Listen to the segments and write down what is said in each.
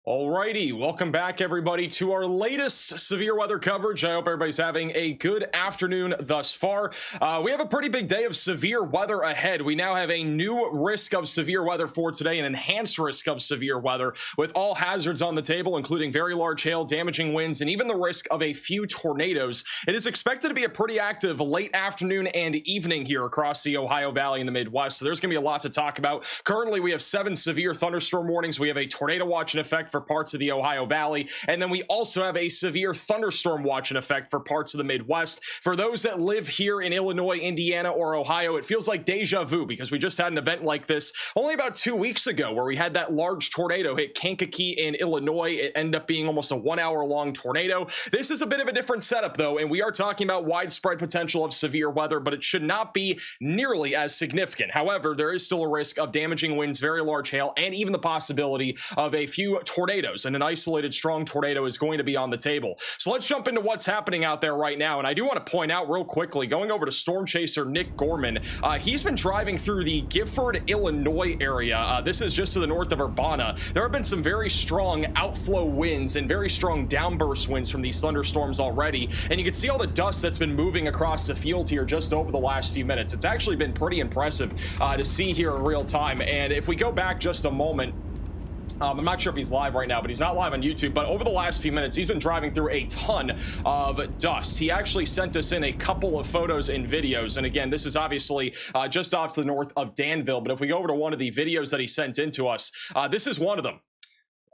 Alrighty, welcome back everybody to our latest severe weather coverage. I hope everybody's having a good afternoon thus far. We have a pretty big day of severe weather ahead. We now have a new risk of severe weather for today, an enhanced risk of severe weather with all hazards on the table, including very large hail, damaging winds, and even the risk of a few tornadoes. It is expected to be a pretty active late afternoon and evening here across the Ohio Valley in the Midwest, so there's going to be a lot to talk about. Currently, we have 7 severe thunderstorm warnings. We have a tornado watch in effect for parts of the Ohio Valley, and then we also have a severe thunderstorm watch in effect for parts of the Midwest. For those that live here in Illinois, Indiana, or Ohio, it feels like deja vu because we just had an event like this only about 2 weeks ago where we had that large tornado hit Kankakee in Illinois. It ended up being almost a 1 hour long tornado. This is a bit of a different setup though, and we are talking about widespread potential of severe weather, but it should not be nearly as significant. However, there is still a risk of damaging winds, very large hail, and even the possibility of a few tornadoes, and an isolated strong tornado is going to be on the table. So let's jump into what's happening out there right now. And I do want to point out real quickly, going over to storm chaser Nick Gorman, he's been driving through the Gifford, Illinois area. This is just to the north of Urbana. There have been some very strong outflow winds and very strong downburst winds from these thunderstorms already, and you can see all the dust that's been moving across the field here just over the last few minutes. It's actually been pretty impressive to see here in real time. And if we go back just a moment, I'm not sure if he's live right now, but he's not live on YouTube. But over the last few minutes, he's been driving through a ton of dust. He actually sent us in a couple of photos and videos. And again, this is obviously just off to the north of Danville. But if we go over to one of the videos that he sent in to us, this is one of them.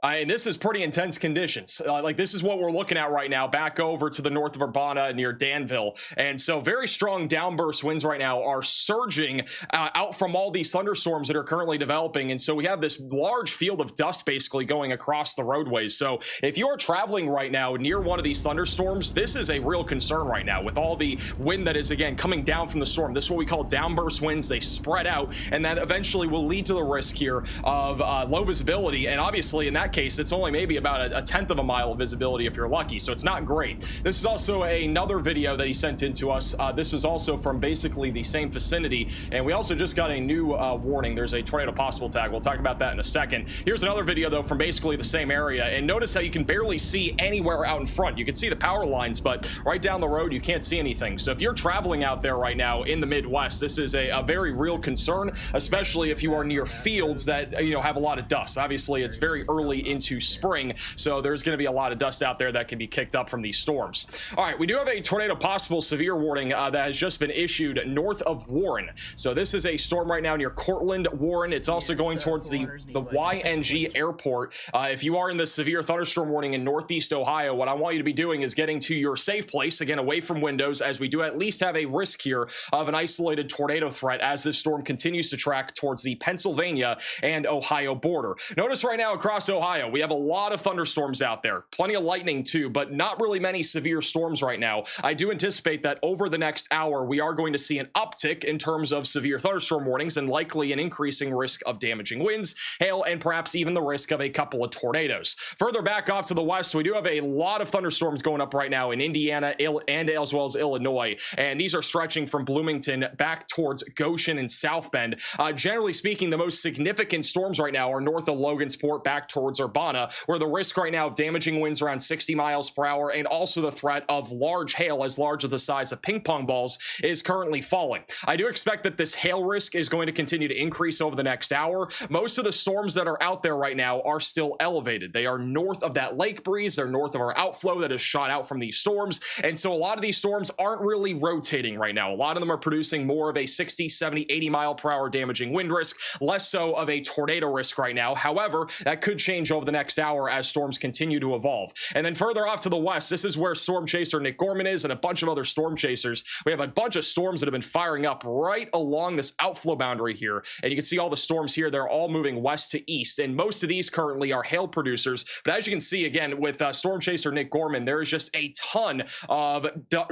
And this is pretty intense conditions. Like this is what we're looking at right now, back over to the north of Urbana near Danville. And so very strong downburst winds right now are surging out from all these thunderstorms that are currently developing. And so we have this large field of dust basically going across the roadways. So if you're traveling right now near one of these thunderstorms, this is a real concern right now with all the wind that is, again, coming down from the storm. This is what we call downburst winds. They spread out, and that eventually will lead to the risk here of low visibility. And obviously in that case, it's only maybe about a tenth of a mile of visibility if you're lucky, so it's not great. This is also another video that he sent in to us. This is also from basically the same vicinity, and we also just got a new warning. There's a tornado possible tag. We'll talk about that in a second. Here's another video though from basically the same area, and notice how you can barely see anywhere out in front. You can see the power lines, but right down the road you can't see anything. So if you're traveling out there right now in the Midwest, this is a very real concern, especially if you are near fields that have a lot of dust. Obviously it's very early into spring, so there's going to be a lot of dust out there that can be kicked up from these storms. All right, we do have a tornado possible severe warning that has just been issued north of Warren. So this is a storm right now near Cortland, Warren. It's also going towards the YNG airport. If you are in the severe thunderstorm warning in northeast Ohio, what I want you to be doing is getting to your safe place, again away from windows, as we do at least have a risk here of an isolated tornado threat as this storm continues to track towards the Pennsylvania and Ohio border. Notice right now across Ohio we have a lot of thunderstorms out there, plenty of lightning too, but not really many severe storms right now. I do anticipate that over the next hour we are going to see an uptick in terms of severe thunderstorm warnings and likely an increasing risk of damaging winds, hail, and perhaps even the risk of a couple of tornadoes. Further back off to the west, we do have a lot of thunderstorms going up right now in Indiana and as well as Illinois, and these are stretching from Bloomington back towards Goshen and South Bend. Generally speaking, the most significant storms right now are north of Logansport back towards Urbana, where the risk right now of damaging winds around 60 miles per hour and also the threat of large hail as large as the size of ping pong balls is currently falling. I do expect that this hail risk is going to continue to increase over the next hour. Most of the storms that are out there right now are still elevated. They are north of that lake breeze. They're north of our outflow that is shot out from these storms. And so a lot of these storms aren't really rotating right now. A lot of them are producing more of a 60, 70, 80 mile per hour damaging wind risk, less so of a tornado risk right now. However, that could change over the next hour as storms continue to evolve. And then further off to the west, this is where storm chaser Nick Gorman is and a bunch of other storm chasers. We have a bunch of storms that have been firing up right along this outflow boundary here, and you can see all the storms here. They're all moving west to east, and most of these currently are hail producers. But as you can see, again, with storm chaser Nick Gorman, there is just a ton of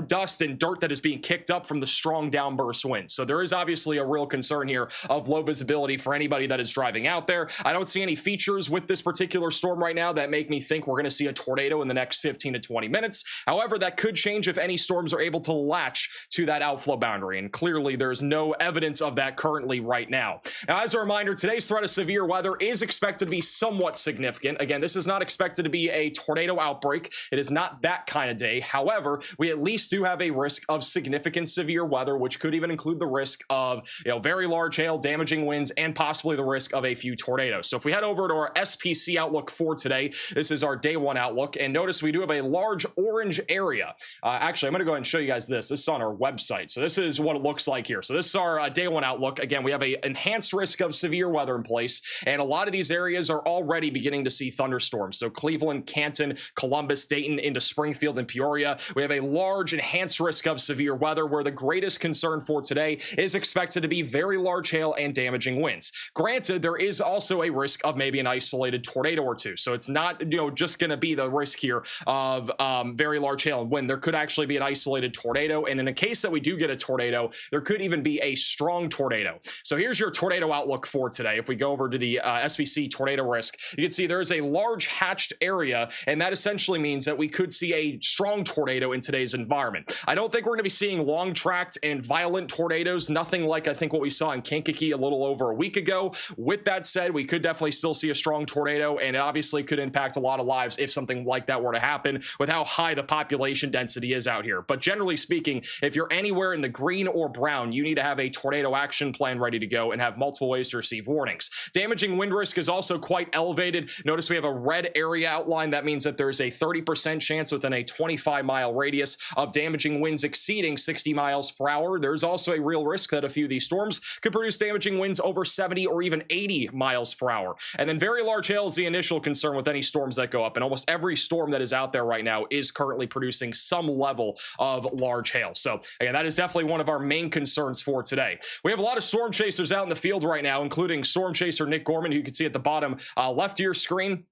dust and dirt that is being kicked up from the strong downburst winds. So there is obviously a real concern here of low visibility for anybody that is driving out there. I don't see any features with this particular particular storm right now that make me think we're going to see a tornado in the next 15 to 20 minutes. However, that could change if any storms are able to latch to that outflow boundary, and clearly there's no evidence of that currently right now. Now, as a reminder, today's threat of severe weather is expected to be somewhat significant. Again, this is not expected to be a tornado outbreak. It is not that kind of day. However, we at least do have a risk of significant severe weather, which could even include the risk of very large hail, damaging winds, and possibly the risk of a few tornadoes. So if we head over to our SPC outlook for today, this is our day one outlook, and notice we do have a large orange area. Actually, I'm going to go ahead and show you guys this. This is on our website. So this is what it looks like here. So this is our day one outlook. Again, we have a enhanced risk of severe weather in place, and a lot of these areas are already beginning to see thunderstorms. So Cleveland, Canton, Columbus, Dayton, into Springfield and Peoria. We have a large enhanced risk of severe weather, where the greatest concern for today is expected to be very large hail and damaging winds. Granted, there is also a risk of maybe an isolated tornado or two. So it's not just going to be the risk here of very large hail and wind. There could actually be an isolated tornado, and in a case that we do get a tornado, there could even be a strong tornado. So here's your tornado outlook for today. If we go over to the SPC tornado risk, you can see there is a large hatched area, and that essentially means that we could see a strong tornado in today's environment. I don't think we're going to be seeing long tracked and violent tornadoes, nothing like I think what we saw in Kankakee a little over a week ago. With that said, we could definitely still see a strong tornado, and it obviously could impact a lot of lives if something like that were to happen with how high the population density is out here. But generally speaking, if you're anywhere in the green or brown, you need to have a tornado action plan ready to go and have multiple ways to receive warnings. Damaging wind risk is also quite elevated. Notice we have a red area outline. That means that there's a 30% chance within a 25-mile radius of damaging winds exceeding 60 miles per hour. There's also a real risk that a few of these storms could produce damaging winds over 70 or even 80 miles per hour. And then very large hail is the initial concern with any storms that go up, and almost every storm that is out there right now is currently producing some level of large hail. So again, that is definitely one of our main concerns for today. We have a lot of storm chasers out in the field right now, including storm chaser Nick Gorman, who you can see at the bottom left of your screen,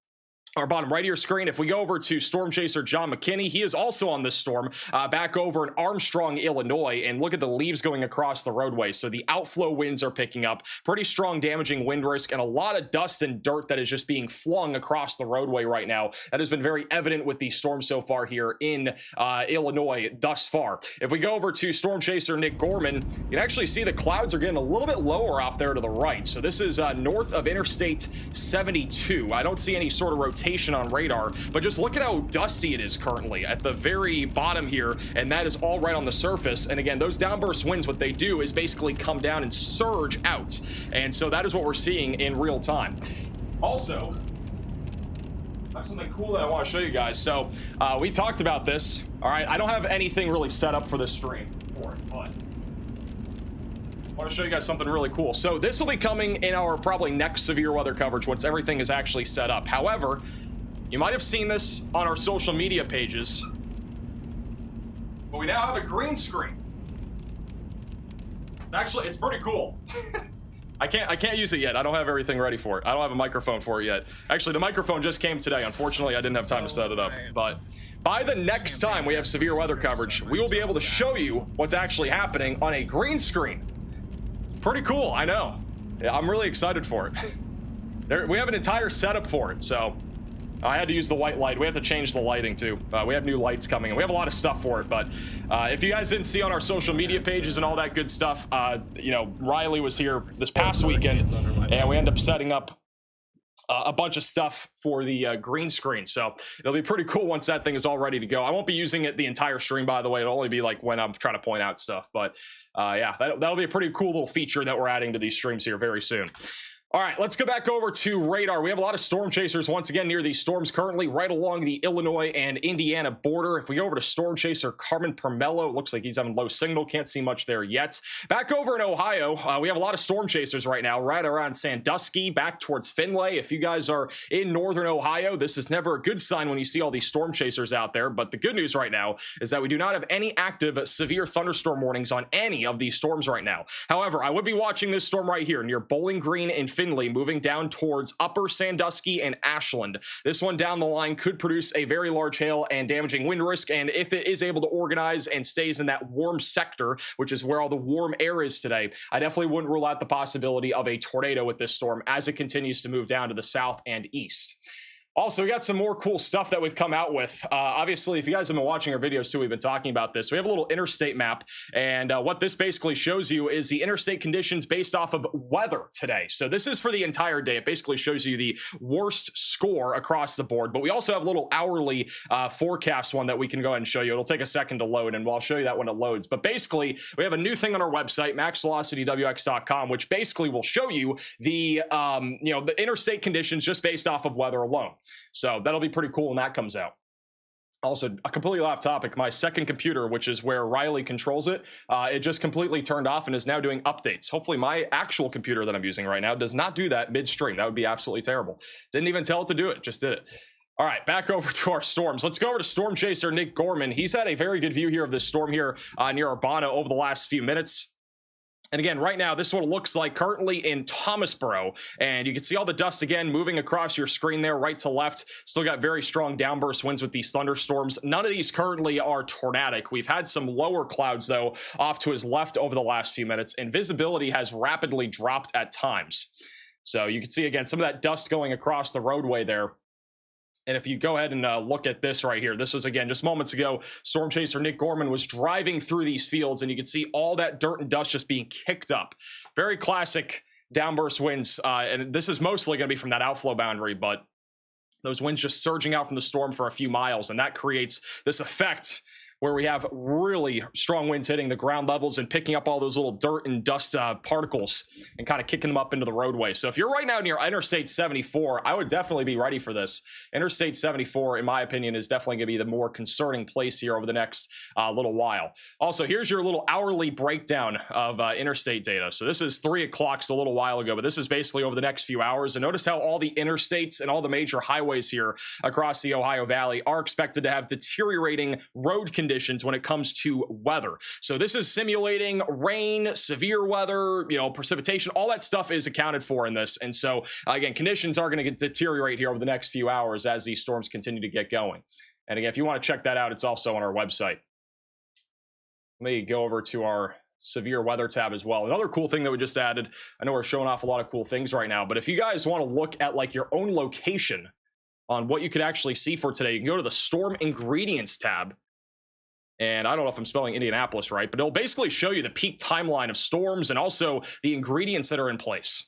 or bottom right of your screen. If we go over to storm chaser John McKinney, he is also on this storm back over in Armstrong, Illinois, and look at the leaves going across the roadway. So the outflow winds are picking up, pretty strong damaging wind risk, and a lot of dust and dirt that is just being flung across the roadway right now. That has been very evident with the storm so far here in Illinois thus far. If we go over to storm chaser Nick Gorman, you can actually see the clouds are getting a little bit lower off there to the right. So this is north of Interstate 72. I don't see any sort of rotation on radar, but just look at how dusty it is currently at the very bottom here, and that is all right on the surface. And again, those downburst winds, what they do is basically come down and surge out, and so that is what we're seeing in real time. Also, that's something cool that I want to show you guys. So we talked about this. All right, I don't have anything really set up for this stream for it, but I want to show you guys something really cool. So this will be coming in our probably next severe weather coverage once everything is actually set up. However, you might have seen this on our social media pages, but we now have a green screen. It's pretty cool. I can't use it yet. I don't have everything ready for it. I don't have a microphone for it yet. Actually, the microphone just came today. Unfortunately, I didn't have time to set it up. But by the next time we have severe weather coverage, we will be able to show you what's actually happening on a green screen. Pretty cool, I know. Yeah, I'm really excited for it. We have an entire setup for it, so I had to use the white light. We have to change the lighting too. We have new lights coming, and we have a lot of stuff for it. But if you guys didn't see on our social media pages and all that good stuff, Riley was here this past weekend, and we ended up setting up a bunch of stuff for the green screen. So it'll be pretty cool once that thing is all ready to go. I won't be using it the entire stream, by the way. It'll only be like when I'm trying to point out stuff. But yeah, that'll be a pretty cool little feature that we're adding to these streams here very soon. All right, let's go back over to radar. We have a lot of storm chasers once again near these storms currently right along the Illinois and Indiana border. If we go over to storm chaser Carmen Permello, looks like he's having low signal. Can't see much there yet. Back over in Ohio, we have a lot of storm chasers right now, right around Sandusky, back towards Findlay. If you guys are in northern Ohio, this is never a good sign when you see all these storm chasers out there. But the good news right now is that we do not have any active severe thunderstorm warnings on any of these storms right now. However, I would be watching this storm right here near Bowling Green and Findlay, moving down towards Upper Sandusky and Ashland. This one down the line could produce a very large hail and damaging wind risk, and if it is able to organize and stays in that warm sector, which is where all the warm air is today, I definitely wouldn't rule out the possibility of a tornado with this storm as it continues to move down to the south and east. Also, we got some more cool stuff that we've come out with. Obviously, if you guys have been watching our videos too, we've been talking about this. We have a little interstate map, and what this basically shows you is the interstate conditions based off of weather today. So this is for the entire day. It basically shows you the worst score across the board, but we also have a little hourly forecast one that we can go ahead and show you. It'll take a second to load, and I'll show you that when it loads. But basically, we have a new thing on our website, maxvelocitywx.com, which basically will show you the the interstate conditions just based off of weather alone. So that'll be pretty cool when that comes out. Also, completely off topic, my second computer, which is where Riley controls it, it just completely turned off and is now doing updates. Hopefully my actual computer that I'm using right now does not do that midstream. That would be absolutely terrible. Didn't even tell it to do it, just did it. All right, back over to our storms. Let's go over to storm chaser Nick Gorman. He's had a very good view here of this storm here near Urbana over the last few minutes. And again, right now, this is what it looks like currently in Thomasboro. And you can see all the dust again moving across your screen there, right to left. Still got very strong downburst winds with these thunderstorms. None of these currently are tornadic. We've had some lower clouds, though, off to his left over the last few minutes. And visibility has rapidly dropped at times. So you can see, again, some of that dust going across the roadway there. And if you go ahead and look at this right here, this was, again, just moments ago, storm chaser Nick Gorman was driving through these fields, and you can see all that dirt and dust just being kicked up. Very classic downburst winds, and this is mostly going to be from that outflow boundary, but those winds just surging out from the storm for a few miles, and that creates this effect where we have really strong winds hitting the ground levels and picking up all those little dirt and dust particles and kind of kicking them up into the roadway. So if you're right now near Interstate 74, I would definitely be ready for this. Interstate 74, in my opinion, is definitely going to be the more concerning place here over the next little while. Also, here's your little hourly breakdown of interstate data. So this is 3 o'clock, so a little while ago, but this is basically over the next few hours. And notice how all the interstates and all the major highways here across the Ohio Valley are expected to have deteriorating road conditions when it comes to weather. So this is simulating rain, severe weather, precipitation, all that stuff is accounted for in this. And so again, conditions are going to deteriorate here over the next few hours as these storms continue to get going. And again, if you want to check that out, it's also on our website. Let me go over to our severe weather tab as well. Another cool thing that we just added, I know we're showing off a lot of cool things right now, but if you guys want to look at like your own location on what you could actually see for today, you can go to the storm ingredients tab. And I don't know if I'm spelling Indianapolis right, but it'll basically show you the peak timeline of storms and also the ingredients that are in place.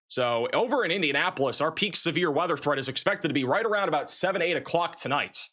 So over in Indianapolis, our peak severe weather threat is expected to be right around about 7, 8 o'clock tonight.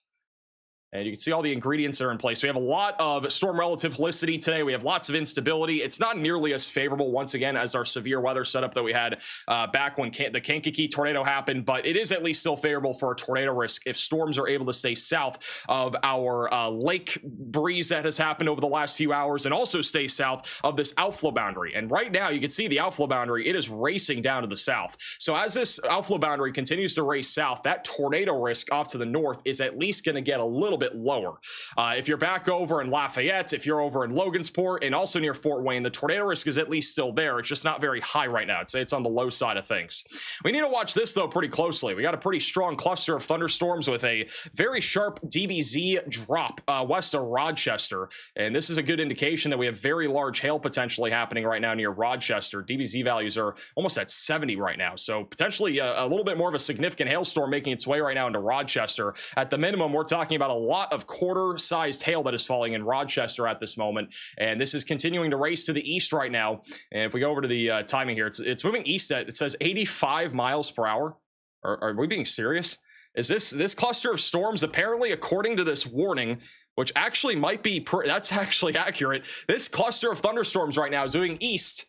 And you can see all the ingredients that are in place. We have a lot of storm relative helicity today. We have lots of instability. It's not nearly as favorable, once again, as our severe weather setup that we had back when the Kankakee tornado happened, but it is at least still favorable for a tornado risk if storms are able to stay south of our lake breeze that has happened over the last few hours and also stay south of this outflow boundary. And right now, you can see the outflow boundary, it is racing down to the south. So as this outflow boundary continues to race south, that tornado risk off to the north is at least going to get a little bit lower. If you're back over in Lafayette, if you're over in Logansport, and also near Fort Wayne, the tornado risk is at least still there. It's just not very high right now. I'd say it's on the low side of things. We need to watch this, though, pretty closely. We got a pretty strong cluster of thunderstorms with a very sharp DBZ drop west of Rochester, and this is a good indication that we have very large hail potentially happening right now near Rochester. DBZ values are almost at 70 right now, so potentially a little bit more of a significant hailstorm making its way right now into Rochester. At the minimum, we're talking about a lot of quarter-sized hail that is falling in Rochester at this moment, and this is continuing to race to the east right now. And if we go over to the timing here, it's moving east at, it says 85 miles per hour. Are we being serious? Is this cluster of storms, apparently according to this warning, which actually might be, that's actually accurate, this cluster of thunderstorms right now is moving east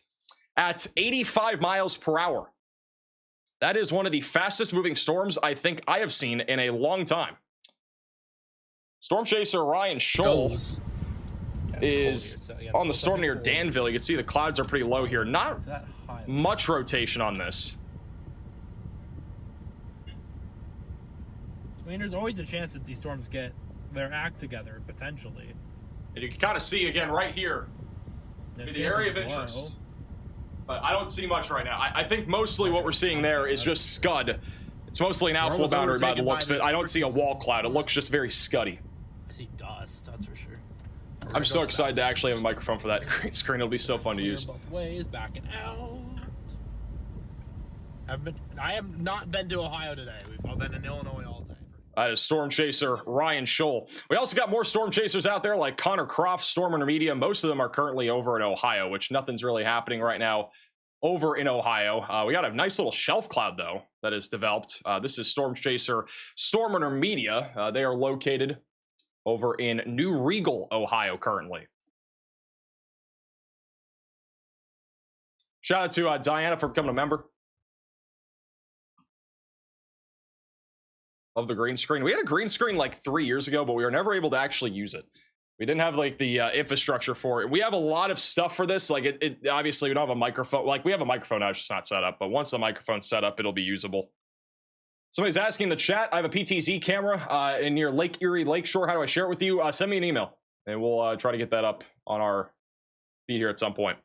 at 85 miles per hour. That is one of the fastest moving storms I think I have seen in a long time. Storm chaser Ryan Scholl is on the storm near Danville. You can see the clouds are pretty low here. Not much rotation on this. I mean, there's always a chance that these storms get their act together, potentially. And you can kind of see, again, right here, the area of interest but I don't see much right now. I think mostly what we're seeing there is just scud. It's mostly an outflow boundary by the looks of it. I don't see a wall cloud. It looks just very scuddy. I see dust, that's for sure. I'm so excited to actually have a microphone for that green screen. It'll be so fun to use. Both ways, backing out. I have not been to Ohio today. I've been in Illinois all day. That is Storm Chaser Ryan Scholl. We also got more Storm Chasers out there like Connor Croft, Storm Intermedia. Most of them are currently over in Ohio, which nothing's really happening right now over in Ohio. We got a nice little shelf cloud, though, that is developed. This is Storm Chaser Storm Intermedia. They are located over in New Regal, Ohio, currently. Shout out to Diana for becoming a member of the green screen. We had a green screen like 3 years ago, but we were never able to actually use it. We didn't have like the infrastructure for it. We have a lot of stuff for this. Like it obviously we don't have a microphone. Like we have a microphone now, it's just not set up. But once the microphone's set up, it'll be usable. Somebody's asking in the chat, I have a PTZ camera in near Lake Erie Lakeshore. How do I share it with you? Send me an email and we'll try to get that up on our feed here at some point.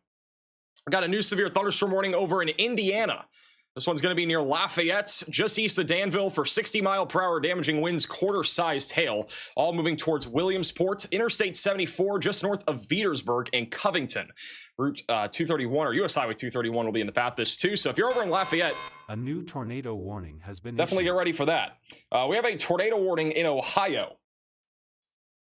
We got a new severe thunderstorm warning over in Indiana. This one's going to be near Lafayette, just east of Danville for 60-mile-per-hour damaging winds, quarter-sized hail, all moving towards Williamsport, Interstate 74, just north of Veedersburg and Covington. Route 231 or US Highway 231 will be in the path this too. So if you're over in Lafayette, a new tornado warning has been definitely issued. Get ready for that. We have a tornado warning in Ohio.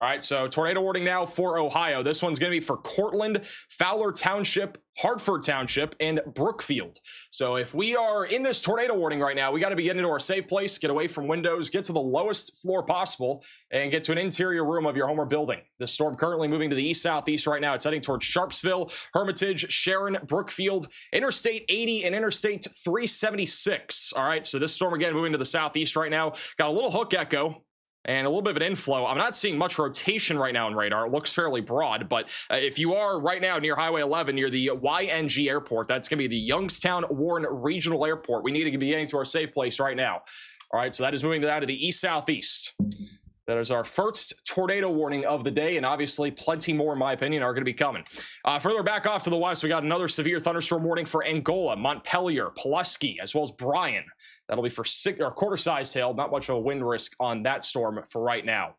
All right, so tornado warning now for Ohio. This one's going to be for Cortland, Fowler Township, Hartford Township, and Brookfield. So if we are in this tornado warning right now, we got to be getting into our safe place, get away from windows, get to the lowest floor possible, and get to an interior room of your home or building. The storm currently moving to the east-southeast right now. It's heading towards Sharpsville, Hermitage, Sharon, Brookfield, Interstate 80, and Interstate 376. All right, so this storm again moving to the southeast right now. Got a little hook echo and a little bit of an inflow. I'm not seeing much rotation right now in radar. It looks fairly broad, but if you are right now near Highway 11, near the YNG airport, that's going to be the Youngstown Warren Regional Airport. We need to be getting to our safe place right now. All right, so that is moving down to the east-southeast. That is our first tornado warning of the day, and obviously plenty more, in my opinion, are going to be coming. Further back off to the west, we got another severe thunderstorm warning for Angola, Montpelier, Pulaski, as well as Bryan. That'll be for quarter-sized hail. Not much of a wind risk on that storm for right now.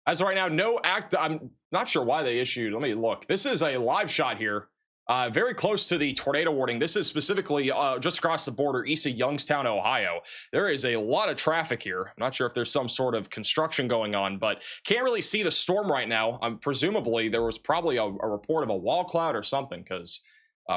As of right now, no act. I'm not sure why they issued. Let me look. This is a live shot here. Very close to the tornado warning. This is specifically just across the border east of Youngstown, Ohio. There is a lot of traffic here. I'm not sure if there's some sort of construction going on, but can't really see the storm right now. Presumably, there was probably a report of a wall cloud or something, because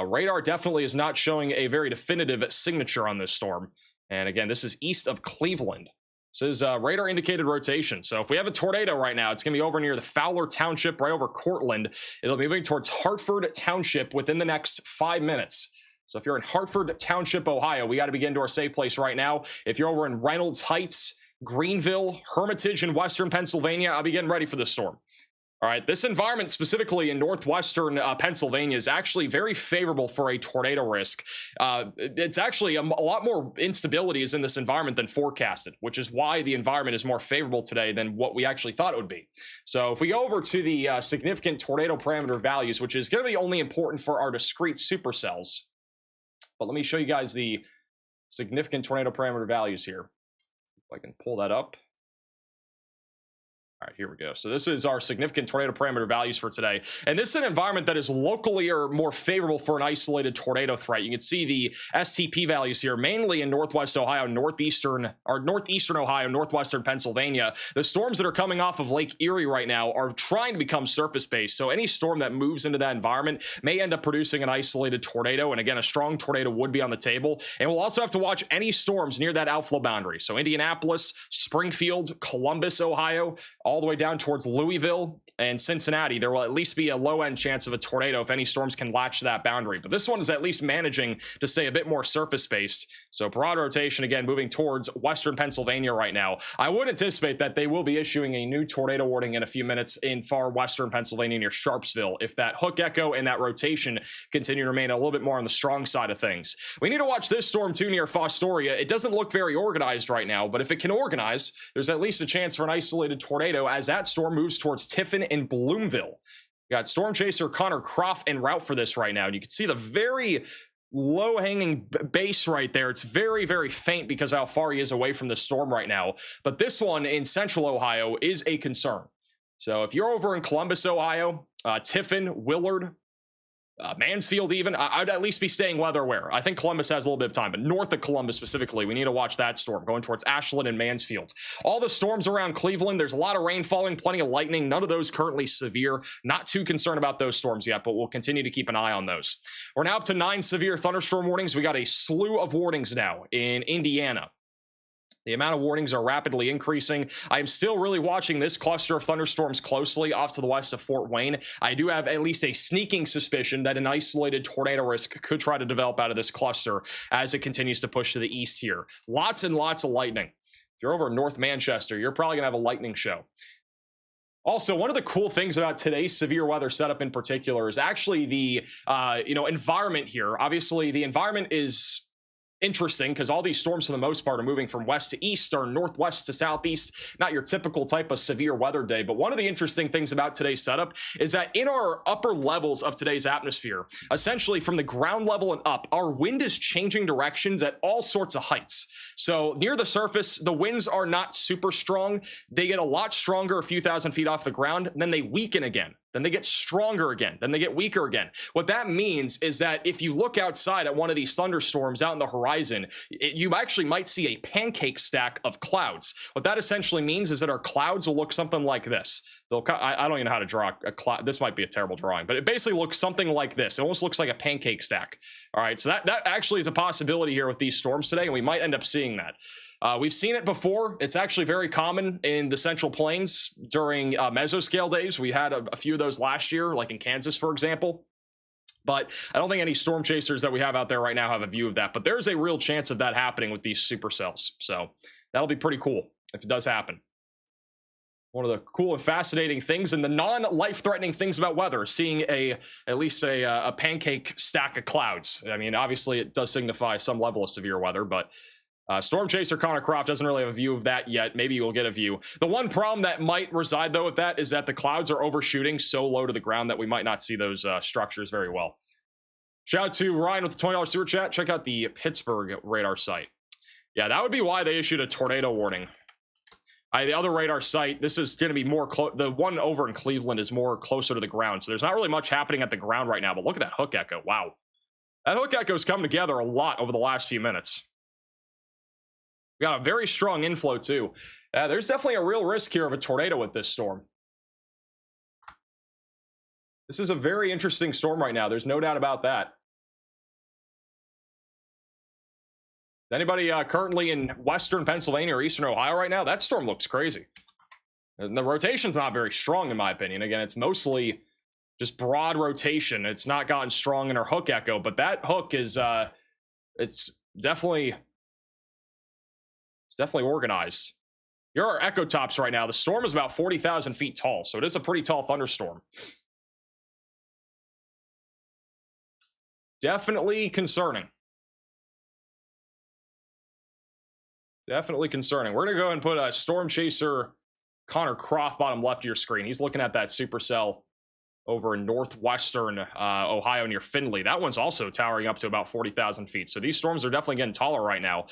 radar definitely is not showing a very definitive signature on this storm. And again, this is east of Cleveland. This is radar indicated rotation. So if we have a tornado right now, it's going to be over near the Fowler Township, right over Cortland. It'll be moving towards Hartford Township within the next 5 minutes. So if you're in Hartford Township, Ohio, we got to be getting to our safe place right now. If you're over in Reynolds Heights, Greenville, Hermitage in western Pennsylvania, I'll be getting ready for this storm. All right, this environment specifically in northwestern Pennsylvania is actually very favorable for a tornado risk. It's actually a lot more instability is in this environment than forecasted, which is why the environment is more favorable today than what we actually thought it would be. So if we go over to the significant tornado parameter values, which is going to be only important for our discrete supercells, but let me show you guys the significant tornado parameter values here. If I can pull that up. All right, here we go. So this is our significant tornado parameter values for today. And this is an environment that is locally or more favorable for an isolated tornado threat. You can see the STP values here, mainly in northwest Ohio, northeastern Ohio, northwestern Pennsylvania. The storms that are coming off of Lake Erie right now are trying to become surface-based. So any storm that moves into that environment may end up producing an isolated tornado. And again, a strong tornado would be on the table. And we'll also have to watch any storms near that outflow boundary. So Indianapolis, Springfield, Columbus, Ohio, all the way down towards Louisville and Cincinnati, there will at least be a low-end chance of a tornado if any storms can latch that boundary. But this one is at least managing to stay a bit more surface-based. So broad rotation, again, moving towards western Pennsylvania right now. I would anticipate that they will be issuing a new tornado warning in a few minutes in far western Pennsylvania near Sharpsville if that hook echo and that rotation continue to remain a little bit more on the strong side of things. We need to watch this storm too near Fostoria. It doesn't look very organized right now, but if it can organize, there's at least a chance for an isolated tornado as that storm moves towards Tiffin and Bloomville. We got Storm Chaser Connor Croft en route for this right now. And you can see the very low-hanging base right there. It's very, very faint because of how far he is away from the storm right now. But this one in central Ohio is a concern. So if you're over in Columbus, Ohio, Tiffin, Willard, Mansfield even, I'd at least be staying weather aware. I think Columbus has a little bit of time, but north of Columbus specifically, we need to watch that storm going towards Ashland and Mansfield. All the storms around Cleveland, there's a lot of rain falling, plenty of lightning, none of those currently severe. Not too concerned about those storms yet, but we'll continue to keep an eye on those. We're now up to 9 severe thunderstorm warnings. We got a slew of warnings now in Indiana. The amount of warnings are rapidly increasing. I am still really watching this cluster of thunderstorms closely off to the west of Fort Wayne. I do have at least a sneaking suspicion that an isolated tornado risk could try to develop out of this cluster as it continues to push to the east here. Lots and lots of lightning. If you're over in North Manchester, you're probably going to have a lightning show. Also, one of the cool things about today's severe weather setup in particular is actually the environment here. Obviously, the environment is interesting because all these storms for the most part are moving from west to east or northwest to southeast. Not your typical type of severe weather day, but one of the interesting things about today's setup is that in our upper levels of today's atmosphere, essentially from the ground level and up, our wind is changing directions at all sorts of heights. So near the surface, the winds are not super strong. They get a lot stronger a few thousand feet off the ground, and then they weaken again. Then they get stronger again. Then they get weaker again. What that means is that if you look outside at one of these thunderstorms out in the horizon, you actually might see a pancake stack of clouds. What that essentially means is that our clouds will look something like this. I don't even know how to draw a cloud. This might be a terrible drawing, but it basically looks something like this. It almost looks like a pancake stack. All right, so that actually is a possibility here with these storms today, and we might end up seeing that. We've seen it before. It's actually very common in the Central Plains during mesoscale days. We had a few of those last year, like in Kansas, for example. But I don't think any storm chasers that we have out there right now have a view of that. But there's a real chance of that happening with these supercells. So that'll be pretty cool if it does happen. One of the cool and fascinating things and the non-life-threatening things about weather, seeing at least a pancake stack of clouds. I mean, obviously it does signify some level of severe weather, but Storm Chaser Connor Croft doesn't really have a view of that yet. Maybe you'll get a view. The one problem that might reside, though, with that is that the clouds are overshooting so low to the ground that we might not see those structures very well. Shout out to Ryan with the $20 super chat. Check out the Pittsburgh radar site. Yeah, that would be why they issued a tornado warning. The other radar site, this is going to be more close. The one over in Cleveland is more closer to the ground. So there's not really much happening at the ground right now. But look at that hook echo. Wow. That hook echo's come together a lot over the last few minutes. We got a very strong inflow, too. There's definitely a real risk here of a tornado with this storm. This is a very interesting storm right now. There's no doubt about that. Anybody currently in western Pennsylvania or eastern Ohio right now? That storm looks crazy. And the rotation's not very strong, in my opinion. Again, it's mostly just broad rotation. It's not gotten strong in our hook echo, but that hook is it's definitely organized. Here are our echo tops right now. The storm is about 40,000 feet tall, so it is a pretty tall thunderstorm. Definitely concerning. Definitely concerning. We're going to go and put a Storm Chaser Connor Croft bottom left of your screen. He's looking at that supercell over in northwestern Ohio near Findlay. That one's also towering up to about 40,000 feet. So these storms are definitely getting taller right now.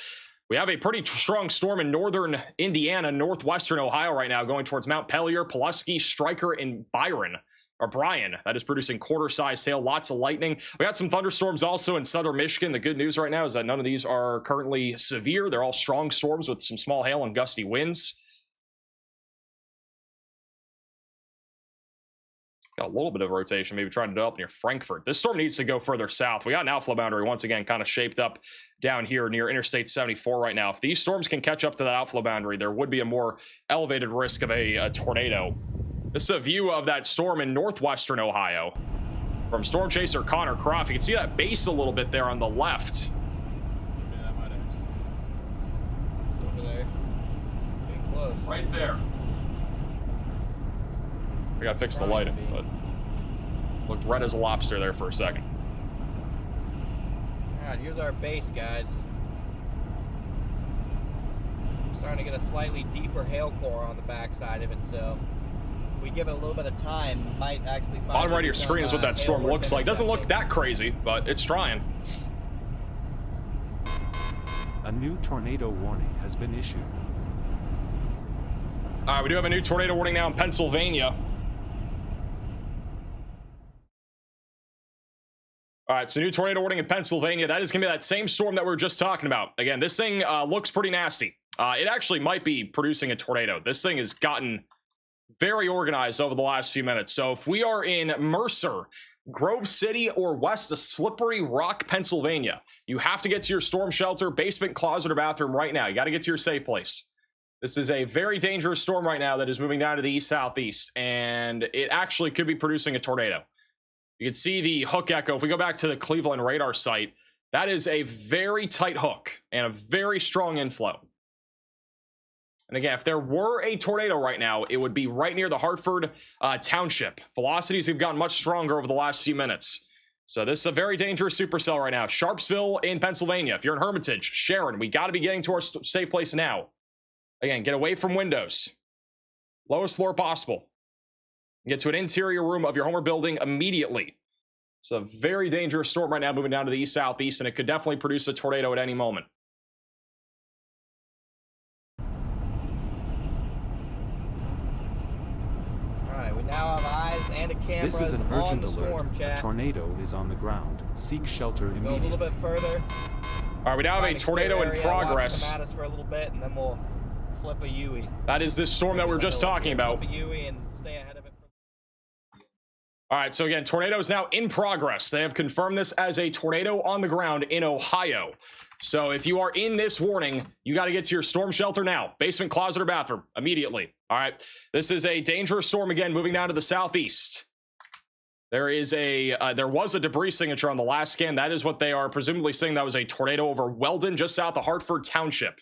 We have a pretty strong storm in northern Indiana, northwestern Ohio right now, going towards Mount Pelier, Pulaski, Stryker, and Bryan. That is producing quarter-sized hail, lots of lightning. We got some thunderstorms also in southern Michigan. The good news right now is that none of these are currently severe. They're all strong storms with some small hail and gusty winds. Got a little bit of rotation, maybe trying to develop near Frankfurt. This storm needs to go further south. We got an outflow boundary once again kind of shaped up down here near Interstate 74 right now. If these storms can catch up to that outflow boundary, there would be a more elevated risk of a tornado. This is a view of that storm in northwestern Ohio. From Storm Chaser Connor Croft, you can see that base a little bit there on the left. Yeah, that might actually be over there. Getting close. Right there. We gotta fix the lighting, but looked red as a lobster there for a second. Alright, here's our base, guys. Starting to get a slightly deeper hail core on the backside of it, so we give it a little bit of time, might actually find On right of your screen is what that storm looks like. Doesn't look that crazy, but it's trying. A new tornado warning has been issued. All right, we do have a new tornado warning now in Pennsylvania. All right, so new tornado warning in Pennsylvania. That is going to be that same storm that we were just talking about. Again, this thing looks pretty nasty. It actually might be producing a tornado. This thing has gotten very organized over the last few minutes. So if we are in Mercer, Grove City, or west of Slippery Rock, Pennsylvania, you have to get to your storm shelter, basement, closet, or bathroom right now. You got to get to your safe place. This is a very dangerous storm right now that is moving down to the east-southeast, and it actually could be producing a tornado. You can see the hook echo. If we go back to the Cleveland radar site, that is a very tight hook and a very strong inflow. And again, if there were a tornado right now, it would be right near the Hartford Township. Velocities have gotten much stronger over the last few minutes. So this is a very dangerous supercell right now. Sharpsville in Pennsylvania. If you're in Hermitage, Sharon, we got to be getting to our safe place now. Again, get away from windows. Lowest floor possible. Get to an interior room of your home or building immediately. It's a very dangerous storm right now moving down to the east-southeast, and it could definitely produce a tornado at any moment. Alright, we now have eyes and a camera. This is an on urgent the alert. storm, A chat. tornado is on the ground. Seek shelter Go a immediately. little bit further. All right, we now have a Find clear tornado in area, watch progress. them at us for a little bit, and then we'll flip a Yui. That is this storm that we were just talking about. Flip a Yui and stay ahead of it. All right, so again, tornado is now in progress. They have confirmed this as a tornado on the ground in Ohio. So if you are in this warning, you got to get to your storm shelter now. Basement, closet, or bathroom immediately. All right, this is a dangerous storm again, moving down to the southeast. There was a debris signature on the last scan. That is what they are presumably saying. That was a tornado over Weldon, just south of Hartford Township.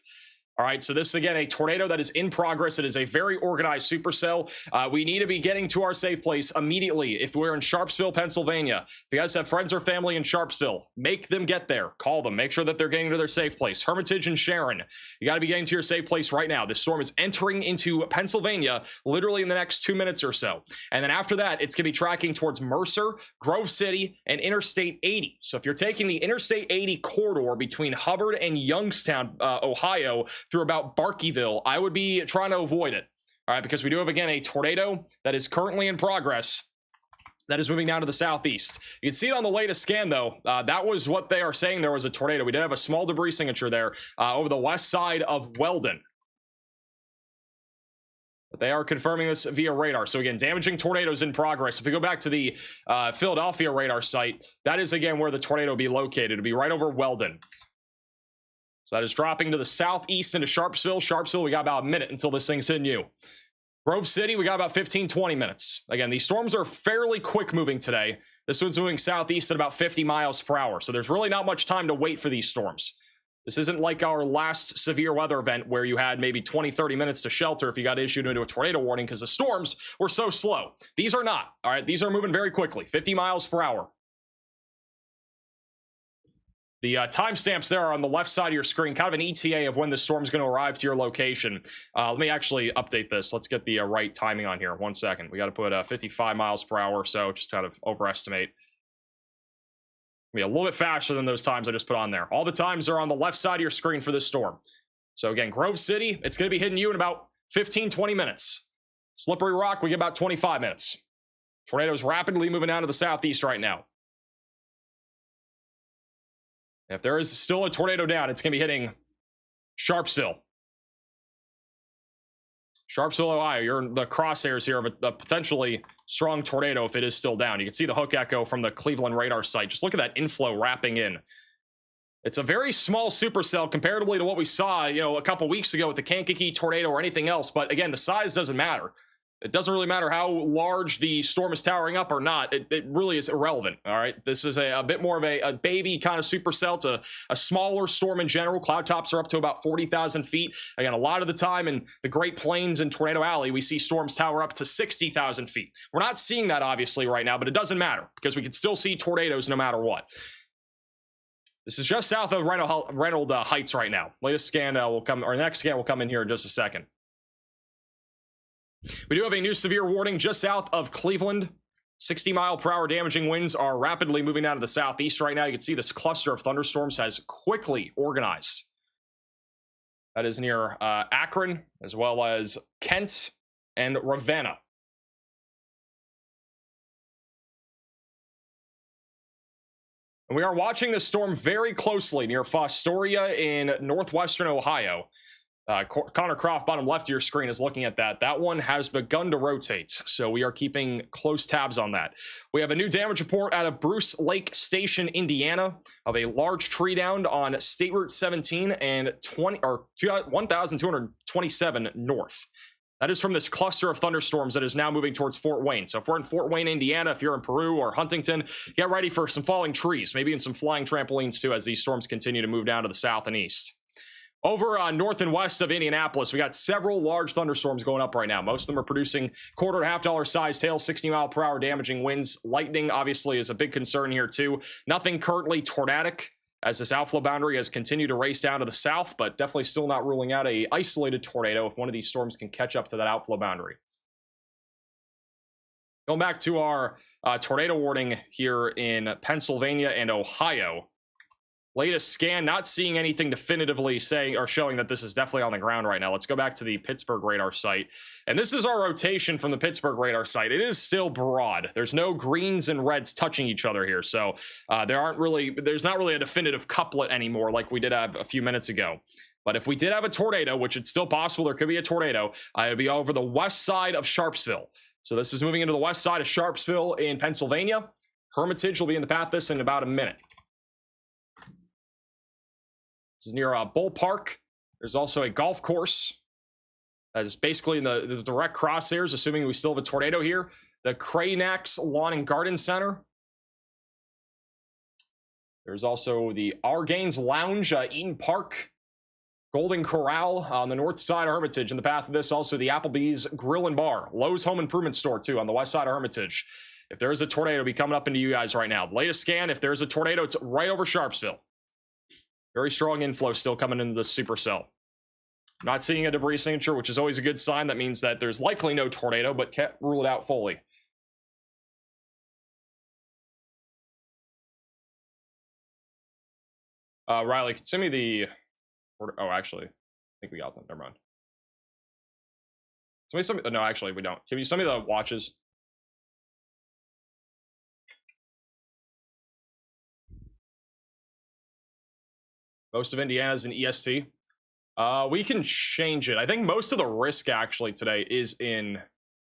All right, so this is, again, a tornado that is in progress. It is a very organized supercell. We need to be getting to our safe place immediately. If we're in Sharpsville, Pennsylvania, if you guys have friends or family in Sharpsville, make them get there. Call them. Make sure that they're getting to their safe place. Hermitage and Sharon, you got to be getting to your safe place right now. This storm is entering into Pennsylvania literally in the next 2 minutes or so. And then after that, it's going to be tracking towards Mercer, Grove City, and Interstate 80. So if you're taking the Interstate 80 corridor between Hubbard and Youngstown, Ohio, through about Barkeyville, I would be trying to avoid it. All right, because we do have, again, a tornado that is currently in progress that is moving down to the southeast. You can see it on the latest scan, though. That was what they are saying. There was a tornado. We did have a small debris signature there over the west side of Weldon. But they are confirming this via radar. So again, damaging tornadoes in progress. If we go back to the Philadelphia radar site, that is, again, where the tornado will be located. It'll be right over Weldon. So that is dropping to the southeast into Sharpsville. Sharpsville, we got about a minute until this thing's hitting you. Grove City, we got about 15, 20 minutes. Again, these storms are fairly quick moving today. This one's moving southeast at about 50 miles per hour. So there's really not much time to wait for these storms. This isn't like our last severe weather event where you had maybe 20, 30 minutes to shelter if you got issued into a tornado warning because the storms were so slow. These are not. All right, these are moving very quickly, 50 miles per hour. The timestamps there are on the left side of your screen, kind of an ETA of when the storm's going to arrive to your location. Let me actually update this. Let's get the right timing on here. 1 second. We got to put 55 miles per hour, so just kind of overestimate. Be a little bit faster than those times I just put on there. All the times are on the left side of your screen for this storm. So again, Grove City, it's going to be hitting you in about 15, 20 minutes. Slippery Rock, we get about 25 minutes. Tornado's rapidly moving down to the southeast right now. If there is still a tornado down, it's going to be hitting Sharpsville. Sharpsville, Ohio. You're in the crosshairs here of a potentially strong tornado if it is still down. You can see the hook echo from the Cleveland radar site. Just look at that inflow wrapping in. It's a very small supercell comparatively to what we saw, a couple weeks ago with the Kankakee tornado or anything else. But again, the size doesn't matter. It doesn't really matter how large the storm is towering up or not. It really is irrelevant, all right? This is a bit more of a baby kind of supercell. It's a smaller storm in general. Cloud tops are up to about 40,000 feet. Again, a lot of the time in the Great Plains and Tornado Alley, we see storms tower up to 60,000 feet. We're not seeing that, obviously, right now, but it doesn't matter because we can still see tornadoes no matter what. This is just south of Reynolds Heights right now. Latest scan will come, or next scan will come in here in just a second. We do have a new severe warning just south of Cleveland. 60-mile-per-hour damaging winds are rapidly moving out of the southeast right now. You can see this cluster of thunderstorms has quickly organized. That is near Akron, as well as Kent and Ravenna. And we are watching this storm very closely near Fostoria in northwestern Ohio. Connor Croft, bottom left of your screen, is looking at that. That one has begun to rotate, so we are keeping close tabs on that. We have a new damage report out of Bruce Lake Station, Indiana, of a large tree down on State Route 17 and 1227 north. That is from this cluster of thunderstorms that is now moving towards Fort Wayne. So if we're in Fort Wayne, Indiana, if you're in Peru or Huntington, get ready for some falling trees, maybe in some flying trampolines too, as these storms continue to move down to the south and east. Over north and west of Indianapolis, we got several large thunderstorms going up right now. Most of them are producing quarter to $half size hail, 60-mile-per-hour damaging winds. Lightning, obviously, is a big concern here, too. Nothing currently tornadic, as this outflow boundary has continued to race down to the south, but definitely still not ruling out a isolated tornado if one of these storms can catch up to that outflow boundary. Going back to our tornado warning here in Pennsylvania and Ohio. Latest scan, not seeing anything definitively saying or showing that this is definitely on the ground right now. Let's go back to the Pittsburgh radar site. And this is our rotation from the Pittsburgh radar site. It is still broad. There's no greens and reds touching each other here. So there's not really a definitive couplet anymore like we did have a few minutes ago. But if we did have a tornado, which it's still possible there could be a tornado, it would be over the west side of Sharpsville. So this is moving into the west side of Sharpsville in Pennsylvania. Hermitage will be in the path of this in about a minute. This is near Bull Park. There's also a golf course that is basically in the direct crosshairs, assuming we still have a tornado here. The Craynax Lawn and Garden Center. There's also the Argaines Lounge, Eaton Park, Golden Corral on the north side of Hermitage. In the path of this, also the Applebee's Grill and Bar. Lowe's Home Improvement Store, too, on the west side of Hermitage. If there is a tornado, it'll be coming up into you guys right now. The latest scan, if there's a tornado, it's right over Sharpsville. Very strong inflow still coming into the supercell. Not seeing a debris signature, which is always a good sign. That means that there's likely no tornado, but can't rule it out fully. Riley, can you send me the... Oh, actually, I think we got them. Never mind. Send me... No, actually, we don't. Can you send me the watches? Most of Indiana's in EST. We can change it. I think most of the risk actually today is in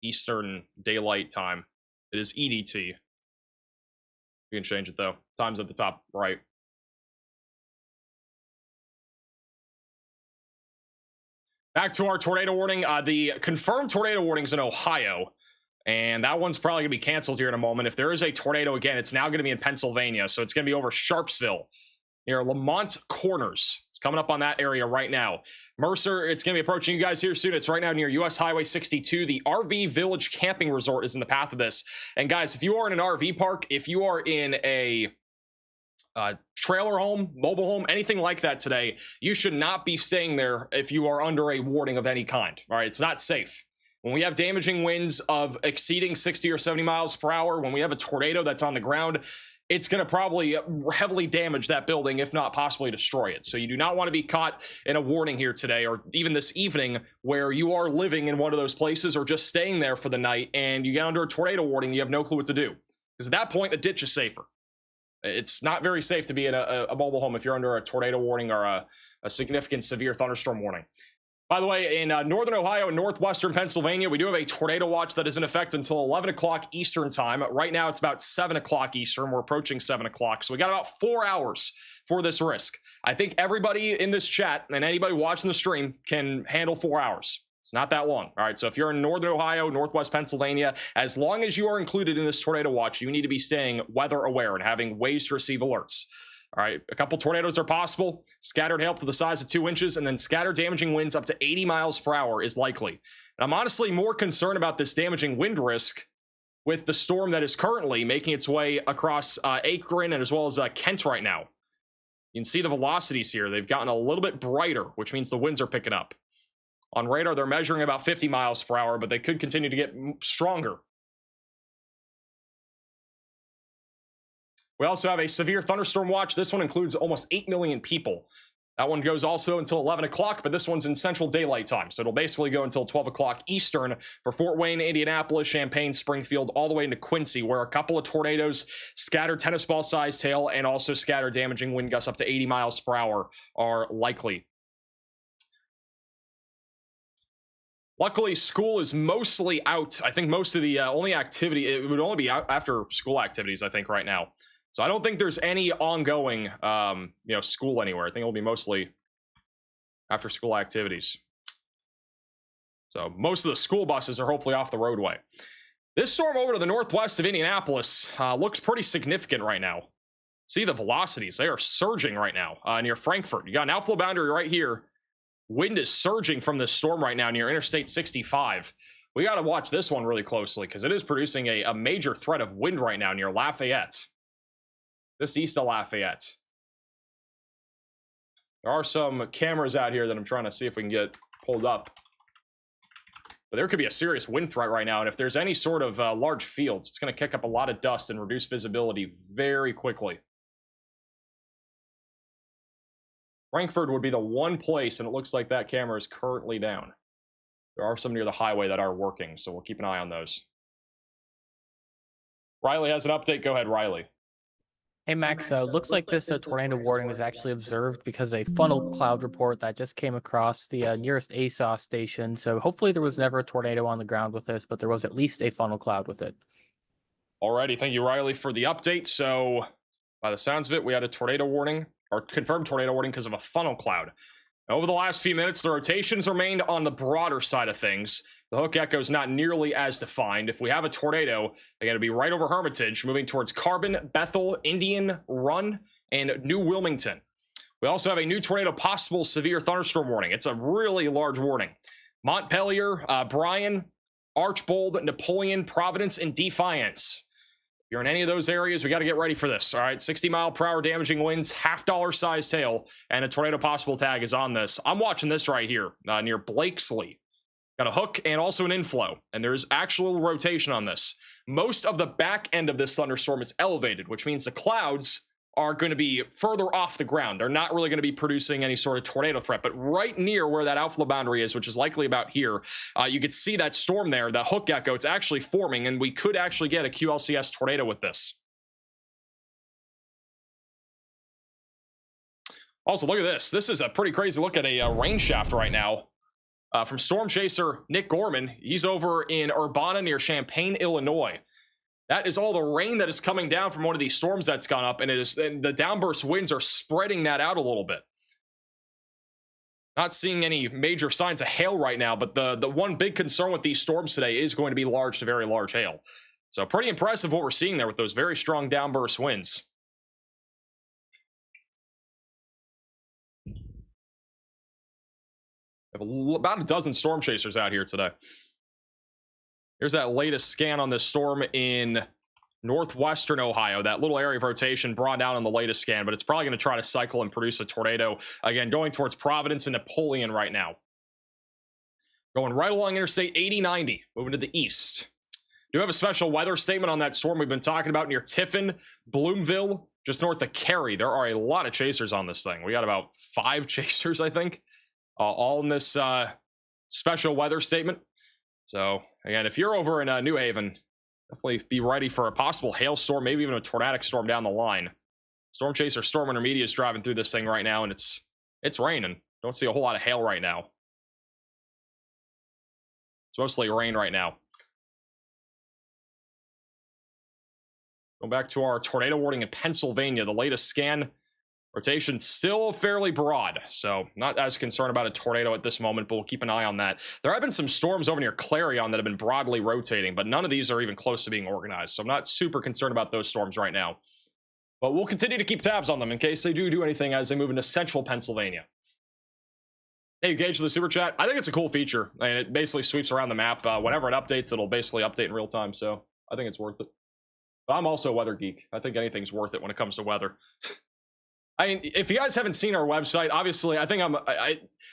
Eastern Daylight Time. It is EDT. We can change it though. Time's at the top right. Back to our tornado warning. The confirmed tornado warnings in Ohio. And that one's probably going to be canceled here in a moment. If there is a tornado again, it's now going to be in Pennsylvania. So it's going to be over Sharpsville, near Lamont Corners. It's coming up on that area right now. Mercer, it's going to be approaching you guys here soon. It's right now near US Highway 62. The RV Village Camping Resort is in the path of this. And guys, if you are in an RV park, if you are in a trailer home, mobile home, anything like that today, you should not be staying there if you are under a warning of any kind. All right, it's not safe. When we have damaging winds of exceeding 60 or 70 miles per hour, when we have a tornado that's on the ground, it's going to probably heavily damage that building, if not possibly destroy it. So you do not want to be caught in a warning here today, or even this evening, where you are living in one of those places or just staying there for the night and you get under a tornado warning, you have no clue what to do. Because at that point, a ditch is safer. It's not very safe to be in a mobile home if you're under a tornado warning or a significant severe thunderstorm warning. By the way, in northern Ohio and northwestern Pennsylvania, we do have a tornado watch that is in effect until 11 o'clock Eastern time. Right now, it's about 7 o'clock Eastern. We're approaching 7 o'clock. So we got about 4 hours for this risk. I think everybody in this chat and anybody watching the stream can handle 4 hours. It's not that long. All right, so if you're in northern Ohio, northwest Pennsylvania, as long as you are included in this tornado watch, you need to be staying weather aware and having ways to receive alerts. All right, a couple tornadoes are possible. Scattered hail to the size of 2 inches, and then scattered damaging winds up to 80 miles per hour is likely. And I'm honestly more concerned about this damaging wind risk with the storm that is currently making its way across Akron and as well as Kent right now. You can see the velocities here. They've gotten a little bit brighter, which means the winds are picking up. On radar, they're measuring about 50 miles per hour, but they could continue to get stronger. We also have a severe thunderstorm watch. This one includes almost 8 million people. That one goes also until 11 o'clock, but this one's in Central Daylight Time. So it'll basically go until 12 o'clock Eastern for Fort Wayne, Indianapolis, Champaign, Springfield, all the way into Quincy, where a couple of tornadoes, scattered tennis ball-sized hail, and also scattered damaging wind gusts up to 80 miles per hour are likely. Luckily, school is mostly out. I think most of the only activity, it would only be out after school activities, I think, right now. So I don't think there's any ongoing, school anywhere. I think it'll be mostly after school activities. So most of the school buses are hopefully off the roadway. This storm over to the northwest of Indianapolis looks pretty significant right now. See the velocities. They are surging right now near Frankfort. You got an outflow boundary right here. Wind is surging from this storm right now near Interstate 65. We got to watch this one really closely because it is producing a major threat of wind right now near Lafayette. Just east of Lafayette. There are some cameras out here that I'm trying to see if we can get pulled up. But there could be a serious wind threat right now, and if there's any sort of large fields, it's going to kick up a lot of dust and reduce visibility very quickly. Frankfurt would be the one place, and it looks like that camera is currently down. There are some near the highway that are working, so we'll keep an eye on those. Riley has an update. Go ahead, Riley. Hey Max, looks like this tornado warning was actually observed because a funnel cloud report that just came across the nearest ASOS station. So hopefully there was never a tornado on the ground with this, but there was at least a funnel cloud with it. Alrighty, thank you, Riley, for the update. So by the sounds of it, we had a tornado warning, or confirmed tornado warning because of a funnel cloud. Over the last few minutes, the rotations remained on the broader side of things. The hook echo is not nearly as defined. If we have a tornado, they're going to be right over Hermitage, moving towards Carbon, Bethel, Indian, Run, and New Wilmington. We also have a new tornado possible severe thunderstorm warning. It's a really large warning. Montpelier, Bryan, Archbold, Napoleon, Providence, and Defiance. If you're in any of those areas, we got to get ready for this. All right, 60-mile-per-hour damaging winds, half-dollar-sized hail, and a tornado possible tag is on this. I'm watching this right here near Blakesley. Got a hook and also an inflow, and there's actual rotation on this. Most of the back end of this thunderstorm is elevated, which means the clouds are going to be further off the ground. They're not really going to be producing any sort of tornado threat, but right near where that outflow boundary is, which is likely about here, you could see that storm there, the hook echo. It's actually forming, and we could actually get a QLCS tornado with this. Also, look at this. This is a pretty crazy look at a rain shaft right now. From storm chaser Nick Gorman. He's over in Urbana near Champaign, Illinois. That is all the rain that is coming down from one of these storms that's gone up, and the downburst winds are spreading that out a little bit. Not seeing any major signs of hail right now, but the one big concern with these storms today is going to be large to very large hail. So pretty impressive what we're seeing there with those very strong downburst winds. We have about a dozen storm chasers out here today. Here's that latest scan on this storm in northwestern Ohio. That little area of rotation brought down on the latest scan, but it's probably going to try to cycle and produce a tornado. Again, going towards Providence and Napoleon right now. Going right along Interstate 8090, moving to the east. Do have a special weather statement on that storm we've been talking about near Tiffin, Bloomville, just north of Cary. There are a lot of chasers on this thing. We got about 5 chasers, I think, all in this special weather statement. So, again, if you're over in New Haven, definitely be ready for a possible hailstorm, maybe even a tornadic storm down the line. Storm Chaser Storm Intermediate is driving through this thing right now, and it's raining. Don't see a whole lot of hail right now. It's mostly rain right now. Going back to our tornado warning in Pennsylvania, the latest scan. Rotation still fairly broad, so not as concerned about a tornado at this moment, but we'll keep an eye on that. There have been some storms over near Clarion that have been broadly rotating, but none of these are even close to being organized, so I'm not super concerned about those storms right now. But we'll continue to keep tabs on them in case they do anything as they move into central Pennsylvania. Hey, Gage, for the super chat. I think it's a cool feature, and it basically sweeps around the map. Whenever it updates, it'll basically update in real time, so I think it's worth it. But I'm also a weather geek. I think anything's worth it when it comes to weather. I mean, if you guys haven't seen our website, obviously, I think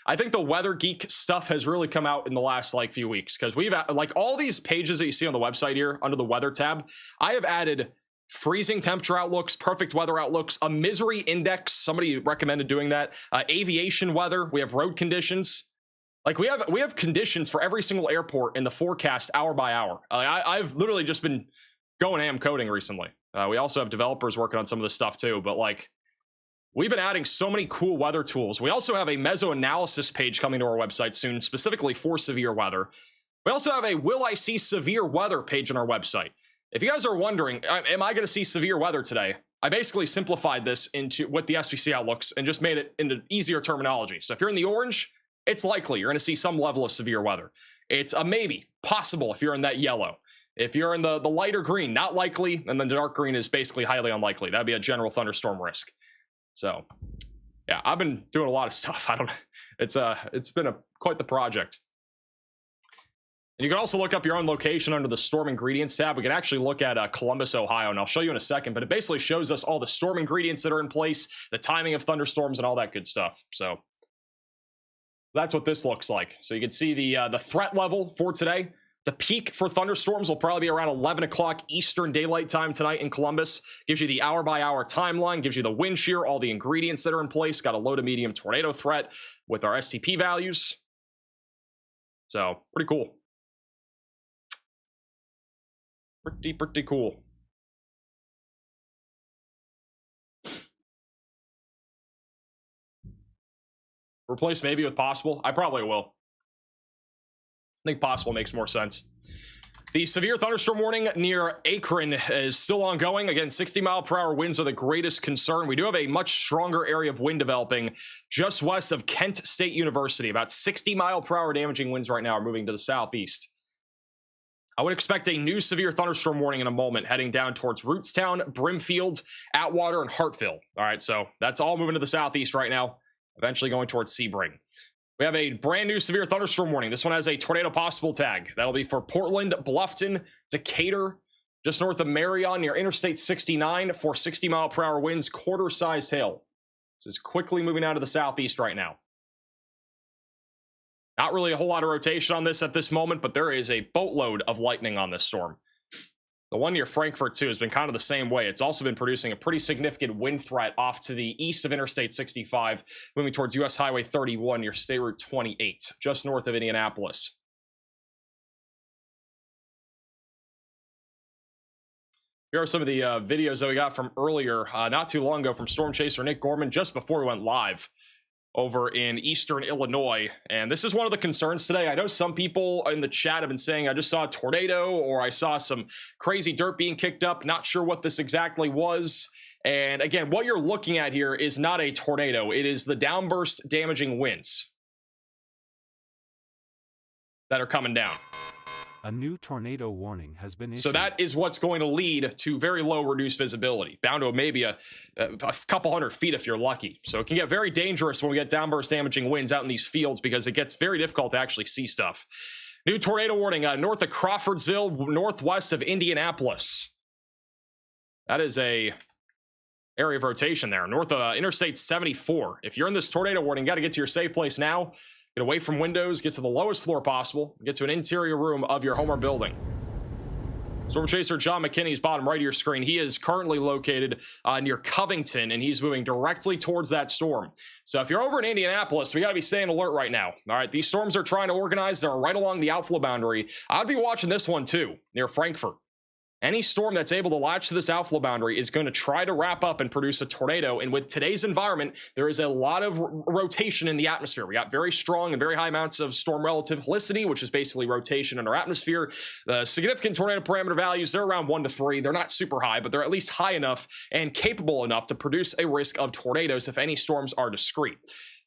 I think the weather geek stuff has really come out in the last like few weeks, because we've like all these pages that you see on the website here under the weather tab. I have added freezing temperature outlooks, perfect weather outlooks, a misery index. Somebody recommended doing that. Aviation weather. We have road conditions. Like we have conditions for every single airport in the forecast hour by hour. I've literally just been going ham coding recently. We also have developers working on some of this stuff too, but like we've been adding so many cool weather tools. We also have a meso-analysis page coming to our website soon, specifically for severe weather. We also have a Will I See Severe Weather page on our website. If you guys are wondering, am I going to see severe weather today? I basically simplified this with the SPC outlooks and just made it into easier terminology. So if you're in the orange, it's likely you're going to see some level of severe weather. It's a maybe, possible if you're in that yellow. If you're in the lighter green, not likely, and then the dark green is basically highly unlikely. That'd be a general thunderstorm risk. So, yeah, I've been doing a lot of stuff. It's been quite the project. And you can also look up your own location under the storm ingredients tab. We can actually look at Columbus, Ohio, and I'll show you in a second, but it basically shows us all the storm ingredients that are in place, the timing of thunderstorms, and all that good stuff. So that's what this looks like. So you can see the threat level for today. The peak for thunderstorms will probably be around 11 o'clock Eastern Daylight Time tonight in Columbus. Gives you the hour-by-hour timeline, gives you the wind shear, all the ingredients that are in place. Got a low to medium tornado threat with our STP values. So, pretty cool. Pretty cool. Replace maybe with possible. I probably will. I think possible makes more sense. The severe thunderstorm warning near Akron is still ongoing. Again, 60-mile-per-hour winds are the greatest concern. We do have a much stronger area of wind developing just west of Kent State University. About 60-mile-per-hour damaging winds right now are moving to the southeast. I would expect a new severe thunderstorm warning in a moment, heading down towards Rootstown, Brimfield, Atwater, and Hartville. All right, so that's all moving to the southeast right now, eventually going towards Sebring. We have a brand new severe thunderstorm warning. This one has a tornado possible tag. That'll be for Portland, Bluffton, Decatur, just north of Marion near Interstate 69 for 60-mile-per-hour winds, quarter-sized hail. This is quickly moving out to the southeast right now. Not really a whole lot of rotation on this at this moment, but there is a boatload of lightning on this storm. The one near Frankfort, too, has been kind of the same way. It's also been producing a pretty significant wind threat off to the east of Interstate 65, moving towards U.S. Highway 31 near State Route 28, just north of Indianapolis. Here are some of the videos that we got from earlier, not too long ago, from Storm Chaser Nick Gorman, just before we went live over in eastern Illinois. And this is one of the concerns today. I know some people in the chat have been saying, I just saw a tornado, or I saw some crazy dirt being kicked up. Not sure what this exactly was. And again, what you're looking at here is not a tornado. It is the downburst damaging winds that are coming down. A new tornado warning has been issued. So that is what's going to lead to very low reduced visibility, down to maybe a couple hundred feet if you're lucky. So it can get very dangerous when we get downburst damaging winds out in these fields, because it gets very difficult to actually see stuff. New tornado warning north of Crawfordsville, northwest of Indianapolis. That is a area of rotation there, north of Interstate 74. If you're in this tornado warning, you got to get to your safe place now. Get away from windows, get to the lowest floor possible, get to an interior room of your home or building. Storm Chaser John McKinney's bottom right of your screen. He is currently located near Covington, and he's moving directly towards that storm. So if you're over in Indianapolis, we got to be staying alert right now. All right, these storms are trying to organize. They're right along the outflow boundary. I'd be watching this one too, near Frankfort. Any storm that's able to latch to this outflow boundary is going to try to wrap up and produce a tornado. And with today's environment, there is a lot of rotation in the atmosphere. We got very strong and very high amounts of storm relative helicity, which is basically rotation in our atmosphere. Significant tornado parameter values, they're around 1 to 3. They're not super high, but they're at least high enough and capable enough to produce a risk of tornadoes if any storms are discrete.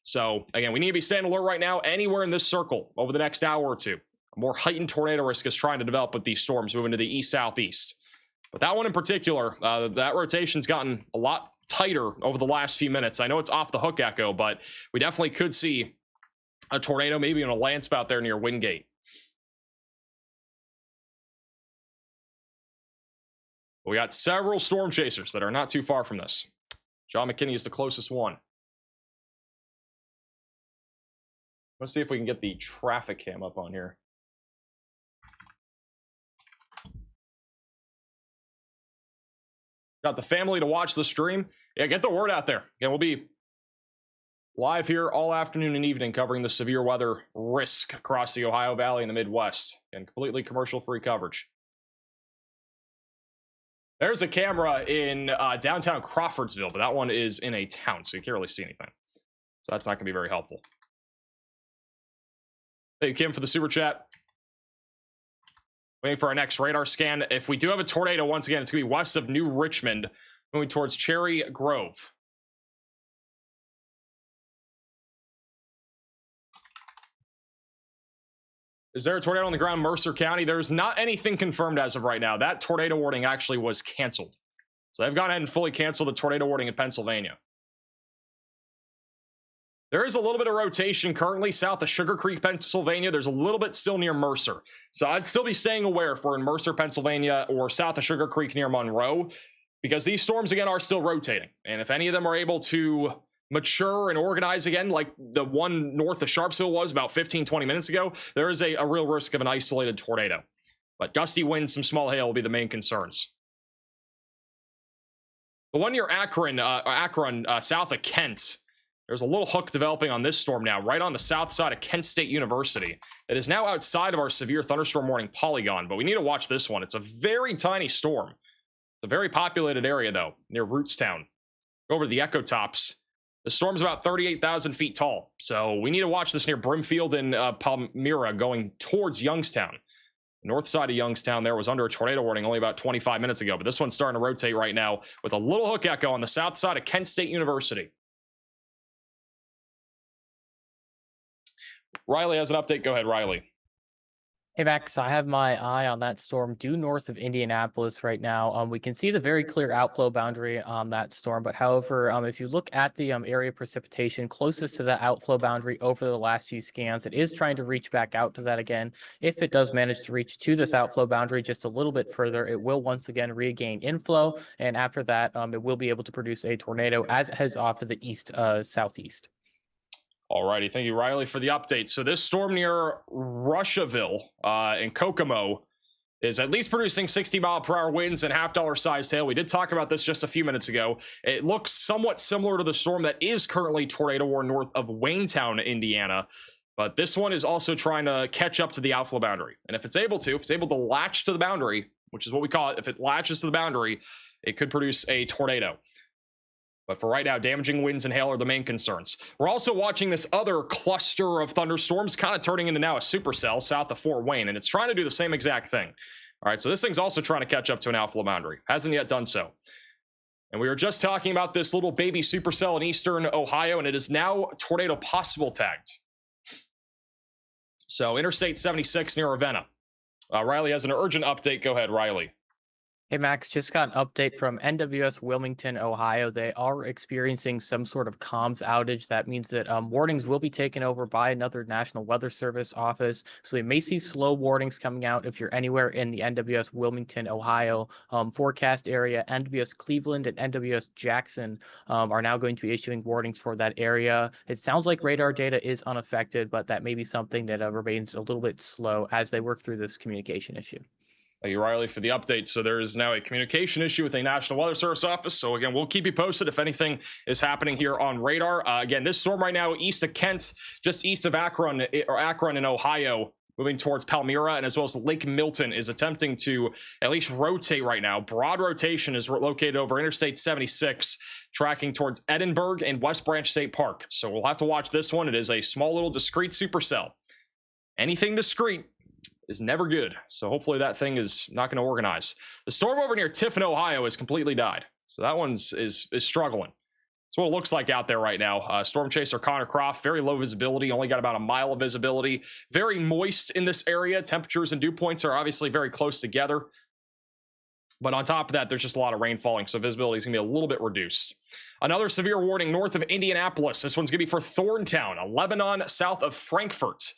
So again, we need to be staying alert right now anywhere in this circle over the next hour or two. A more heightened tornado risk is trying to develop with these storms moving to the east-southeast. But that one in particular, that rotation's gotten a lot tighter over the last few minutes. I know it's off the hook echo, but we definitely could see a tornado, maybe in a land spout there near Wingate. We got several storm chasers that are not too far from this. John McKinney is the closest one. Let's see if we can get the traffic cam up on here. Got the family to watch the stream. Yeah, get the word out there. Again, we'll be live here all afternoon and evening covering the severe weather risk across the Ohio Valley and the Midwest. And completely commercial-free coverage. There's a camera in downtown Crawfordsville, but that one is in a town, so you can't really see anything. So that's not going to be very helpful. Thank you, Kim, for the super chat. Waiting for our next radar scan. If we do have a tornado, once again, it's going to be west of New Richmond, moving towards Cherry Grove. Is there a tornado on the ground in Mercer County? There's not anything confirmed as of right now. That tornado warning actually was canceled. So they've gone ahead and fully canceled the tornado warning in Pennsylvania. There is a little bit of rotation currently south of Sugar Creek, Pennsylvania. There's a little bit still near Mercer. So I'd still be staying aware if we're in Mercer, Pennsylvania, or south of Sugar Creek near Monroe, because these storms, again, are still rotating. And if any of them are able to mature and organize again, like the one north of Sharpsville was about 15-20 minutes ago, there is a real risk of an isolated tornado. But gusty winds, some small hail will be the main concerns. The one near Akron, south of Kent, there's a little hook developing on this storm now, right on the south side of Kent State University. It is now outside of our severe thunderstorm warning polygon, but we need to watch this one. It's a very tiny storm. It's a very populated area, though, near Rootstown. Go over to the Echo Tops. The storm's about 38,000 feet tall, so we need to watch this near Brimfield and Palmyra going towards Youngstown. The north side of Youngstown there was under a tornado warning only about 25 minutes ago, but this one's starting to rotate right now with a little hook echo on the south side of Kent State University. Riley has an update. Go ahead, Riley. Hey, Max, I have my eye on that storm due north of Indianapolis right now. We can see the very clear outflow boundary on that storm. But however, if you look at the area precipitation closest to that outflow boundary over the last few scans, it is trying to reach back out to that again. If it does manage to reach to this outflow boundary just a little bit further, it will once again regain inflow. And after that, it will be able to produce a tornado as it heads off to the east southeast. Alrighty, thank you, Riley, for the update. So this storm near Russiaville in Kokomo is at least producing 60-mile-per-hour winds and half-dollar-sized hail. We did talk about this just a few minutes ago. It looks somewhat similar to the storm that is currently tornado warned north of Waynetown, Indiana. But this one is also trying to catch up to the outflow boundary. And if it's able to latch to the boundary, which is what we call it, if it latches to the boundary, it could produce a tornado. But for right now, damaging winds and hail are the main concerns. We're also watching this other cluster of thunderstorms kind of turning into now a supercell south of Fort Wayne, and it's trying to do the same exact thing. All right, so this thing's also trying to catch up to an outflow boundary. Hasn't yet done so. And we were just talking about this little baby supercell in eastern Ohio, and it is now tornado possible tagged. So Interstate 76 near Ravenna. Riley has an urgent update. Go ahead, Riley. Hey, Max, just got an update from NWS Wilmington, Ohio. They are experiencing some sort of comms outage. That means that warnings will be taken over by another National Weather Service office. So we may see slow warnings coming out if you're anywhere in the NWS Wilmington, Ohio forecast area. NWS Cleveland and NWS Jackson are now going to be issuing warnings for that area. It sounds like radar data is unaffected, but that may be something that remains a little bit slow as they work through this communication issue. Thank you, Riley, for the update. So there is now a communication issue with a National Weather Service office. So again, we'll keep you posted if anything is happening here on radar. Again, this storm right now east of Kent, just east of Akron in Ohio, moving towards Palmyra, and as well as Lake Milton, is attempting to at least rotate right now. Broad rotation is located over Interstate 76, tracking towards Edinburgh and West Branch State Park. So we'll have to watch this one. It is a small little discrete supercell. Anything discrete is never good. So hopefully that thing is not going to organize. The storm over near Tiffin, Ohio has completely died. So that one's is struggling. That's what it looks like out there right now. Storm chaser Connor Croft, very low visibility, only got about a mile of visibility. Very moist in this area. Temperatures and dew points are obviously very close together. But on top of that, there's just a lot of rain falling, so visibility is going to be a little bit reduced. Another severe warning north of Indianapolis. This one's going to be for Thorntown, Lebanon, south of Frankfurt.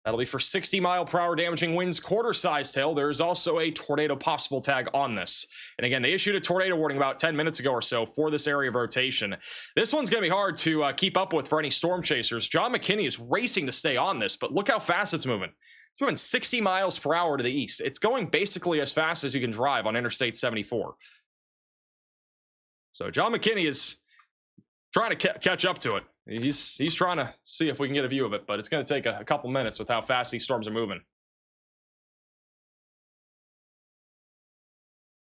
That'll be for 60-mile-per-hour damaging winds, quarter-sized hail. There's also a tornado possible tag on this. And again, they issued a tornado warning about 10 minutes ago or so for this area of rotation. This one's going to be hard to keep up with for any storm chasers. John McKinney is racing to stay on this, but look how fast it's moving. It's moving 60 miles per hour to the east. It's going basically as fast as you can drive on Interstate 74. So John McKinney is trying to catch up to it. He's trying to see if we can get a view of it, but it's going to take a couple minutes with how fast these storms are moving.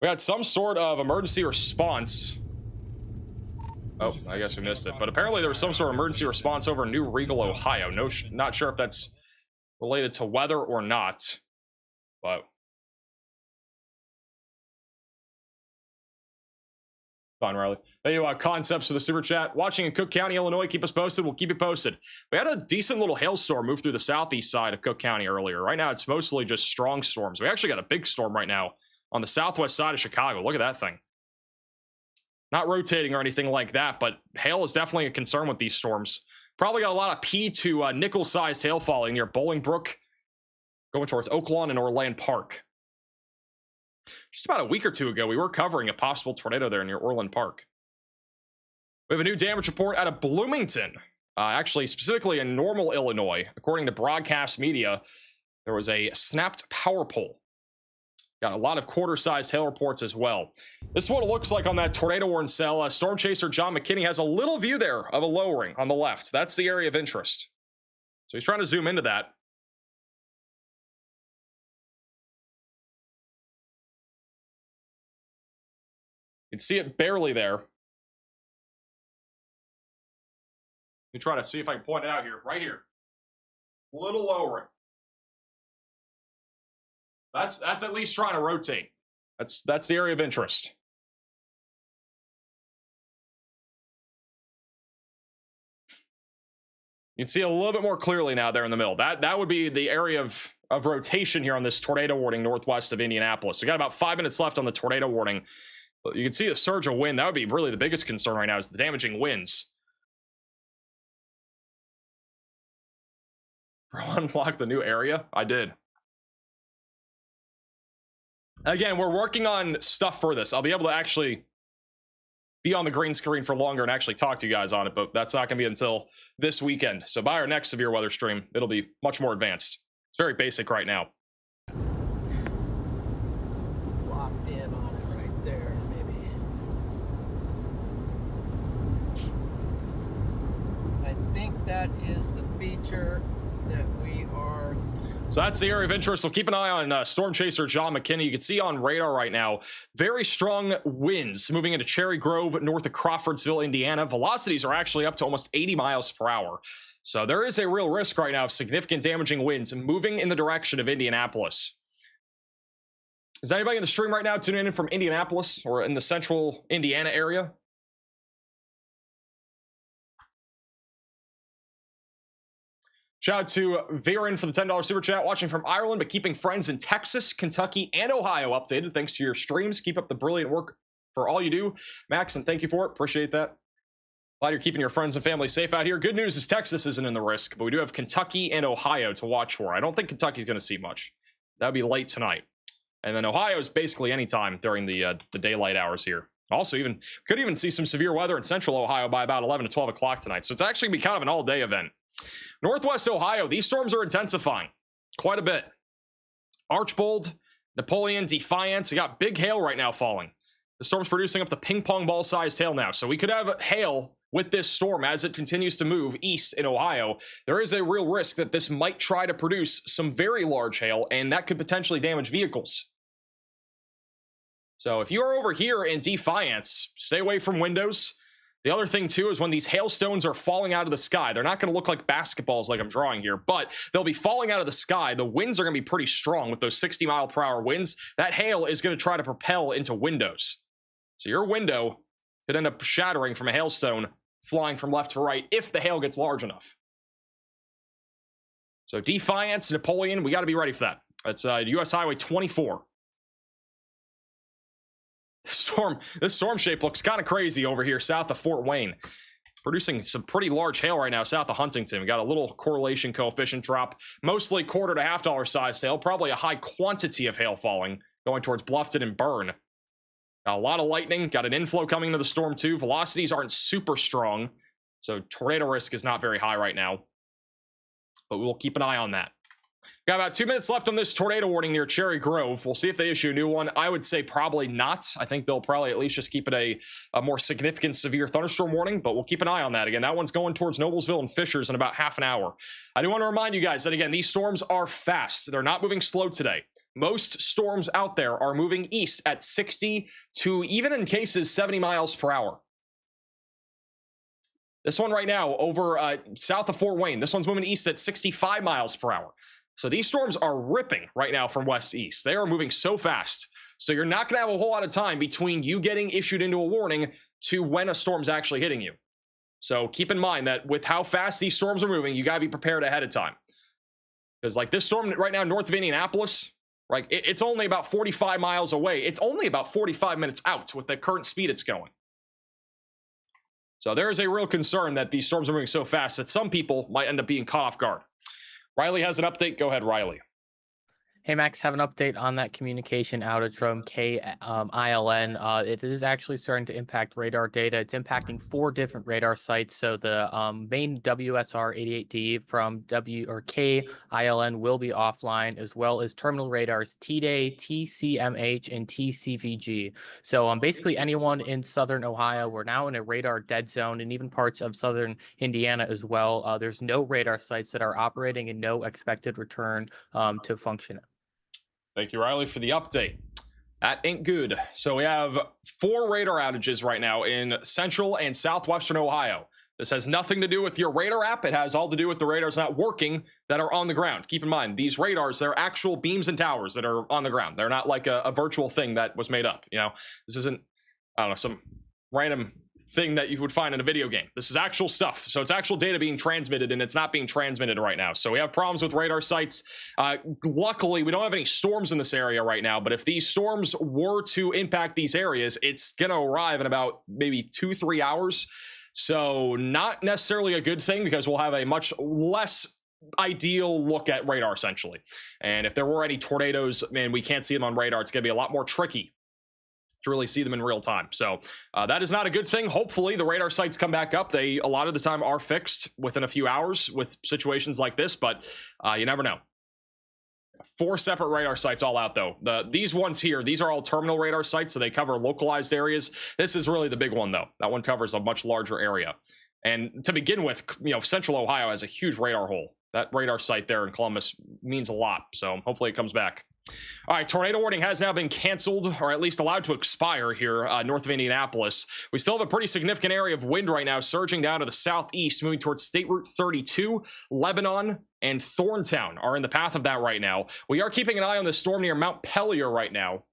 We had some sort of emergency response. Oh, I guess we missed it. But apparently there was some sort of emergency response over New Regal, Ohio. Not sure if that's related to weather or not, but fine, Riley. Thank you, Concepts for the super chat. Watching in Cook County, Illinois. Keep us posted. We'll keep you posted. We had a decent little hailstorm move through the southeast side of Cook County earlier. Right now, it's mostly just strong storms. We actually got a big storm right now on the southwest side of Chicago. Look at that thing. Not rotating or anything like that, but hail is definitely a concern with these storms. Probably got a lot of P to nickel-sized hail falling near Bolingbrook, going towards Oaklawn and Orland Park. Just about a week or two ago, we were covering a possible tornado there near Orland Park. We have a new damage report out of Bloomington, actually specifically in Normal, Illinois. According to broadcast media, there was a snapped power pole. Got a lot of quarter-sized hail reports as well. This is what it looks like on that tornado warning cell. Storm chaser John McKinney has a little view there of a lowering on the left. That's the area of interest. So he's trying to zoom into that. You can see it barely there. Let me try to see if I can point it out here. Right here. A little lowering. That's at least trying to rotate. That's the area of interest. You can see a little bit more clearly now there in the middle. That would be the area of rotation here on this tornado warning northwest of Indianapolis. We got about 5 minutes left on the tornado warning. You can see the surge of wind. That would be really the biggest concern right now is the damaging winds. Bro, unlocked a new area? I did. Again, we're working on stuff for this. I'll be able to actually be on the green screen for longer and actually talk to you guys on it, but that's not going to be until this weekend. So by our next severe weather stream, it'll be much more advanced. It's very basic right now. Locked in on it right there, maybe. I think that is the feature that we are. So that's the area of interest. So keep an eye on storm chaser John McKinney. You can see on radar right now, very strong winds moving into Cherry Grove, north of Crawfordsville, Indiana. Velocities are actually up to almost 80 miles per hour. So there is a real risk right now of significant damaging winds moving in the direction of Indianapolis. Is anybody in the stream right now tuning in from Indianapolis or in the central Indiana area? Shout out to Viren for the $10 super chat, watching from Ireland, but keeping friends in Texas, Kentucky, and Ohio updated. Thanks to your streams. Keep up the brilliant work for all you do, Max, and thank you for it. Appreciate that. Glad you're keeping your friends and family safe out here. Good news is Texas isn't in the risk, but we do have Kentucky and Ohio to watch for. I don't think Kentucky's going to see much. That would be late tonight. And then Ohio is basically any time during the daylight hours here. Also, could even see some severe weather in central Ohio by about 11 to 12 o'clock tonight. So it's actually going to be kind of an all-day event. Northwest Ohio, these storms are intensifying quite a bit. Archbold, Napoleon, Defiance. You got big hail right now falling. The storm's producing up to ping pong ball sized hail now. So we could have hail with this storm as it continues to move east in Ohio. There is a real risk that this might try to produce some very large hail, and that could potentially damage vehicles. So if you are over here in Defiance, stay away from windows. The other thing, too, is when these hailstones are falling out of the sky, they're not going to look like basketballs like I'm drawing here, but they'll be falling out of the sky. The winds are going to be pretty strong with those 60-mile-per-hour winds. That hail is going to try to propel into windows. So your window could end up shattering from a hailstone flying from left to right if the hail gets large enough. So Defiance, Napoleon, we got to be ready for that. That's US Highway 24. This storm shape looks kind of crazy over here south of Fort Wayne. producing some pretty large hail right now south of Huntington. We got a little correlation coefficient drop, mostly $quarter to $half size hail, probably a high quantity of hail falling going towards Bluffton and Byrne. Got a lot of lightning, got an inflow coming into the storm too. Velocities aren't super strong, so tornado risk is not very high right now, but we will keep an eye on that. Got about 2 minutes left on this tornado warning near Cherry Grove. We'll see if they issue a new one. I would say probably not. I think they'll probably at least just keep it a more significant severe thunderstorm warning, but we'll keep an eye on that. Again, that one's going towards Noblesville and Fishers in about half an hour. I do want to remind you guys that, again, these storms are fast. They're not moving slow today. Most storms out there are moving east at 60 to even in cases 70 miles per hour. This one right now over south of Fort Wayne, this one's moving east at 65 miles per hour. So these storms are ripping right now from west to east. They are moving so fast. So you're not going to have a whole lot of time between you getting issued into a warning to when a storm's actually hitting you. So keep in mind that with how fast these storms are moving, you got to be prepared ahead of time. Because like this storm right now north of Indianapolis, right, it's only about 45 miles away. It's only about 45 minutes out with the current speed it's going. So there is a real concern that these storms are moving so fast that some people might end up being caught off guard. Riley has an update. Go ahead, Riley. Hey, Max, have an update on that communication outage from KILN. It is actually starting to impact radar data. It's impacting 4 different radar sites. So the main WSR 88D from KILN will be offline, as well as terminal radars TDAY, TCMH, and TCVG. So basically anyone in southern Ohio, we're now in a radar dead zone, and even parts of southern Indiana as well. There's no radar sites that are operating and no expected return to function. Thank you, Riley, for the update. That ain't good. So we have 4 radar outages right now in central and southwestern Ohio. This has nothing to do with your radar app. It has all to do with the radars not working that are on the ground. Keep in mind, these radars, they're actual beams and towers that are on the ground. They're not like a virtual thing that was made up. You know, this isn't, I don't know, some random thing that you would find in a video game. This is actual stuff. So it's actual data being transmitted, and it's not being transmitted right now. So we have problems with radar sites. Luckily, we don't have any storms in this area right now, but if these storms were to impact these areas, it's going to arrive in about maybe 2-3 hours. So not necessarily a good thing, because we'll have a much less ideal look at radar essentially. And if there were any tornadoes and we can't see them on radar, it's going to be a lot more tricky to really see them in real time. So that is not a good thing. Hopefully the radar sites come back up. They a lot of the time are fixed within a few hours with situations like this, but you never know. 4 separate radar sites all out though. These ones here, these are all terminal radar sites, so they cover localized areas. This is really the big one though. That one covers a much larger area. And to begin with, you know, central Ohio has a huge radar hole. That radar site there in Columbus means a lot. So hopefully it comes back. All right, tornado warning has now been canceled, or at least allowed to expire here north of Indianapolis. We still have a pretty significant area of wind right now surging down to the southeast, moving towards State Route 32. Lebanon and Thorntown are in the path of that right now. We are keeping an eye on the storm near Mount Pelier right now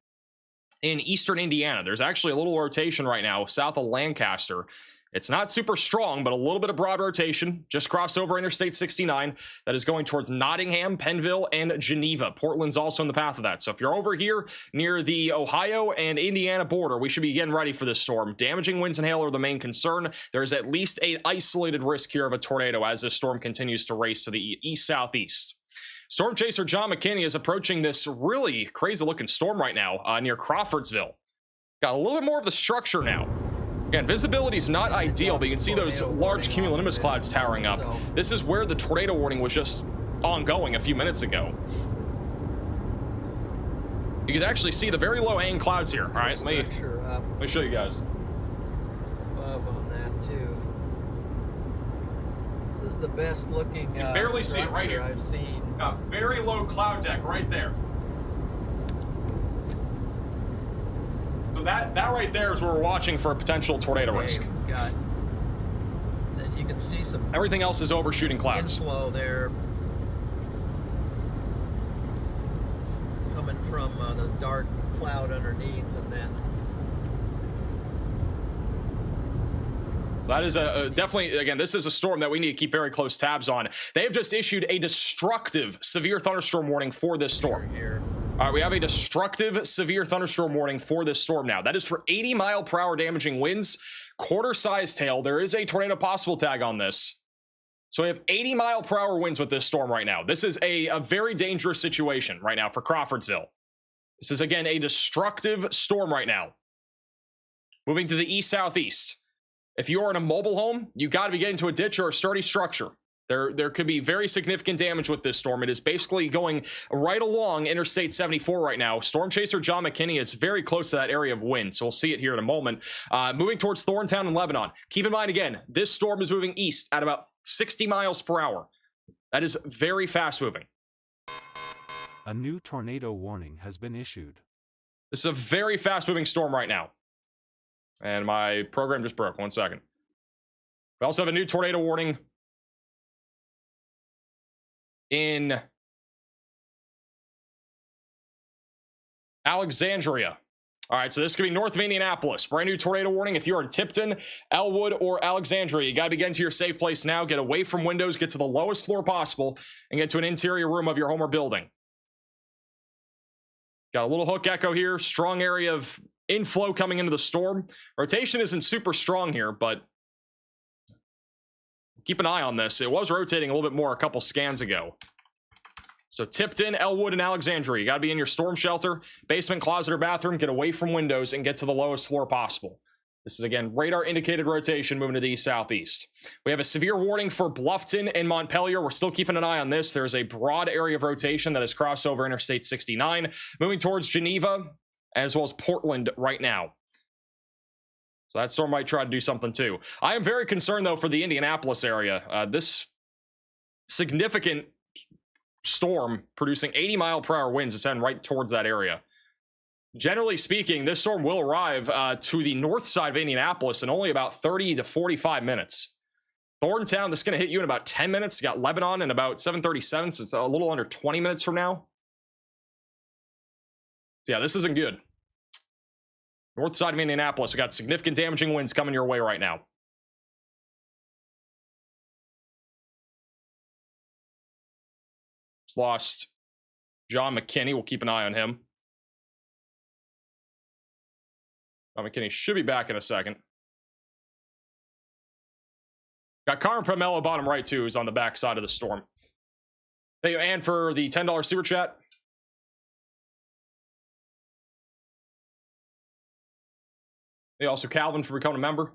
in eastern Indiana. There's actually a little rotation right now south of Lancaster. It's not super strong, but a little bit of broad rotation. Just crossed over Interstate 69. That is going towards Nottingham, Pennville, and Geneva. Portland's also in the path of that. So if you're over here near the Ohio and Indiana border, we should be getting ready for this storm. Damaging winds and hail are the main concern. There's at least an isolated risk here of a tornado as this storm continues to race to the east-southeast. Storm chaser John McKinney is approaching this really crazy-looking storm right now near Crawfordsville. Got a little bit more of the structure now. Again, visibility is not ideal, but you can see those large cumulonimbus clouds towering up. This is where the tornado warning was just ongoing a few minutes ago. You can actually see the very low-hanging clouds here. All right, let me show you guys. Above on that too. This is the best looking. You can barely see it right here. I've seen. A very low cloud deck right there. So that right there is where we're watching for a potential tornado risk. Then you can see some. Everything else is overshooting clouds. Inflow there, coming from the dark cloud underneath, and then. So that is definitely, again, this is a storm that we need to keep very close tabs on. They have just issued a destructive severe thunderstorm warning for this storm. Here. All right, we have a destructive severe thunderstorm warning for this storm now. That is for 80-mile-per-hour damaging winds, quarter-sized hail. There is a tornado possible tag on this. So we have 80-mile-per-hour winds with this storm right now. This is a very dangerous situation right now for Crawfordsville. This is, again, a destructive storm right now. Moving to the east-southeast. If you are in a mobile home, you got to be getting to a ditch or a sturdy structure. There could be very significant damage with this storm. It is basically going right along Interstate 74 right now. Storm chaser John McKinney is very close to that area of wind, so we'll see it here in a moment. Moving towards Thorntown and Lebanon. Keep in mind, again, this storm is moving east at about 60 miles per hour. That is very fast moving. A new tornado warning has been issued. This is a very fast moving storm right now. And my program just broke. 1 second. We also have a new tornado warning in Alexandria. All right, so this could be north of Indianapolis. Brand new tornado warning. If you're in Tipton, Elwood, or Alexandria, you got to be getting to your safe place now. Get away from windows, get to the lowest floor possible, and get to an interior room of your home or building. Got a little hook echo here. Strong area of inflow coming into the storm. Rotation isn't super strong here, but keep an eye on this. It was rotating a little bit more a couple scans ago. So Tipton, Elwood, and Alexandria. You got to be in your storm shelter, basement, closet, or bathroom. Get away from windows and get to the lowest floor possible. This is, again, radar indicated rotation moving to the east-southeast. We have a severe warning for Bluffton and Montpelier. We're still keeping an eye on this. There's a broad area of rotation that has crossed over Interstate 69, moving towards Geneva, as well as Portland right now. So that storm might try to do something too. I am very concerned, though, for the Indianapolis area. This significant storm producing 80-mile-per-hour winds is heading right towards that area. Generally speaking, this storm will arrive to the north side of Indianapolis in only about 30 to 45 minutes. Thorntown, this is going to hit you in about 10 minutes. You got Lebanon in about 7:37, so it's a little under 20 minutes from now. So yeah, this isn't good. North side of Indianapolis, we got significant damaging winds coming your way right now. Just lost John McKinney. We'll keep an eye on him. John McKinney should be back in a second. Got Carmen Pomelo bottom right, too, who's on the back side of the storm. Thank you, Ann, for the $10 super chat. Thank you also, Calvin, for becoming a member.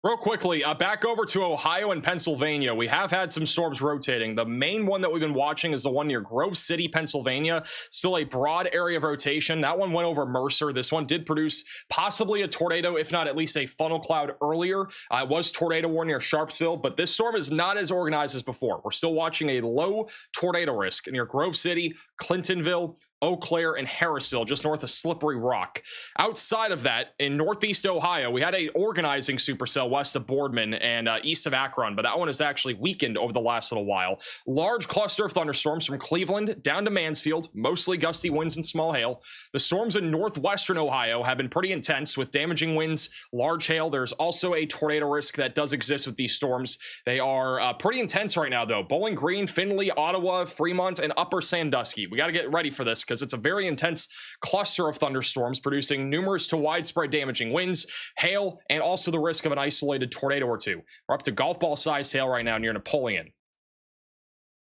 Real quickly, back over to Ohio and Pennsylvania. We have had some storms rotating. The main one that we've been watching is the one near Grove City, Pennsylvania. Still a broad area of rotation. That one went over Mercer. This one did produce possibly a tornado, if not at least a funnel cloud earlier. It was tornado warning near Sharpsville, but this storm is not as organized as before. We're still watching a low tornado risk near Grove City, Clintonville, Eau Claire, and Harrisville, just north of Slippery Rock. Outside of that, in northeast Ohio, we had a organizing supercell west of Boardman and east of Akron, but that one has actually weakened over the last little while. Large cluster of thunderstorms from Cleveland down to Mansfield, mostly gusty winds and small hail. The storms in northwestern Ohio have been pretty intense with damaging winds, large hail. There's also a tornado risk that does exist with these storms. They are pretty intense right now, though. Bowling Green, Findlay, Ottawa, Fremont, and Upper Sandusky. We got to get ready for this because it's a very intense cluster of thunderstorms producing numerous to widespread damaging winds, hail, and also the risk of an isolated tornado or two. We're up to golf ball sized hail right now near Napoleon.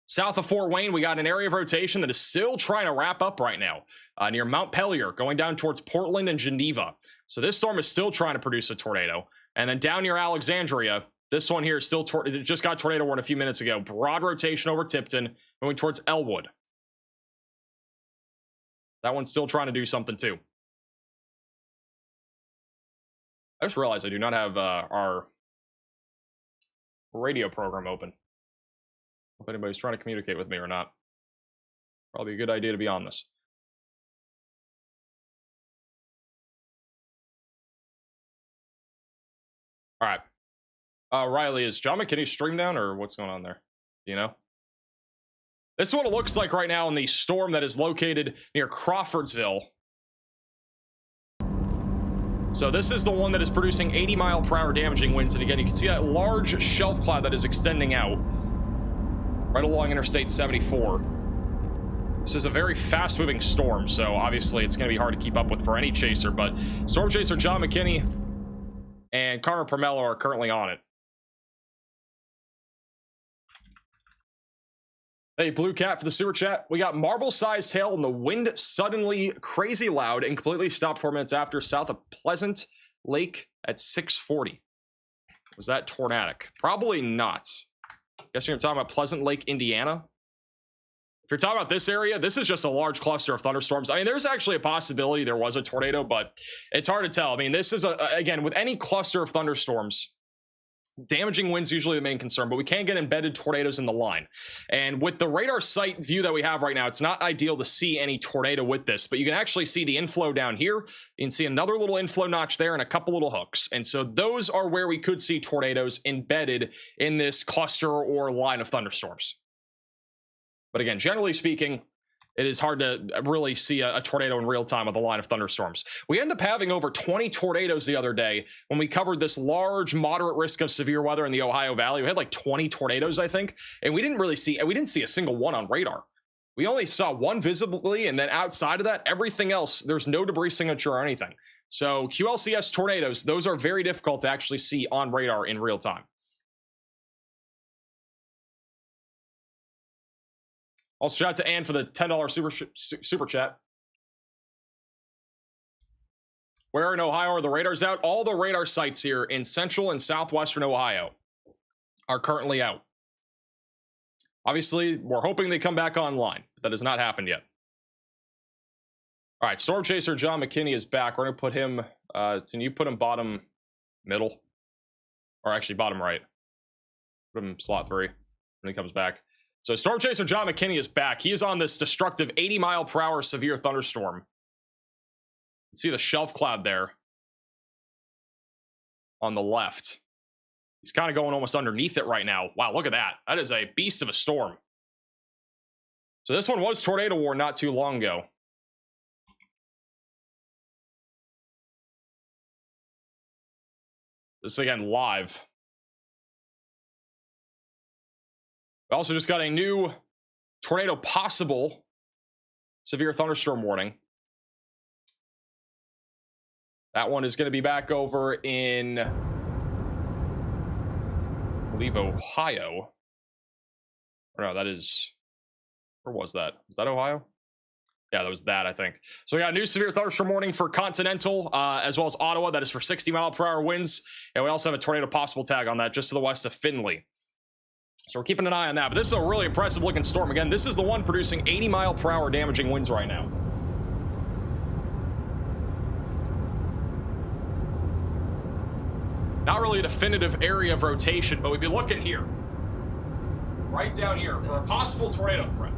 South of Fort Wayne, we got an area of rotation that is still trying to wrap up right now near Montpelier, going down towards Portland and Geneva. So this storm is still trying to produce a tornado. And then down near Alexandria, this one here is still, it just got tornado warning a few minutes ago. Broad rotation over Tipton, moving towards Elwood. That one's still trying to do something too. I just realized I do not have our radio program open. If anybody's trying to communicate with me or not. Probably a good idea to be on this. All right. Riley, is John McKinney's stream down or what's going on there? Do you know? This is what it looks like right now in the storm that is located near Crawfordsville. So this is the one that is producing 80-mile-per-hour damaging winds. And again, you can see that large shelf cloud that is extending out. right along Interstate 74. This is a very fast-moving storm, so obviously it's going to be hard to keep up with for any chaser, but storm chaser John McKinney and Carmen Permello are currently on it. Hey, Blue Cat for the sewer chat. We got marble-sized hail and the wind suddenly crazy loud and completely stopped 4 minutes after south of Pleasant Lake at 640. Was that tornadic? Probably not. Guess you're talking about Pleasant Lake, Indiana. If you're talking about this area, this is just a large cluster of thunderstorms. I mean, there's actually a possibility there was a tornado, but it's hard to tell. I mean, this is, again, with any cluster of thunderstorms, damaging winds usually the main concern, but we can get embedded tornadoes in the line. And with the radar sight view that we have right now, it's not ideal to see any tornado with this, but you can actually see the inflow down here. You can see another little inflow notch there and a couple little hooks. And so those are where we could see tornadoes embedded in this cluster or line of thunderstorms. But again, generally speaking, it is hard to really see a tornado in real time with a line of thunderstorms. We end up having over 20 tornadoes the other day when we covered this large, moderate risk of severe weather in the Ohio Valley. We had like 20 tornadoes, I think, and we didn't see a single one on radar. We only saw one visibly, and then outside of that, everything else, there's no debris signature or anything. So QLCS tornadoes, those are very difficult to actually see on radar in real time. Also, shout out to Ann for the $10 super chat. Where in Ohio are the radars out? All the radar sites here in central and southwestern Ohio are currently out. Obviously, we're hoping they come back online. But that has not happened yet. All right, Storm Chaser John McKinney is back. We're going to put him, can you put him bottom middle? Or actually bottom right. Put him slot 3 when he comes back. So Storm Chaser John McKinney is back. He is on this destructive 80-mile-per-hour severe thunderstorm. See the shelf cloud there on the left. He's kind of going almost underneath it right now. Wow, look at that. That is a beast of a storm. So this one was tornado warned not too long ago. This is again live. We also just got a new tornado possible severe thunderstorm warning. That one is going to be back over in, I believe, Ohio. Or no, that is, where was that? Was that Ohio? Yeah, that was that, I think. So we got a new severe thunderstorm warning for Continental, as well as Ottawa. That is for 60-mile-per-hour winds. And we also have a tornado possible tag on that just to the west of Findlay. So we're keeping an eye on that. But this is a really impressive looking storm. Again, this is the one producing 80-mile-per-hour damaging winds right now. Not really a definitive area of rotation, but we'd be looking here. Right down here for a possible tornado threat.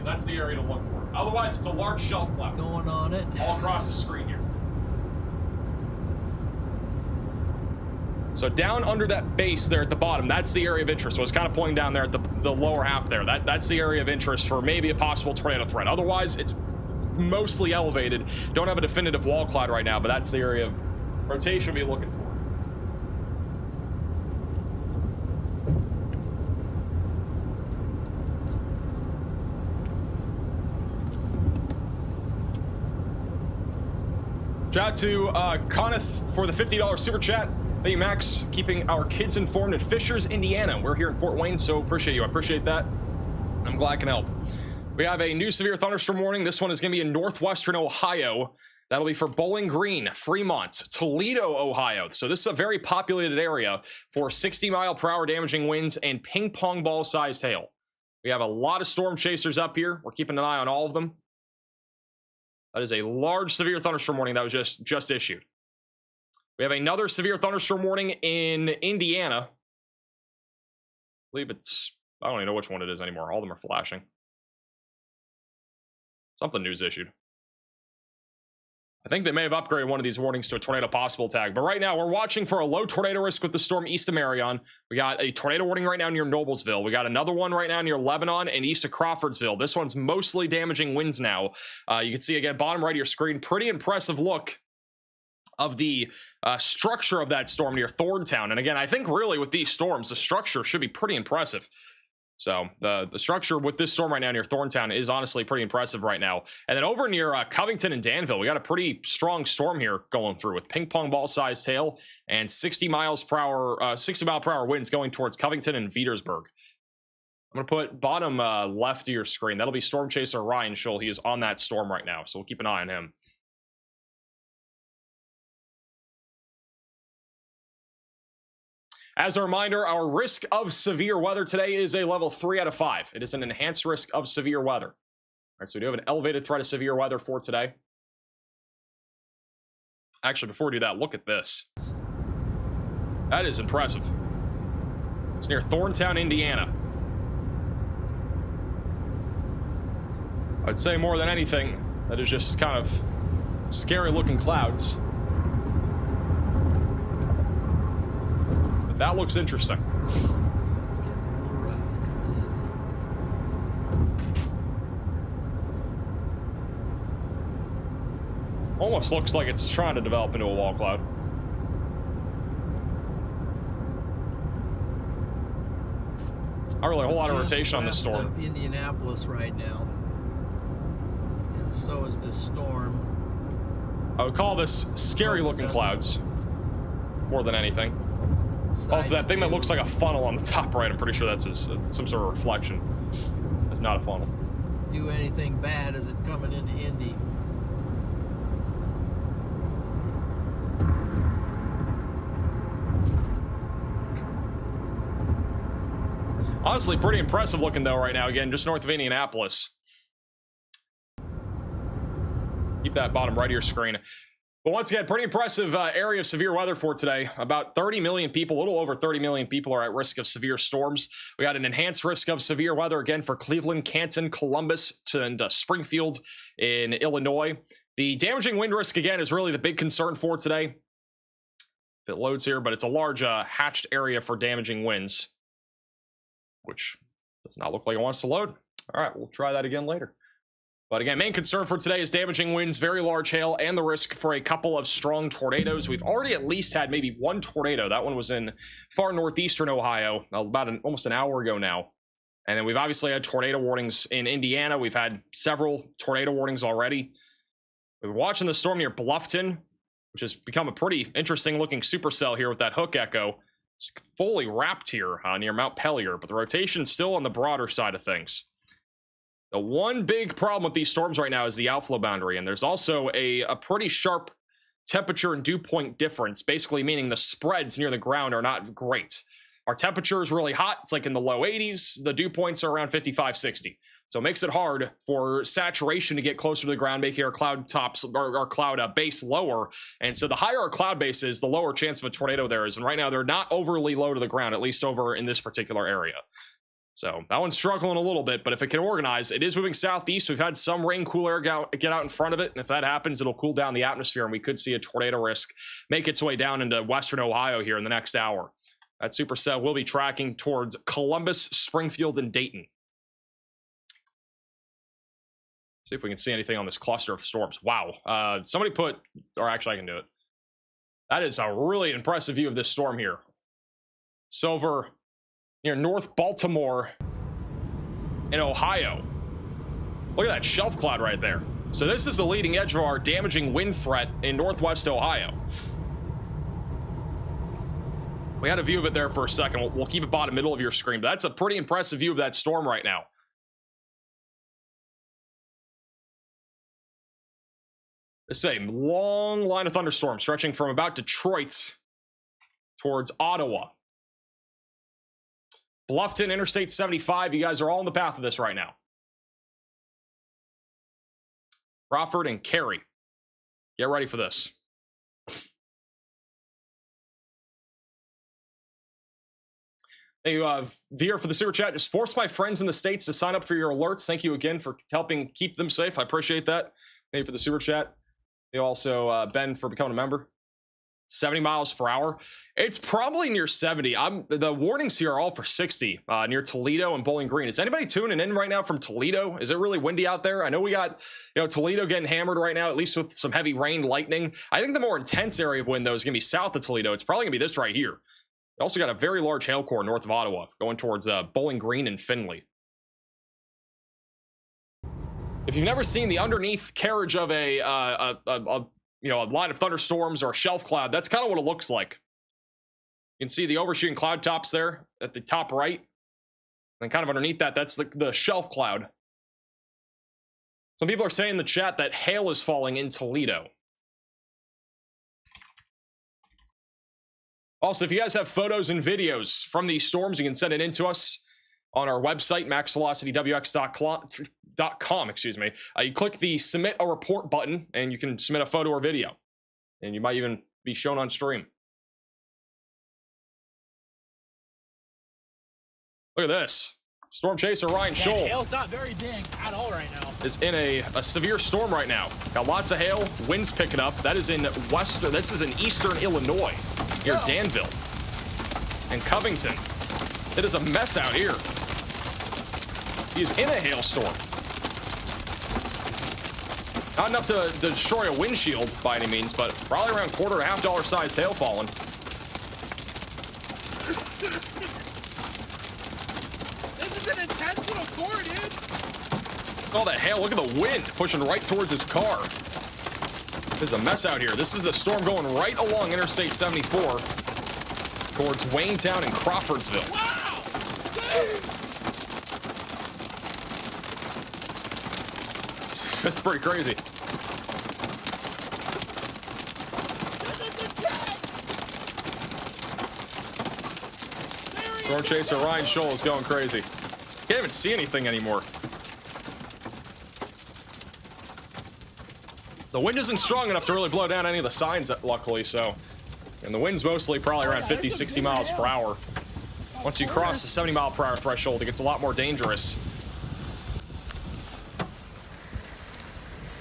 That's the area to look for. Otherwise, it's a large shelf cloud. Going on it. All across the screen here. So down under that base there at the bottom, that's the area of interest. So it's kind of pointing down there at the lower half there. That's the area of interest for maybe a possible tornado threat. Otherwise, it's mostly elevated. Don't have a definitive wall cloud right now, but that's the area of rotation we'll be looking for. Shout out to Coneth for the $50 super chat. Thank you, Max, keeping our kids informed in Fishers, Indiana. We're here in Fort Wayne, so appreciate you. I appreciate that. I'm glad I can help. We have a new severe thunderstorm warning. This one is going to be in northwestern Ohio. That'll be for Bowling Green, Fremont, Toledo, Ohio. So this is a very populated area for 60-mile-per-hour damaging winds and ping-pong ball-sized hail. We have a lot of storm chasers up here. We're keeping an eye on all of them. That is a large severe thunderstorm warning that was just issued. We have another severe thunderstorm warning in Indiana. I believe it's, I don't even know which one it is anymore. All of them are flashing. Something news issued. I think they may have upgraded one of these warnings to a tornado possible tag. But right now, we're watching for a low tornado risk with the storm east of Marion. We got a tornado warning right now near Noblesville. We got another one right now near Lebanon and east of Crawfordsville. This one's mostly damaging winds now. You can see, again, bottom right of your screen, pretty impressive look of the structure of that storm near Thorntown. And again, I think really with these storms, the structure should be pretty impressive. So the structure with this storm right now near Thorntown is honestly pretty impressive right now. And then over near Covington and Danville, we got a pretty strong storm here going through with ping pong ball sized hail and 60 mile per hour winds going towards Covington and Petersburg. I'm going to put bottom left of your screen. That'll be Storm Chaser Ryan Schull. He is on that storm right now, so we'll keep an eye on him. As a reminder, our risk of severe weather today is a level 3 out of 5. It is an enhanced risk of severe weather. All right, so we do have an elevated threat of severe weather for today. Actually, before we do that, look at this. That is impressive. It's near Thorntown, Indiana. I'd say more than anything, that is just kind of scary looking clouds. But that looks interesting. It's getting a little rough coming in. Almost looks like it's trying to develop into a wall cloud. Not really a whole lot of rotation on this Just storm. west of Indianapolis right now. And so is this storm. I would call this scary looking clouds more than anything. Also, that thing that looks like a funnel on the top right, I'm pretty sure that's some sort of reflection. It's not a funnel. Do anything bad as it coming into Indy. Honestly, pretty impressive looking though right now. Again, just north of Indianapolis. Keep that bottom right of your screen. But once again, pretty impressive area of severe weather for today. About 30 million people, a little over 30 million people are at risk of severe storms. We got an enhanced risk of severe weather again for Cleveland, Canton, Columbus, and Springfield in Illinois. The damaging wind risk again is really the big concern for today. If it loads here, but it's a large hatched area for damaging winds, which does not look like it wants to load. All right, we'll try that again later. But again, main concern for today is damaging winds, very large hail, and the risk for a couple of strong tornadoes. We've already at least had maybe one tornado. That one was in far northeastern Ohio about almost an hour ago now. And then we've obviously had tornado warnings in Indiana. We've had several tornado warnings already. We're watching the storm near Bluffton, which has become a pretty interesting looking supercell here with that hook echo. It's fully wrapped here near Mount Pelier, but the rotation's still on the broader side of things. The one big problem with these storms right now is the outflow boundary, and there's also a pretty sharp temperature and dew point difference, basically meaning the spreads near the ground are not great. Our temperature is really hot. It's like in the low 80s. The dew points are around 55, 60. So it makes it hard for saturation to get closer to the ground, making our cloud tops or our cloud base lower. And so the higher our cloud base is, the lower chance of a tornado there is. And right now they're not overly low to the ground, at least over in this particular area. So that one's struggling a little bit, but if it can organize, it is moving southeast. We've had some rain, cool air get out in front of it. And if that happens, it'll cool down the atmosphere and we could see a tornado risk make its way down into western Ohio here in the next hour. That supercell will be tracking towards Columbus, Springfield, and Dayton. Let's see if we can see anything on this cluster of storms. Wow. Somebody put, or actually I can do it. That is a really impressive view of this storm here. It's over near North Baltimore in Ohio. Look at that shelf cloud right there. So this is the leading edge of our damaging wind threat in northwest Ohio. We had a view of it there for a second. We'll keep it bottom middle of your screen, but that's a pretty impressive view of that storm right now. This is a long line of thunderstorms stretching from about Detroit towards Ottawa. Bluffton, Interstate 75, you guys are all in the path of this right now. Crawford and Cary, get ready for this. Thank you, Veer, for the super chat. Just force my friends in the States to sign up for your alerts. Thank you again for helping keep them safe. I appreciate that. Thank you for the super chat. Thank you also, Ben, for becoming a member. 70 miles per hour. It's probably near 70. The warnings here are all for 60 near Toledo and Bowling Green. Is anybody tuning in right now from Toledo? Is it really windy out there? I know we got, Toledo getting hammered right now, at least with some heavy rain, lightning. I think the more intense area of wind, though, is going to be south of Toledo. It's probably going to be this right here. We also got a very large hail core north of Ottawa, going towards Bowling Green and Findlay. If you've never seen the underneath carriage of a line of thunderstorms or a shelf cloud, that's kind of what it looks like. You can see the overshooting cloud tops there at the top right. And kind of underneath that, that's the shelf cloud. Some people are saying in the chat that hail is falling in Toledo. Also, if you guys have photos and videos from these storms, you can send it in to us on our website, maxvelocitywx.com, excuse me. You click the submit a report button and you can submit a photo or video. And you might even be shown on stream. Look at this. Storm chaser Ryan Scholl. Hail's not very big at all right now. Is in a severe storm right now. Got lots of hail, winds picking up. That is in this is in eastern Illinois, near Danville and Covington. It is a mess out here. He is in a hailstorm. Not enough to destroy a windshield by any means, but probably around $quarter to $half sized hail falling. This is an intense little core, dude. All that hail, look at the wind pushing right towards his car. There's a mess out here. This is the storm going right along Interstate 74 towards Waynetown and Crawfordsville. Wow! That's pretty crazy. Storm chaser Ryan Scholl is going crazy. Can't even see anything anymore. The wind isn't strong enough to really blow down any of the signs, luckily, so. And the wind's mostly probably around 50, 60 miles per hour. Once you cross the 70 mile per hour threshold, it gets a lot more dangerous.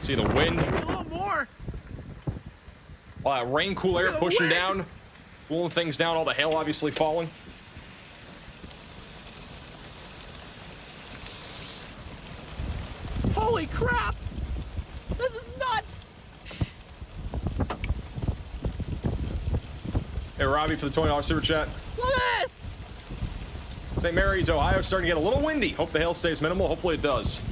See the wind. A little more. All that rain, cool air pushing down, cooling things down, all the hail obviously falling. Holy crap! This is nuts! Hey, Robbie, for the $20 super chat. Look at this! St. Mary's, Ohio, starting to get a little windy. Hope the hail stays minimal. Hopefully it does.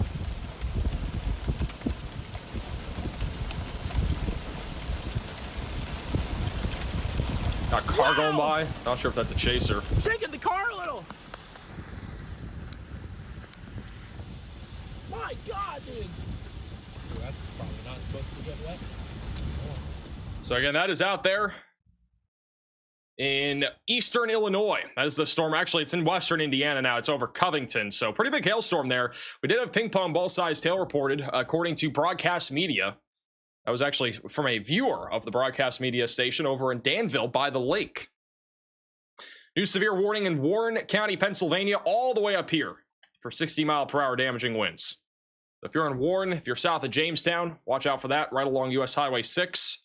Got a car going by. Not sure if that's a chaser. Shaking the car a little. My God, dude. Ooh, that's probably not supposed to get wet. So again, that is out there in eastern Illinois. That is the storm. Actually, it's in western Indiana now. It's over Covington. So pretty big hailstorm there. We did have ping pong ball-sized hail reported, according to broadcast media. That was actually from a viewer of the broadcast media station over in Danville by the lake. New severe warning in Warren County, Pennsylvania, all the way up here for 60 mile per hour damaging winds. So if you're in Warren, if you're south of Jamestown, watch out for that right along US Highway 6.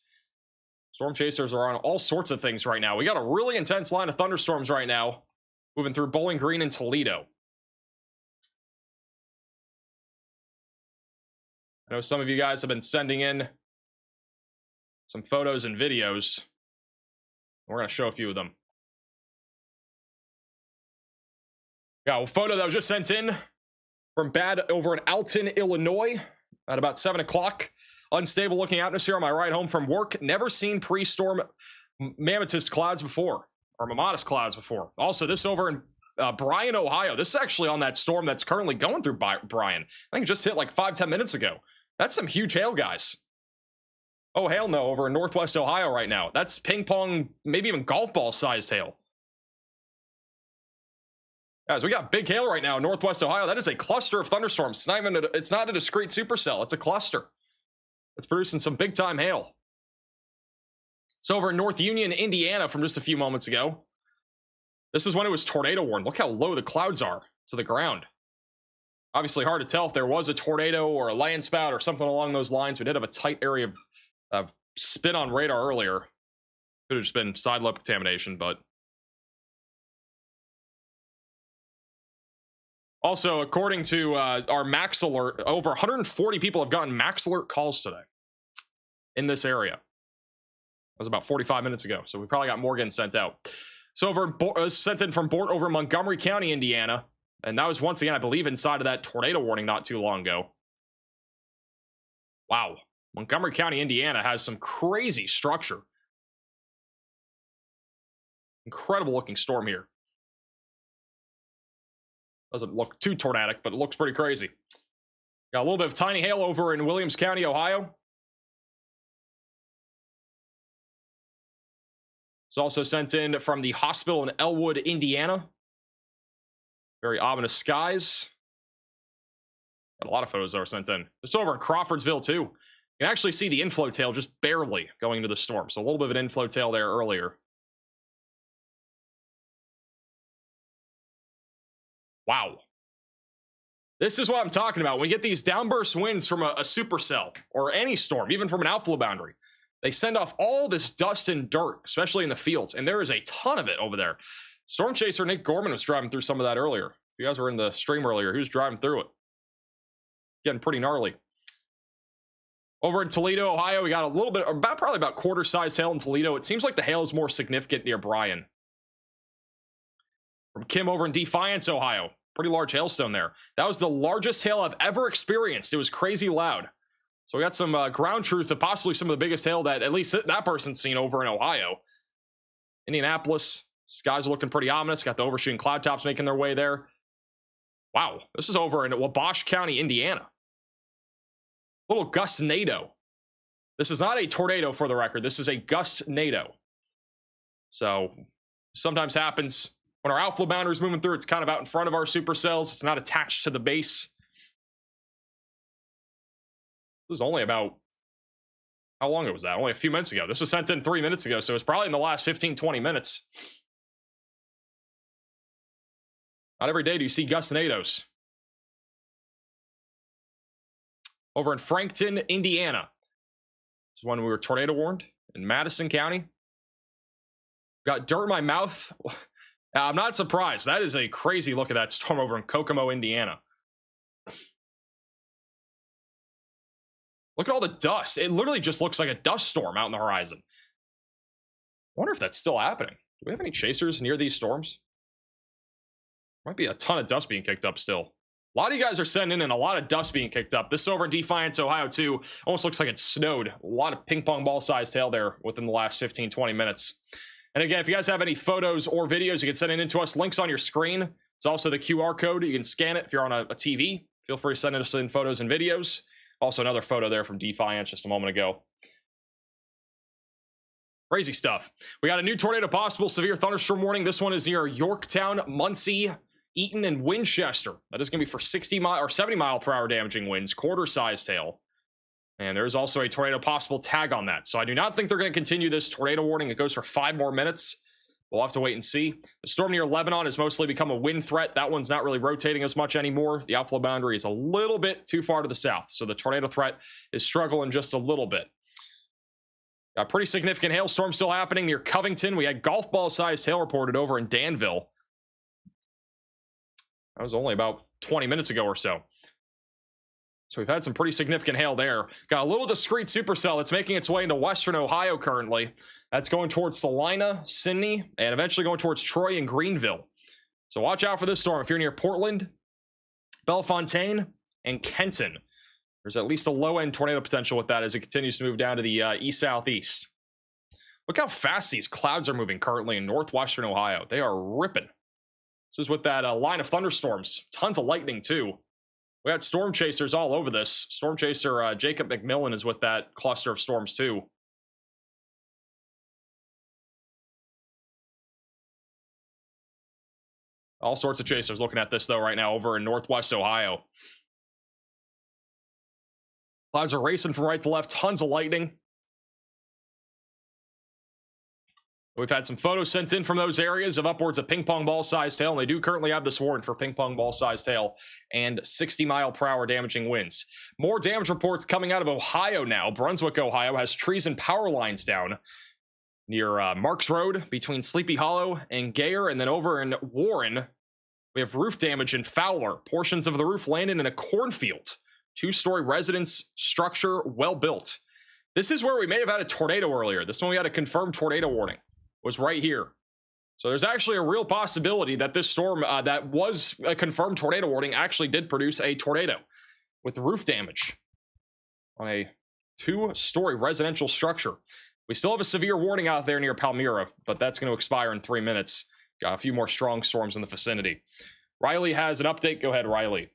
Storm chasers are on all sorts of things right now. We got a really intense line of thunderstorms right now moving through Bowling Green and Toledo. I know some of you guys have been sending in some photos and videos. We're going to show a few of them. Yeah, a photo that was just sent in from bad over in Alton, Illinois at about 7 o'clock. Unstable looking atmosphere on my ride home from work. Never seen pre-storm mammothous clouds before, or mammothous clouds before. Also, this over in Bryan, Ohio. This is actually on that storm that's currently going through Bryan. I think it just hit like 5-10 minutes ago. That's some huge hail, guys. Oh, hell no, over in Northwest Ohio right now. That's ping pong, maybe even golf ball sized hail. Guys, we got big hail right now in Northwest Ohio. That is a cluster of thunderstorms. It's not a discrete supercell. It's a cluster. It's producing some big time hail. It's over in North Union, Indiana from just a few moments ago. This is when it was tornado warned. Look how low the clouds are to the ground. Obviously hard to tell if there was a tornado or a land spout or something along those lines. We did have a tight area of spin on radar earlier. Could have just been side lobe contamination, but also, according to our Max Alert, over 140 people have gotten Max Alert calls today in this area. That was about 45 minutes ago, so we probably got more getting sent out. So sent in from Bort over Montgomery County, Indiana. And that was once again, I believe, inside of that tornado warning not too long ago. Wow. Montgomery County, Indiana has some crazy structure. Incredible looking storm here. Doesn't look too tornadic, but it looks pretty crazy. Got a little bit of tiny hail over in Williams County, Ohio. It's also sent in from the hospital in Elwood, Indiana. Very ominous skies. Got a lot of photos that were sent in. This is over in Crawfordsville, too. You can actually see the inflow tail just barely going into the storm. So a little bit of an inflow tail there earlier. Wow. This is what I'm talking about. When we get these downburst winds from a supercell or any storm, even from an outflow boundary, they send off all this dust and dirt, especially in the fields. And there is a ton of it over there. Storm chaser Nick Gorman was driving through some of that earlier. If you guys were in the stream earlier, he was driving through it. Getting pretty gnarly. Over in Toledo, Ohio, we got a little bit, probably about quarter-sized hail in Toledo. It seems like the hail is more significant near Bryan. From Kim over in Defiance, Ohio. Pretty large hailstone there. That was the largest hail I've ever experienced. It was crazy loud. So we got some ground truth of possibly some of the biggest hail that at least that person's seen over in Ohio. Indianapolis, skies are looking pretty ominous. Got the overshooting cloud tops making their way there. Wow, this is over in Wabash County, Indiana. Little gust-nado. This is not a tornado for the record. This is a gust-nado. So sometimes happens when our outflow boundary is moving through. It's kind of out in front of our supercells. It's not attached to the base. It was only about, how long ago was that? Only a few minutes ago. This was sent in 3 minutes ago, so it's probably in the last 15, 20 minutes. Not every day do you see gust-nados. Over in Frankton, Indiana. This is when we were tornado warned in Madison County. Got dirt in my mouth. I'm not surprised. That is a crazy look at that storm over in Kokomo, Indiana. Look at all the dust. It literally just looks like a dust storm out in the horizon. I wonder if that's still happening. Do we have any chasers near these storms? Might be a ton of dust being kicked up still. A lot of you guys are sending in a lot of dust being kicked up. This is over in Defiance, Ohio, too. Almost looks like it snowed. A lot of ping pong ball sized hail there within the last 15, 20 minutes. And again, if you guys have any photos or videos, you can send it in to us. Links on your screen. It's also the QR code. You can scan it if you're on a TV. Feel free to send us in photos and videos. Also, another photo there from Defiance just a moment ago. Crazy stuff. We got a new tornado possible. Severe thunderstorm warning. This one is near Yorktown, Muncie, Eaton, and Winchester. That is going to be for 60 mile or 70 mile per hour damaging winds, quarter-sized hail. And there's also a tornado possible tag on that. So I do not think they're going to continue this tornado warning. It goes for 5 more minutes. We'll have to wait and see. The storm near Lebanon has mostly become a wind threat. That one's not really rotating as much anymore. The outflow boundary is a little bit too far to the south. So the tornado threat is struggling just a little bit. Got pretty significant hailstorm still happening near Covington. We had golf ball sized hail reported over in Danville. That was only about 20 minutes ago or so. So we've had some pretty significant hail there. Got a little discrete supercell that's making its way into western Ohio currently. That's going towards Salina, Sidney, and eventually going towards Troy and Greenville. So watch out for this storm. If you're near Portland, Bellefontaine, and Kenton, there's at least a low-end tornado potential with that as it continues to move down to the east-southeast. Look how fast these clouds are moving currently in northwestern Ohio. They are ripping. This is with that line of thunderstorms. Tons of lightning, too. We got storm chasers all over this. Storm chaser Jacob McMillan is with that cluster of storms, too. All sorts of chasers looking at this, though, right now over in northwest Ohio. Clouds are racing from right to left. Tons of lightning. We've had some photos sent in from those areas of upwards of ping pong ball sized hail, and they do currently have this warrant for ping pong ball sized hail and 60 mile per hour damaging winds. More damage reports coming out of Ohio now. Brunswick, Ohio has trees and power lines down near Marks Road between Sleepy Hollow and Gayer, and then over in Warren, we have roof damage in Fowler. Portions of the roof landed in a cornfield. 2-story residence structure, well built. This is where we may have had a tornado earlier. This one we had a confirmed tornado warning. Was right here. So there's actually a real possibility that this storm that was a confirmed tornado warning actually did produce a tornado with roof damage on a 2-story residential structure. We still have a severe warning out there near Palmyra, but that's going to expire in 3 minutes. Got a few more strong storms in the vicinity. Riley has an update. Go ahead, Riley.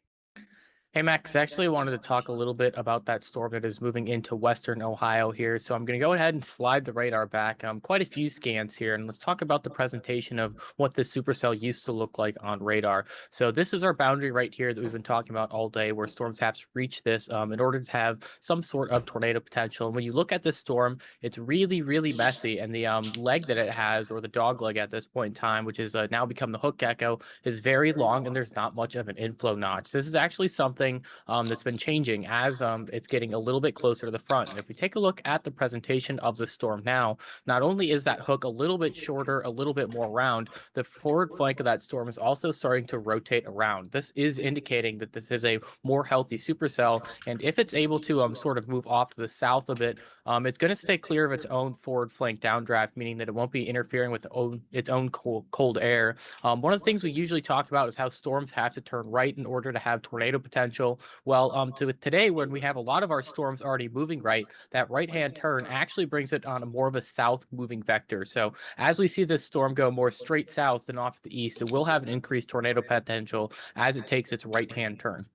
Hey Max, I actually wanted to talk a little bit about that storm that is moving into western Ohio here. So I'm going to go ahead and slide the radar back. Quite a few scans here, and let's talk about the presentation of what this supercell used to look like on radar. So this is our boundary right here that we've been talking about all day, where storms have to reach this in order to have some sort of tornado potential. And when you look at this storm, it's really, really messy, and the leg that it has, or the dog leg at this point in time, which is now become the hook gecko, is very long, and there's not much of an inflow notch. This is actually something that's been changing as it's getting a little bit closer to the front. And if we take a look at the presentation of the storm now, not only is that hook a little bit shorter, a little bit more round, the forward flank of that storm is also starting to rotate around. This is indicating that this is a more healthy supercell, and if it's able to sort of move off to the south a bit, it's going to stay clear of its own forward flank downdraft, meaning that it won't be interfering with its own cold air. One of the things we usually talk about is how storms have to turn right in order to have tornado potential. Well, today, when we have a lot of our storms already moving right, that right-hand turn actually brings it on a more of a south-moving vector. So as we see this storm go more straight south than off to the east, it will have an increased tornado potential as it takes its right-hand turn.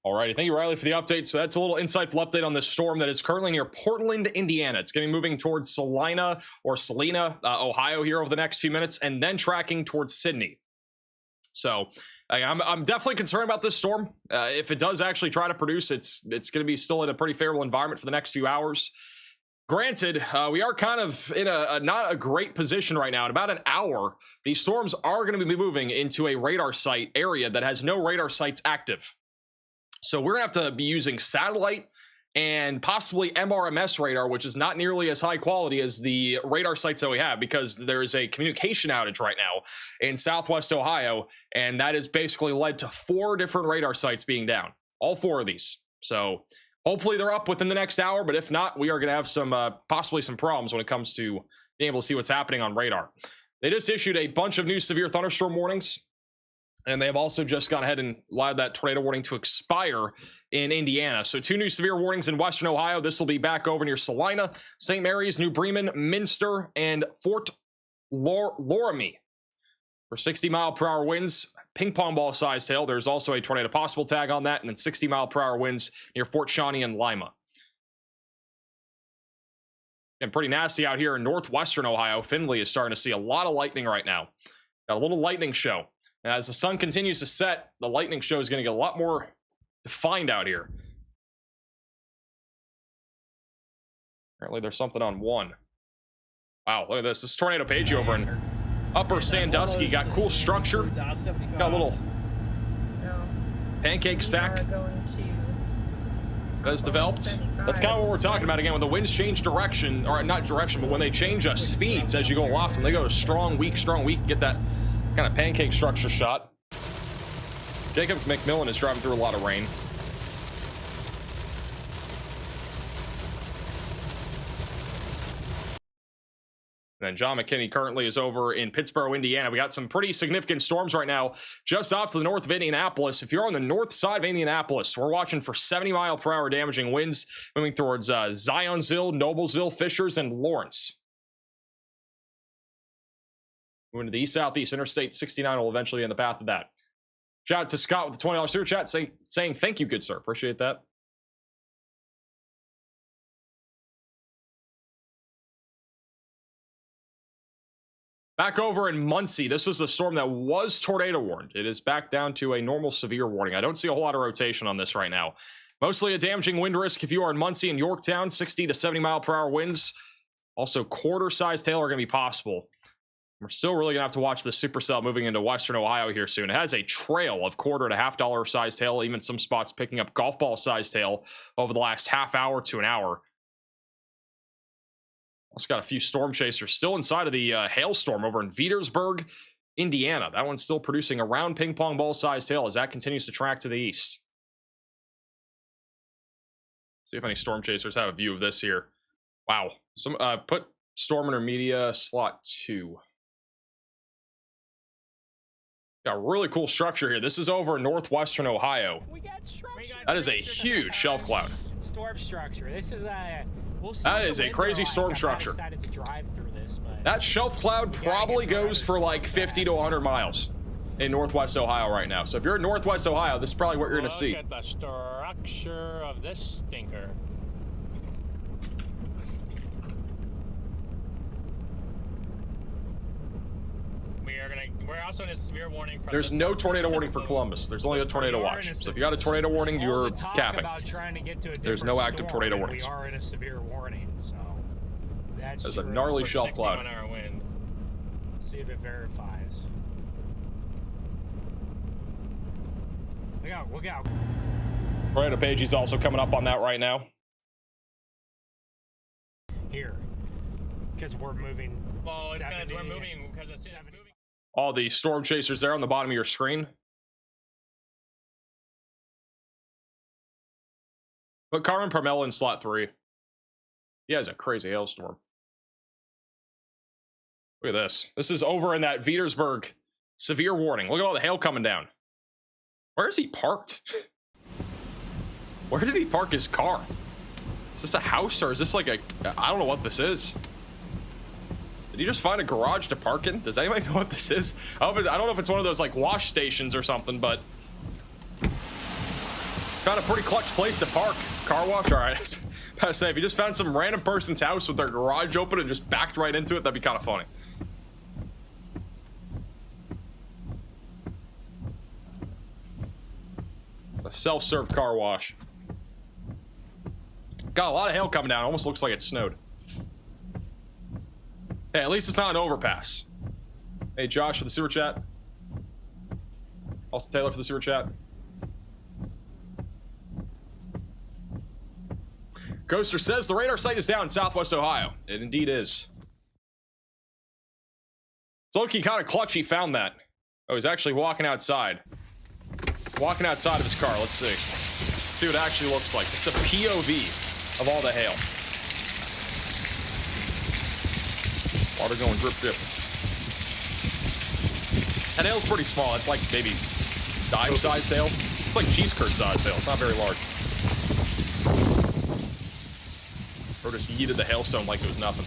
All righty. Thank you, Riley, for the update. So that's a little insightful update on this storm that is currently near Portland, Indiana. It's going to be moving towards Salina, Ohio here over the next few minutes, and then tracking towards Sydney. So I'm definitely concerned about this storm. If it does actually try to produce, it's going to be still in a pretty favorable environment for the next few hours. Granted, we are kind of in a not a great position right now. In about an hour, these storms are going to be moving into a radar site area that has no radar sites active. So we're going to have to be using satellite and possibly MRMS radar, which is not nearly as high quality as the radar sites that we have, because there's a communication outage right now in Southwest Ohio, and that has basically led to 4 different radar sites being down, all 4 of these. So hopefully they're up within the next hour, but if not, we are going to have some possibly some problems when it comes to being able to see what's happening on radar. They just issued a bunch of new severe thunderstorm warnings, and they have also just gone ahead and allowed that tornado warning to expire in Indiana. So 2 new severe warnings in Western Ohio. This will be back over near Salina, St. Mary's, New Bremen, Minster, and Fort Loramie for 60-mile-per-hour winds. Ping pong ball sized hail. There's also a tornado possible tag on that, and then 60-mile-per-hour winds near Fort Shawnee and Lima. And pretty nasty out here in northwestern Ohio. Findlay is starting to see a lot of lightning right now. Got a little lightning show. And as the sun continues to set, the lightning show is going to get a lot more defined out here. Apparently there's something on 1. Wow, look at this. This tornado page over in Upper Sandusky got cool structure. Got a little pancake stack that's developed. That's kind of what we're talking about again. When the winds change direction, or not direction, but when they change speeds as you go aloft, when they go to strong, weak, get that kind of pancake structure shot. Jacob McMillan is driving through a lot of rain. And then John McKinney currently is over in Pittsburgh, Indiana. We got some pretty significant storms right now just off to the north of Indianapolis. If you're on the north side of Indianapolis, we're watching for 70-mile-per-hour damaging winds moving towards Zionsville, Noblesville, Fishers, and Lawrence. Moving to the east-southeast, Interstate 69 will eventually be in the path of that. Shout out to Scott with the $20 super chat saying thank you, good sir. Appreciate that. Back over in Muncie, this was the storm that was tornado warned. It is back down to a normal severe warning. I don't see a whole lot of rotation on this right now. Mostly a damaging wind risk if you are in Muncie and Yorktown, 60 to 70-mile-per-hour winds. Also, quarter-sized hail are going to be possible. We're still really going to have to watch the supercell moving into western Ohio here soon. It has a trail of quarter to $half sized hail, even some spots picking up golf ball sized hail over the last half hour to an hour. Also got a few storm chasers still inside of the hailstorm over in Veedersburg, Indiana. That one's still producing around ping pong ball sized hail as that continues to track to the east. See if any storm chasers have a view of this here. Wow. Some put storm intermedia slot 2. Got a really cool structure here. This is over in northwestern Ohio. We got structure. That is a huge shelf cloud. Storm structure. This is a. We'll see That what is the a winds crazy are like. storm I'm not structure. excited to drive through this, but That shelf cloud probably goes for like 50 to 100 miles in northwest Ohio right now. So if you're in northwest Ohio, this is probably what you're going to see. Look at the structure of this stinker. We're also in a severe warning. There's no tornado warning for Columbus. There's only a tornado watch. So if you got a tornado warning, you're capping. There's no active tornado warnings. We are in a severe warning, so that's There's a gnarly shelf cloud. Wind. Let's see if it verifies. Look out! Look out! Tornado page is also coming up on that right now. Here, because we're moving. Well, it's because we're moving because it's moving. All the storm chasers there on the bottom of your screen. Put Carmen Parmela in slot 3. He has a crazy hailstorm. Look at this. This is over in that Vetersburg severe warning. Look at all the hail coming down. Where is he parked? Where did he park his car? Is this a house or is this like a... I don't know what this is. Did you just find a garage to park in? Does anybody know what this is? I don't know if it's one of those like wash stations or something, but found a pretty clutch place to park. Car wash, all right. I say if you just found some random person's house with their garage open and just backed right into it, that'd be kind of funny. A self-serve car wash. Got a lot of hail coming down. Almost looks like it snowed. Hey, at least it's not an overpass. Hey, Josh for the super chat. Also, Taylor for the super chat. Ghoster says the radar site is down in southwest Ohio. It indeed is. It's looking kind of clutch he found that. Oh, he's actually walking outside. Walking outside of his car. Let's see. Let's see what it actually looks like. It's a POV of all the hail. Water going drip drip. That hail's pretty small. It's like maybe dime-sized hail. It's like cheese curd sized hail. It's not very large. Or just yeeted the hailstone like it was nothing.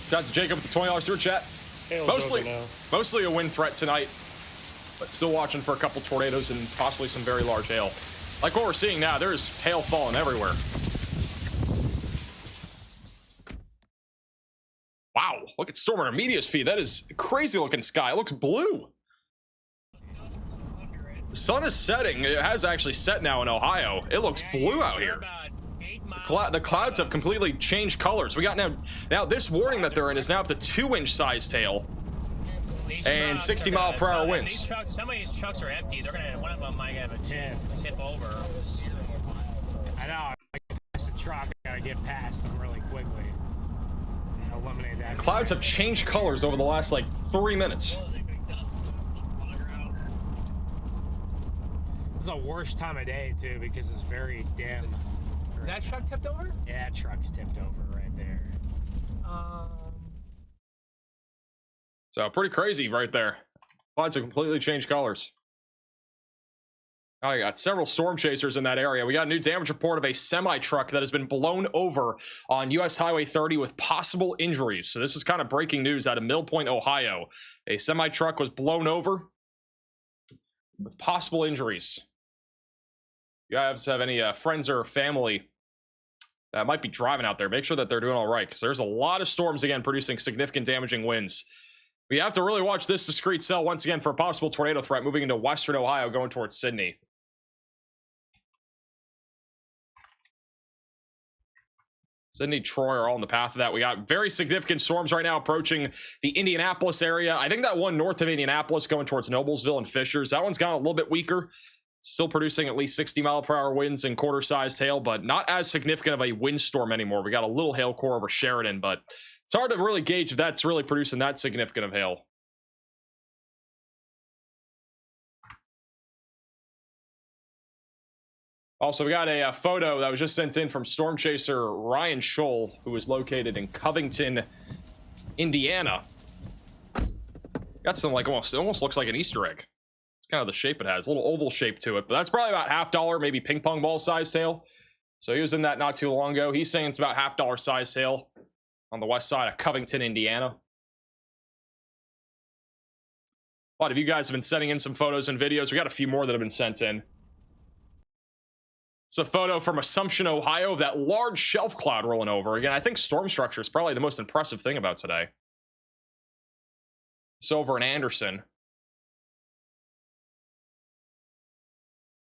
Shout out to Jacob with the $20 super chat. Mostly a wind threat tonight, but still watching for a couple tornadoes and possibly some very large hail. Like what we're seeing now, there's hail falling everywhere. Wow, look at Storm Intermedia's feed. That is a crazy looking sky. It looks blue. The sun is setting. It has actually set now in Ohio. It looks blue out here. The clouds have completely changed colors. We got now this warning that they're in is now up to 2-inch sized hail and 60-mile-per-hour winds. Some of these trucks are empty. They're gonna. One of them might have a tip over. I know. It's a truck. I gotta get past them really quickly. Eliminate that. Clouds have changed colors over the last like 3 minutes. This is the worst time of day too because it's very dim. Is that truck tipped over? Yeah, that truck's tipped over right there. So pretty crazy right there. Clouds have completely changed colors. I got several storm chasers in that area. We got a new damage report of a semi-truck that has been blown over on US Highway 30 with possible injuries. So this is kind of breaking news out of Mill Point, Ohio. A semi-truck was blown over with possible injuries. You guys have any friends or family that might be driving out there, make sure that they're doing all right, because there's a lot of storms again producing significant damaging winds. We have to really watch this discrete cell once again for a possible tornado threat moving into western Ohio going towards Sydney. Sydney, Troy are all in the path of that. We got very significant storms right now approaching the Indianapolis area. I think that one north of Indianapolis going towards Noblesville and Fishers, that one's gotten a little bit weaker. Still producing at least 60-mile-per-hour winds and quarter-sized hail, but not as significant of a windstorm anymore. We got a little hail core over Sheridan, but it's hard to really gauge if that's really producing that significant of hail. Also, we got a photo that was just sent in from storm chaser Ryan Scholl, who is located in Covington, Indiana. Got some like it almost looks like an Easter egg. It's kind of the shape it has, a little oval shape to it, but that's probably about $50, maybe ping pong ball size tail. So he was in that not too long ago. He's saying it's about $50 size tail on the west side of Covington, Indiana. A lot of you guys have been sending in some photos and videos. We got a few more that have been sent in. It's a photo from Assumption, Ohio of that large shelf cloud rolling over. Again, I think storm structure is probably the most impressive thing about today. It's over in Anderson.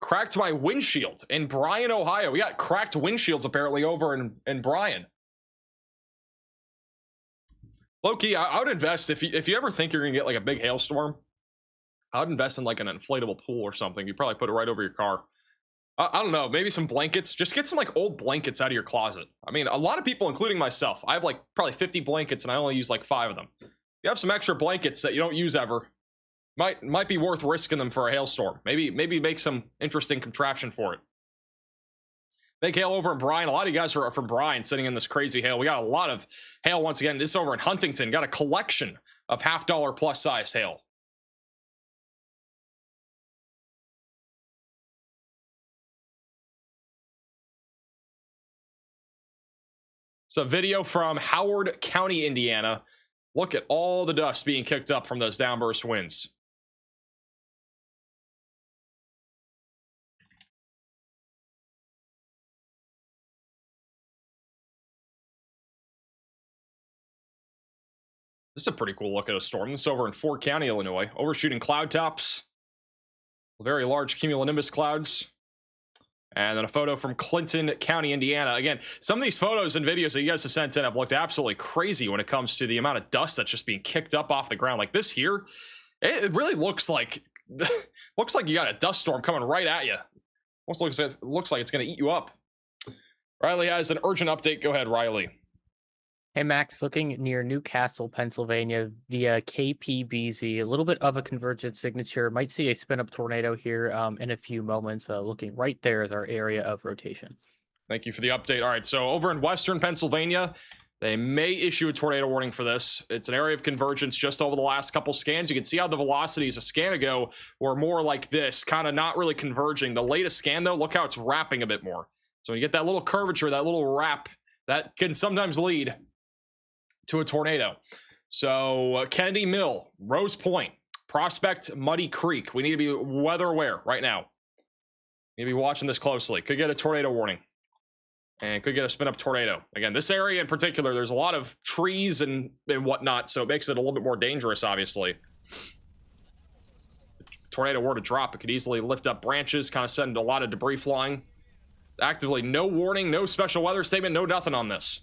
Cracked my windshield in Bryan, Ohio. We got cracked windshields apparently over in Bryan. Low-key, I would invest, if you ever think you're gonna get like a big hailstorm, I would invest in like an inflatable pool or something. You probably put it right over your car. I don't know, maybe some blankets. Just get some like old blankets out of your closet. I mean, a lot of people, including myself, I have like probably 50 blankets and I only use like 5 of them. You have some extra blankets that you don't use ever. Might be worth risking them for a hailstorm. Maybe make some interesting contraption for it. Big hail over in Bryan. A lot of you guys are from Bryan sitting in this crazy hail. We got a lot of hail once again. This over in Huntington. Got a collection of $50 plus size hail. It's a video from Howard County, Indiana. Look at all the dust being kicked up from those downburst winds. This is a pretty cool look at a storm. This is over in Fort County, Illinois. Overshooting cloud tops. Very large cumulonimbus clouds. And then a photo from Clinton County, Indiana. Again, some of these photos and videos that you guys have sent in have looked absolutely crazy when it comes to the amount of dust that's just being kicked up off the ground. Like this here, it really looks like you got a dust storm coming right at you. Almost looks like it's going to eat you up. Riley has an urgent update. Go ahead, Riley. Hey, Max, looking near Newcastle, Pennsylvania via KPBZ, a little bit of a convergent signature. Might see a spin-up tornado here in a few moments. Looking right there is our area of rotation. Thank you for the update. All right, so over in western Pennsylvania, they may issue a tornado warning for this. It's an area of convergence just over the last couple scans. You can see how the velocities a scan ago were more like this, kind of not really converging. The latest scan, though, look how it's wrapping a bit more. So when you get that little curvature, that little wrap, that can sometimes lead to a tornado. So Kennedy Mill, Rose Point, Prospect, Muddy Creek. We need to be weather aware right now. Need to be watching this closely. Could get a tornado warning and could get a spin up tornado. Again, this area in particular, there's a lot of trees and whatnot, so it makes it a little bit more dangerous, obviously. Tornado were to drop, it could easily lift up branches, kind of send a lot of debris flying. Actively no warning, no special weather statement, no nothing on this.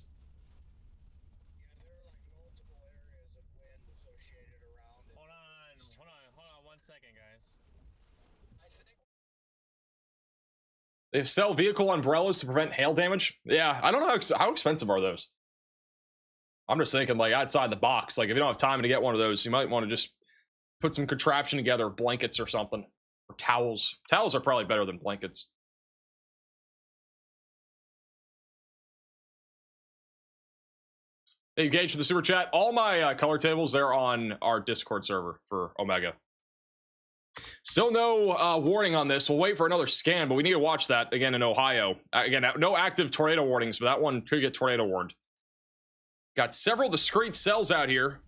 They sell vehicle umbrellas to prevent hail damage. Yeah, I don't know how expensive are those. I'm just thinking like outside the box. Like if you don't have time to get one of those, you might want to just put some contraption together, blankets or something, or towels. Towels are probably better than blankets. Hey, you Gage for the super chat. All my color tables, they're on our Discord server for Omega. Still no warning on this. We'll wait for another scan, but we need to watch that again in Ohio. Again, no active tornado warnings, but that one could get tornado warned. Got several discrete cells out here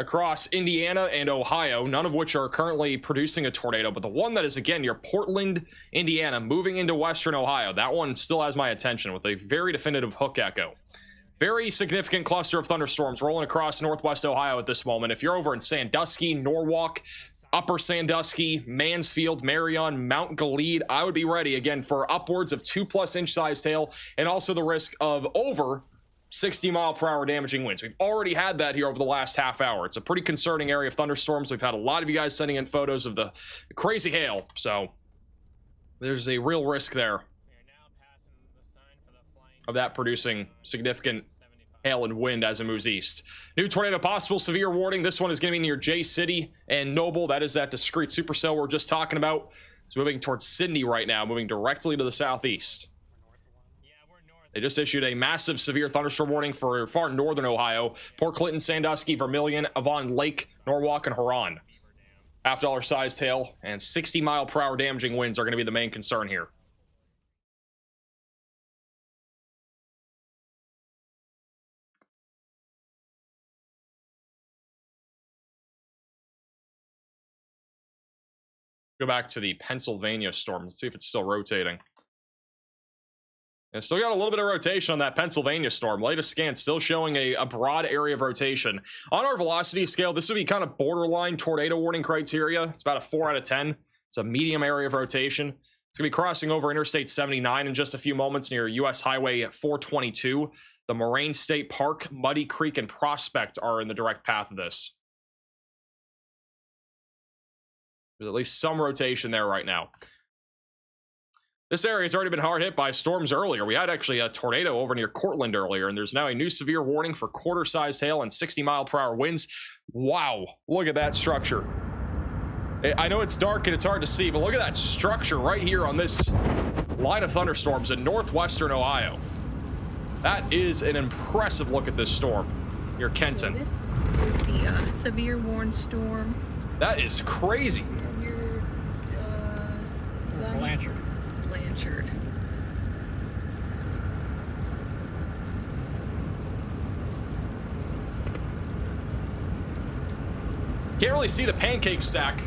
across Indiana and Ohio, none of which are currently producing a tornado, but the one that is, again, near Portland, Indiana, moving into western Ohio, that one still has my attention with a very definitive hook echo. Very significant cluster of thunderstorms rolling across northwest Ohio at this moment. If you're over in Sandusky, Norwalk, Upper Sandusky, Mansfield, Marion, Mount Gilead, I would be ready again for upwards of 2+ inch sized hail and also the risk of over 60-mile-per-hour damaging winds. We've already had that here over the last half hour. It's a pretty concerning area of thunderstorms. We've had a lot of you guys sending in photos of the crazy hail, so there's a real risk there of that producing significant hail and wind as it moves east. New tornado possible, severe warning. This one is going to be near J City and Noble. That is that discrete supercell we're just talking about. It's moving towards Sydney right now, moving directly to the southeast. They just issued a massive severe thunderstorm warning for far northern Ohio, Port Clinton, Sandusky, Vermilion, Avon Lake, Norwalk, and Huron. $half sized hail and 60-mile-per-hour damaging winds are going to be the main concern here. Go back to the Pennsylvania storm. Let's see if it's still rotating. And still got a little bit of rotation on that Pennsylvania storm. Latest scan still showing a broad area of rotation. On our velocity scale, this would be kind of borderline tornado warning criteria. It's about a 4 out of 10. It's a medium area of rotation. It's going to be crossing over Interstate 79 in just a few moments near US Highway 422. The Moraine State Park, Muddy Creek, and Prospect are in the direct path of this. There's at least some rotation there right now. This area has already been hard hit by storms earlier. We had actually a tornado over near Cortland earlier, and there's now a new severe warning for quarter-sized hail and 60-mile-per-hour winds. Wow, look at that structure. I know it's dark and it's hard to see, but look at that structure right here on this line of thunderstorms in northwestern Ohio. That is an impressive look at this storm near Kenton. So this is the severe warning storm. That is crazy. Blanchard. Blanchard. Can't really see the pancake stack,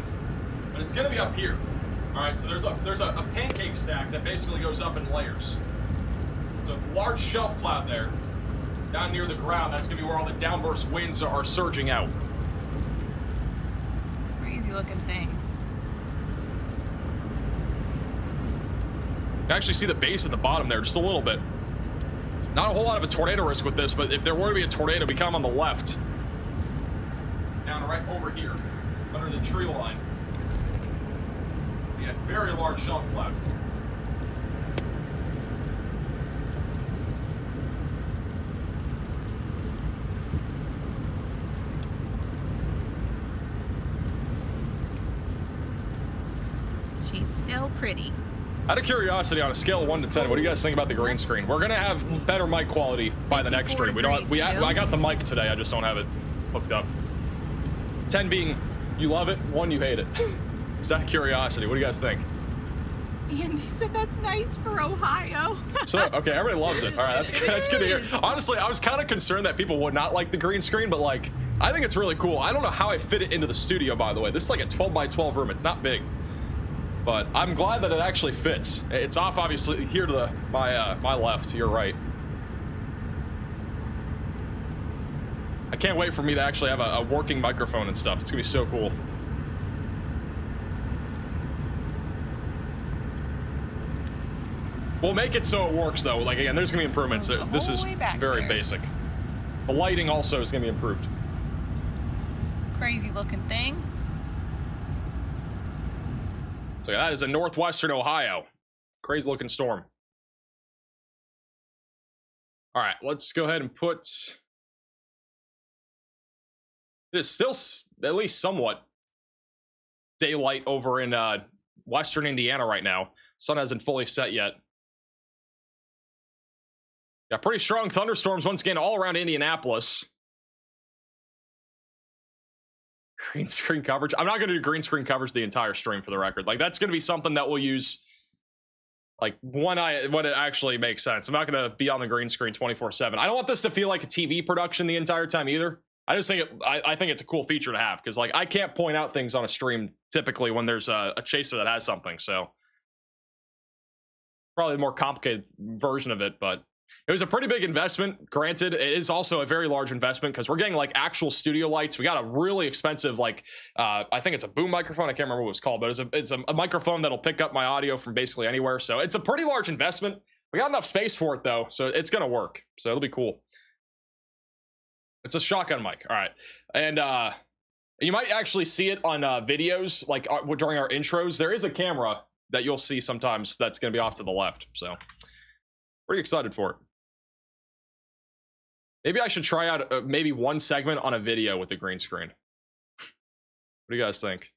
but it's gonna be up here. All right, so there's a pancake stack that basically goes up in layers. There's a large shelf cloud there, down near the ground. That's gonna be where all the downburst winds are surging out. Crazy looking thing. You can actually see the base at the bottom there, just a little bit. Not a whole lot of a tornado risk with this, but if there were to be a tornado, we come on the left. Down right over here, under the tree line. Yeah, very large shelf cloud. She's still pretty. Out of curiosity, on a scale of 1 to 10, what do you guys think about the green screen? We're gonna have better mic quality by the next stream. I got the mic today. I just don't have it hooked up. 10 being you love it, 1 you hate it. Just out of curiosity, what do you guys think? Andy said that's nice for Ohio. So okay, everybody loves it. All right, that's good to hear. Honestly, I was kind of concerned that people would not like the green screen, but like, I think it's really cool. I don't know how I fit it into the studio, by the way. This is like a 12 by 12 room. It's not big. But I'm glad that it actually fits. It's off, obviously, here to my left, to your right. I can't wait for me to actually have a working microphone and stuff. It's gonna be so cool. We'll make it so it works, though. Like, again, there's gonna be improvements. This is very basic. The lighting also is gonna be improved. Crazy looking thing. So that is in northwestern Ohio. Crazy looking storm. All right, let's go ahead and put... It is still at least somewhat daylight over in western Indiana right now. Sun hasn't fully set yet. Yeah, pretty strong thunderstorms once again all around Indianapolis. Green screen coverage. I'm not going to do green screen coverage the entire stream, for the record. Like, that's going to be something that we'll use like when it actually makes sense. I'm not going to be on the green screen 24/7. I don't want this to feel like a TV production the entire time either. I just think I think it's a cool feature to have, because like I can't point out things on a stream typically when there's a chaser that has something. So probably the more complicated version of it, but it was a pretty big investment. Granted, it is also a very large investment because we're getting like actual studio lights. We got a really expensive, like, I think it's a boom microphone. I can't remember what it's called, but it's a microphone that'll pick up my audio from basically anywhere. So it's a pretty large investment. We got enough space for it though, so it's gonna work. So it'll be cool. It's a shotgun mic. All right, and you might actually see it on videos like during our intros. There is a camera that you'll see sometimes that's gonna be off to the left. So pretty excited for it. Maybe I should try out maybe one segment on a video with the green screen. What do you guys think?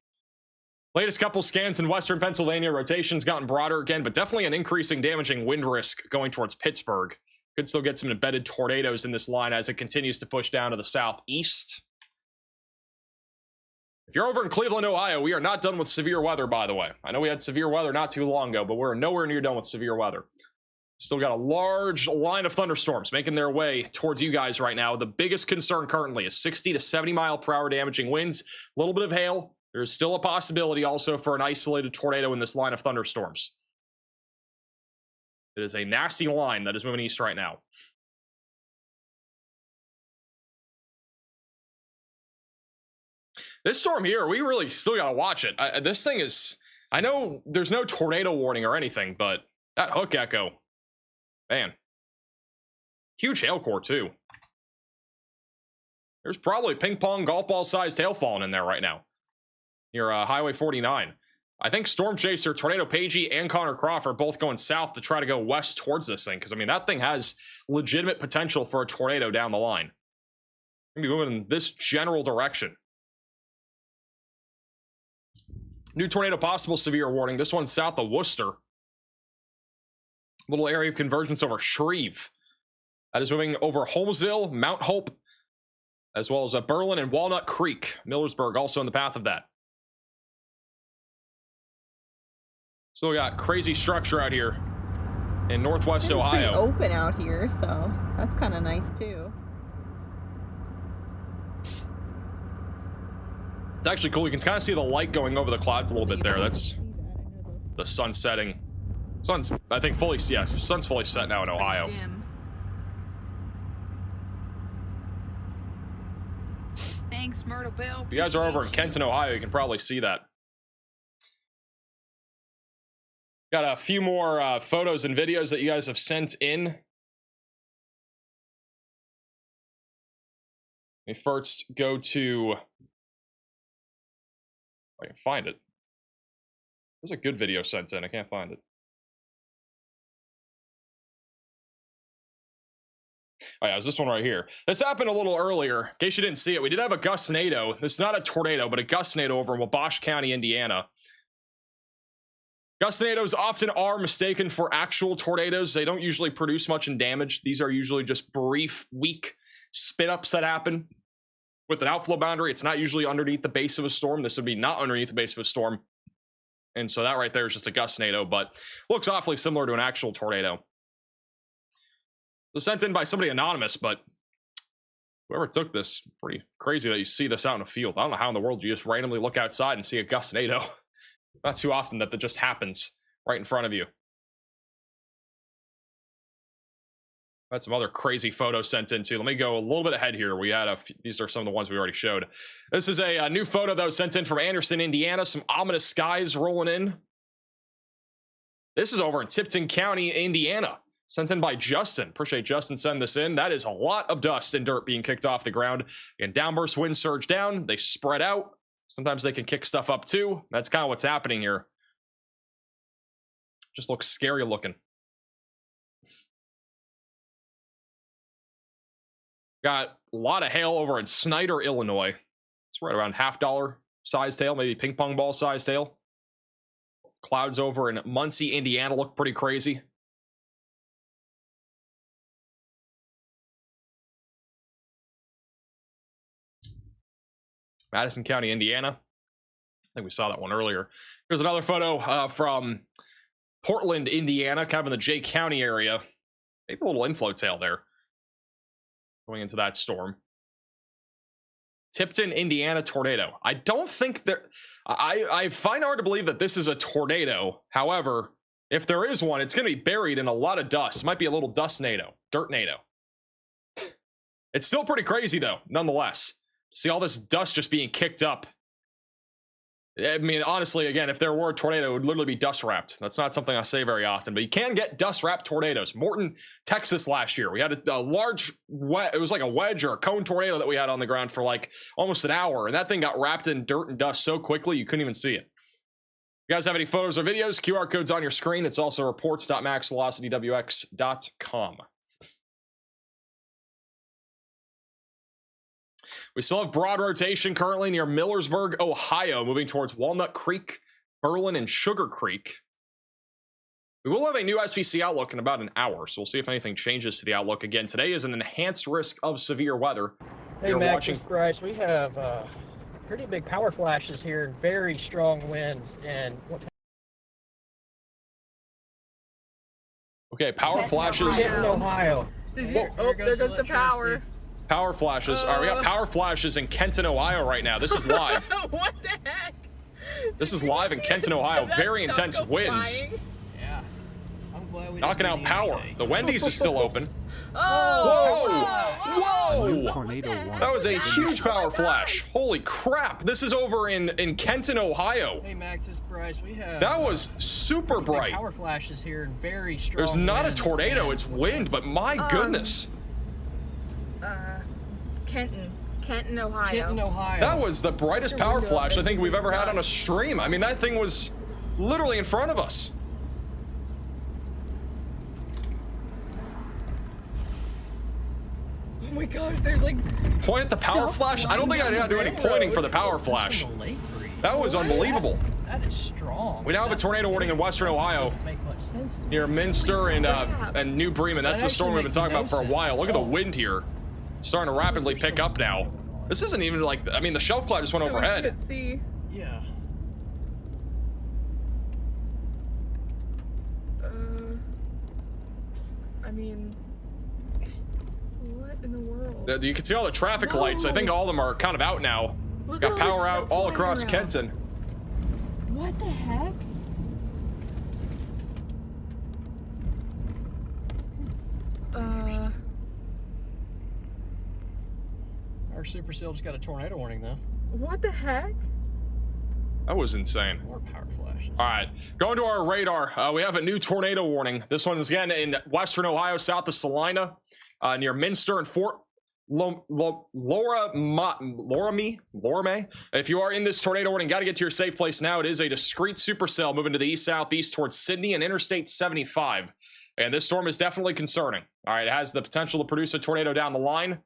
Latest couple scans in western Pennsylvania. Rotation's gotten broader again, but definitely an increasing damaging wind risk going towards Pittsburgh. Could still get some embedded tornadoes in this line as it continues to push down to the southeast. If you're over in Cleveland, Ohio, we are not done with severe weather, by the way. I know we had severe weather not too long ago, but we're nowhere near done with severe weather. Still got a large line of thunderstorms making their way towards you guys right now. The biggest concern currently is 60 to 70 mile per hour damaging winds, a little bit of hail. There's still a possibility also for an isolated tornado in this line of thunderstorms. It is a nasty line that is moving east right now. This storm here, we really still got to watch it. This thing is, I know there's no tornado warning or anything, but that hook echo, man, huge hail core too. There's probably ping pong golf ball sized hail falling in there right now near Highway 49. I think Storm Chaser, Tornado Pagey, and Connor Croft are both going south to try to go west towards this thing, because I mean that thing has legitimate potential for a tornado down the line. Maybe moving in this general direction. New tornado possible, severe warning. This one's south of Worcester. Little area of convergence over Shreve. That is moving over Holmesville, Mount Hope, as well as Berlin and Walnut Creek. Millersburg also in the path of that. Still got crazy structure out here in Northwest Ohio. It's pretty open out here, so that's kind of nice too. It's actually cool. You can kind of see the light going over the clouds a little bit there. That's the sun setting. Sun's, I think, fully, yeah, sun's fully set now in Ohio. Dim. Thanks, Myrtle Bill. If you guys are over in Kenton, Ohio, you can probably see that. Got a few more photos and videos that you guys have sent in. Let me first go to, if I can find it. There's a good video sent in. I can't find it. Oh yeah, it was this one right here. This happened a little earlier. In case you didn't see it, we did have a gustnado. This is not a tornado, but a gustnado over in Wabash County, Indiana. Gustnadoes often are mistaken for actual tornadoes. They don't usually produce much in damage. These are usually just brief, weak spin-ups that happen with an outflow boundary. It's not usually underneath the base of a storm. This would be not underneath the base of a storm. And so that right there is just a gustnado, but looks awfully similar to an actual tornado. It was sent in by somebody anonymous, but whoever took this, pretty crazy that you see this out in a field. I don't know how in the world you just randomly look outside and see a gustnado. Not too often that just happens right in front of you. Got some other crazy photos sent in too. Let me go a little bit ahead here. We had these are some of the ones we already showed. This is a new photo that was sent in from Anderson, Indiana. Some ominous skies rolling in. This is over in Tipton County, Indiana. Sent in by Justin. Appreciate Justin sending this in. That is a lot of dust and dirt being kicked off the ground. And downburst winds surge down. They spread out. Sometimes they can kick stuff up too. That's kind of what's happening here. Just looks scary looking. Got a lot of hail over in Snyder, Illinois. It's right around $50 sized hail, maybe ping pong ball sized hail. Clouds over in Muncie, Indiana look pretty crazy. Madison County, Indiana. I think we saw that one earlier. Here's another photo from Portland, Indiana, kind of in the Jay County area. Maybe a little inflow tail there going into that storm. Tipton, Indiana tornado. I don't think that I find it hard to believe that this is a tornado. However, if there is one, it's going to be buried in a lot of dust. It might be a little dust-nado, dirt-nado. It's still pretty crazy though, nonetheless. See all this dust just being kicked up. I mean, honestly, again, if there were a tornado, it would literally be dust wrapped. That's not something I say very often, but you can get dust wrapped tornadoes. Morton, Texas last year, we had a large, it was like a wedge or a cone tornado that we had on the ground for like almost an hour. And that thing got wrapped in dirt and dust so quickly, you couldn't even see it. If you guys have any photos or videos, QR code's on your screen. It's also reports.maxvelocitywx.com. We still have broad rotation currently near Millersburg, Ohio, moving towards Walnut Creek, Berlin, and Sugar Creek. We will have a new SPC outlook in about an hour, so we'll see if anything changes to the outlook. Again, today is an enhanced risk of severe weather. Hey, Max, it's Bryce. We have pretty big power flashes here and very strong winds. And okay, power flashes. in Ohio. Oh, there goes the power. Power flashes. All right, we got power flashes in Kenton, Ohio right now. This is live. What the heck? This is live in Kenton, Ohio. Very intense winds. Yeah. I'm glad we Knocking out power. The Wendy's is still open. Oh! Whoa! A new Whoa! tornado warning. That was a has been huge issued. power flash. Holy crap. This is over in Kenton, Ohio. Hey, Max, it's Bryce. We have That was super big bright. power flashes here and very strong. There's not a winds. tornado, And it's wind, but my goodness. Kenton, Ohio. Kenton, Ohio. That was the brightest power flash I think we've ever had on a stream. I mean, that thing was literally in front of us. Oh my gosh, there's like Point at the power flash? I don't think I gotta do any pointing for the power flash. That was unbelievable. That is strong. We now have a tornado warning in western Ohio Doesn't make much sense to me. near Minster and New Bremen. That's the storm we've been talking about for a while. Look at the wind here. It's starting to rapidly pick up now. This isn't even like, I mean, the shelf cloud just went overhead. Let's see. Yeah. I mean, what in the world? You can see all the traffic lights. I think all of them are kind of out now. Look Got at all this power out stuff all flying across around. Kenton. What the heck? Our supercell just got a tornado warning though. What the heck? That was insane. More power flashes. All right, going to our radar. We have a new tornado warning. This one is again in western Ohio, south of Salina, near Minster and Fort Loramie. If you are in this tornado warning, got to get to your safe place now. It is a discrete supercell moving to the east southeast towards Sydney and Interstate 75. And this storm is definitely concerning. All right, it has the potential to produce a tornado down the line.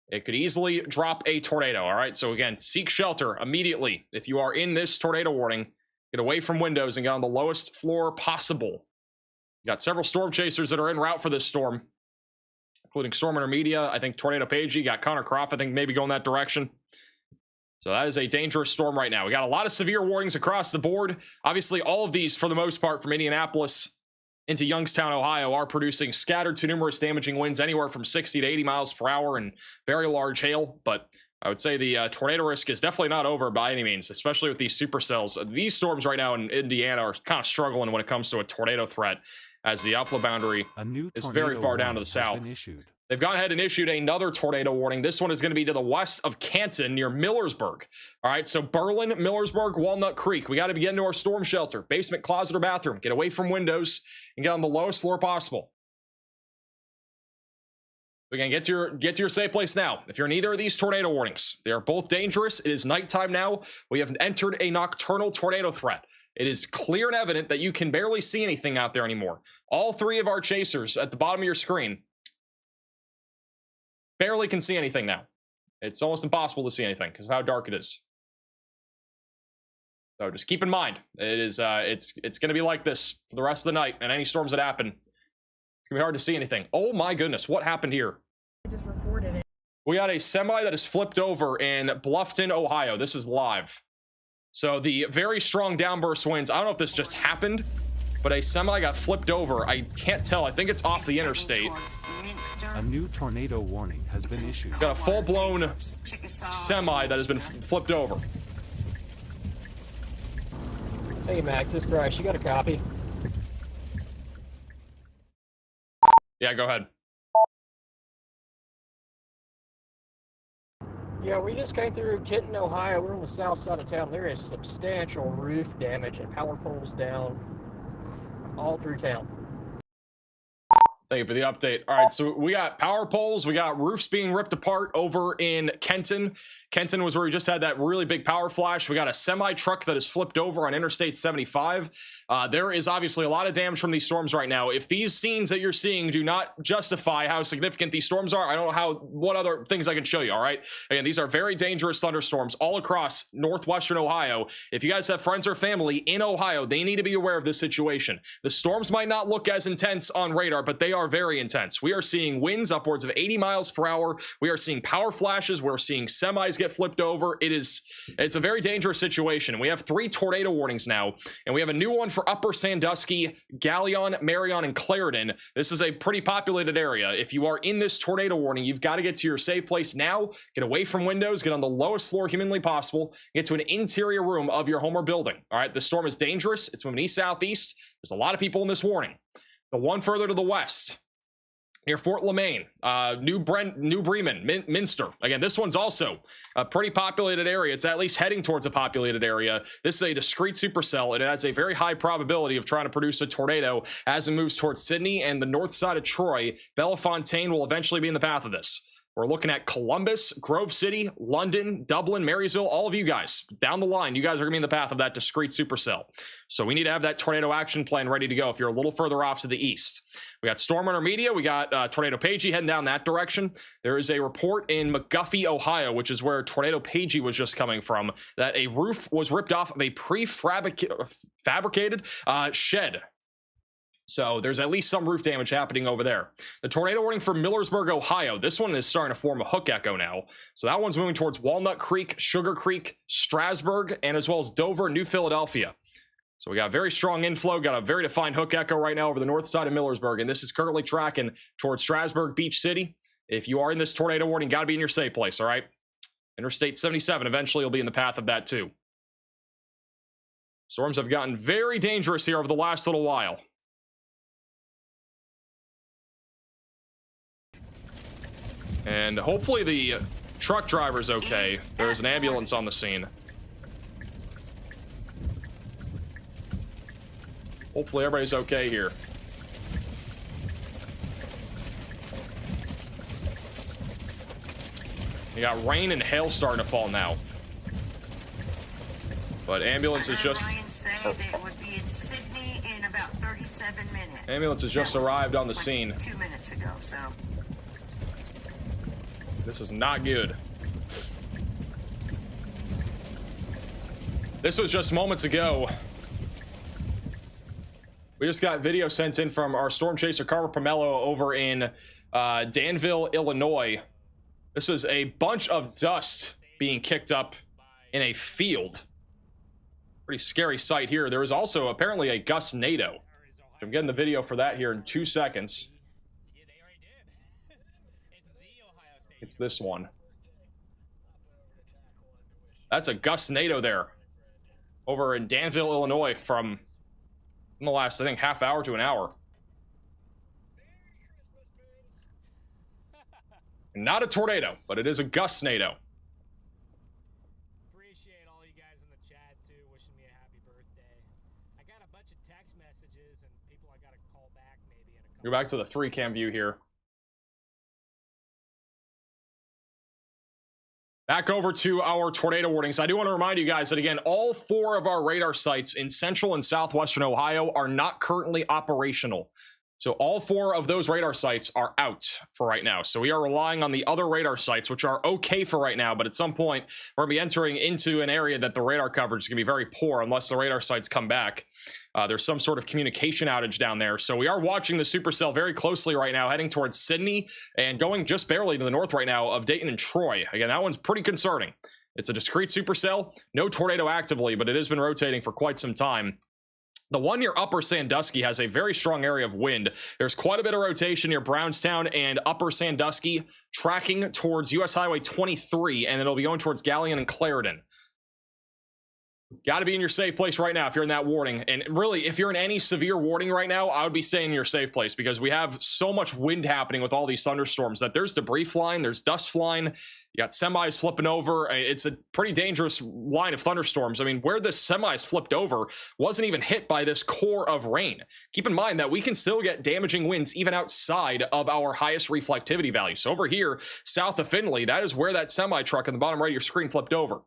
It could easily drop a tornado. All right, so again, seek shelter immediately. If you are in this tornado warning, get away from windows and get on the lowest floor possible. Got several storm chasers that are en route for this storm, including Storm Intermedia. I think Tornado Pagey. Got Connor Croft, I think, maybe going that direction. So that is a dangerous storm right now. We got a lot of severe warnings across the board. Obviously, all of these, for the most part, from Indianapolis into Youngstown, Ohio, are producing scattered to numerous damaging winds anywhere from 60 to 80 miles per hour and very large hail. But I would say the tornado risk is definitely not over by any means, especially with these supercells. These storms right now in Indiana are kind of struggling when it comes to a tornado threat, as the outflow boundary is very far down to the south. They've gone ahead and issued another tornado warning. This one is going to be to the west of Canton near Millersburg. All right, so Berlin, Millersburg, Walnut Creek. We got to get into our storm shelter, basement, closet, or bathroom. Get away from windows and get on the lowest floor possible. Again, get to your safe place now. If you're in either of these tornado warnings, they are both dangerous. It is nighttime now. We have entered a nocturnal tornado threat. It is clear and evident that you can barely see anything out there anymore. All three of our chasers at the bottom of your screen barely can see anything now. It's almost impossible to see anything because of how dark it is. So just keep in mind, it is it's going to be like this for the rest of the night, and any storms that happen, it's going to be hard to see anything. Oh my goodness, what happened here? I just reported it. We got a semi that is flipped over in Bluffton, Ohio. This is live. So the very strong downburst winds, I don't know if this just happened, but a semi got flipped over. I can't tell. I think it's off the interstate. A new tornado warning has been issued. Got a full-blown semi that has been flipped over. Hey, Max, this is Bryce. You got a copy? Yeah, go ahead. Yeah, we just came through Kenton, Ohio. We're on the south side of town. There is substantial roof damage and power poles down all through town. Thank you for the update. All right, so we got power poles, we got roofs being ripped apart over in Kenton. Kenton was where we just had that really big power flash. We got a semi truck that is flipped over on Interstate 75. There is obviously a lot of damage from these storms right now. If these scenes that you're seeing do not justify how significant these storms are, I don't know what other things I can show you. All right, again, these are very dangerous thunderstorms all across northwestern Ohio. If you guys have friends or family in Ohio, they need to be aware of this situation. The storms might not look as intense on radar, but they are very intense. We are seeing winds upwards of 80 miles per hour. We are seeing power flashes. We're seeing semis get flipped over. It's a very dangerous situation. We have 3 tornado warnings now, and we have a new one for Upper Sandusky, Galleon, Marion, and Clarendon. This is a pretty populated area. If you are in this tornado warning, you've got to get to your safe place now. Get away from windows, get on the lowest floor humanly possible, get to an interior room of your home or building. All right, the storm is dangerous. It's moving east-southeast. There's a lot of people in this warning. The one further to the west, near Fort LeMaine, New Bremen, Minster. Again, this one's also a pretty populated area. It's at least heading towards a populated area. This is a discrete supercell, and it has a very high probability of trying to produce a tornado as it moves towards Sydney and the north side of Troy. Bellefontaine will eventually be in the path of this. We're looking at Columbus, Grove City, London, Dublin, Marysville, all of you guys down the line. You guys are gonna be in the path of that discrete supercell. So we need to have that tornado action plan ready to go if you're a little further off to the east. We got Storm Runner Media. We got Tornado Pagey heading down that direction. There is a report in McGuffey, Ohio, which is where Tornado Pagey was just coming from, that a roof was ripped off of a fabricated shed. So there's at least some roof damage happening over there. The tornado warning for Millersburg, Ohio. This one is starting to form a hook echo now. So that one's moving towards Walnut Creek, Sugar Creek, Strasburg, and as well as Dover, New Philadelphia. So we got very strong inflow, got a very defined hook echo right now over the north side of Millersburg, and this is currently tracking towards Strasburg, Beach City. If you are in this tornado warning, got to be in your safe place, all right? Interstate 77 eventually will be in the path of that too. Storms have gotten very dangerous here over the last little while. And hopefully the truck driver's okay. There's an ambulance on the scene. Hopefully everybody's okay here. You got rain and hail starting to fall now. But ambulance is just... Ambulance has just arrived on the scene. 2 minutes ago, so... This is not good. This was just moments ago. We just got video sent in from our storm chaser Carver Pomelo over in Danville, Illinois. This is a bunch of dust being kicked up in a field. Pretty scary sight here. There is also apparently a gust-nado. I'm getting the video for that here in 2 seconds. It's this one. That's a gust-nado there. Over in Danville, Illinois from in the last, I think, half hour to an hour. Not a tornado, but it is a gust-nado. Appreciate all you guys in the chat too, wishing me a happy birthday. I got a bunch of text messages and people I gotta call back maybe in a couple. Go back to the 3-cam view here. Back over to our tornado warnings. I do want to remind you guys that, again, all 4 of our radar sites in central and southwestern Ohio are not currently operational. So all 4 of those radar sites are out for right now. So we are relying on the other radar sites, which are okay for right now. But at some point, we're going to be entering into an area that the radar coverage is going to be very poor unless the radar sites come back. There's some sort of communication outage down there. So we are watching the supercell very closely right now, heading towards Sydney and going just barely to the north right now of Dayton and Troy. Again, that one's pretty concerning. It's a discrete supercell, no tornado actively, but it has been rotating for quite some time. The one near Upper Sandusky has a very strong area of wind. There's quite a bit of rotation near Brownstown and Upper Sandusky, tracking towards US Highway 23, and it'll be going towards Galleon and Clarendon. Got to be in your safe place right now if you're in that warning. And really, if you're in any severe warning right now, I would be staying in your safe place because we have so much wind happening with all these thunderstorms that there's debris flying, there's dust flying, you got semis flipping over. It's a pretty dangerous line of thunderstorms. I mean, where the semis flipped over wasn't even hit by this core of rain. Keep in mind that we can still get damaging winds even outside of our highest reflectivity value. So over here, south of Findlay, that is where that semi truck in the bottom right of your screen flipped over.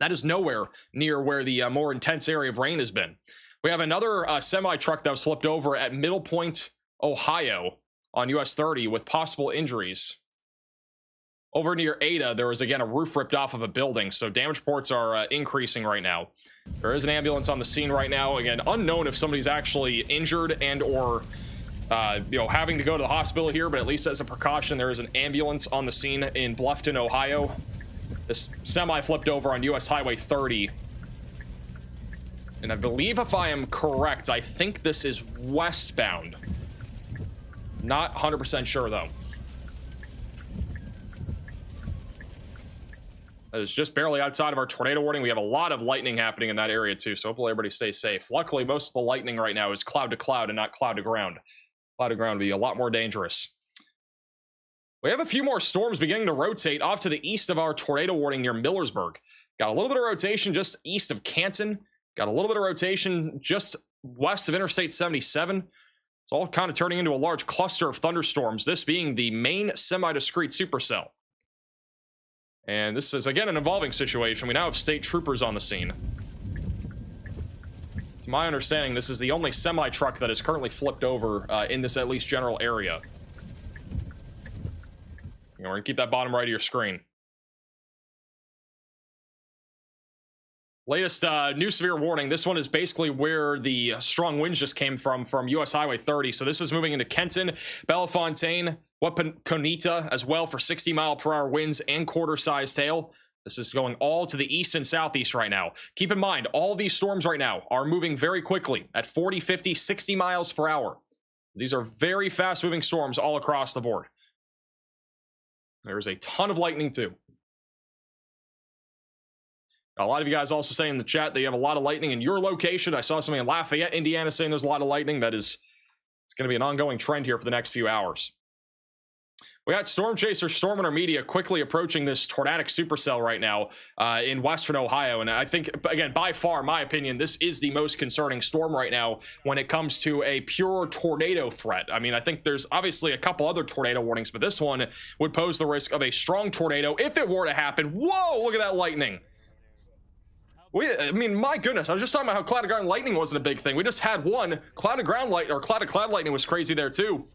That is nowhere near where the more intense area of rain has been. We have another semi-truck that was flipped over at Middle Point, Ohio on US 30 with possible injuries. Over near Ada, there was, again, a roof ripped off of a building, so damage reports are increasing right now. There is an ambulance on the scene right now. Again, unknown if somebody's actually injured and or having to go to the hospital here, but at least as a precaution, there is an ambulance on the scene in Bluffton, Ohio. This semi flipped over on US Highway 30. And I believe if I am correct, I think this is westbound. Not 100% sure though. That is just barely outside of our tornado warning. We have a lot of lightning happening in that area too, so hopefully everybody stays safe. Luckily, most of the lightning right now is cloud to cloud and not cloud to ground. Cloud to ground would be a lot more dangerous. We have a few more storms beginning to rotate off to the east of our tornado warning near Millersburg. Got a little bit of rotation just east of Canton. Got a little bit of rotation just west of Interstate 77. It's all kind of turning into a large cluster of thunderstorms, this being the main semi-discrete supercell. And this is, again, an evolving situation. We now have state troopers on the scene. To my understanding, this is the only semi-truck that is currently flipped over in this at least general area. We're going to keep that bottom right of your screen. Latest new severe warning. This one is basically where the strong winds just came from US Highway 30. So this is moving into Kenton, Bellefontaine, Wapakoneta as well for 60-mile-per-hour winds and quarter-sized hail. This is going all to the east and southeast right now. Keep in mind, all these storms right now are moving very quickly at 40, 50, 60 miles per hour. These are very fast-moving storms all across the board. There's a ton of lightning too. A lot of you guys also saying in the chat that you have a lot of lightning in your location. I saw something in Lafayette, Indiana saying there's a lot of lightning. It's going to be an ongoing trend here for the next few hours. We got Storm Chaser, Storm Intermedia quickly approaching this tornadic supercell right now in western Ohio. And I think, again, by far, my opinion, this is the most concerning storm right now when it comes to a pure tornado threat. I mean, I think there's obviously a couple other tornado warnings, but this one would pose the risk of a strong tornado if it were to happen. Whoa, look at that lightning. I mean, my goodness, I was just talking about how cloud to ground lightning wasn't a big thing. We just had one. Cloud to ground light, or cloud to cloud lightning was crazy there too.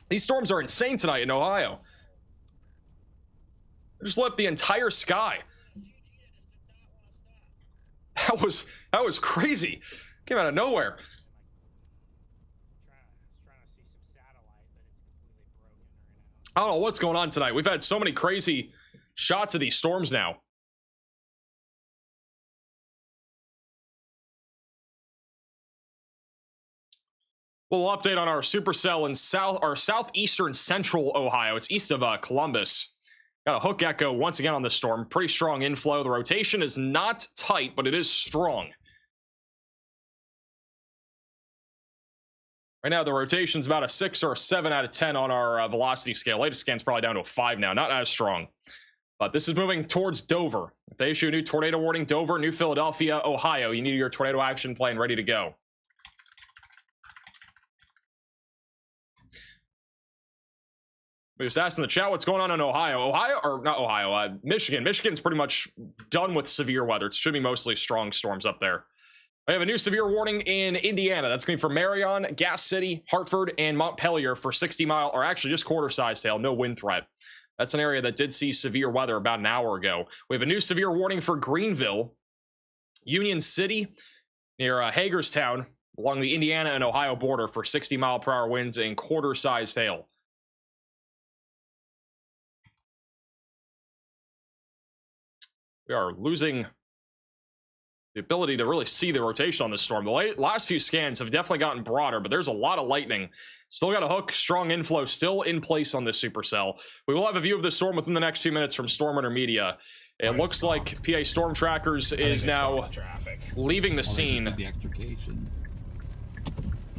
These storms are insane tonight in Ohio. They just lit up the entire sky. That was crazy. Came out of nowhere. I don't know what's going on tonight. We've had so many crazy shots of these storms now. We'll update on our supercell in southeastern central Ohio. It's east of Columbus. Got a hook echo once again on this storm. Pretty strong inflow. The rotation is not tight, but it is strong. Right now, the rotation's about a 6 or a 7 out of 10 on our velocity scale. Latest scan's probably down to a 5 now. Not as strong. But this is moving towards Dover. If they issue a new tornado warning, Dover, New Philadelphia, Ohio, you need your tornado action plan ready to go. We just asked in the chat what's going on in Ohio. Michigan. Michigan's pretty much done with severe weather. It should be mostly strong storms up there. We have a new severe warning in Indiana. That's going to be for Marion, Gas City, Hartford, and Montpelier for 60-mile, or actually just quarter-sized hail, no wind threat. That's an area that did see severe weather about an hour ago. We have a new severe warning for Greenville, Union City, near Hagerstown, along the Indiana and Ohio border for 60-mile-per-hour winds and quarter-sized hail. We are losing the ability to really see the rotation on this storm. The last few scans have definitely gotten broader, but there's a lot of lightning. Still got a hook, strong inflow still in place on this supercell. We will have a view of the storm within the next few minutes from Storm Runner Media. It looks like PA Storm Trackers is now leaving the scene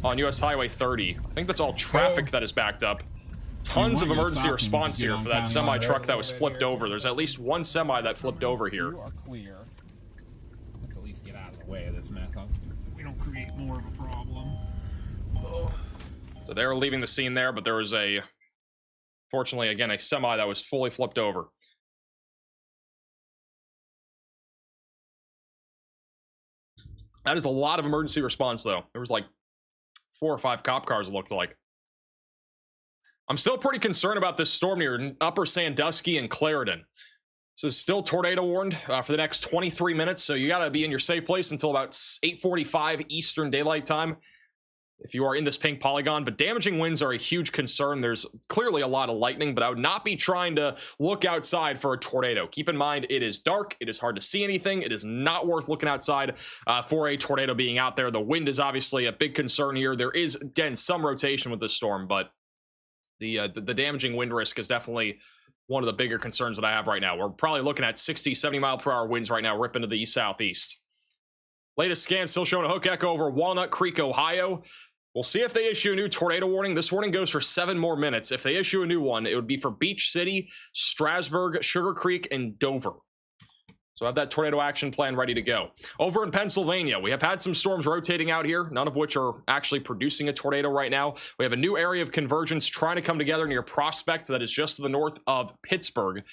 on US Highway 30. I think that's all traffic that is backed up. Tons of emergency response here for that semi truck that was flipped over. There's at least one semi that flipped over here. You are clear. Let's at least get out of the way of this mess. We don't create more of a problem. So they're leaving the scene there, but there was fortunately, again, a semi that was fully flipped over. That is a lot of emergency response, though. There was like 4 or 5 cop cars, it looked like. I'm still pretty concerned about this storm near Upper Sandusky and Clarendon. This is still tornado warned for the next 23 minutes, so you got to be in your safe place until about 8:45 Eastern Daylight Time if you are in this pink polygon. But damaging winds are a huge concern. There's clearly a lot of lightning, but I would not be trying to look outside for a tornado. Keep in mind, it is dark. It is hard to see anything. It is not worth looking outside for a tornado being out there. The wind is obviously a big concern here. There is, again, some rotation with this storm, but the damaging wind risk is definitely one of the bigger concerns that I have right now. We're probably looking at 60, 70 mile per hour winds right now, ripping to the southeast. Latest scan still showing a hook echo over Walnut Creek, Ohio. We'll see if they issue a new tornado warning. This warning goes for 7 more minutes. If they issue a new one, it would be for Beach City, Strasburg, Sugar Creek, and Dover. So I have that tornado action plan ready to go. Over in Pennsylvania, we have had some storms rotating out here, none of which are actually producing a tornado right now. We have a new area of convergence trying to come together near Prospect that is just to the north of Pittsburgh.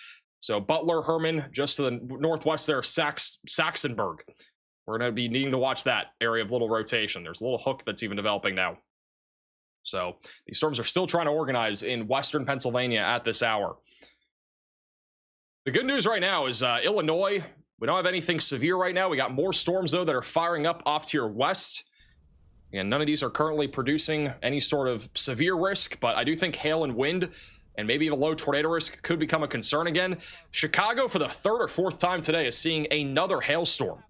So Butler, Herman, just to the northwest there, Saxonburg. We're going to be needing to watch that area of little rotation. There's a little hook that's even developing now. So these storms are still trying to organize in western Pennsylvania at this hour. The good news right now is Illinois, we don't have anything severe right now. We got more storms, though, that are firing up off to your west. And none of these are currently producing any sort of severe risk, but I do think hail and wind and maybe even low tornado risk could become a concern again. Chicago, for the 3rd or 4th time today, is seeing another hailstorm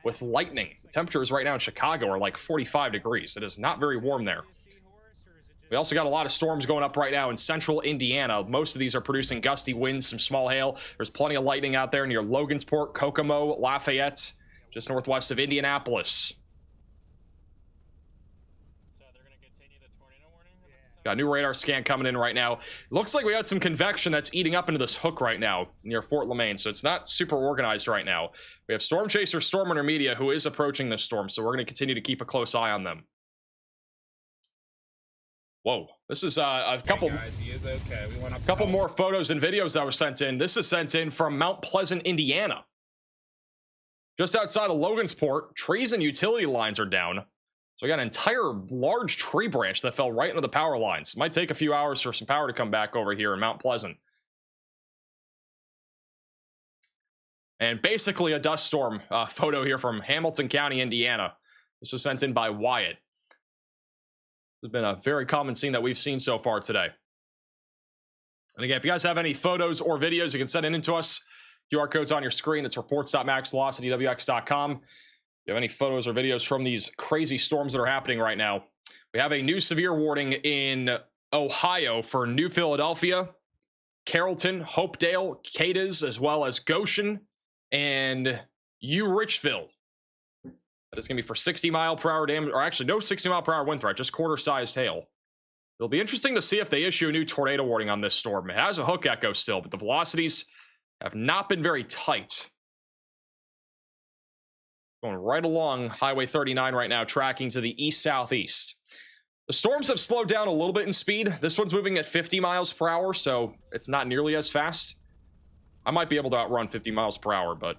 with lightning. The temperatures right now in Chicago are like 45 degrees. It is not very warm there. We also got a lot of storms going up right now in central Indiana. Most of these are producing gusty winds, some small hail. There's plenty of lightning out there near Logansport, Kokomo, Lafayette, just northwest of Indianapolis. So they're going to continue the tornado warning? Got a new radar scan coming in right now. It looks like we got some convection that's eating up into this hook right now near Fort LeMaine, so it's not super organized right now. We have Storm Chaser, Storm Runner Media, who is approaching this storm, so we're going to continue to keep a close eye on them. Whoa, this is a couple, guys, he is okay. We went up couple more photos and videos that were sent in. This is sent in from Mount Pleasant, Indiana. Just outside of Logansport, trees and utility lines are down. So we got an entire large tree branch that fell right into the power lines. It might take a few hours for some power to come back over here in Mount Pleasant. And basically a dust storm photo here from Hamilton County, Indiana. This was sent in by Wyatt. It's been a very common scene that we've seen so far today. And again, if you guys have any photos or videos, you can send it in to us. QR code's on your screen. It's reports.maxvelocitywx.com. If you have any photos or videos from these crazy storms that are happening right now. We have a new severe warning in Ohio for New Philadelphia, Carrollton, Hopedale, Cadiz, as well as Goshen and Richville. That is going to be for 60 mile per hour damage, or actually no 60 mile per hour wind threat, just quarter-sized hail. It'll be interesting to see if they issue a new tornado warning on this storm. It has a hook echo still, but the velocities have not been very tight. Going right along Highway 39 right now, tracking to the east-southeast. The storms have slowed down a little bit in speed. This one's moving at 50 miles per hour, so it's not nearly as fast. I might be able to outrun 50 miles per hour, but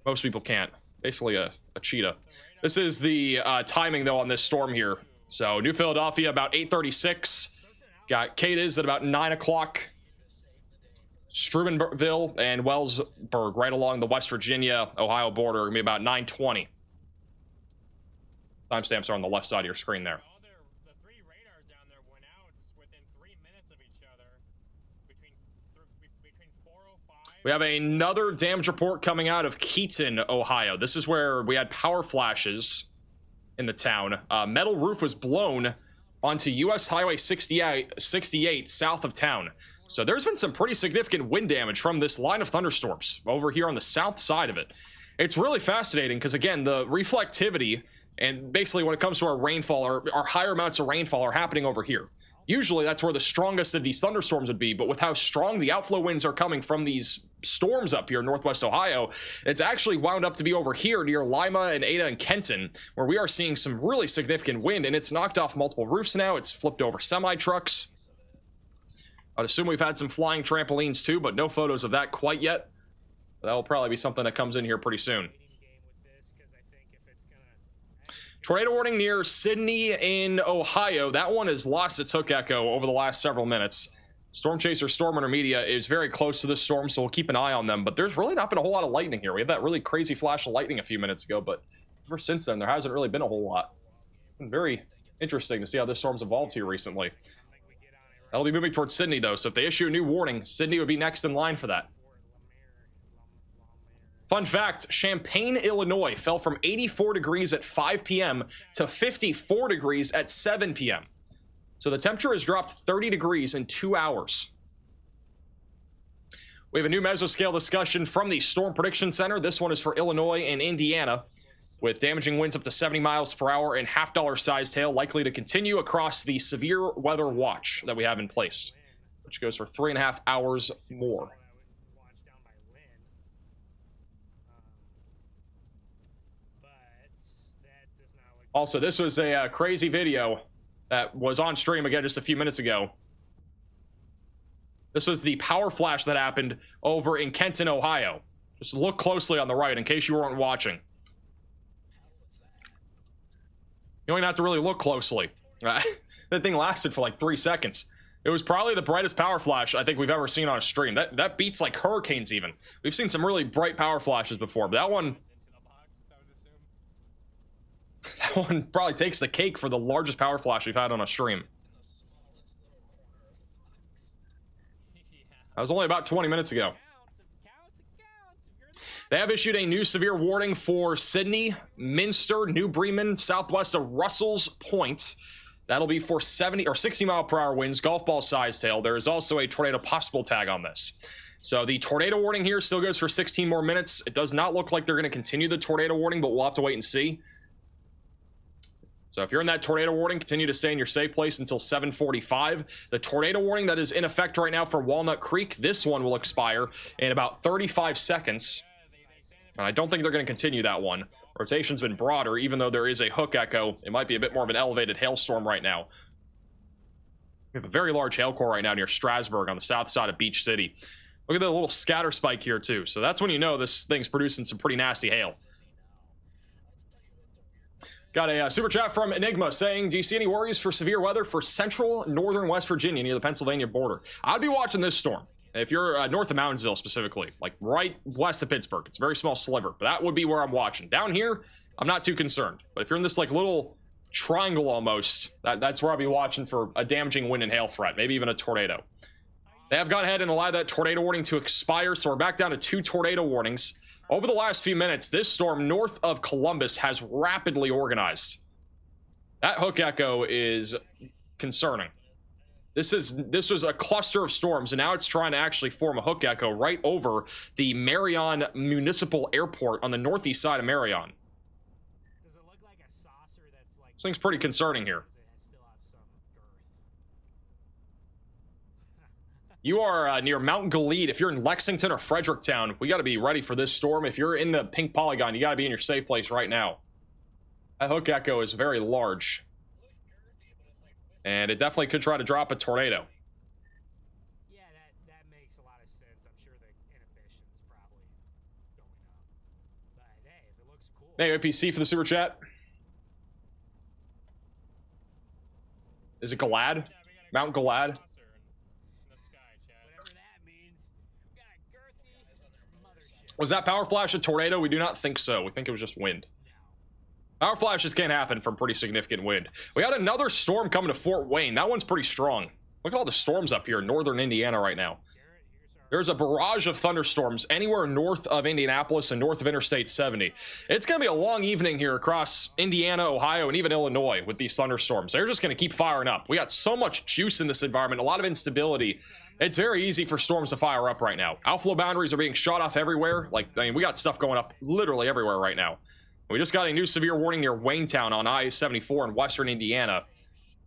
most people can't. Basically a cheetah. This is the timing, though, on this storm here. So New Philadelphia about 8:36. Got Cadiz at about 9 o'clock. Steubenville and Wellsburg right along the West Virginia-Ohio border. Going to be about 9:20. Timestamps are on the left side of your screen there. The 3 radars down there went out within 3 minutes of each other. Between We have another damage report coming out of Keaton, Ohio. This is where we had power flashes in the town. Metal roof was blown onto US Highway 68 south of town. So there's been some pretty significant wind damage from this line of thunderstorms over here on the south side of it. It's really fascinating because, again, the reflectivity and basically when it comes to our rainfall, our higher amounts of rainfall are happening over here. Usually that's where the strongest of these thunderstorms would be, but with how strong the outflow winds are coming from these storms up here in northwest Ohio, it's actually wound up to be over here near Lima and Ada and Kenton, where we are seeing some really significant wind, and it's knocked off multiple roofs now. It's flipped over semi-trucks. I'd assume we've had some flying trampolines too, but no photos of that quite yet. That'll probably be something that comes in here pretty soon. Tornado warning near Sydney in Ohio. That one has lost its hook echo over the last several minutes. Storm Chaser Storm Intermedia is very close to this storm, so we'll keep an eye on them. But there's really not been a whole lot of lightning here. We had that really crazy flash of lightning a few minutes ago, but ever since then, there hasn't really been a whole lot. It's been very interesting to see how this storm's evolved here recently. That'll be moving towards Sydney, though, so if they issue a new warning, Sydney would be next in line for that. Fun fact, Champaign, Illinois fell from 84 degrees at 5 p.m. to 54 degrees at 7 p.m. So the temperature has dropped 30 degrees in 2 hours. We have a new mesoscale discussion from the Storm Prediction Center. This one is for Illinois and Indiana, with damaging winds up to 70 miles per hour and half-dollar sized hail likely to continue across the severe weather watch that we have in place, which goes for 3.5 hours more. Also, this was a crazy video that was on stream again just a few minutes ago. This was the power flash that happened over in Kenton, Ohio. Just look closely on the right in case you weren't watching. You don't even have to really look closely. That thing lasted for like 3 seconds. It was probably the brightest power flash I think we've ever seen on a stream. That beats like hurricanes even. We've seen some really bright power flashes before, but that one probably takes the cake for the largest power flash we've had on a stream. That was only about 20 minutes ago. They have issued a new severe warning for Sydney, Minster, New Bremen, southwest of Russell's Point. That'll be for 70 or 60 mile per hour winds, golf ball sized hail. There is also a tornado possible tag on this. So the tornado warning here still goes for 16 more minutes. It does not look like they're going to continue the tornado warning, but we'll have to wait and see. So if you're in that tornado warning, continue to stay in your safe place until 7:45. The tornado warning that is in effect right now for Walnut Creek, this one will expire in about 35 seconds. And I don't think they're going to continue that one. Rotation's been broader, even though there is a hook echo. It might be a bit more of an elevated hailstorm right now. We have a very large hail core right now near Strasburg on the south side of Beach City. Look at the little scatter spike here too. So that's when you know this thing's producing some pretty nasty hail. Got a super chat from Enigma saying, do you see any worries for severe weather for central northern West Virginia near the Pennsylvania border? I'd be watching this storm. If you're north of Moundsville specifically, like right west of Pittsburgh, it's a very small sliver, but that would be where I'm watching. Down here, I'm not too concerned. But if you're in this like little triangle almost, that's where I'll be watching for a damaging wind and hail threat, maybe even a tornado. They have gone ahead and allowed that tornado warning to expire, so we're back down to 2 tornado warnings. Over the last few minutes, this storm north of Columbus has rapidly organized. That hook echo is concerning. This was a cluster of storms, and now it's trying to actually form a hook echo right over the Marion Municipal Airport on the northeast side of Marion. Does it look like a saucer that's like... This thing's pretty concerning here. You are near Mount Gilead. If you're in Lexington or Fredericktown, we got to be ready for this storm. If you're in the pink polygon, you got to be in your safe place right now. That hook echo is very large. And it definitely could try to drop a tornado. Yeah, that makes a lot of sense. I'm sure the inhibition's probably going up. But hey, if it looks cool. Hey, APC for the super chat. Is it Galad? Mount Galad? Was that power flash a tornado? We do not think so. We think it was just wind. Power flashes can happen from pretty significant wind. We had another storm coming to Fort Wayne. That one's pretty strong. Look at all the storms up here in northern Indiana right now. There's a barrage of thunderstorms anywhere north of Indianapolis and north of Interstate 70. It's going to be a long evening here across Indiana, Ohio, and even Illinois with these thunderstorms. They're just going to keep firing up. We got so much juice in this environment, a lot of instability. It's very easy for storms to fire up right now. Outflow boundaries are being shot off everywhere. Like, I mean, we got stuff going up literally everywhere right now. We just got a new severe warning near Waynetown on I-74 in western Indiana.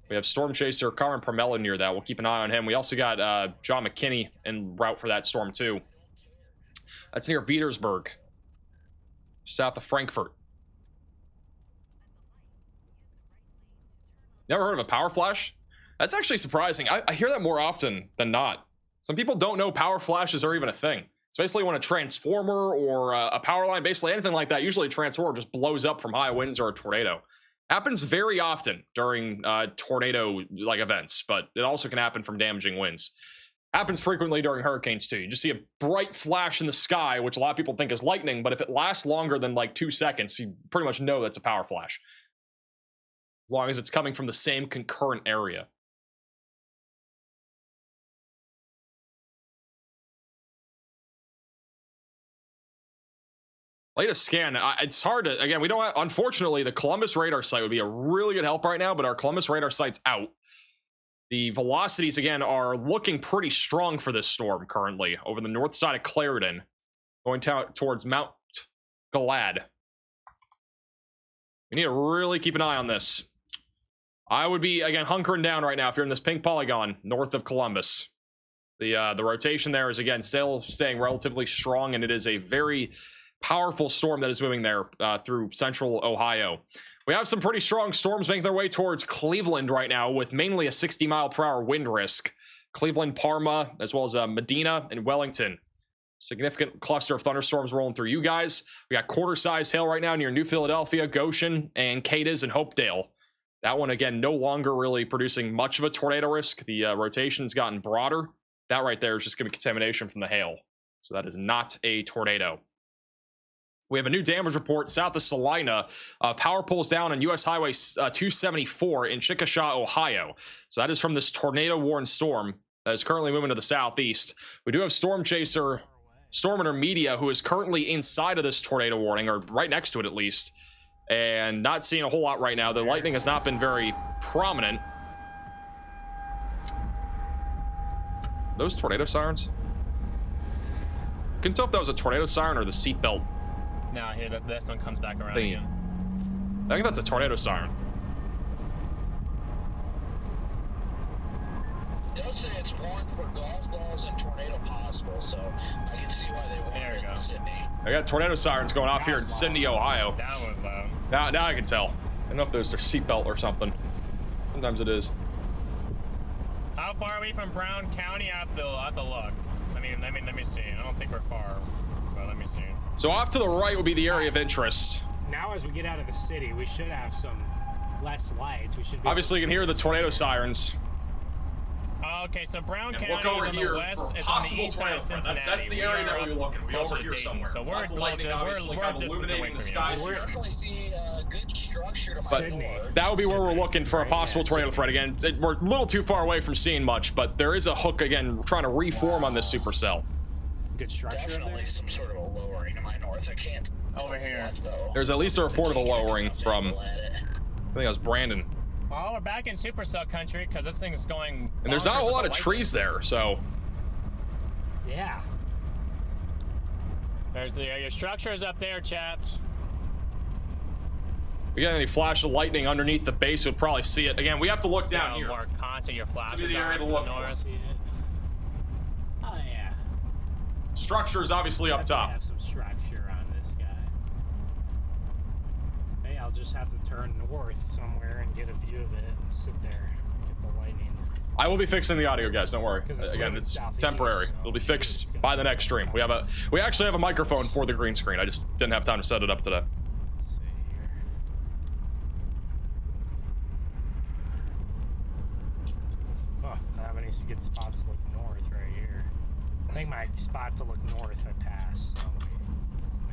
We have Storm Chaser Carmen Permella near that. We'll keep an eye on him. We also got John McKinney en route for that storm too. That's near Petersburg, south of Frankfurt. Never heard of a power flash? That's actually surprising. I hear that more often than not. Some people don't know power flashes are even a thing. It's basically when a transformer or a power line, basically anything like that, usually a transformer just blows up from high winds or a tornado. Happens very often during tornado-like events, but it also can happen from damaging winds. Happens frequently during hurricanes too. You just see a bright flash in the sky, which a lot of people think is lightning, but if it lasts longer than like 2 seconds, you pretty much know that's a power flash. As long as it's coming from the same concurrent area. Latest scan, it's hard to, again, we don't have, unfortunately, the Columbus radar site would be a really good help right now, but our Columbus radar site's out. The velocities, again, are looking pretty strong for this storm currently over the north side of Clarendon, going towards Mount Galad. We need to really keep an eye on this. I would be, again, hunkering down right now if you're in this pink polygon north of Columbus. The rotation there is, again, still staying relatively strong, and it is a very powerful storm that is moving there through central Ohio. We have some pretty strong storms making their way towards Cleveland right now with mainly a 60-mile-per-hour wind risk. Cleveland, Parma, as well as Medina and Wellington. Significant cluster of thunderstorms rolling through you guys. We got quarter-sized hail right now near New Philadelphia, Goshen, and Cadiz and Hopedale. That one, again, no longer really producing much of a tornado risk. The rotation's gotten broader. That right there is just going to be contamination from the hail. So that is not a tornado. We have a new damage report south of Salina. Power poles down on U.S. Highway 274 in Chickasha, Ohio. So that is from this tornado-warned storm that is currently moving to the southeast. We do have Storm Chaser, Storm Media, who is currently inside of this tornado warning, or right next to it at least, and not seeing a whole lot right now. The lightning has not been very prominent. Those tornado sirens? Couldn't tell if that was a tornado siren or the seatbelt. Now here, this one comes back around again. I think that's a tornado siren. It does say it's warned for golf balls and tornado possible, so I can see why they warned it in Sydney. I got tornado sirens going off here in Sydney, Ohio. That was loud. Now I can tell. I don't know if there's their seatbelt or something. Sometimes it is. How far are we from Brown County? I have to look. Let me see. I don't think we're far, but let me see. So off to the right would be the area of interest. Now as we get out of the city, we should have some less lights. We should be obviously you can hear the tornado sirens. Okay, so Brown County look over is on here the west, it's on the east side of Cincinnati. That's the area that we're looking. We're over here Dayton. somewhere. So we're lots of lightning, obviously, kind of illuminating the skies here. Definitely see a good structure to my But north. that would be where we're looking for a possible tornado threat again. We're a little too far away from seeing much, but there is a hook again trying to reform on this supercell. good structure. Definitely some sort of a lowering to my north. I can't. Over here. There's at least a report of a lowering from, I think that was Brandon. Well, we're back in supercell country because this thing is going. And there's not a whole lot of trees there, so. Yeah. There's your structures up there, chat. If we get any flash of lightning underneath the base, we'll probably see it. Again, we have to look down here. More constant, your flashes To be the area to the look north. See it. Oh yeah. Structure is obviously up top. Have some structure on this guy. Hey, I'll just have to turn north somewhere and get a view of it and sit there, get the lightning. I will be fixing the audio, guys. Don't worry. It's Again, it's southeast, temporary. so It'll be fixed by the next stream. We actually have a microphone for the green screen. I just didn't have time to set it up today. Let's see here. Oh, I have any good spots to look north right here. I think my spot to look north I passed. So let me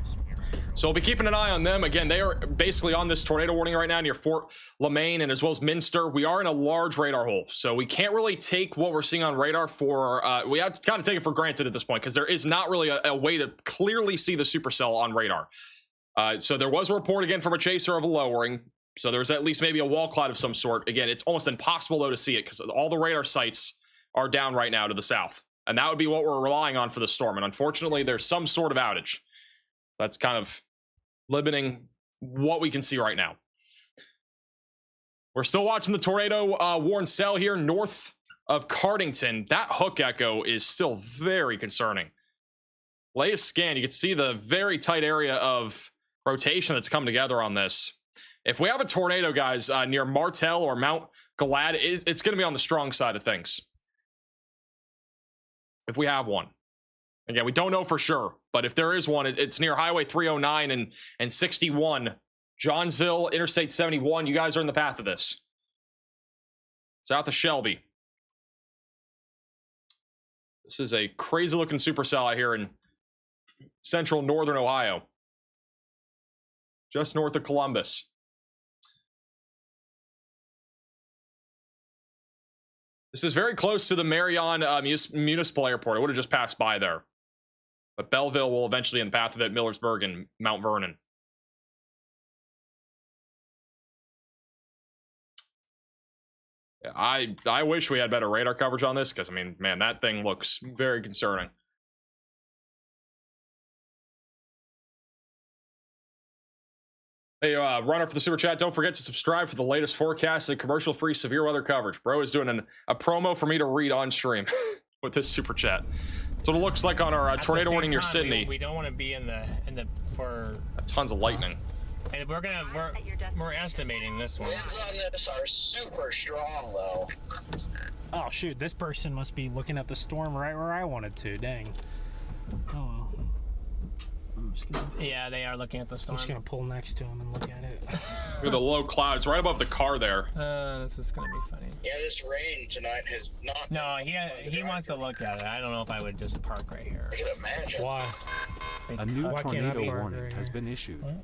So we'll be keeping an eye on them. Again, they are basically on this tornado warning right now near Fort LeMaine and as well as Minster. We are in a large radar hole, so we can't really take what we're seeing on radar for, we have to kind of take it for granted at this point because there is not really a way to clearly see the supercell on radar. So there was a report again from a chaser of a lowering. So there's at least maybe a wall cloud of some sort. Again, it's almost impossible though to see it because all the radar sites are down right now to the south. And that would be what we're relying on for the storm. And unfortunately, there's some sort of outage. So that's kind of limiting what we can see right now. We're still watching the tornado warn cell here north of Cardington. That hook echo is still very concerning. Latest scan, you can see the very tight area of rotation that's come together on this. If we have a tornado, guys, near Martell or Mount Galad, it's going to be on the strong side of things. If we have one. Again, we don't know for sure, but if there is one, it's near Highway 309 and 61, Johnsville, Interstate 71. You guys are in the path of this. South of Shelby. This is a crazy looking supercell out here in central northern Ohio. Just north of Columbus. This is very close to the Marion Municipal Airport. It would have just passed by there. But Belleville will eventually be in the path of it, Millersburg and Mount Vernon. Yeah, I wish we had better radar coverage on this because, I mean, man, that thing looks very concerning. Hey, runner for the super chat, don't forget to subscribe for the latest forecasted commercial-free severe weather coverage. Bro is doing a promo for me to read on stream with this super chat. That's what it looks like on our tornado warning near Sydney. We don't want to be in the for tons of lightning. And we're estimating this one. Winds on this are super strong though. Oh shoot, this person must be looking at the storm right where I wanted to. Dang. Oh well. I'm just gonna, yeah, they are looking at the storm. I'm just gonna pull next to him and look at it. Look at the low clouds right above the car there. This is gonna be funny. Yeah, this rain tonight has not. No, he wants to look at it. I don't know if I would just park right here. I can imagine. Why? A new tornado warning has been issued. Okay.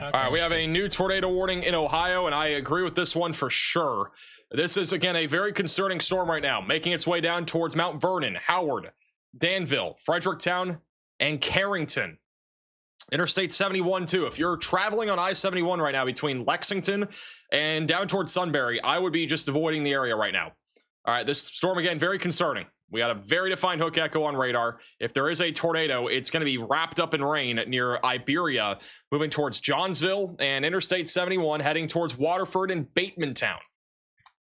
All right, we have a new tornado warning in Ohio, and I agree with this one for sure. This is, again, a very concerning storm right now, making its way down towards Mount Vernon, Howard, Danville, Fredericktown, and Carrington. Interstate 71, too. If you're traveling on I-71 right now between Lexington and down towards Sunbury, I would be just avoiding the area right now. All right, this storm, again, very concerning. We got a very defined hook echo on radar. If there is a tornado, it's going to be wrapped up in rain near Iberia, moving towards Johnsville and Interstate 71, heading towards Waterford and Batemantown.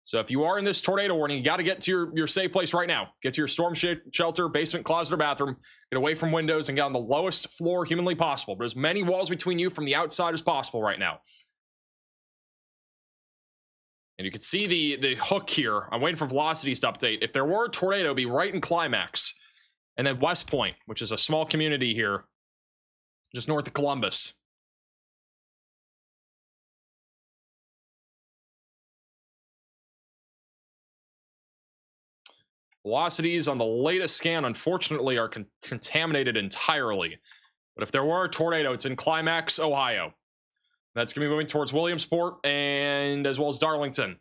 So if you are in this tornado warning, you got to get to your safe place right now. Get to your storm shelter, basement, closet, or bathroom. Get away from windows and get on the lowest floor humanly possible. But as many walls between you from the outside as possible right now. And you can see the hook here. I'm waiting for velocities to update. If there were a tornado, it'd be right in Climax. And then West Point, which is a small community here, just north of Columbus. Velocities on the latest scan, unfortunately, are contaminated entirely. But if there were a tornado, it's in Climax, Ohio. That's going to be moving towards Williamsport and as well as Darlington.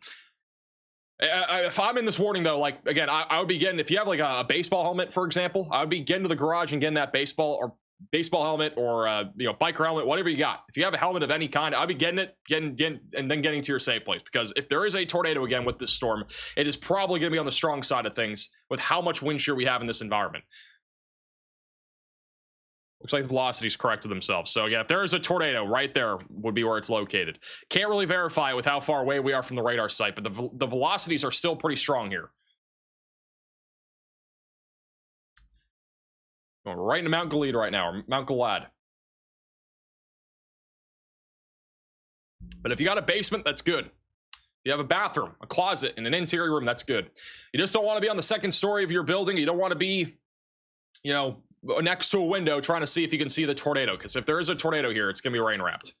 If I'm in this warning, though, like, again, I would be getting, if you have like a baseball helmet, for example, I would be getting to the garage and getting that baseball helmet or, biker helmet, whatever you got. If you have a helmet of any kind, I'd be getting it, and then getting to your safe place. Because if there is a tornado again with this storm, it is probably going to be on the strong side of things with how much wind shear we have in this environment. Looks like the velocities corrected themselves. So again, if there is a tornado, right there would be where it's located. Can't really verify with how far away we are from the radar site, but the velocities are still pretty strong here. Going right into Mount Galad right now, or Mount Galad. But if you got a basement, that's good. If you have a bathroom, a closet, and an interior room, that's good. You just don't want to be on the second story of your building. You don't want to be, next to a window trying to see if you can see the tornado, because if there is a tornado here, it's going to be rain wrapped.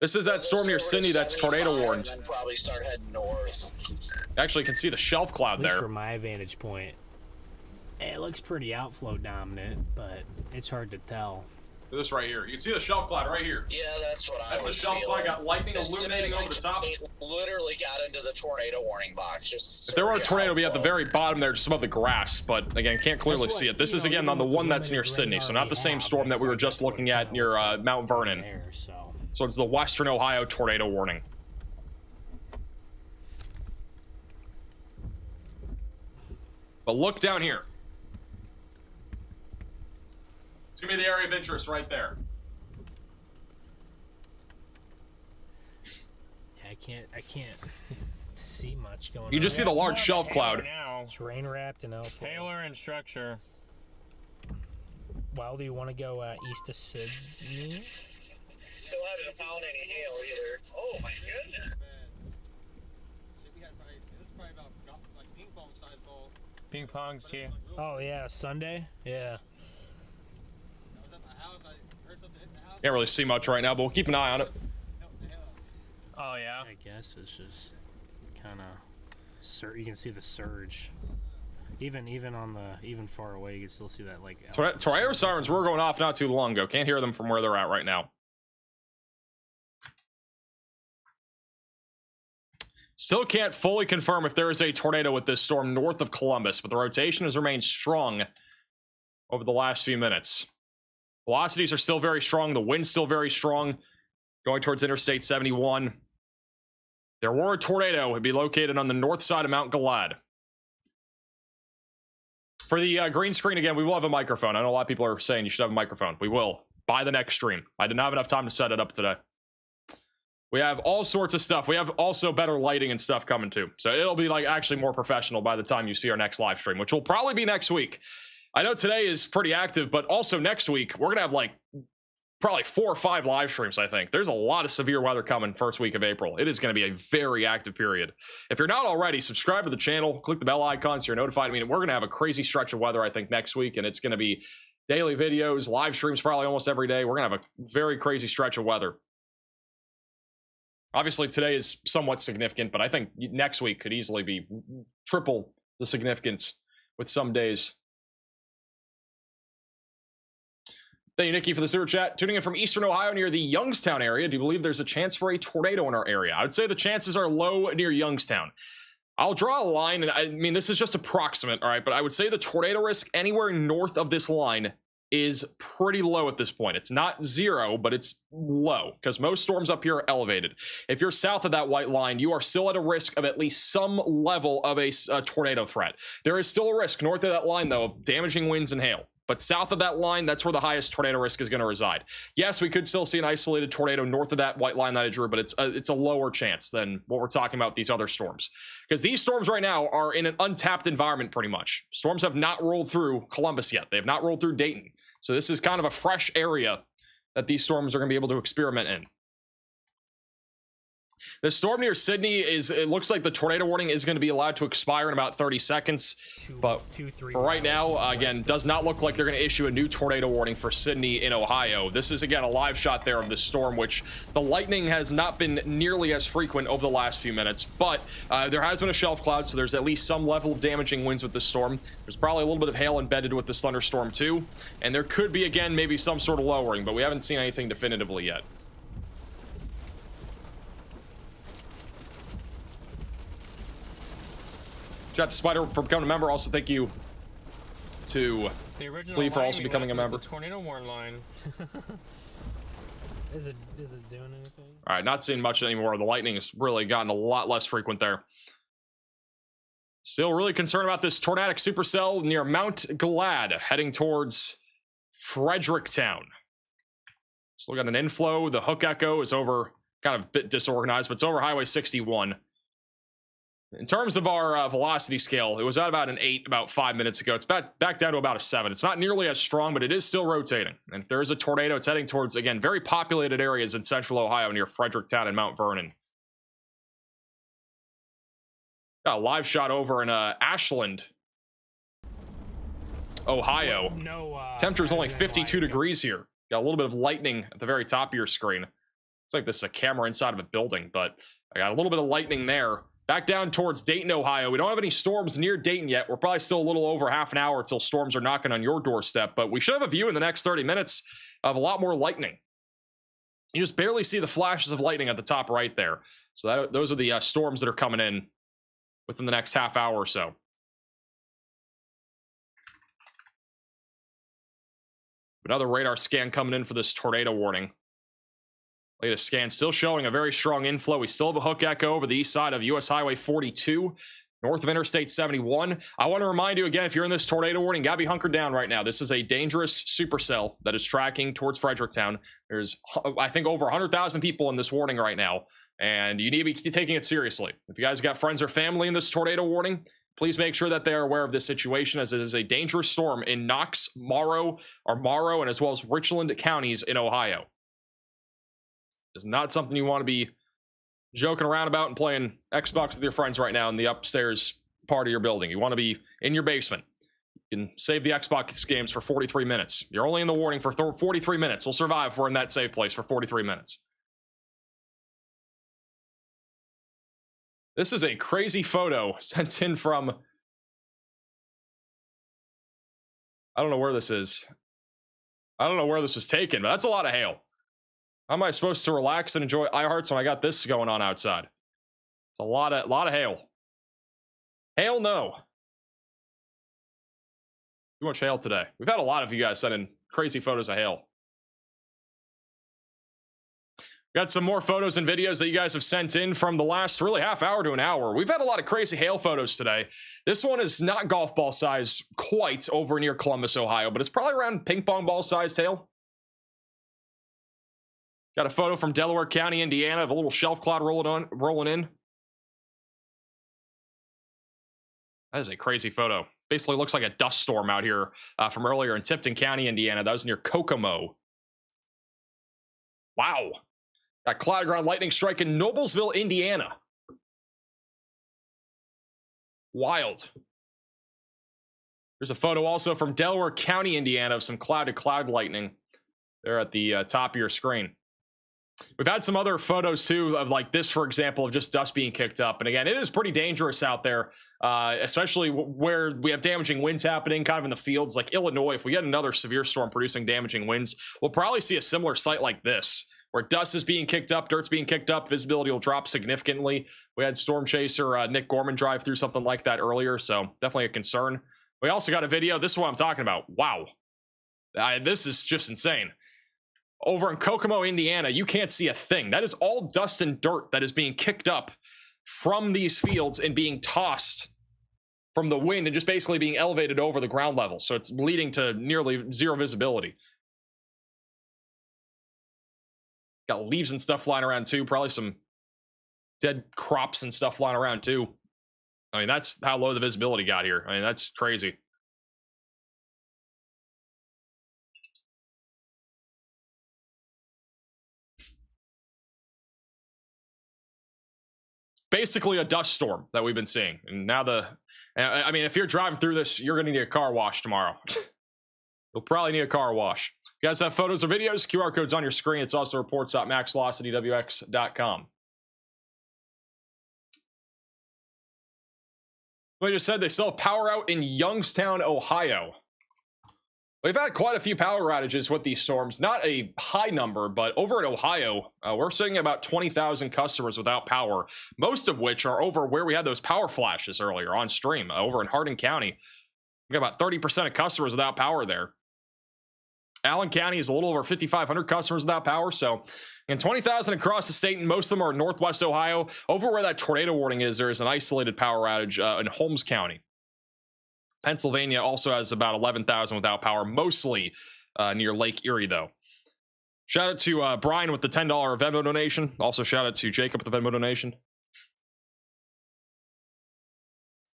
This is that storm near Sydney that's tornado warned. And then probably start heading north. Actually, you can see the shelf cloud there. From my vantage point, it looks pretty outflow dominant, but it's hard to tell. This right here. You can see the shelf cloud right here. Yeah, that's what I was That's the shelf cloud. Got lightning illuminating over the top. It literally got into the tornado warning box. Just if there were a tornado, it'd be at the very bottom there, just above the grass. But again, can't clearly see it. This is again on the one that's near Sydney, so not the same storm that we were just looking at near Mount Vernon. So it's the Western Ohio tornado warning. But look down here. It's gonna be the area of interest right there. Yeah, I can't see much going on. You just see the large shelf cloud. Now. It's rain wrapped and outflow. Taylor and structure. Well, do you want to go east of Sydney? Still haven't found any hail either. Oh my goodness. Ping pong's here. Oh yeah, Sunday. Yeah. Can't really see much right now, but we'll keep an eye on it. Oh yeah. I guess it's just kind of you can see the surge. Even on the far away, you can still see that like. Tornado sirens were going off not too long ago. Can't hear them from where they're at right now. Still can't fully confirm if there is a tornado with this storm north of Columbus, but the rotation has remained strong over the last few minutes. Velocities are still very strong. The wind's still very strong. Going towards Interstate 71. There were a tornado. It would be located on the north side of Mount Galad. For the green screen, again, we will have a microphone. I know a lot of people are saying you should have a microphone. We will. By the next stream. I didn't have enough time to set it up today. We have all sorts of stuff. We have also better lighting and stuff coming too. So it'll be like actually more professional by the time you see our next live stream, which will probably be next week. I know today is pretty active, but also next week, we're going to have like probably 4 or 5 live streams, I think. There's a lot of severe weather coming first week of April. It is going to be a very active period. If you're not already, subscribe to the channel, click the bell icon so you're notified. I mean, we're going to have a crazy stretch of weather, I think, next week, and it's going to be daily videos, live streams probably almost every day. We're going to have a very crazy stretch of weather. Obviously, today is somewhat significant, but I think next week could easily be triple the significance with some days. Thank you, Nikki, for the super chat. Tuning in from Eastern Ohio near the Youngstown area. Do you believe there's a chance for a tornado in our area? I would say the chances are low near Youngstown. I'll draw a line, and I mean, this is just approximate, all right? But I would say the tornado risk anywhere north of this line is pretty low at this point. It's not zero, but it's low because most storms up here are elevated. If you're south of that white line, you are still at a risk of at least some level of a tornado threat. There is still a risk north of that line, though, of damaging winds and hail. But south of that line, that's where the highest tornado risk is going to reside. Yes, we could still see an isolated tornado north of that white line that I drew, but it's a lower chance than what we're talking about with these other storms. Because these storms right now are in an untapped environment pretty much. Storms have not rolled through Columbus yet. They have not rolled through Dayton. So this is kind of a fresh area that these storms are going to be able to experiment in. The storm near Sydney it looks like the tornado warning is going to be allowed to expire in about 30 seconds. But for right now, again, does not look like they're going to issue a new tornado warning for Sydney in Ohio. This is, again, a live shot there of the storm, which the lightning has not been nearly as frequent over the last few minutes. But there has been a shelf cloud, so there's at least some level of damaging winds with the storm. There's probably a little bit of hail embedded with this thunderstorm, too. And there could be, again, maybe some sort of lowering, but we haven't seen anything definitively yet. Shout out to Spider for becoming a member. Also, thank you to Lee for also becoming a member. Tornado warn line. Is it doing anything? All right, not seeing much anymore. The lightning has really gotten a lot less frequent there. Still really concerned about this tornadic supercell near Mount Galad, heading towards Fredericktown. Still got an inflow. The Hook Echo is over, kind of a bit disorganized, but it's over Highway 61. In terms of our velocity scale, it was at about an 8 about 5 minutes ago. It's back down to about a 7. It's not nearly as strong, but it is still rotating. And if there is a tornado, it's heading towards, again, very populated areas in central Ohio near Fredericktown and Mount Vernon. Got a live shot over in Ashland, Ohio. Temperature is only 52 degrees here. Got a little bit of lightning at the very top of your screen. It's like this is a camera inside of a building, but I got a little bit of lightning there. Back down towards Dayton, Ohio. We don't have any storms near Dayton yet. We're probably still a little over half an hour until storms are knocking on your doorstep, but we should have a view in the next 30 minutes. of a lot more lightning. You just barely see the flashes of lightning at the top right there. So those are the storms that are coming in within the next half hour or so. Another radar scan coming in for this tornado warning. Latest scan still showing a very strong inflow. We still have a hook echo over the east side of US Highway 42, north of Interstate 71. I want to remind you again, if you're in this tornado warning, gotta be hunkered down right now. This is a dangerous supercell that is tracking towards Fredericktown. There's, I think, over 100,000 people in this warning right now, and you need to be taking it seriously. If you guys got friends or family in this tornado warning, please make sure that they are aware of this situation, as it is a dangerous storm in Knox, Morrow, and as well as Richland counties in Ohio. It's not something you want to be joking around about and playing Xbox with your friends right now in the upstairs part of your building. You want to be in your basement. You can save the Xbox games for 43 minutes. You're only in the warning for 43 minutes. We'll survive if we're in that safe place for 43 minutes. This is a crazy photo sent in from... I don't know where this is. I don't know where this was taken, but that's a lot of hail. How am I supposed to relax and enjoy iHearts when I got this going on outside? It's a lot of hail. Hail no. Too much hail today. We've had a lot of you guys send in crazy photos of hail. Got some more photos and videos that you guys have sent in from the last really half hour to an hour. We've had a lot of crazy hail photos today. This one is not golf ball size quite over near Columbus, Ohio, but it's probably around ping pong ball sized hail. Got a photo from Delaware County, Indiana, of a little shelf cloud rolling in. That is a crazy photo. Basically looks like a dust storm out here from earlier in Tipton County, Indiana. That was near Kokomo. Wow. Got cloud ground lightning strike in Noblesville, Indiana. Wild. There's a photo also from Delaware County, Indiana, of some cloud-to-cloud lightning there at the top of your screen. We've had some other photos too of like this, for example, of just dust being kicked up. And again, it is pretty dangerous out there, especially where we have damaging winds happening kind of in the fields like Illinois. If we get another severe storm producing damaging winds, we'll probably see a similar sight like this, where dust is being kicked up, dirt's being kicked up, visibility will drop significantly. We had Storm Chaser Nick Gorman drive through something like that earlier, so definitely a concern. We also got a video. This is what I'm talking about. Wow. This is just insane. Over in Kokomo, Indiana, you can't see a thing. That is all dust and dirt that is being kicked up from these fields and being tossed from the wind and just basically being elevated over the ground level. So it's leading to nearly zero visibility. Got leaves and stuff flying around too. Probably some dead crops and stuff flying around too. I mean, that's how low the visibility got here. I mean, that's crazy. Basically a dust storm that we've been seeing. And now I mean, if you're driving through this, you're going to need a car wash tomorrow. You'll probably need a car wash. If you guys have photos or videos, QR code's on your screen. It's also reports.maxvelocitywx.com. They just said they still have power out in Youngstown, Ohio. We've had quite a few power outages with these storms. Not a high number, but over in Ohio, we're seeing about 20,000 customers without power, most of which are over where we had those power flashes earlier on stream, over in Hardin County. We got about 30% of customers without power there. Allen County is a little over 5,500 customers without power, so and 20,000 across the state, and most of them are in Northwest Ohio. Over where that tornado warning is, there is an isolated power outage in Holmes County. Pennsylvania also has about 11,000 without power, mostly near Lake Erie, though. Shout out to Brian with the $10 Venmo donation. Also, shout out to Jacob with the Venmo donation.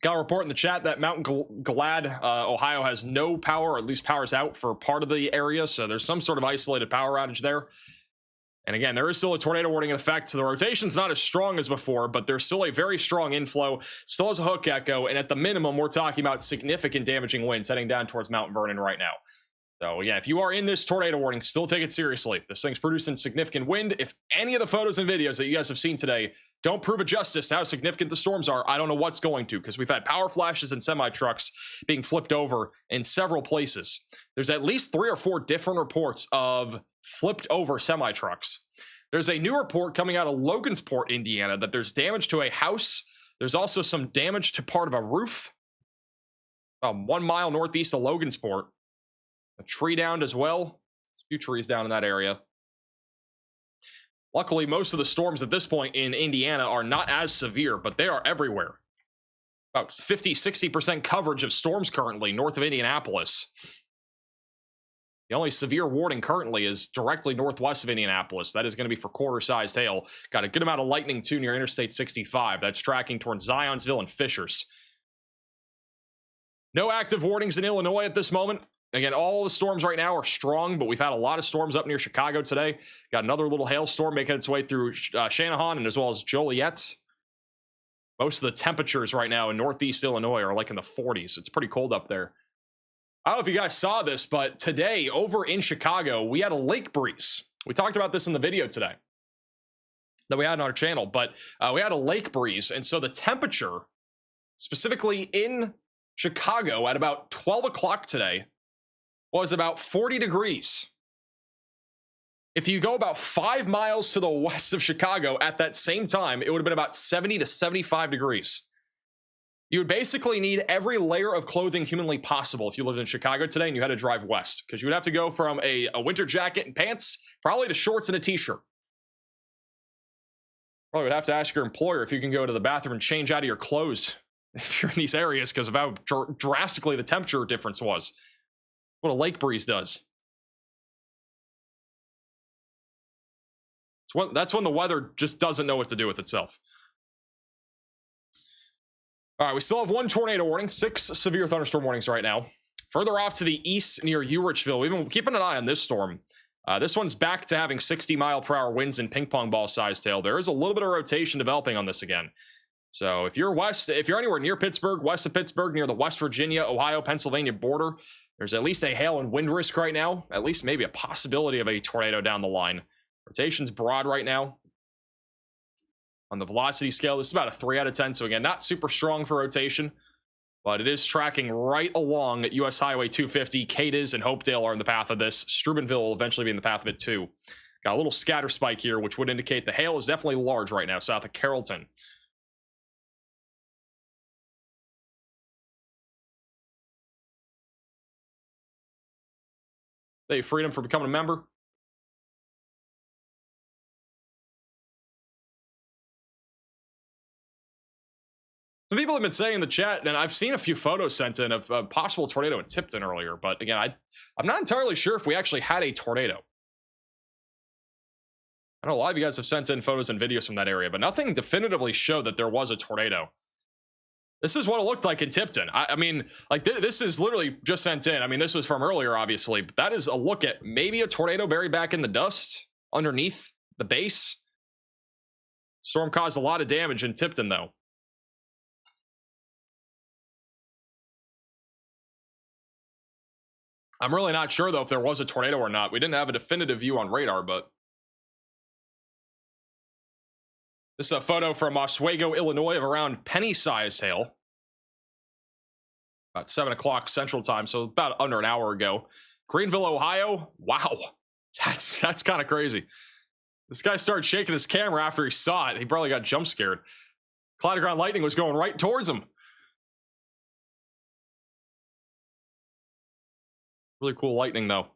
Got a report in the chat that Mountain Glad, Ohio has no power, or at least power's out for part of the area, so there's some sort of isolated power outage there. And again, there is still a tornado warning in effect. So the rotation's not as strong as before, but there's still a very strong inflow, still has a hook echo, and at the minimum, we're talking about significant damaging winds heading down towards Mount Vernon right now. So yeah, if you are in this tornado warning, still take it seriously. This thing's producing significant wind. If any of the photos and videos that you guys have seen today don't prove it justice to how significant the storms are. I don't know what's going to, because we've had power flashes and semi-trucks being flipped over in several places. There's at least 3 or 4 different reports of flipped over semi-trucks. There's a new report coming out of Logansport, Indiana, that there's damage to a house. There's also some damage to part of a roof. 1 mile northeast of Logansport. A tree downed as well. There's a few trees down in that area. Luckily, most of the storms at this point in Indiana are not as severe, but they are everywhere. About 50-60% coverage of storms currently north of Indianapolis. The only severe warning currently is directly northwest of Indianapolis. That is going to be for quarter-sized hail. Got a good amount of lightning, too, near Interstate 65. That's tracking towards Zionsville and Fishers. No active warnings in Illinois at this moment. Again, all the storms right now are strong, but we've had a lot of storms up near Chicago today. Got another little hailstorm making its way through Shanahan and as well as Joliet. Most of the temperatures right now in northeast Illinois are like in the 40s. It's pretty cold up there. I don't know if you guys saw this, but today over in Chicago, we had a lake breeze. We talked about this in the video today that we had on our channel, but we had a lake breeze. And so the temperature, specifically in Chicago at about 12 o'clock today, was about 40 degrees. If you go about 5 miles to the west of Chicago at that same time, it would have been about 70 to 75 degrees. You would basically need every layer of clothing humanly possible if you lived in Chicago today and you had to drive west, because you would have to go from a winter jacket and pants, probably to shorts and a t-shirt. Probably would have to ask your employer if you can go to the bathroom and change out of your clothes if you're in these areas, because of how drastically the temperature difference was. What a lake breeze does. That's when the weather just doesn't know what to do with itself. All right, we still have 1 tornado warning, 6 severe thunderstorm warnings right now. Further off to the east near Urichville, we've been keeping an eye on this storm. This one's back to having 60-mile-per-hour winds and ping pong ball size tail. There is a little bit of rotation developing on this again. So if you're anywhere near Pittsburgh, west of Pittsburgh, near the West Virginia, Ohio, Pennsylvania border, there's at least a hail and wind risk right now. At least maybe a possibility of a tornado down the line. Rotation's broad right now. On the velocity scale, this is about a 3 out of 10. So again, not super strong for rotation, but it is tracking right along US Highway 250. Cadiz and Hopedale are in the path of this. Steubenville will eventually be in the path of it too. Got a little scatter spike here, which would indicate the hail is definitely large right now, south of Carrollton. Thank you, Freedom, for becoming a member. Some people have been saying in the chat, and I've seen a few photos sent in of a possible tornado in Tipton earlier, but again, I'm not entirely sure if we actually had a tornado. I know a lot of you guys have sent in photos and videos from that area, but nothing definitively showed that there was a tornado. This is what it looked like in Tipton. I mean, like this is literally just sent in. I mean, this was from earlier, obviously, but that is a look at maybe a tornado buried back in the dust underneath the base. Storm caused a lot of damage in Tipton, though. I'm really not sure, though, if there was a tornado or not. We didn't have a definitive view on radar, but this is a photo from Oswego, Illinois, of around penny-sized hail. About 7 o'clock Central Time, so about under an hour ago. Greenville, Ohio. Wow, that's kind of crazy. This guy started shaking his camera after he saw it. He probably got jump scared. Cloud ground lightning was going right towards him. Really cool lightning, though.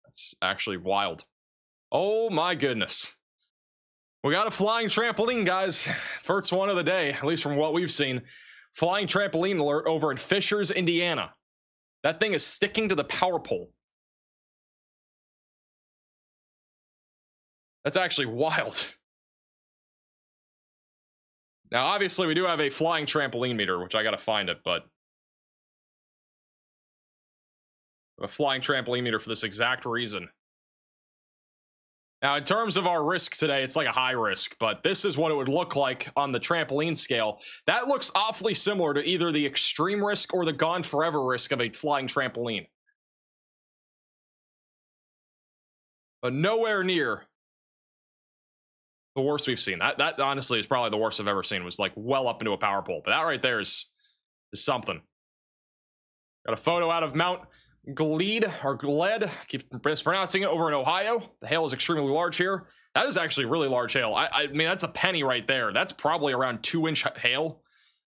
That's actually wild. Oh my goodness. We got a flying trampoline, guys. First one of the day, at least from what we've seen. Flying trampoline alert over in Fishers, Indiana. That thing is sticking to the power pole. That's actually wild. Now, obviously, we do have a flying trampoline meter, which I gotta find it, but a flying trampoline meter for this exact reason. Now, in terms of our risk today, it's like a high risk, but this is what it would look like on the trampoline scale. That looks awfully similar to either the extreme risk or the gone forever risk of a flying trampoline. but nowhere near the worst we've seen. That honestly is probably the worst I've ever seen. It was like well up into a power pole. But that right there is something. Got a photo out of Mount Glede or Gled. Keep mispronouncing it, over in Ohio. The hail is extremely large here. That is actually really large hail. I mean, that's a penny right there. That's probably around 2-inch hail.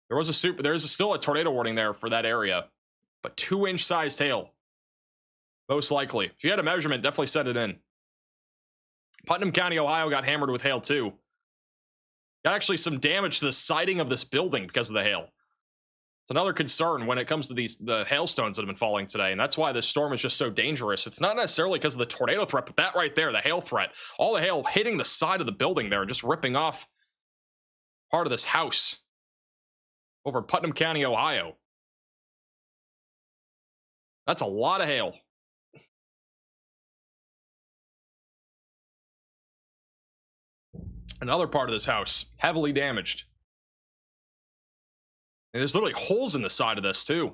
There's still a tornado warning there for that area, but 2-inch sized hail, most likely. If you had a measurement, definitely set it in. Putnam County, Ohio got hammered with hail too. Got actually some damage to the siding of this building because of the hail. It's another concern when it comes to the hailstones that have been falling today, and that's why this storm is just so dangerous. It's not necessarily because of the tornado threat, but that right there, the hail threat, all the hail hitting the side of the building there, just ripping off part of this house over in Putnam County, Ohio. That's a lot of hail. Another part of this house heavily damaged. And there's literally holes in the side of this too.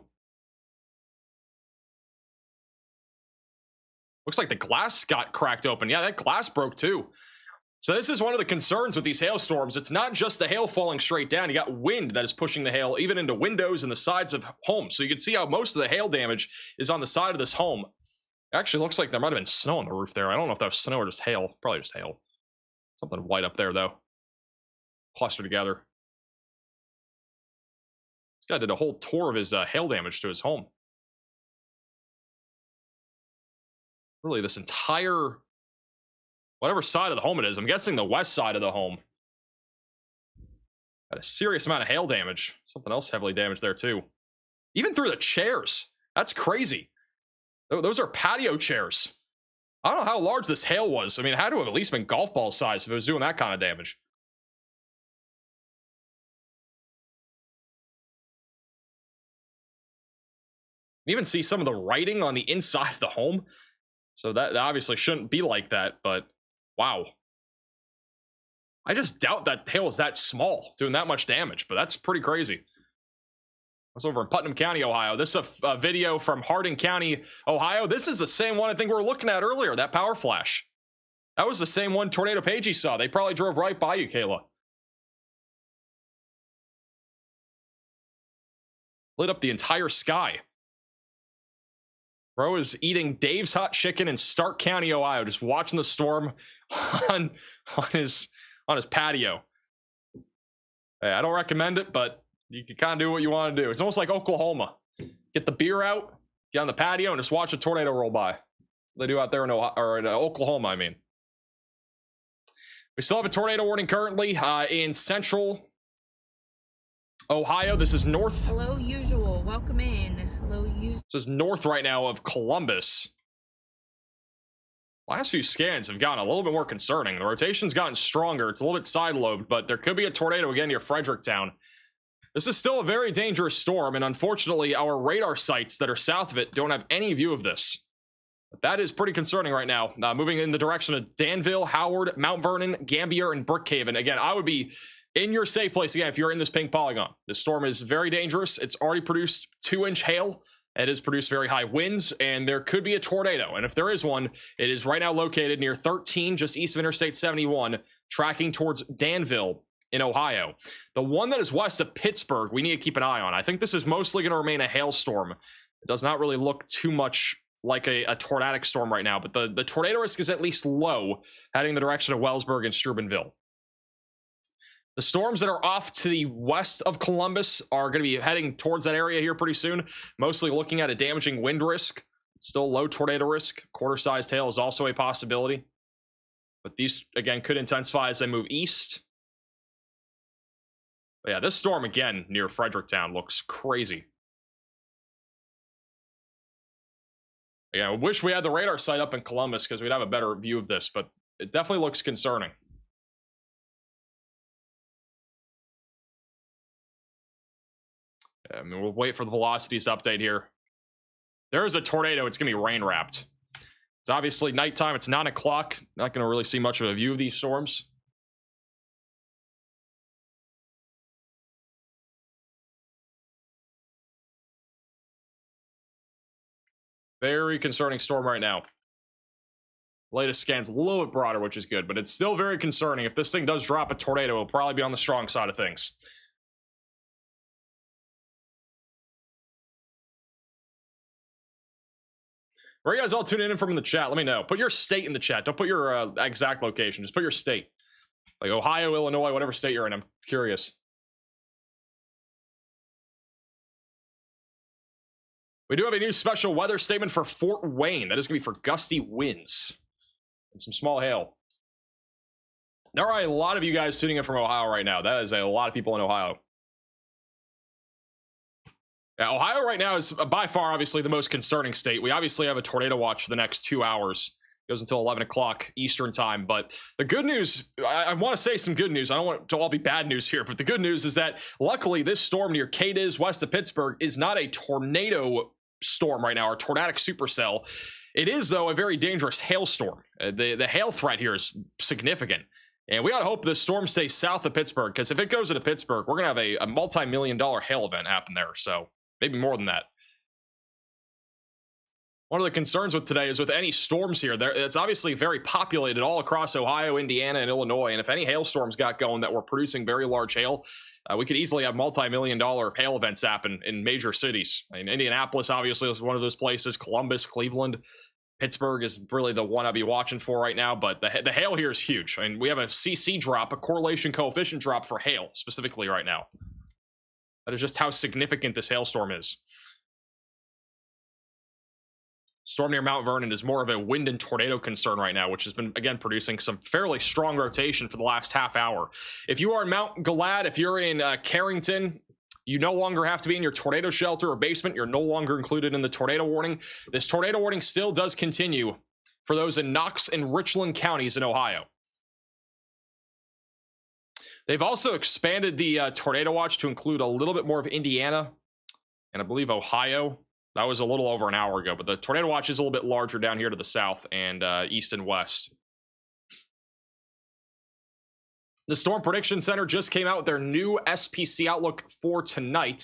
Looks like the glass got cracked open. Yeah, that glass broke too. So this is one of the concerns with these hailstorms. It's not just the hail falling straight down. You got wind that is pushing the hail even into windows and the sides of homes. So you can see how most of the hail damage is on the side of this home. It actually looks like there might have been snow on the roof there. I don't know if that was snow or just hail. Probably just hail. Something white up there though. Clustered together. This guy did a whole tour of his hail damage to his home. Really, this entire, whatever side of the home it is, I'm guessing the west side of the home, got a serious amount of hail damage. Something else heavily damaged there too. Even through the chairs. That's crazy. Those are patio chairs. I don't know how large this hail was. I mean, it had to have at least been golf ball size if it was doing that kind of damage. You even see some of the writing on the inside of the home. So that obviously shouldn't be like that, but wow. I just doubt that hail is that small, doing that much damage, but that's pretty crazy. That's over in Putnam County, Ohio. This is a video from Hardin County, Ohio. This is the same one I think we were looking at earlier, that power flash. That was the same one Tornado Pagey saw. They probably drove right by you, Kayla. Lit up the entire sky. Bro is eating Dave's Hot Chicken in Stark County, Ohio, just watching the storm on his patio. Hey, I don't recommend it, but you can kind of do what you want to do. It's almost like Oklahoma. Get the beer out, get on the patio, and just watch a tornado roll by. They do out there in Oklahoma, I mean. We still have a tornado warning currently in central Ohio. This is north. Hello, usual. Welcome in. Hello, usual. This is north right now of Columbus. Last few scans have gotten a little bit more concerning. The rotation's gotten stronger. It's a little bit side-lobed, but there could be a tornado again near Fredericktown. This is still a very dangerous storm, and unfortunately, our radar sites that are south of it don't have any view of this. But that is pretty concerning right now. Moving in the direction of Danville, Howard, Mount Vernon, Gambier, and Brookhaven. Again, I would be in your safe place again if you're in this pink polygon. This storm is very dangerous. It's already produced 2-inch hail. It has produced very high winds, and there could be a tornado. And if there is one, it is right now located near 13, just east of Interstate 71, tracking towards Danville in Ohio. The one that is west of Pittsburgh, we need to keep an eye on. I think this is mostly going to remain a hailstorm. It does not really look too much like a tornadic storm right now, but the tornado risk is at least low, heading the direction of Wellsburg and Steubenville. The storms that are off to the west of Columbus are going to be heading towards that area here pretty soon, mostly looking at a damaging wind risk. Still low tornado risk. Quarter-sized hail is also a possibility. But these, again, could intensify as they move east. But yeah, this storm, again, near Fredericktown looks crazy. Again, I wish we had the radar site up in Columbus because we'd have a better view of this, but it definitely looks concerning. I mean, we'll wait for the velocities to update here. There is a tornado. It's going to be rain wrapped. It's obviously nighttime. It's 9 o'clock. Not going to really see much of a view of these storms. Very concerning storm right now. Latest scan's a little bit broader, which is good, but it's still very concerning. If this thing does drop a tornado, it'll probably be on the strong side of things. Where are you guys all tuning in from in the chat? Let me know. Put your state in the chat. Don't put your exact location. Just put your state. Like Ohio, Illinois, whatever state you're in. I'm curious. We do have a new special weather statement for Fort Wayne. That is going to be for gusty winds and some small hail. There are a lot of you guys tuning in from Ohio right now. That is a lot of people in Ohio. Yeah, Ohio right now is by far, obviously, the most concerning state. We obviously have a tornado watch for the next 2 hours. It goes until 11 o'clock Eastern time. But the good news, I want to say some good news. I don't want it to all be bad news here, but the good news is that luckily this storm near Cadiz, west of Pittsburgh, is not a tornado storm right now, or tornadic supercell. It is, though, a very dangerous hailstorm. The hail threat here is significant. And we gotta hope this storm stays south of Pittsburgh, because if it goes into Pittsburgh, we're gonna have a multi-million-dollar hail event happen there. So maybe more than that. One of the concerns with today is with any storms here, it's obviously very populated all across Ohio, Indiana, and Illinois. And if any hailstorms got going that were producing very large hail, we could easily have multi-million-dollar hail events happen in major cities. I mean, Indianapolis obviously is one of those places. Columbus, Cleveland, Pittsburgh is really the one I'll be watching for right now. But the hail here is huge. I mean, we have a CC drop, a correlation coefficient drop for hail specifically right now. That is just how significant this hailstorm is. Storm near Mount Vernon is more of a wind and tornado concern right now, which has been, again, producing some fairly strong rotation for the last half hour. If you are in Mount Galad, if you're in Carrington, you no longer have to be in your tornado shelter or basement. You're no longer included in the tornado warning. This tornado warning still does continue for those in Knox and Richland counties in Ohio. They've also expanded the tornado watch to include a little bit more of Indiana and I believe Ohio. That was a little over an hour ago, but the tornado watch is a little bit larger down here to the south and east and west. The Storm Prediction Center just came out with their new SPC outlook for tonight.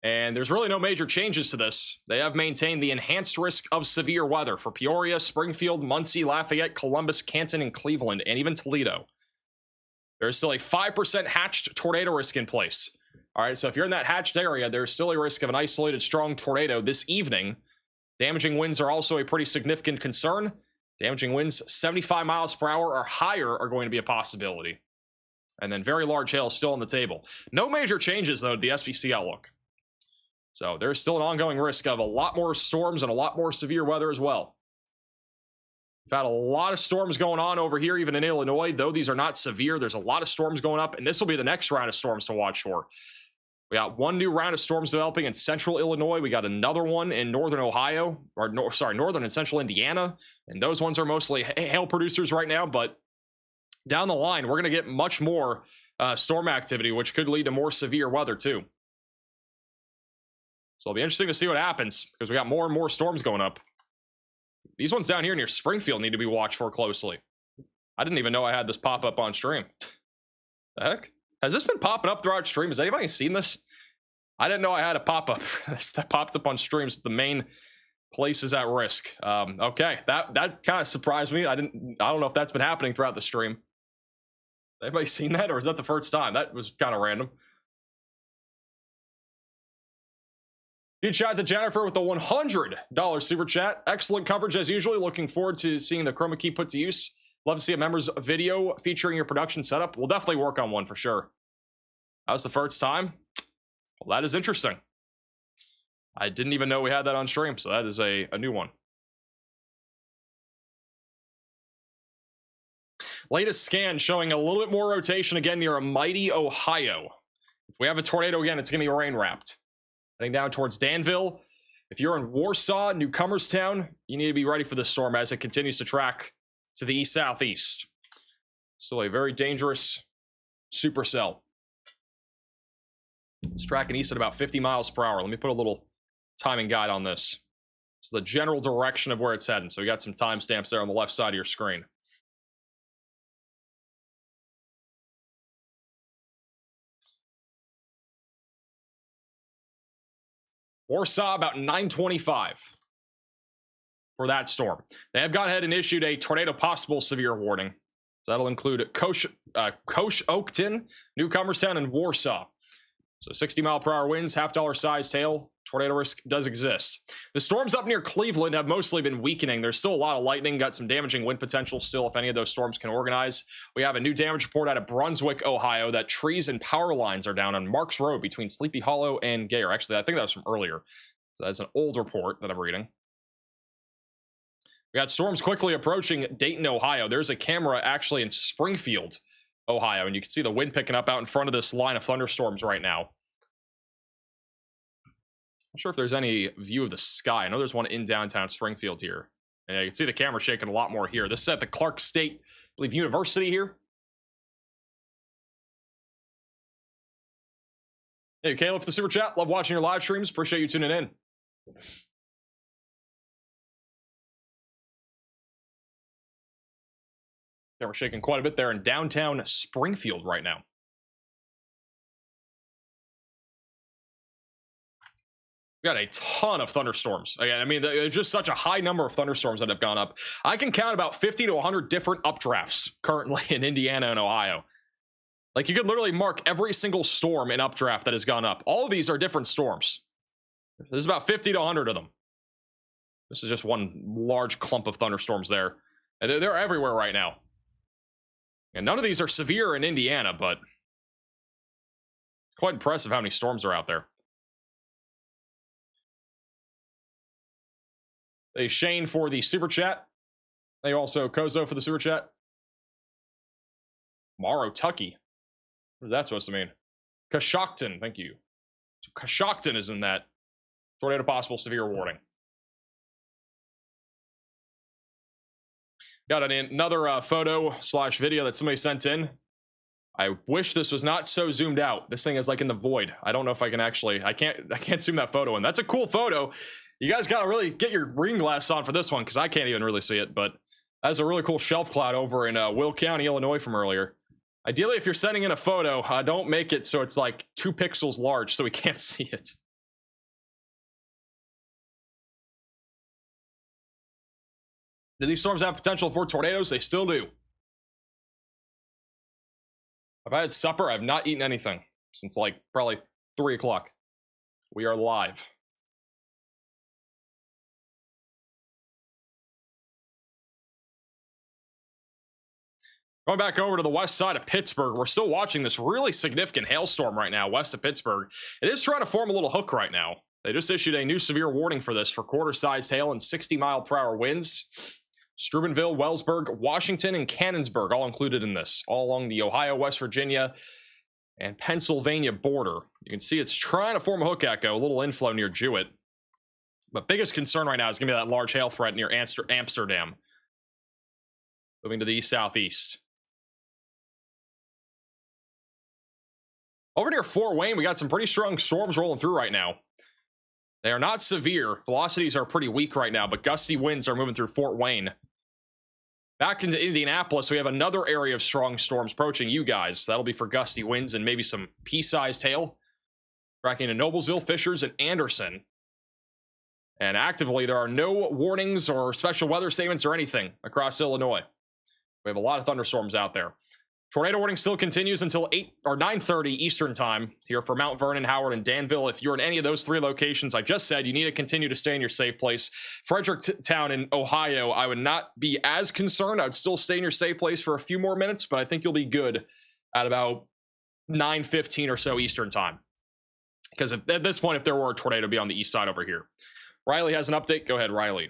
And there's really no major changes to this. They have maintained the enhanced risk of severe weather for Peoria, Springfield, Muncie, Lafayette, Columbus, Canton, and Cleveland, and even Toledo. There's still a 5% hatched tornado risk in place. All right, so if you're in that hatched area, there's still a risk of an isolated strong tornado this evening. Damaging winds are also a pretty significant concern. Damaging winds 75 miles per hour or higher are going to be a possibility. And then very large hail is still on the table. No major changes, though, to the SPC outlook. So there's still an ongoing risk of a lot more storms and a lot more severe weather as well. We've had a lot of storms going on over here, even in Illinois. Though these are not severe, there's a lot of storms going up, and this will be the next round of storms to watch for. We got one new round of storms developing in central Illinois. We got another one in northern Ohio, or northern and central Indiana. And those ones are mostly hail producers right now. But down the line, we're going to get much more storm activity, which could lead to more severe weather too. So it'll be interesting to see what happens because we got more and more storms going up. These ones down here near Springfield need to be watched for closely. I didn't even know I had this pop up on stream. The heck? Has this been popping up throughout stream? Has anybody seen this? I didn't know I had a pop-up that popped up on streams. The main place is at risk. Okay, that kind of surprised me. I don't know if that's been happening throughout the stream. Anybody seen that, or is that the first time? That was kind of random. Huge shout out to Jennifer with the $100 super chat. Excellent coverage as usual. Looking forward to seeing the chroma key put to use. Love to see a member's video featuring your production setup. We'll definitely work on one for sure. That was the first time. Well, that is interesting. I didn't even know we had that on stream, so that is a new one. Latest scan showing a little bit more rotation again near a mighty Ohio. If we have a tornado again, it's going to be rain wrapped. Heading down towards Danville. If you're in Warsaw, Newcomerstown, you need to be ready for this storm as it continues to track to the east-southeast. Still a very dangerous supercell. It's tracking east at about 50 miles per hour. Let me put a little timing guide on this. It's the general direction of where it's heading. So you got some timestamps there on the left side of your screen. Warsaw about 9:25. for that storm. They have gone ahead and issued a tornado possible severe warning. So that'll include Oakton, Newcomerstown, and Warsaw. So 60-mile-per-hour winds, half-dollar sized hail, tornado risk does exist. The storms up near Cleveland have mostly been weakening. There's still a lot of lightning, got some damaging wind potential still if any of those storms can organize. We have a new damage report out of Brunswick, Ohio, that trees and power lines are down on Marks Road between Sleepy Hollow and Gayer. Actually, I think that was from earlier. So that's an old report that I'm reading. We got storms quickly approaching Dayton, Ohio. There's a camera actually in Springfield, Ohio, and you can see the wind picking up out in front of this line of thunderstorms right now. Not sure if there's any view of the sky. I know there's one in downtown Springfield here. And you can see the camera shaking a lot more here. This is at the Clark State, I believe, University here. Hey, Caleb, for the super chat. Love watching your live streams. Appreciate you tuning in. Yeah, we're shaking quite a bit there in downtown Springfield right now. We got a ton of thunderstorms. Again, I mean, there's just such a high number of thunderstorms that have gone up. I can count about 50 to 100 different updrafts currently in Indiana and Ohio. Like, you could literally mark every single storm in updraft that has gone up. All of these are different storms. There's about 50 to 100 of them. This is just one large clump of thunderstorms there. And they're everywhere right now. And none of these are severe in Indiana, but quite impressive how many storms are out there. Hey, Shane for the super chat. Thank you also, Kozo, for the super chat. Morrow, Tucky. What is that supposed to mean? Coshocton, thank you. So Coshocton is in that tornado possible severe warning. Got another photo / video that somebody sent in. I wish this was not so zoomed out. This thing is like in the void. I don't know if I can actually, I can't zoom that photo in. That's a cool photo. You guys got to really get your reading glass on for this one because I can't even really see it, but that's a really cool shelf cloud over in Will County, Illinois from earlier. Ideally, if you're sending in a photo, don't make it so it's like 2 pixels large so we can't see it. Do these storms have potential for tornadoes? They still do. Have I had supper? I've not eaten anything since like probably 3 o'clock. We are live. Going back over to the west side of Pittsburgh, we're still watching this really significant hailstorm right now west of Pittsburgh. It is trying to form a little hook right now. They just issued a new severe warning for this for quarter-sized hail and 60-mile-per-hour winds. Steubenville, Wellsburg, Washington, and Cannonsburg all included in this, all along the Ohio, West Virginia, and Pennsylvania border. You can see it's trying to form a hook echo, a little inflow near Jewett. But biggest concern right now is going to be that large hail threat near Amsterdam. Moving to the east-southeast. Over near Fort Wayne, we got some pretty strong storms rolling through right now. They are not severe. Velocities are pretty weak right now, but gusty winds are moving through Fort Wayne. Back into Indianapolis, we have another area of strong storms approaching you guys. That'll be for gusty winds and maybe some pea-sized hail. Tracking to Noblesville, Fishers, and Anderson. And actively, there are no warnings or special weather statements or anything across Illinois. We have a lot of thunderstorms out there. Tornado warning still continues until 8 or 9:30 Eastern time here for Mount Vernon, Howard, and Danville. If you're in any of those 3 locations I just said, you need to continue to stay in your safe place. Fredericktown in Ohio, I would not be as concerned. I would still stay in your safe place for a few more minutes, but I think you'll be good at about 9:15 or so Eastern time. Because at this point, if there were a tornado, it'd be on the east side over here. Riley has an update. Go ahead, Riley.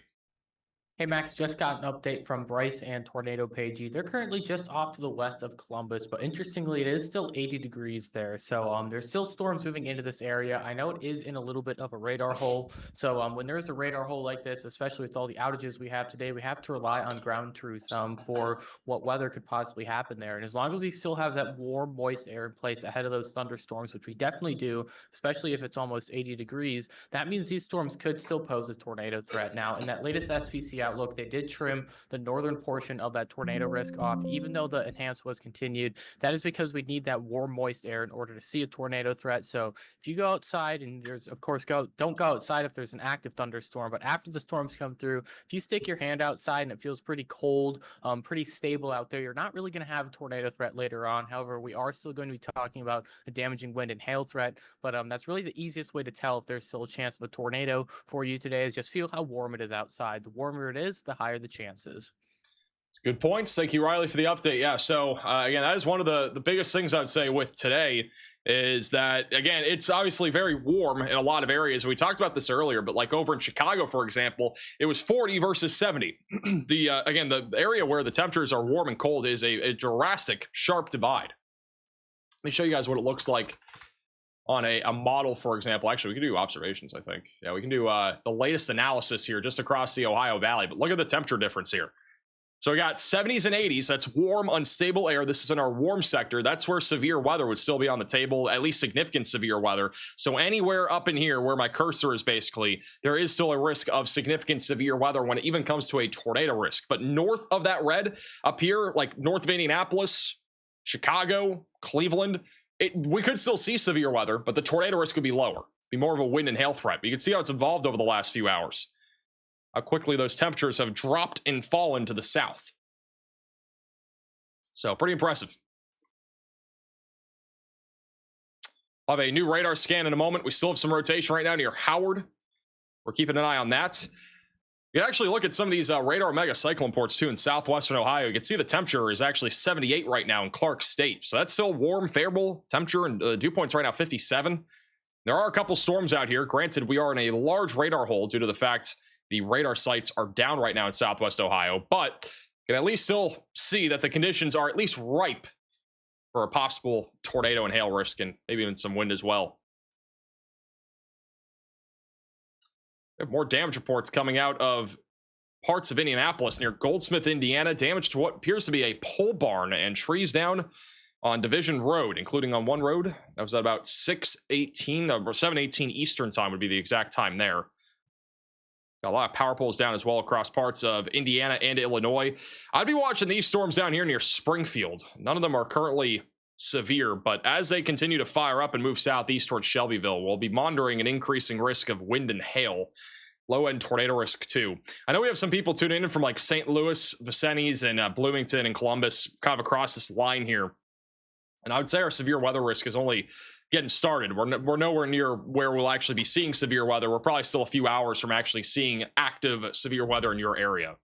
Hey Max, just got an update from Bryce and Tornado Pagey. They're currently just off to the west of Columbus, but interestingly, it is still 80 degrees there. So there's still storms moving into this area. I know it is in a little bit of a radar hole. So when there's a radar hole like this, especially with all the outages we have today, we have to rely on ground truth for what weather could possibly happen there. And as long as we still have that warm, moist air in place ahead of those thunderstorms, which we definitely do, especially if it's almost 80 degrees, that means these storms could still pose a tornado threat. Now, in that latest SPCI out, look, they did trim the northern portion of that tornado risk off, even though the enhanced was continued. That is because we need that warm, moist air in order to see a tornado threat. So if you go outside, and there's, of course, don't go outside if there's an active thunderstorm, but after the storms come through, if you stick your hand outside and it feels pretty cold, pretty stable out there, you're not really going to have a tornado threat later on. However, we are still going to be talking about a damaging wind and hail threat, but that's really the easiest way to tell if there's still a chance of a tornado for you today, is just feel how warm it is outside. The warmer it is, the higher the chances. Good points. Thank you, Riley, for the update. Yeah, so again, that is one of the biggest things I'd say with today is that, again, it's obviously very warm in a lot of areas. We talked about this earlier, but like over in Chicago, for example, it was 40 versus 70. Again, the area where the temperatures are warm and cold is a drastic, sharp divide. Let me show you guys what it looks like on a model, for example. Actually, we can do observations, I think. Yeah, we can do the latest analysis here just across the Ohio Valley, but look at the temperature difference here. So we got 70s and 80s. That's warm, unstable air. This is in our warm sector. That's where severe weather would still be on the table, at least significant severe weather. So anywhere up in here where my cursor is basically, there is still a risk of significant severe weather when it even comes to a tornado risk. But north of that red, up here, like north of Indianapolis, Chicago, Cleveland, we could still see severe weather, but the tornado risk could be lower, be more of a wind and hail threat. But you can see how it's evolved over the last few hours. How quickly those temperatures have dropped and fallen to the south. So pretty impressive. I'll have a new radar scan in a moment. We still have some rotation right now near Howard. We're keeping an eye on that. You can actually look at some of these radar mega cyclone ports too in southwestern Ohio. You can see the temperature is actually 78 right now in Clark State. So that's still warm, favorable temperature, and dew point's right now 57. There are a couple storms out here. Granted, we are in a large radar hole due to the fact the radar sites are down right now in southwest Ohio, but you can at least still see that the conditions are at least ripe for a possible tornado and hail risk, and maybe even some wind as well. We have more damage reports coming out of parts of Indianapolis near Goldsmith, Indiana. Damage to what appears to be a pole barn and trees down on Division Road, including on one road. That was at about 6:18 or 7:18 Eastern time would be the exact time there. Got a lot of power poles down as well across parts of Indiana and Illinois. I'd be watching these storms down here near Springfield. None of them are currently severe, but as they continue to fire up and move southeast towards Shelbyville, we'll be monitoring an increasing risk of wind and hail. Low-end tornado risk too. I know we have some people tuning in from like St. Louis, Vincennes, and Bloomington and Columbus, kind of across this line here. And I would say our severe weather risk is only getting started. We're nowhere near where we'll actually be seeing severe weather. We're probably still a few hours from actually seeing active severe weather in your area.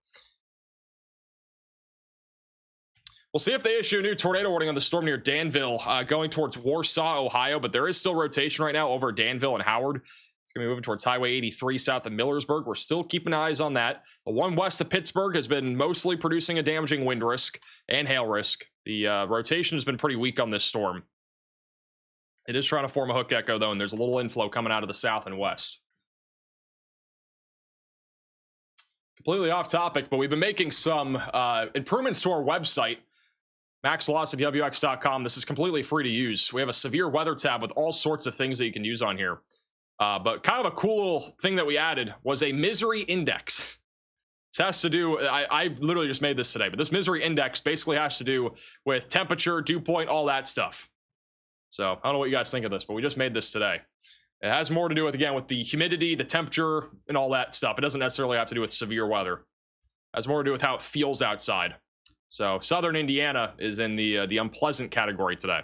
We'll see if they issue a new tornado warning on the storm near Danville, going towards Warsaw, Ohio, but there is still rotation right now over Danville and Howard. It's going to be moving towards Highway 83 south of Millersburg. We're still keeping eyes on that. The one west of Pittsburgh has been mostly producing a damaging wind risk and hail risk. The rotation has been pretty weak on this storm. It is trying to form a hook echo, though, and there's a little inflow coming out of the south and west. Completely off topic, but we've been making some improvements to our website, maxvelocitywx.com. This is completely free to use. We have a severe weather tab with all sorts of things that you can use on here. But kind of a cool little thing that we added was a misery index. This has to do, I literally just made this today, but this misery index basically has to do with temperature, dew point, all that stuff. So I don't know what you guys think of this, but we just made this today. It has more to do with, again, with the humidity, the temperature, and all that stuff. It doesn't necessarily have to do with severe weather. It has more to do with how it feels outside. So southern Indiana is in the unpleasant category today.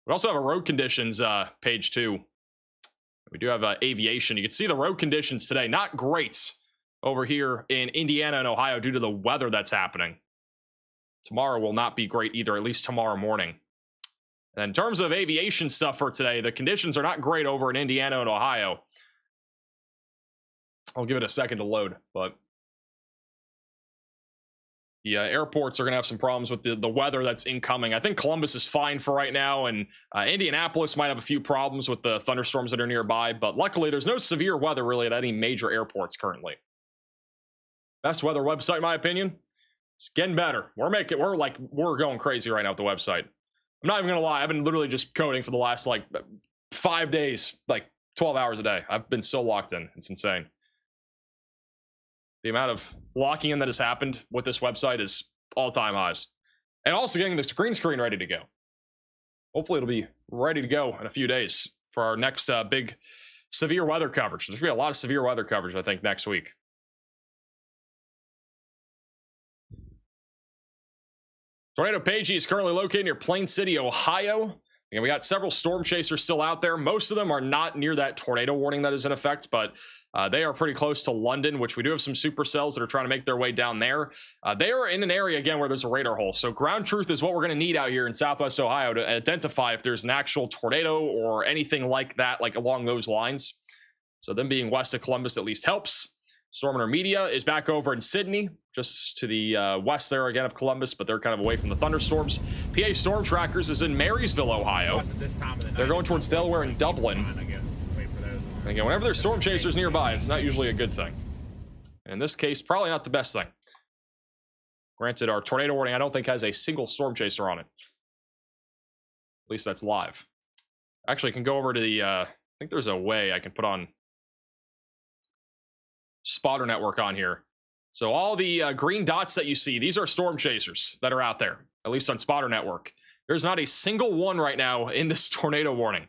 We also have a road conditions page too. We do have aviation. You can see the road conditions today. Not great over here in Indiana and Ohio due to the weather that's happening. Tomorrow will not be great either, at least tomorrow morning. And in terms of aviation stuff for today, the conditions are not great over in Indiana and Ohio. I'll give it a second to load, but the airports are going to have some problems with the weather that's incoming. I think Columbus is fine for right now, and Indianapolis might have a few problems with the thunderstorms that are nearby, but luckily there's no severe weather really at any major airports currently. Best weather website, in my opinion. It's getting better. We're going crazy right now with the website. I'm not even gonna lie. I've been literally just coding for the last like 5 days, like 12 hours a day. I've been so locked in. It's insane. The amount of locking in that has happened with this website is all-time highs. And also getting the green screen ready to go. Hopefully it'll be ready to go in a few days for our next big severe weather coverage. There's going to be a lot of severe weather coverage, I think, next week. Tornado Pagey is currently located near Plain City, Ohio. And we got several storm chasers still out there. Most of them are not near that tornado warning that is in effect, but they are pretty close to London, which we do have some supercells that are trying to make their way down there. They are in an area, again, where there's a radar hole. So ground truth is what we're going to need out here in Southwest Ohio to identify if there's an actual tornado or anything like that, like along those lines. So them being west of Columbus at least helps. Storm Intermedia is back over in Sydney, just to the west there again of Columbus, but they're kind of away from the thunderstorms. PA Storm Trackers is in Marysville, Ohio. They're going towards Delaware and Dublin. And again, whenever there's storm chasers nearby, it's not usually a good thing. In this case, probably not the best thing. Granted, our tornado warning, I don't think has a single storm chaser on it. At least that's live. Actually, I can go over to the, I think there's a way I can put on spotter network on here. So all the green dots that you see, these are storm chasers that are out there, at least on spotter network. There's not a single one right now in this tornado warning.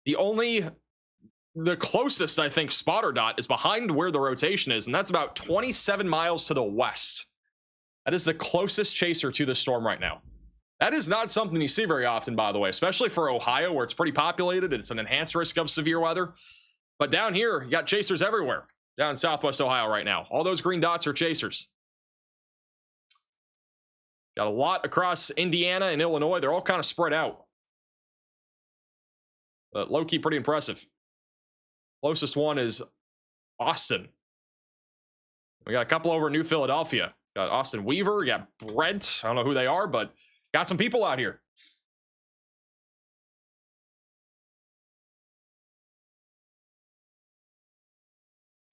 The closest, I think, spotter dot is behind where the rotation is, and that's about 27 miles to the west. That is the closest chaser to the storm right now. That is not something you see very often, by the way, especially for Ohio, where it's pretty populated. It's an enhanced risk of severe weather. But down here, you got chasers everywhere. Down in Southwest Ohio right now. All those green dots are chasers. Got a lot across Indiana and Illinois. They're all kind of spread out. But low-key pretty impressive. Closest one is Austin. We got a couple over in New Philadelphia. Got Austin Weaver. We got Brent. I don't know who they are, but got some people out here.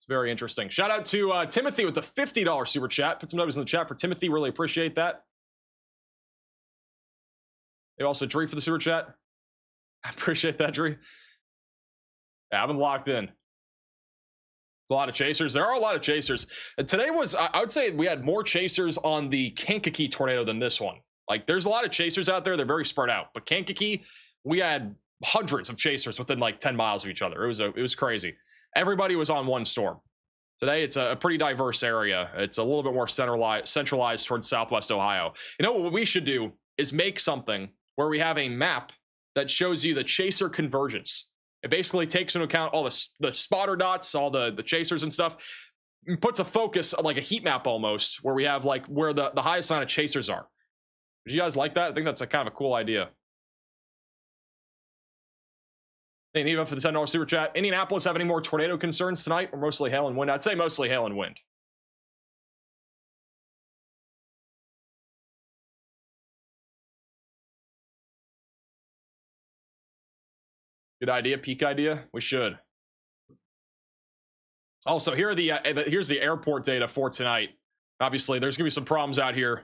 Very interesting. Shout out to Timothy with the $50 super chat. Put some numbers in the chat for Timothy. Really appreciate that. You also Dree for the super chat. I appreciate that, Dree. Yeah, I've been locked in. It's a lot of chasers. There are a lot of chasers. And today was, I would say we had more chasers on the Kankakee tornado than this one. Like, there's a lot of chasers out there. They're very spread out. But Kankakee, we had hundreds of chasers within like 10 miles of each other. It was crazy. Everybody was on one storm. Today, it's a pretty diverse area. It's a little bit more centralized towards Southwest Ohio. You know what we should do is make something where we have a map that shows you the chaser convergence. It basically takes into account all the spotter dots, all the chasers and stuff, and puts a focus on like a heat map almost, where we have like where the highest amount of chasers are. Would you guys like that? I think that's a kind of a cool idea. Hey, Neva for the $10 super chat. Indianapolis have any more tornado concerns tonight, or mostly hail and wind? I'd say mostly hail and wind. Good idea, peak idea. We should. Also, here are here's the airport data for tonight. Obviously, there's gonna be some problems out here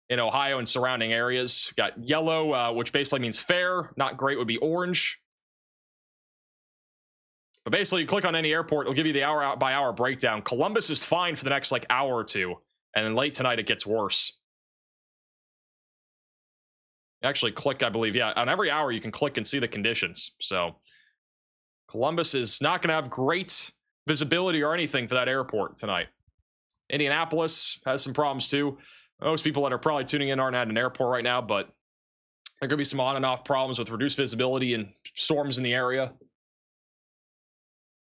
in Ohio and surrounding areas. Got yellow, which basically means fair. Not great would be orange. But basically, you click on any airport, it'll give you the hour-by-hour breakdown. Columbus is fine for the next like hour or two, and then late tonight it gets worse. You actually click, I believe, yeah, on every hour you can click and see the conditions. So Columbus is not going to have great visibility or anything for that airport tonight. Indianapolis has some problems too. Most people that are probably tuning in aren't at an airport right now, but there could be some on and off problems with reduced visibility and storms in the area.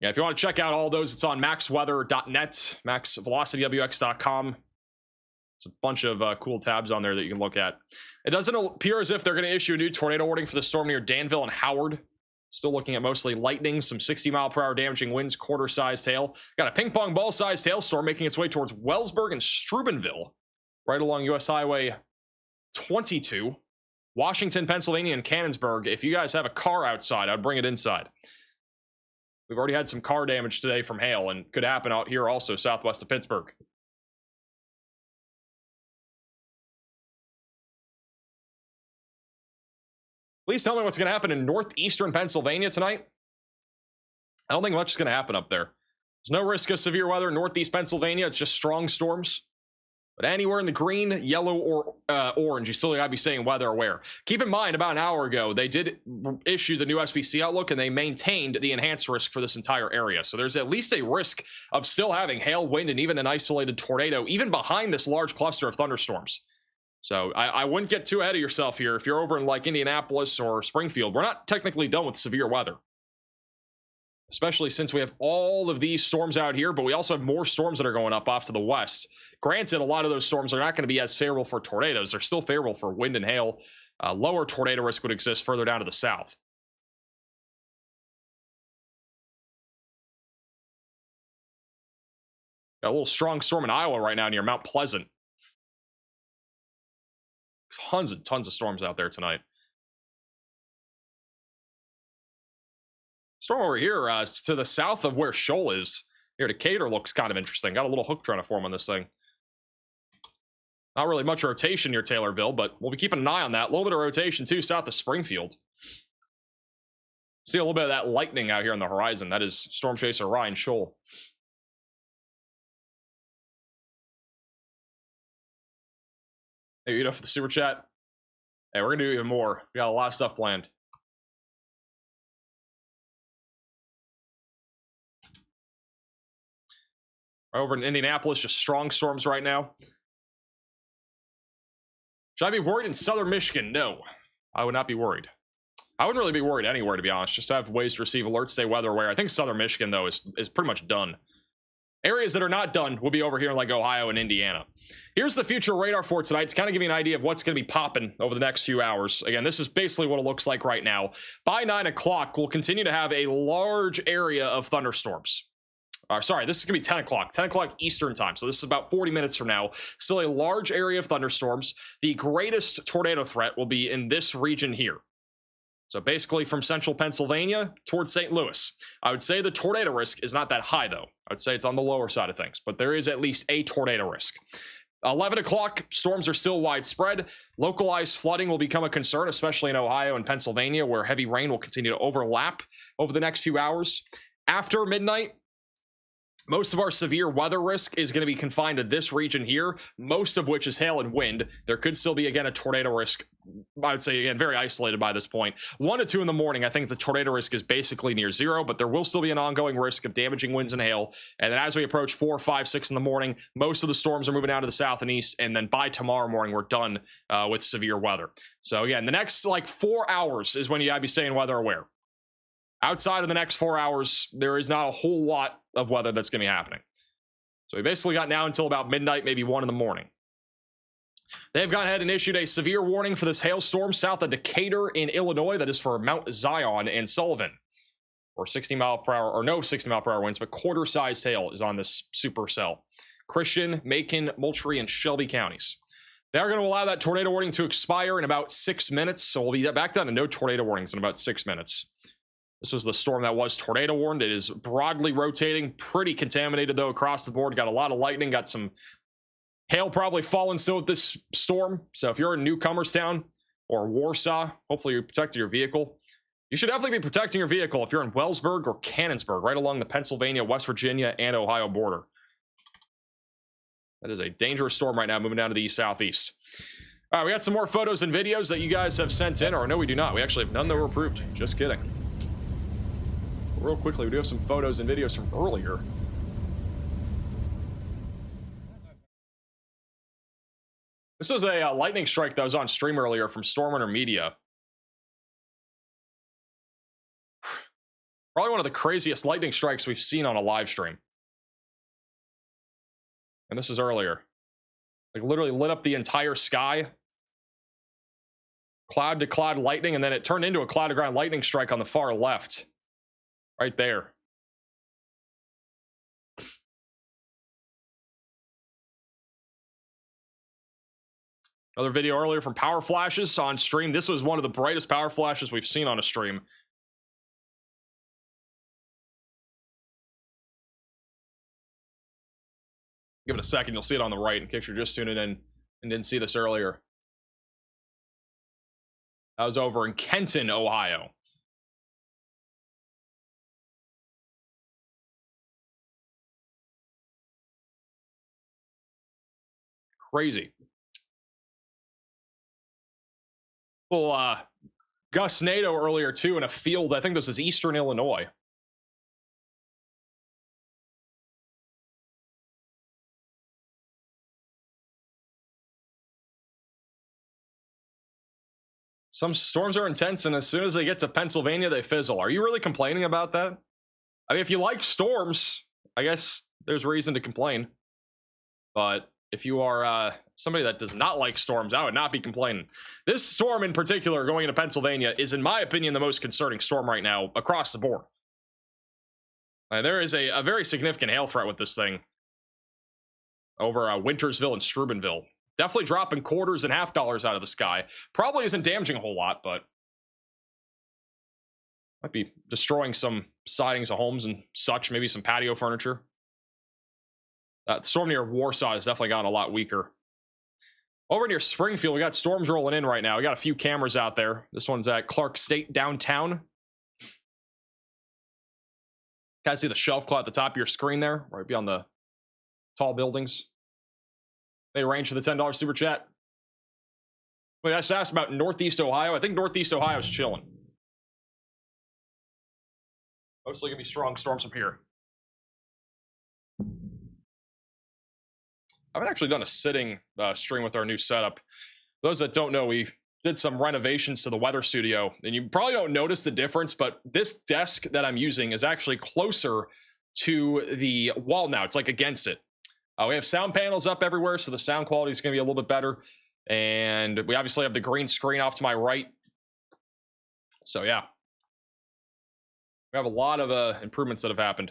Yeah, if you want to check out all those, it's on maxweather.net, maxvelocitywx.com. It's a bunch of cool tabs on there that you can look at. It doesn't appear as if they're going to issue a new tornado warning for the storm near Danville and Howard. Still looking at mostly lightning, some 60-mile-per-hour damaging winds, quarter-sized hail. Got a ping-pong ball-sized hailstorm making its way towards Wellsburg and Steubenville, right along U.S. Highway 22. Washington, Pennsylvania, and Cannonsburg. If you guys have a car outside, I'd bring it inside. We've already had some car damage today from hail, and could happen out here also southwest of Pittsburgh. Please tell me what's going to happen in northeastern Pennsylvania tonight. I don't think much is going to happen up there. There's no risk of severe weather in northeast Pennsylvania. It's just strong storms. But anywhere in the green, yellow, or orange, you still got to be staying weather aware. Keep in mind, about an hour ago, they did issue the new SPC outlook, and they maintained the enhanced risk for this entire area. So there's at least a risk of still having hail, wind, and even an isolated tornado, even behind this large cluster of thunderstorms. So I wouldn't get too ahead of yourself here. If you're over in like Indianapolis or Springfield, we're not technically done with severe weather. Especially since we have all of these storms out here, but we also have more storms that are going up off to the west. Granted, a lot of those storms are not going to be as favorable for tornadoes. They're still favorable for wind and hail. Lower tornado risk would exist further down to the south. Got a little strong storm in Iowa right now near Mount Pleasant. Tons and tons of storms out there tonight. Storm over here to the south of where Shoal is, near Decatur, looks kind of interesting. Got a little hook trying to form on this thing. Not really much rotation near Taylorville, but we'll be keeping an eye on that. A little bit of rotation, too, south of Springfield. See a little bit of that lightning out here on the horizon. That is Storm Chaser Ryan Shoal. Hey, you know, for the super chat. Hey, we're going to do even more. We got a lot of stuff planned. Over in Indianapolis, just strong storms right now. Should I be worried in southern Michigan? No, I would not be worried. I wouldn't really be worried anywhere, to be honest. Just have ways to receive alerts, stay weather aware. I think southern Michigan, though, is pretty much done. Areas that are not done will be over here in like Ohio and Indiana. Here's the future radar for tonight. It's kind of giving you an idea of what's going to be popping over the next few hours. Again, this is basically what it looks like right now. By 9 o'clock, we'll continue to have a large area of thunderstorms. Sorry, this is going to be 10 o'clock. 10 o'clock Eastern time. So this is about 40 minutes from now. Still a large area of thunderstorms. The greatest tornado threat will be in this region here. So basically from central Pennsylvania towards St. Louis. I would say the tornado risk is not that high, though. I would say it's on the lower side of things. But there is at least a tornado risk. 11 o'clock, storms are still widespread. Localized flooding will become a concern, especially in Ohio and Pennsylvania, where heavy rain will continue to overlap over the next few hours. After midnight, most of our severe weather risk is going to be confined to this region here, most of which is hail and wind. There could still be, again, a tornado risk. I would say, again, very isolated by this point. 1 to 2 in the morning, I think the tornado risk is basically near zero, but there will still be an ongoing risk of damaging winds and hail. And then as we approach 4, 5, 6 in the morning, most of the storms are moving out to the south and east. And then by tomorrow morning, we're done with severe weather. So again, the next like 4 hours is when you got to be staying weather aware. Outside of the next 4 hours, there is not a whole lot of weather that's going to be happening. So we basically got now until about midnight, maybe 1 in the morning. They've gone ahead and issued a severe warning for this hailstorm south of Decatur in Illinois. That is for Mount Zion and Sullivan. Or 60 mile per hour, or no 60 mile per hour winds, but quarter-sized hail is on this supercell. Christian, Macon, Moultrie, and Shelby counties. They are going to allow that tornado warning to expire in about 6 minutes. So we'll be back down to no tornado warnings in about 6 minutes. This was the storm that was tornado warned. It is broadly rotating, pretty contaminated though across the board. Got a lot of lightning, got some hail probably falling still with this storm. So if you're in Newcomerstown or Warsaw, hopefully you protected your vehicle. You should definitely be protecting your vehicle if you're in Wellsburg or Cannonsburg, right along the Pennsylvania, West Virginia, and Ohio border. That is a dangerous storm right now, moving down to the southeast. All right, we got some more photos and videos that you guys have sent in, or no, we do not. We actually have none that were approved. Just kidding. Real quickly, we do have some photos and videos from earlier. This was a lightning strike that was on stream earlier from Stormrunner Media. Probably one of the craziest lightning strikes we've seen on a live stream. And this is earlier. Like literally lit up the entire sky. Cloud to cloud lightning, and then it turned into a cloud to ground lightning strike on the far left. Right there. Another video earlier from power flashes on stream. This was one of the brightest power flashes we've seen on a stream. Give it a second, you'll see it on the right in case you're just tuning in and didn't see this earlier. That was over in Kenton, Ohio. Crazy. Well, gustnado earlier too in a field. I think this is Eastern Illinois. Some storms are intense, and as soon as they get to Pennsylvania, they fizzle. Are you really complaining about that? I mean, if you like storms, I guess there's reason to complain. But if you are somebody that does not like storms, I would not be complaining. This storm in particular going into Pennsylvania is, in my opinion, the most concerning storm right now across the board. There is a very significant hail threat with this thing over Wintersville and Steubenville. Definitely dropping quarters and $half out of the sky. Probably isn't damaging a whole lot, but might be destroying some sidings of homes and such, maybe some patio furniture. That storm near Warsaw has definitely gotten a lot weaker. Over near Springfield, we got storms rolling in right now. We got a few cameras out there. This one's at Clark State downtown. Guys, see the shelf claw at the top of your screen there, right beyond the tall buildings. They arranged for the $10 super chat. Wait, I just asked about Northeast Ohio. I think Northeast Ohio is chilling. Mostly gonna be strong storms from here. I haven't actually done a sitting stream with our new setup. Those that don't know, we did some renovations to the weather studio, and you probably don't notice the difference, but this desk that I'm using is actually closer to the wall now. It's like against it. We have sound panels up everywhere, so the sound quality is going to be a little bit better. And we obviously have the green screen off to my right. So, yeah. We have a lot of improvements that have happened.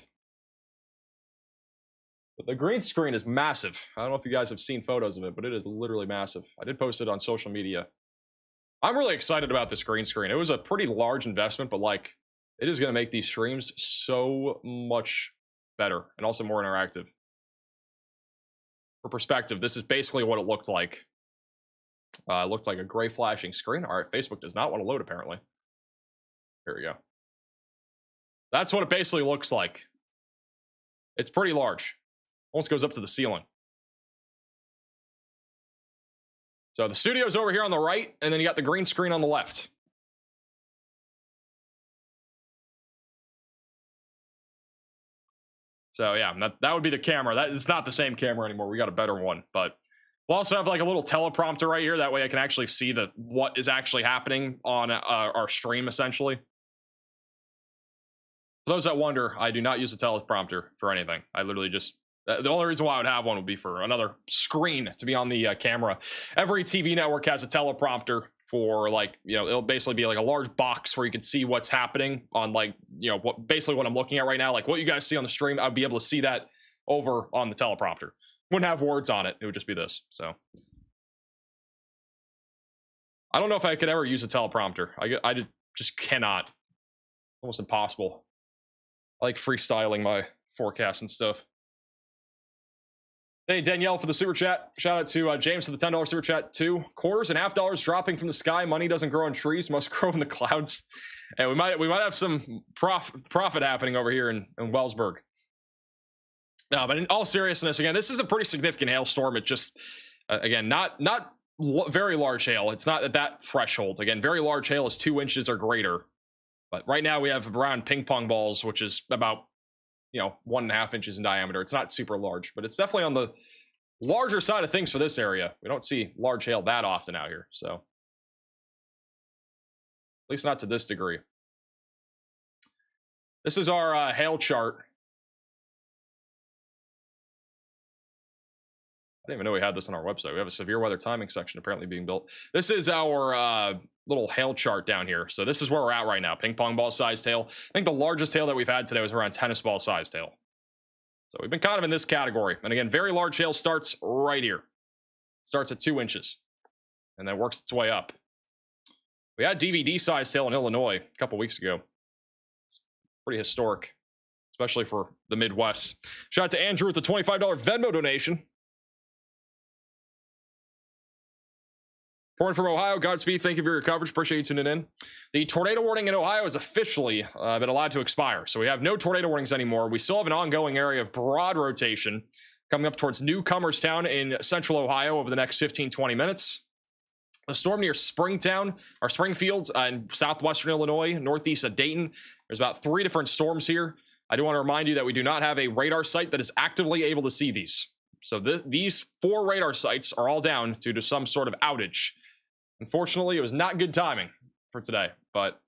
But the green screen is massive. I don't know if you guys have seen photos of it, but it is literally massive. I did post it on social media. I'm really excited about this green screen. It was a pretty large investment, but like, it is going to make these streams so much better and also more interactive. For perspective, this is basically what it looked like. It looked like a gray flashing screen. All right, Facebook does not want to load, apparently. Here we go. That's what it basically looks like. It's pretty large. Almost goes up to the ceiling. So the studio's over here on the right, and then you got the green screen on the left. So yeah, that would be the camera. That is not the same camera anymore. We got a better one, but we'll also have like a little teleprompter right here. That way I can actually see what is actually happening on our stream, essentially. For those that wonder, I do not use a teleprompter for anything. I literally just, the only reason why I would have one would be for another screen to be on the camera. Every TV network has a teleprompter for like, you know, it'll basically be like a large box where you can see what's happening on like, you know, basically what I'm looking at right now, like what you guys see on the stream, I'd be able to see that over on the teleprompter. Wouldn't have words on it. It would just be this. So I don't know if I could ever use a teleprompter. I just cannot. Almost impossible. I like freestyling my forecasts and stuff. Hey, Danielle for the super chat. Shout out to James for the $10 super chat too. Quarters and $half dropping from the sky. Money doesn't grow on trees, must grow in the clouds. And we might have some profit happening over here in Wellsburg. No, but in all seriousness, again, this is a pretty significant hailstorm. It just, again, not very large hail. It's not at that threshold. Again, very large hail is 2 inches or greater. But right now we have around ping pong balls, which is about, 1.5 inches in diameter. It's not super large, but it's definitely on the larger side of things for this area. We don't see large hail that often out here, so at least not to this degree. This is our hail chart. I didn't even know we had this on our website. We have a severe weather timing section apparently being built. This is our little hail chart down here. So this is where we're at right now. Ping pong ball sized hail. I think the largest hail that we've had today was around tennis ball sized hail. So we've been kind of in this category. And again, very large hail starts right here. Starts at 2 inches and then works its way up. We had DVD sized hail in Illinois a couple weeks ago. It's pretty historic, especially for the Midwest. Shout out to Andrew with the $25 Venmo donation. Reporting from Ohio, Godspeed. Thank you for your coverage. Appreciate you tuning in. The tornado warning in Ohio has officially been allowed to expire. So we have no tornado warnings anymore. We still have an ongoing area of broad rotation coming up towards Newcomerstown in central Ohio over the next 15-20 minutes. A storm near Springtown or Springfield in southwestern Illinois, northeast of Dayton. There's about 3 different storms here. I do want to remind you that we do not have a radar site that is actively able to see these. So these 4 radar sites are all down due to some sort of outage. Unfortunately, it was not good timing for today, but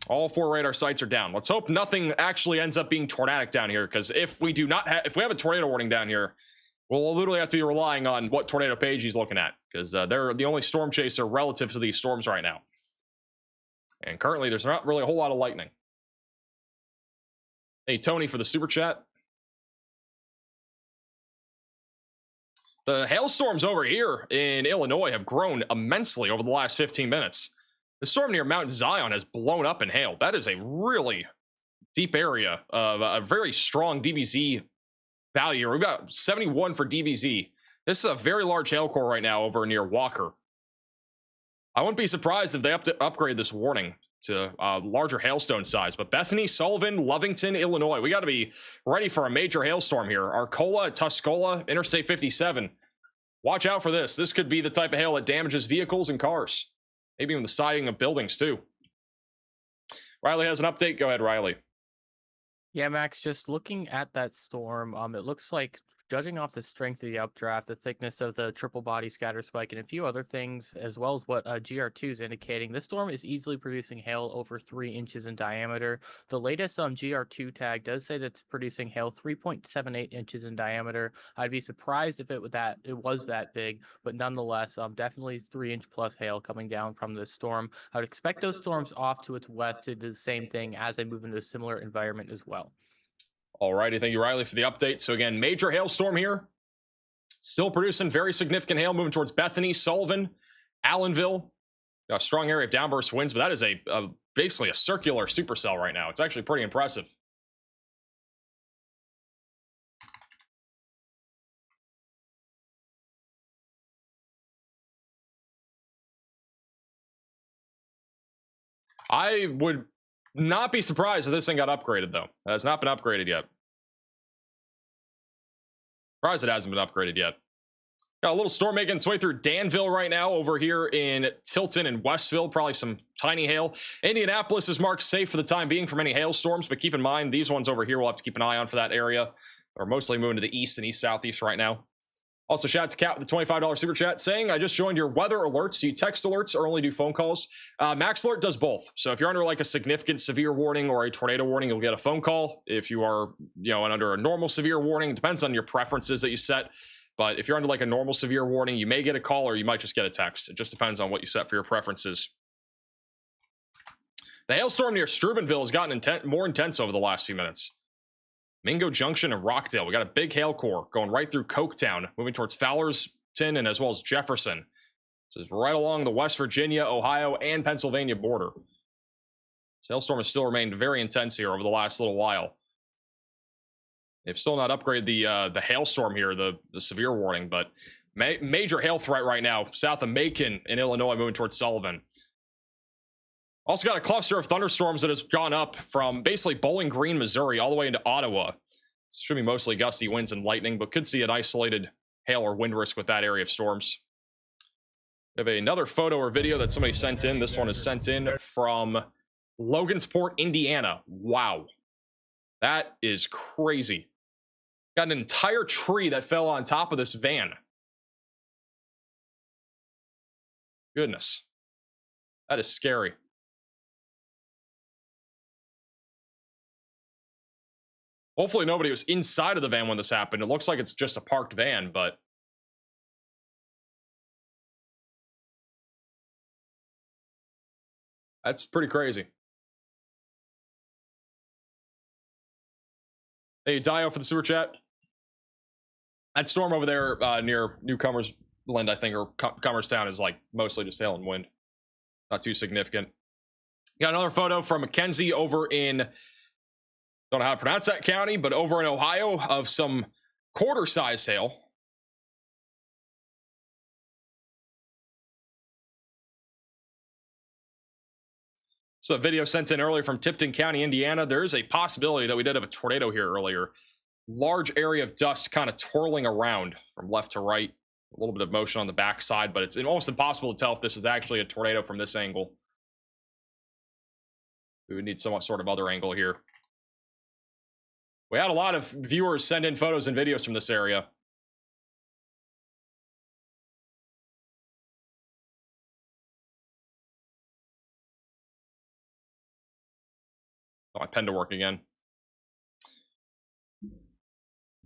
all 4 radar sites are down. Let's hope nothing actually ends up being tornadic down here, because if we have a tornado warning down here, we'll literally have to be relying on what tornado page he's looking at, because they're the only storm chaser relative to these storms right now. And currently, there's not really a whole lot of lightning. Hey, Tony, for the super chat. The hailstorms over here in Illinois have grown immensely over the last 15 minutes. The storm near Mount Zion has blown up in hail. That is a really deep area of a very strong DBZ value. We've got 71 for DBZ. This is a very large hail core right now over near Walker. I wouldn't be surprised if they upgrade this warning to larger hailstone size. But Bethany, Sullivan, Lovington, Illinois, we got to be ready for a major hailstorm here. Arcola, Tuscola, Interstate 57. Watch out for this. This could be the type of hail that damages vehicles and cars. Maybe even the siding of buildings too. Riley has an update. Go ahead, Riley. Yeah, Max, just looking at that storm, it looks like, judging off the strength of the updraft, the thickness of the triple body scatter spike, and a few other things, as well as what GR2 is indicating, this storm is easily producing hail over 3 inches in diameter. The latest GR2 tag does say that it's producing hail 3.78 inches in diameter. I'd be surprised if it was that big, but nonetheless, definitely 3-inch plus hail coming down from this storm. I would expect those storms off to its west to do the same thing as they move into a similar environment as well. Alrighty, thank you, Riley, for the update. So again, major hailstorm here. Still producing very significant hail, moving towards Bethany, Sullivan, Allenville. A strong area of downburst winds, but that is basically a circular supercell right now. It's actually pretty impressive. I would not be surprised if this thing got upgraded, though. It has not been upgraded yet. Surprised it hasn't been upgraded yet. Got a little storm making its way through Danville right now over here in Tilton and Westville. Probably some tiny hail. Indianapolis is marked safe for the time being from any hailstorms, but keep in mind these ones over here we'll have to keep an eye on for that area. They're mostly moving to the east and east-southeast right now. Also, shout out to Kat with the $25 super chat saying, I just joined your weather alerts. Do you text alerts or only do phone calls? Max Alert does both. So if you're under like a significant severe warning or a tornado warning, you'll get a phone call. If you are, under a normal severe warning, it depends on your preferences that you set. But if you're under like a normal severe warning, you may get a call or you might just get a text. It just depends on what you set for your preferences. The hailstorm near Steubenville has gotten more intense over the last few minutes. Mingo Junction and Rockdale. We got a big hail core going right through Coketown, moving towards Fowlerstown and as well as Jefferson. This is right along the West Virginia, Ohio, and Pennsylvania border. This hailstorm has still remained very intense here over the last little while. They've still not upgraded the hailstorm here, the severe warning, but major hail threat right now south of Macon in Illinois, moving towards Sullivan. Also got a cluster of thunderstorms that has gone up from basically Bowling Green, Missouri, all the way into Ottawa. This should be mostly gusty winds and lightning, but could see an isolated hail or wind risk with that area of storms. We have another photo or video that somebody sent in. This one is sent in from Logansport, Indiana. Wow. That is crazy. Got an entire tree that fell on top of this van. Goodness. That is scary. Hopefully nobody was inside of the van when this happened. It looks like it's just a parked van, but that's pretty crazy. Hey, Dio for the super chat. That storm over there near Newcomer's Land, I think, or Comerstown is like mostly just hail and wind. Not too significant. Got another photo from Mackenzie over in, don't know how to pronounce that county, but over in Ohio of some quarter-sized hail. So a video sent in earlier from Tipton County, Indiana. There is a possibility that we did have a tornado here earlier. Large area of dust kind of twirling around from left to right. A little bit of motion on the backside, but it's almost impossible to tell if this is actually a tornado from this angle. We would need some sort of other angle here. We had a lot of viewers send in photos and videos from this area. Oh, my pen to work again.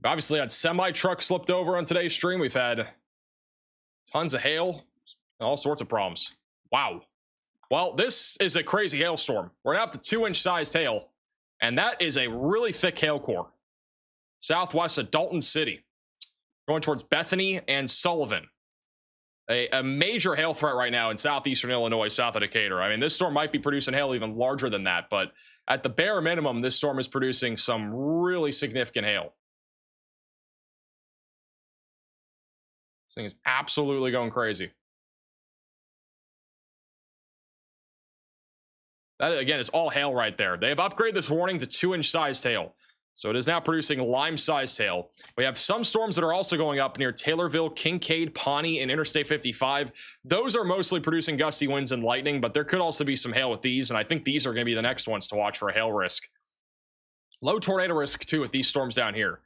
Obviously, had semi-truck slipped over on today's stream. We've had tons of hail, all sorts of problems. Wow. Well, this is a crazy hailstorm. We're now up to 2-inch sized hail, and that is a really thick hail core. Southwest of Dalton City, going towards Bethany and Sullivan. A major hail threat right now in southeastern Illinois, south of Decatur. I mean, this storm might be producing hail even larger than that, but at the bare minimum, this storm is producing some really significant hail. This thing is absolutely going crazy. That, again, is all hail right there. They have upgraded this warning to 2-inch sized hail. So it is now producing lime-sized hail. We have some storms that are also going up near Taylorville, Kincaid, Pawnee, and Interstate 55. Those are mostly producing gusty winds and lightning, but there could also be some hail with these, and I think these are going to be the next ones to watch for a hail risk. Low tornado risk, too, with these storms down here.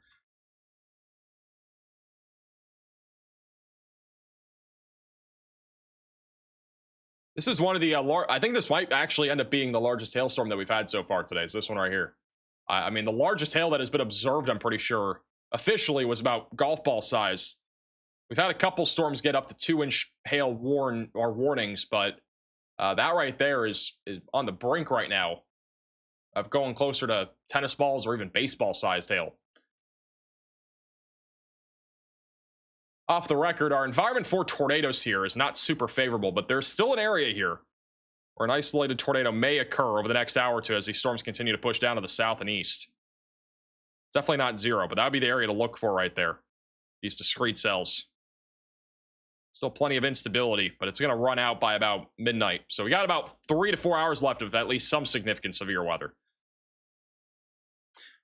This is one of the, I think this might actually end up being the largest hailstorm that we've had so far today. Is this one right here. I mean, the largest hail that has been observed, I'm pretty sure, officially was about golf ball size. We've had a couple storms get up to 2-inch hail warnings, but that right there is on the brink right now of going closer to tennis balls or even baseball sized hail. Off the record, our environment for tornadoes here is not super favorable, but there's still an area here where an isolated tornado may occur over the next hour or two as these storms continue to push down to the south and east. It's definitely not zero, but that would be the area to look for right there. These discrete cells. Still plenty of instability, but it's going to run out by about midnight. So we got about 3 to 4 hours left of at least some significant severe weather.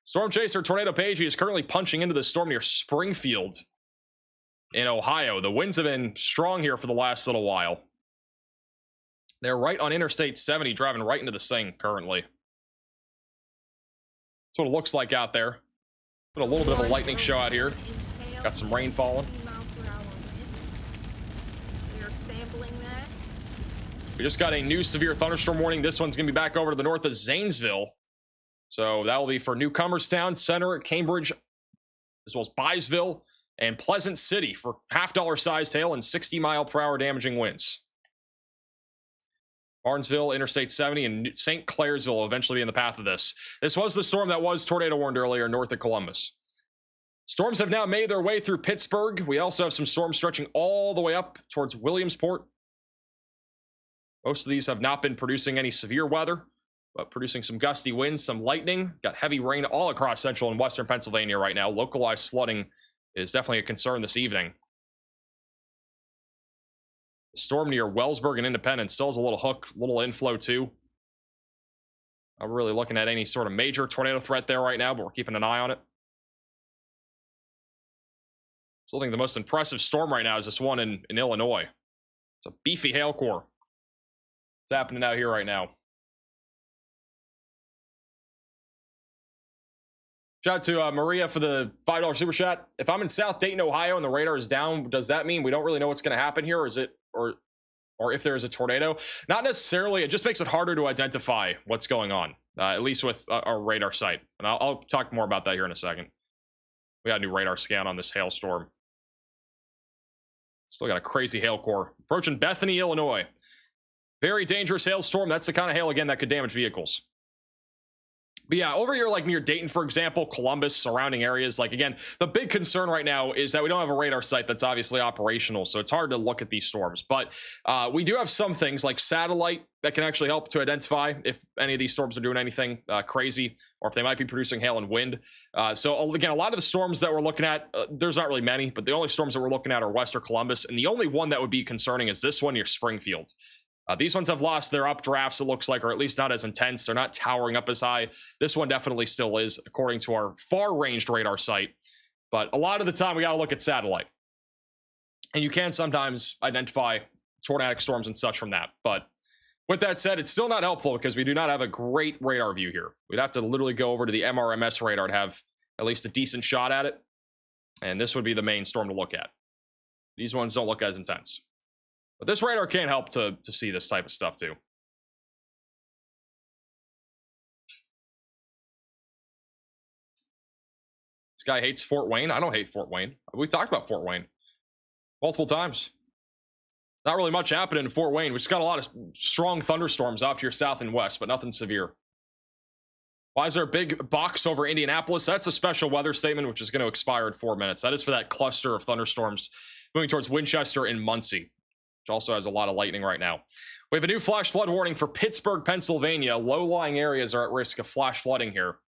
Storm chaser Tornado Pagey is currently punching into the storm near Springfield in Ohio. The winds have been strong here for the last little while. They're right on Interstate 70, driving right into the thing currently. That's what it looks like out there. Put a little bit of a lightning show out here. Got some rain falling. We just got a new severe thunderstorm warning. This one's going to be back over to the north of Zanesville. So that will be for Newcomerstown, Center, Cambridge, as well as Byesville and Pleasant City for half-dollar-sized hail and 60-mile-per-hour damaging winds. Barnesville, Interstate 70, and St. Clairsville will eventually be in the path of this. This was the storm that was tornado warned earlier north of Columbus. Storms have now made their way through Pittsburgh. We also have some storms stretching all the way up towards Williamsport. Most of these have not been producing any severe weather, but producing some gusty winds, some lightning. Got heavy rain all across central and western Pennsylvania right now. Localized flooding is definitely a concern this evening. The storm near Wellsburg and Independence still has a little hook, little inflow too. I'm really looking at any sort of major tornado threat there right now, but we're keeping an eye on it. Still think the most impressive storm right now is this one in Illinois. It's a beefy hail core. It's happening out here right now. Shout out to Maria for the $5 super chat. If I'm in South Dayton, Ohio, and the radar is down, does that mean we don't really know what's going to happen here? Or is it, or if there is a tornado? Not necessarily. It just makes it harder to identify what's going on, at least with our radar site. And I'll talk more about that here in a second. We got a new radar scan on this hailstorm. Still got a crazy hail core approaching Bethany, Illinois. Very dangerous hailstorm. That's the kind of hail, again, that could damage vehicles. But yeah, over here, like near Dayton, for example, Columbus, surrounding areas, like, again, the big concern right now is that we don't have a radar site that's obviously operational, so it's hard to look at these storms. But we do have some things like satellite that can actually help to identify if any of these storms are doing anything crazy, or if they might be producing hail and wind. So again, a lot of the storms that we're looking at, there's not really many, but the only storms that we're looking at are western Columbus, and the only one that would be concerning is this one near Springfield. These ones have lost their updrafts, it looks like, or at least not as intense. They're not towering up as high. This one definitely still is, according to our far-ranged radar site. But a lot of the time, we got to look at satellite. And you can sometimes identify tornadic storms and such from that. But with that said, it's still not helpful because we do not have a great radar view here. We'd have to literally go over to the MRMS radar to have at least a decent shot at it. And this would be the main storm to look at. These ones don't look as intense. But this radar can help to see this type of stuff too. This guy hates Fort Wayne. I don't hate Fort Wayne. We talked about Fort Wayne multiple times. Not really much happening in Fort Wayne. We just got a lot of strong thunderstorms off to your south and west, but nothing severe. Why is there a big box over Indianapolis? That's a special weather statement, which is going to expire in 4 minutes. That is for that cluster of thunderstorms moving towards Winchester and Muncie, which also has a lot of lightning right now. We have a new flash flood warning for Pittsburgh, Pennsylvania. Low-lying areas are at risk of flash flooding here.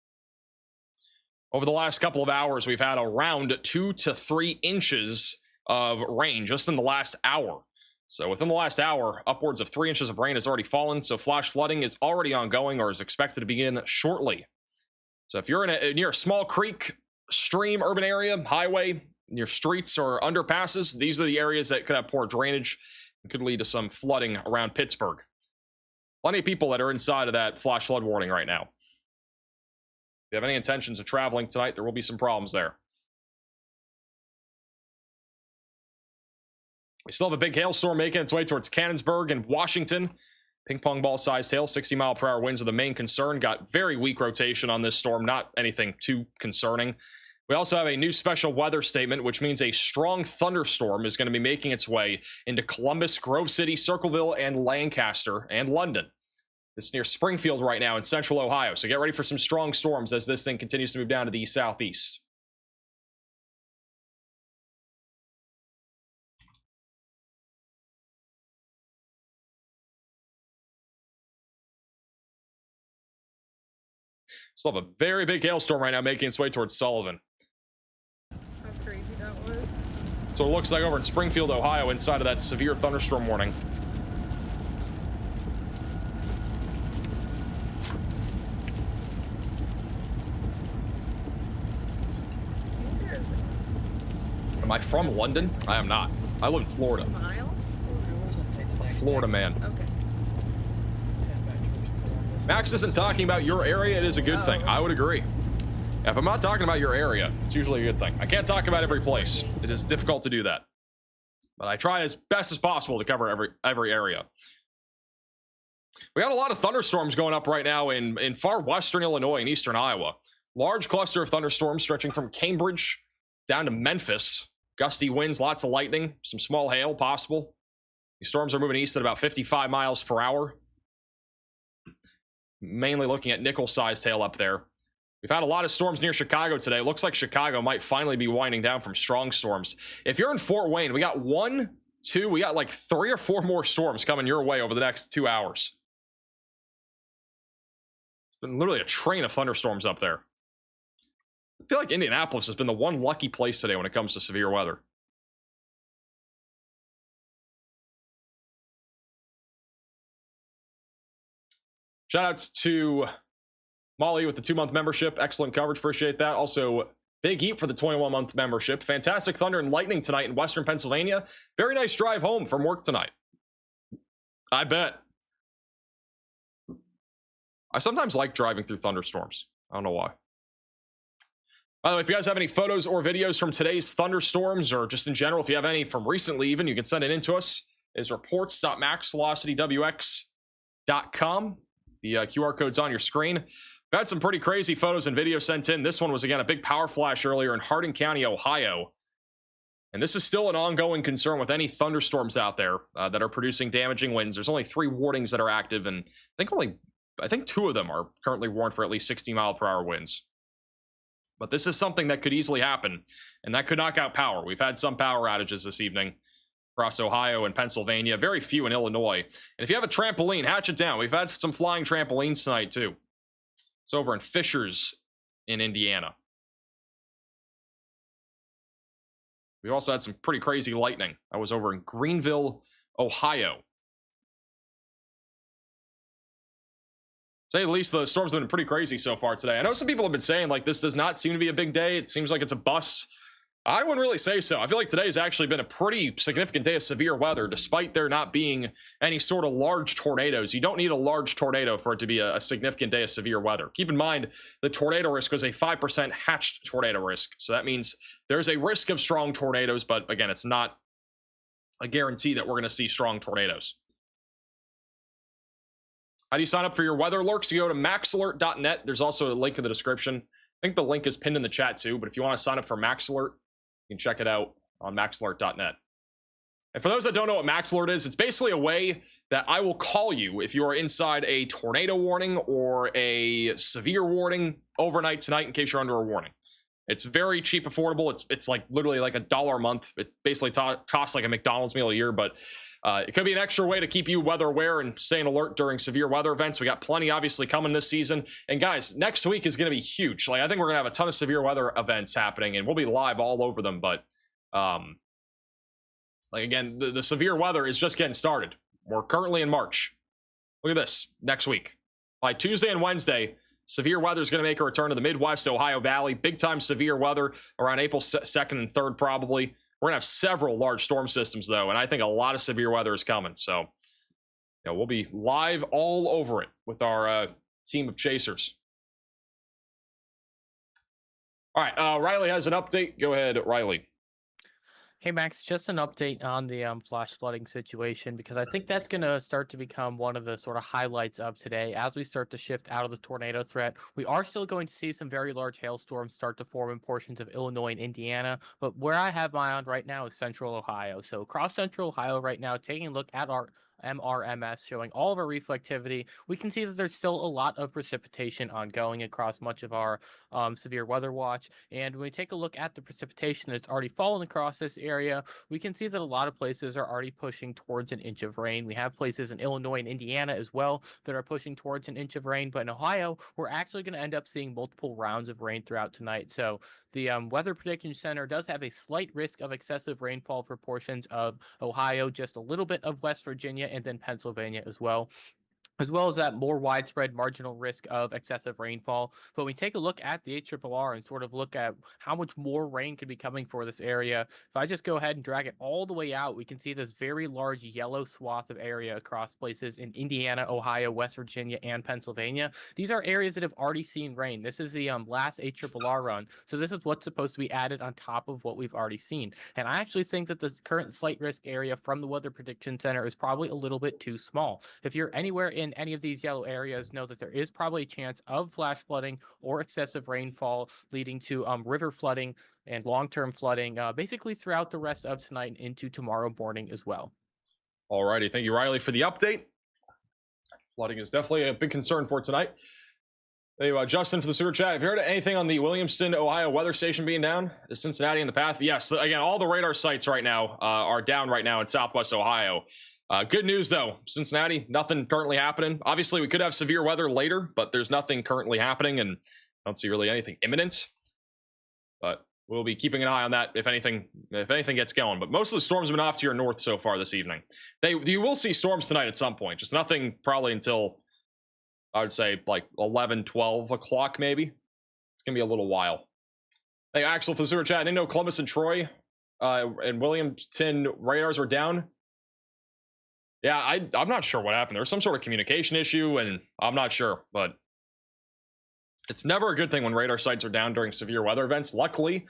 Over the last couple of hours, we've had around 2 to 3 inches of rain just in the last hour. So within the last hour, upwards of 3 inches of rain has already fallen. So flash flooding is already ongoing or is expected to begin shortly. So if you're near a small creek, stream, urban area, highway, near streets or underpasses, these are the areas that could have poor drainage and could lead to some flooding around Pittsburgh. Plenty of people that are inside of that flash flood warning right now. If you have any intentions of traveling tonight, there will be some problems there. We still have a big hailstorm making its way towards Cannonsburg and Washington. Ping pong ball sized hail, 60-mile-per-hour winds are the main concern. Got very weak rotation on this storm, not anything too concerning. We also have a new special weather statement, which means a strong thunderstorm is going to be making its way into Columbus, Grove City, Circleville, and Lancaster, and London. It's near Springfield right now in central Ohio, so get ready for some strong storms as this thing continues to move down to the southeast. Still have a very big hailstorm right now making its way towards Sullivan. How crazy that was. So it looks like over in Springfield, Ohio, inside of that severe thunderstorm warning. Am I from London? I am not. I live in Florida. Miles? Florida man. Okay. Max isn't talking about your area. It is a good thing. I would agree. If I'm not talking about your area, it's usually a good thing. I can't talk about every place. It is difficult to do that. But I try as best as possible to cover every area. We got a lot of thunderstorms going up right now in far western Illinois and eastern Iowa. Large cluster of thunderstorms stretching from Cambridge down to Memphis. Gusty winds, lots of lightning, some small hail possible. These storms are moving east at about 55 miles per hour. Mainly looking at nickel-sized hail up there. We've had a lot of storms near Chicago today. It looks like Chicago might finally be winding down from strong storms. If you're in Fort Wayne, we got we got like 3 or 4 more storms coming your way over the next 2 hours. It's been literally a train of thunderstorms up there. I feel like Indianapolis has been the one lucky place today when it comes to severe weather. Shout out to Molly with the 2-month membership. Excellent coverage. Appreciate that. Also, Big Eat for the 21-month membership. Fantastic thunder and lightning tonight in western Pennsylvania. Very nice drive home from work tonight. I bet. I sometimes like driving through thunderstorms. I don't know why. By the way, if you guys have any photos or videos from today's thunderstorms, or just in general, if you have any from recently even, you can send it in to us. It's reports.maxvelocitywx.com. The QR code's on your screen. We've had some pretty crazy photos and videos sent in. This one was, again, a big power flash earlier in Hardin County, Ohio. And this is still an ongoing concern with any thunderstorms out there that are producing damaging winds. There's only 3 warnings that are active, and I think 2 of them are currently warned for at least 60-mile-per-hour winds. But this is something that could easily happen, and that could knock out power. We've had some power outages this evening across Ohio and Pennsylvania, very few in Illinois. And if you have a trampoline, hatch it down. We've had some flying trampolines tonight too. It's over in Fishers in Indiana. We also had some pretty crazy lightning. I was over in Greenville, Ohio. say the least, the storms have been pretty crazy so far today. I know some people have been saying like this does not seem to be a big day. It seems like it's a bust. I wouldn't really say so. I feel like today has actually been a pretty significant day of severe weather, despite there not being any sort of large tornadoes. You don't need a large tornado for it to be a significant day of severe weather. Keep in mind, the tornado risk is a 5% hatched tornado risk. So that means there's a risk of strong tornadoes, but again, it's not a guarantee that we're going to see strong tornadoes. How do you sign up for your weather alerts? You go to maxalert.net. There's also a link in the description. I think the link is pinned in the chat too, but if you want to sign up for MaxAlert, you can check it out on maxalert.net. And for those that don't know what MaxAlert is, it's basically a way that I will call you if you are inside a tornado warning or a severe warning overnight tonight in case you're under a warning. It's very cheap, affordable. It's like literally like $1 a month. It basically costs like a McDonald's meal a year, but it could be an extra way to keep you weather aware and staying alert during severe weather events. We got plenty obviously coming this season. And guys, next week is going to be huge. Like I think we're going to have a ton of severe weather events happening and we'll be live all over them. But like again, the severe weather is just getting started. We're currently in March. Look at this next week. By Tuesday and Wednesday, severe weather is going to make a return to the Midwest Ohio Valley. Big time severe weather around April 2nd and 3rd probably. We're going to have several large storm systems, though, and I think a lot of severe weather is coming. So, we'll be live all over it with our team of chasers. All right, Riley has an update. Go ahead, Riley. Hey Max, just an update on the flash flooding situation, because I think that's going to start to become one of the sort of highlights of today as we start to shift out of the tornado threat. We are still going to see some very large hailstorms start to form in portions of Illinois and Indiana, but where I have my eye on right now is central Ohio. So across central Ohio right now, taking a look at our MRMS showing all of our reflectivity, we can see that there's still a lot of precipitation ongoing across much of our severe weather watch. And when we take a look at the precipitation that's already fallen across this area, we can see that a lot of places are already pushing towards an inch of rain. We have places in Illinois and Indiana as well that are pushing towards an inch of rain, but in Ohio, we're actually going to end up seeing multiple rounds of rain throughout tonight. So the Weather Prediction Center does have a slight risk of excessive rainfall for portions of Ohio, just a little bit of West Virginia, and then Pennsylvania as well as that more widespread marginal risk of excessive rainfall. But when we take a look at the HRRR and sort of look at how much more rain could be coming for this area, if I just go ahead and drag it all the way out, we can see this very large yellow swath of area across places in Indiana, Ohio, West Virginia, and Pennsylvania. These are areas that have already seen rain. This is the last HRRR run. So this is what's supposed to be added on top of what we've already seen. And I actually think that the current slight risk area from the Weather Prediction Center is probably a little bit too small. If you're anywhere in any of these yellow areas, know that there is probably a chance of flash flooding or excessive rainfall leading to river flooding and long-term flooding basically throughout the rest of tonight and into tomorrow morning as well. All righty. Thank you, Riley, for the update. Flooding is definitely a big concern for tonight. Thank you, Justin, for the super chat. Have you heard anything on the Williamston, Ohio weather station being down? Is Cincinnati in the path? Yes. Again, all the radar sites right now are down right now in Southwest Ohio. Good news, though. Cincinnati, nothing currently happening. Obviously, we could have severe weather later, but there's nothing currently happening, and I don't see really anything imminent. But we'll be keeping an eye on that if anything gets going. But most of the storms have been off to your north so far this evening. You will see storms tonight at some point, just nothing probably until, I would say, like 11, 12 o'clock maybe. It's going to be a little while. Hey, Axel, for the super chat. I didn't know Columbus and Troy and Williamston radars were down. Yeah, I'm not sure what happened. There was some sort of communication issue, and I'm not sure, but it's never a good thing when radar sites are down during severe weather events. Luckily,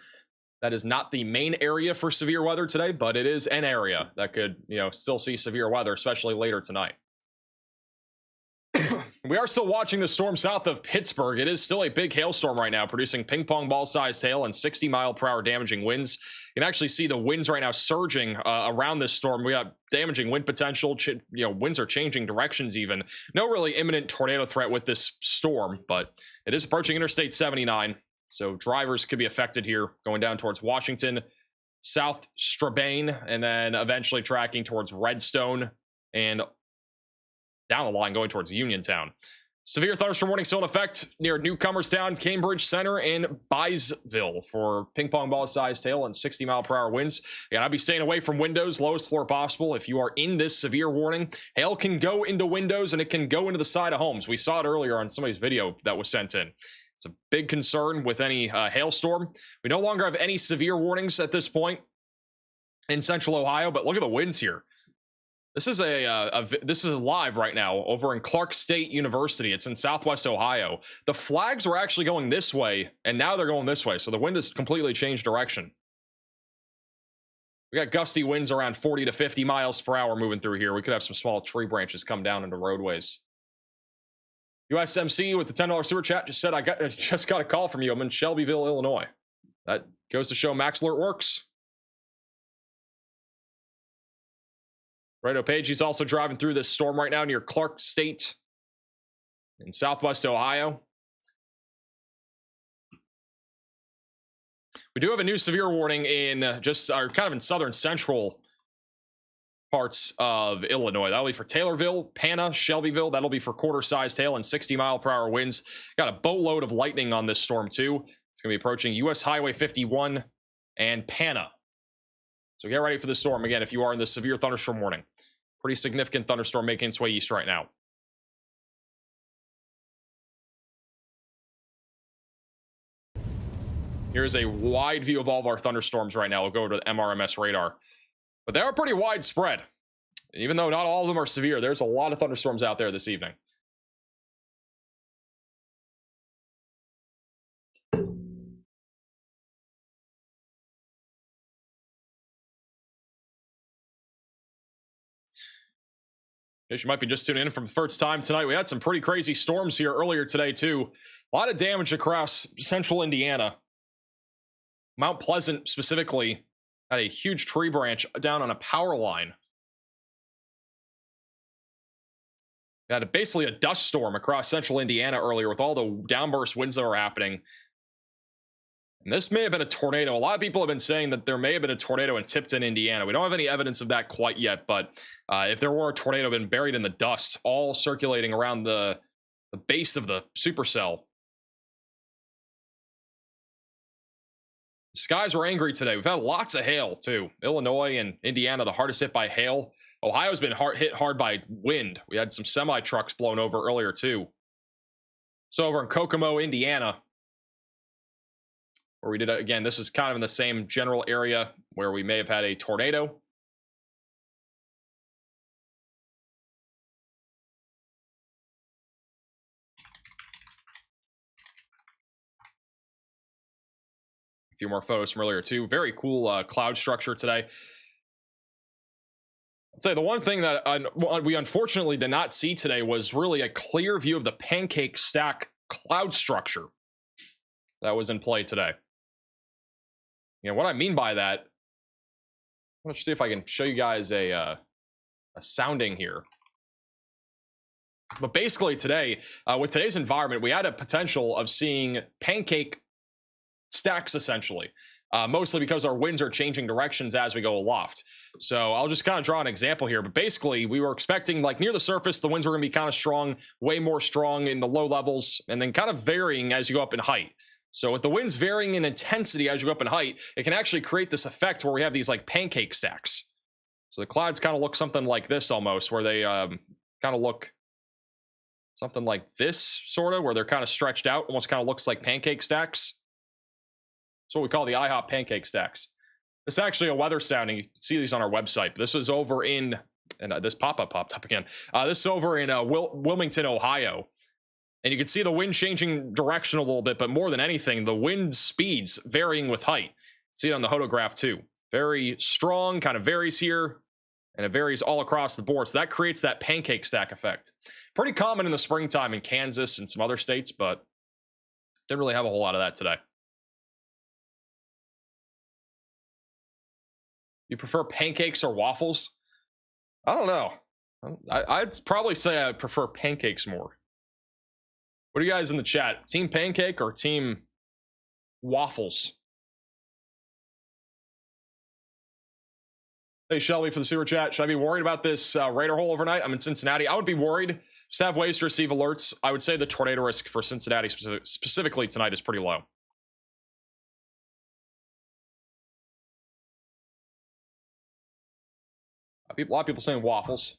that is not the main area for severe weather today, but it is an area that could, still see severe weather, especially later tonight. We are still watching the storm south of Pittsburgh. It is still a big hailstorm right now, producing ping pong ball sized hail and 60-mile-per-hour damaging winds. You can actually see the winds right now surging around this storm. We got damaging wind potential. Winds are changing directions even. No really imminent tornado threat with this storm, but it is approaching Interstate 79. So drivers could be affected here going down towards Washington, South Strabane, and then eventually tracking towards Redstone and down the line going towards Uniontown. Severe thunderstorm warning still in effect near Newcomerstown, Cambridge Center, and Byesville for ping pong ball sized hail and 60-mile-per-hour winds. Again, I'd be staying away from windows, lowest floor possible. If you are in this severe warning, hail can go into windows and it can go into the side of homes. We saw it earlier on somebody's video that was sent in. It's a big concern with any hailstorm. We no longer have any severe warnings at this point in central Ohio, but look at the winds here. This is this is live right now over in Clark State University. It's in Southwest Ohio. The flags were actually going this way, and now they're going this way. So the wind has completely changed direction. We got gusty winds around 40 to 50 miles per hour moving through here. We could have some small tree branches come down into roadways. USMC with the $10 super chat just said, I just got a call from you. I'm in Shelbyville, Illinois. That goes to show Max Alert works. Right, Page, he's also driving through this storm right now near Clark State in Southwest Ohio. We do have a new severe warning in just our kind of in southern central parts of Illinois. That'll be for Taylorville, Pana, Shelbyville. That'll be for quarter-sized hail and 60-mile-per-hour winds. Got a boatload of lightning on this storm too. It's going to be approaching US Highway 51 and Pana. So get ready for the storm again if you are in this severe thunderstorm warning. Pretty significant thunderstorm making its way east right now. Here's a wide view of all of our thunderstorms right now. We'll go to the MRMS radar. But they are pretty widespread. Even though not all of them are severe, there's a lot of thunderstorms out there this evening. You might be just tuning in for the first time tonight. We had some pretty crazy storms here earlier today, too. A lot of damage across central Indiana. Mount Pleasant, specifically, had a huge tree branch down on a power line. We had basically a dust storm across central Indiana earlier with all the downburst winds that were happening. And this may have been a tornado. A lot of people have been saying that there may have been a tornado in Tipton, Indiana. We don't have any evidence of that quite yet, but if there were a tornado been buried in the dust, all circulating around the base of the supercell. The skies were angry today. We've had lots of hail, too. Illinois and Indiana, the hardest hit by hail. Ohio's been hit hard by wind. We had some semi-trucks blown over earlier, too. So over in Kokomo, Indiana, where we did, again, this is kind of in the same general area where we may have had a tornado. A few more photos from earlier, too. Very cool cloud structure today. I'd say the one thing that we unfortunately did not see today was really a clear view of the pancake stack cloud structure that was in play today. You know, what I mean by that, let's see if I can show you guys a sounding here. But basically today, with today's environment, we had a potential of seeing pancake stacks, essentially. Mostly because our winds are changing directions as we go aloft. So I'll just kind of draw an example here. But basically, we were expecting, like, near the surface, the winds were going to be kind of strong, way more strong in the low levels, and then kind of varying as you go up in height. So with the winds varying in intensity as you go up in height, it can actually create this effect where we have these like pancake stacks. So the clouds kind of look something like this almost, where they kind of look something like this, sort of, where they're kind of stretched out, almost kind of looks like pancake stacks. That's what we call the IHOP pancake stacks. This is actually a weather sounding. You can see these on our website. This is over in, and this pop-up popped up again. This is over in Wilmington, Ohio. And you can see the wind changing direction a little bit, but more than anything, the wind speeds varying with height. See it on the hodograph too. Very strong, kind of varies here, and it varies all across the board. So that creates that pancake stack effect. Pretty common in the springtime in Kansas and some other states, but didn't really have a whole lot of that today. You prefer pancakes or waffles? I don't know. I'd probably say I prefer pancakes more. What are you guys in the chat? Team pancake or team waffles? Hey, Shelby for the super chat. Should I be worried about this radar hole overnight? I'm in Cincinnati. I would be worried. Just have ways to receive alerts. I would say the tornado risk for Cincinnati specifically tonight is pretty low. A lot of people saying waffles.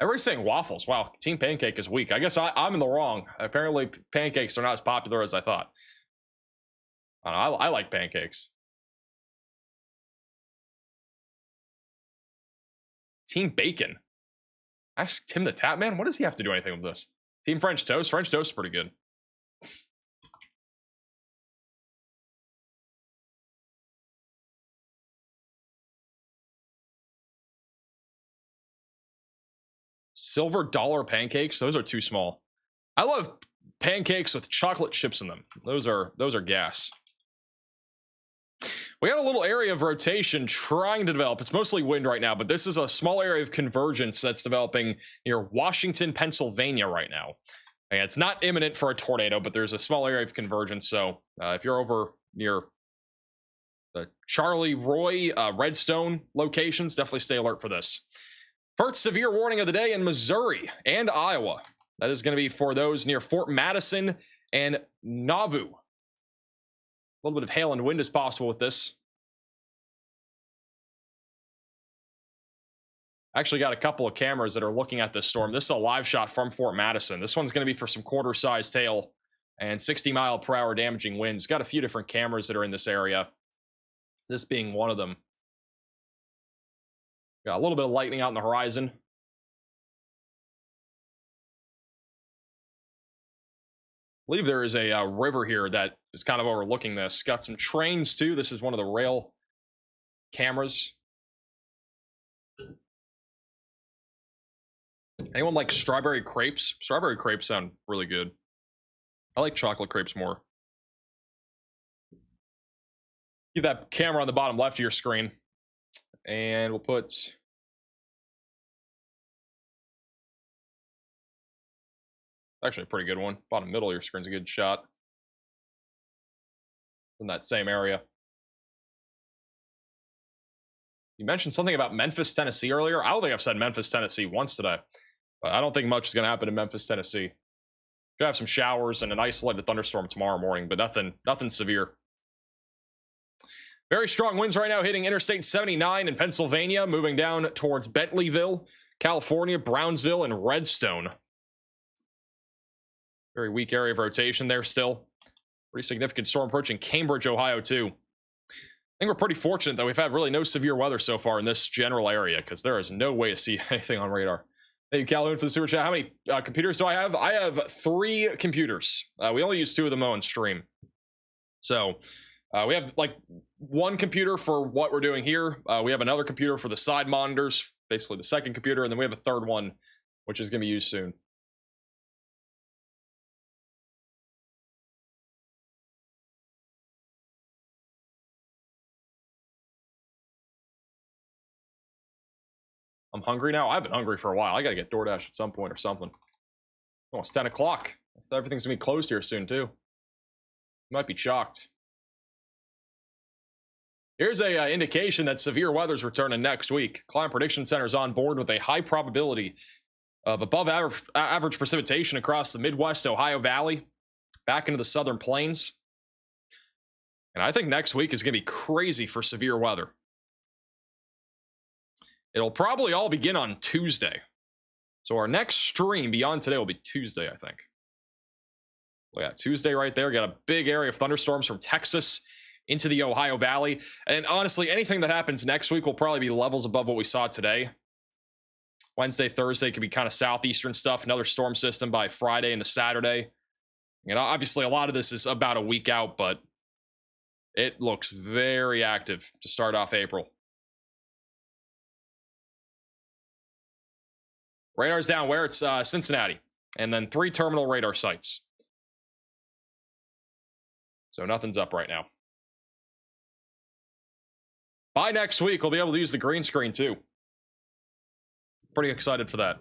Everybody's saying waffles. Wow, Team Pancake is weak. I guess I'm in the wrong. Apparently, pancakes are not as popular as I thought. I like pancakes. Team Bacon. Ask Tim the Tap Man. What does he have to do anything with this? Team French Toast. French Toast is pretty good. Silver dollar pancakes. Those are too small. I love pancakes with chocolate chips in them. Those are gas. We got a little area of rotation trying to develop. It's mostly wind right now, but this is a small area of convergence that's developing near Washington, Pennsylvania right now. And it's not imminent for a tornado, but there's a small area of convergence. So if you're over near the Charlie, Roy, Redstone locations, definitely stay alert for this. First severe warning of the day in Missouri and Iowa. That is going to be for those near Fort Madison and Nauvoo. A little bit of hail and wind is possible with this. Actually got a couple of cameras that are looking at this storm. This is a live shot from Fort Madison. This one's going to be for some quarter-sized hail and 60-mile-per-hour damaging winds. Got a few different cameras that are in this area. This being one of them. Got a little bit of lightning out in the horizon. I believe there is a river here that is kind of overlooking this. Got some trains too. This is one of the rail cameras. Anyone like strawberry crepes? Strawberry crepes sound really good. I like chocolate crepes more. Keep that camera on the bottom left of your screen. And we'll put... Actually a pretty good one. Bottom middle of your screen's a good shot. In that same area. You mentioned something about Memphis, Tennessee earlier. I don't think I've said Memphis, Tennessee once today. But I don't think much is going to happen in Memphis, Tennessee. Gonna have some showers and an isolated thunderstorm tomorrow morning, but nothing severe. Very strong winds right now hitting Interstate 79 in Pennsylvania, moving down towards Bentleyville, California, Brownsville, and Redstone. Very weak area of rotation there still. Pretty significant storm approaching Cambridge, Ohio, too. I think we're pretty fortunate that we've had really no severe weather so far in this general area, because there is no way to see anything on radar. Thank you, Calhoun, for the super chat. How many computers do I have? I have 3 computers. We only use 2 of them on stream. So we have like 1 computer for what we're doing here. We have another computer for the side monitors, basically the second computer, and then we have a third one, which is going to be used soon. I'm hungry now. I've been hungry for a while. I gotta get DoorDash at some point or something. Oh, it's 10 o'clock. Everything's gonna be closed here soon too. You might be shocked. Here's a indication that severe weather's returning next week. Climate Prediction Center's on board with a high probability of above average precipitation across the Midwest Ohio Valley, back into the southern plains. And I think next week is gonna be crazy for severe weather. It'll probably all begin on Tuesday. So our next stream beyond today will be Tuesday, I think. Look at Tuesday right there. Got a big area of thunderstorms from Texas into the Ohio Valley. And honestly, anything that happens next week will probably be levels above what we saw today. Wednesday, Thursday could be kind of southeastern stuff. Another storm system by Friday into Saturday. You know, obviously a lot of this is about a week out, but it looks very active to start off April. Radar's down where? It's Cincinnati. And then 3 terminal radar sites. So nothing's up right now. By next week, we'll be able to use the green screen too. Pretty excited for that.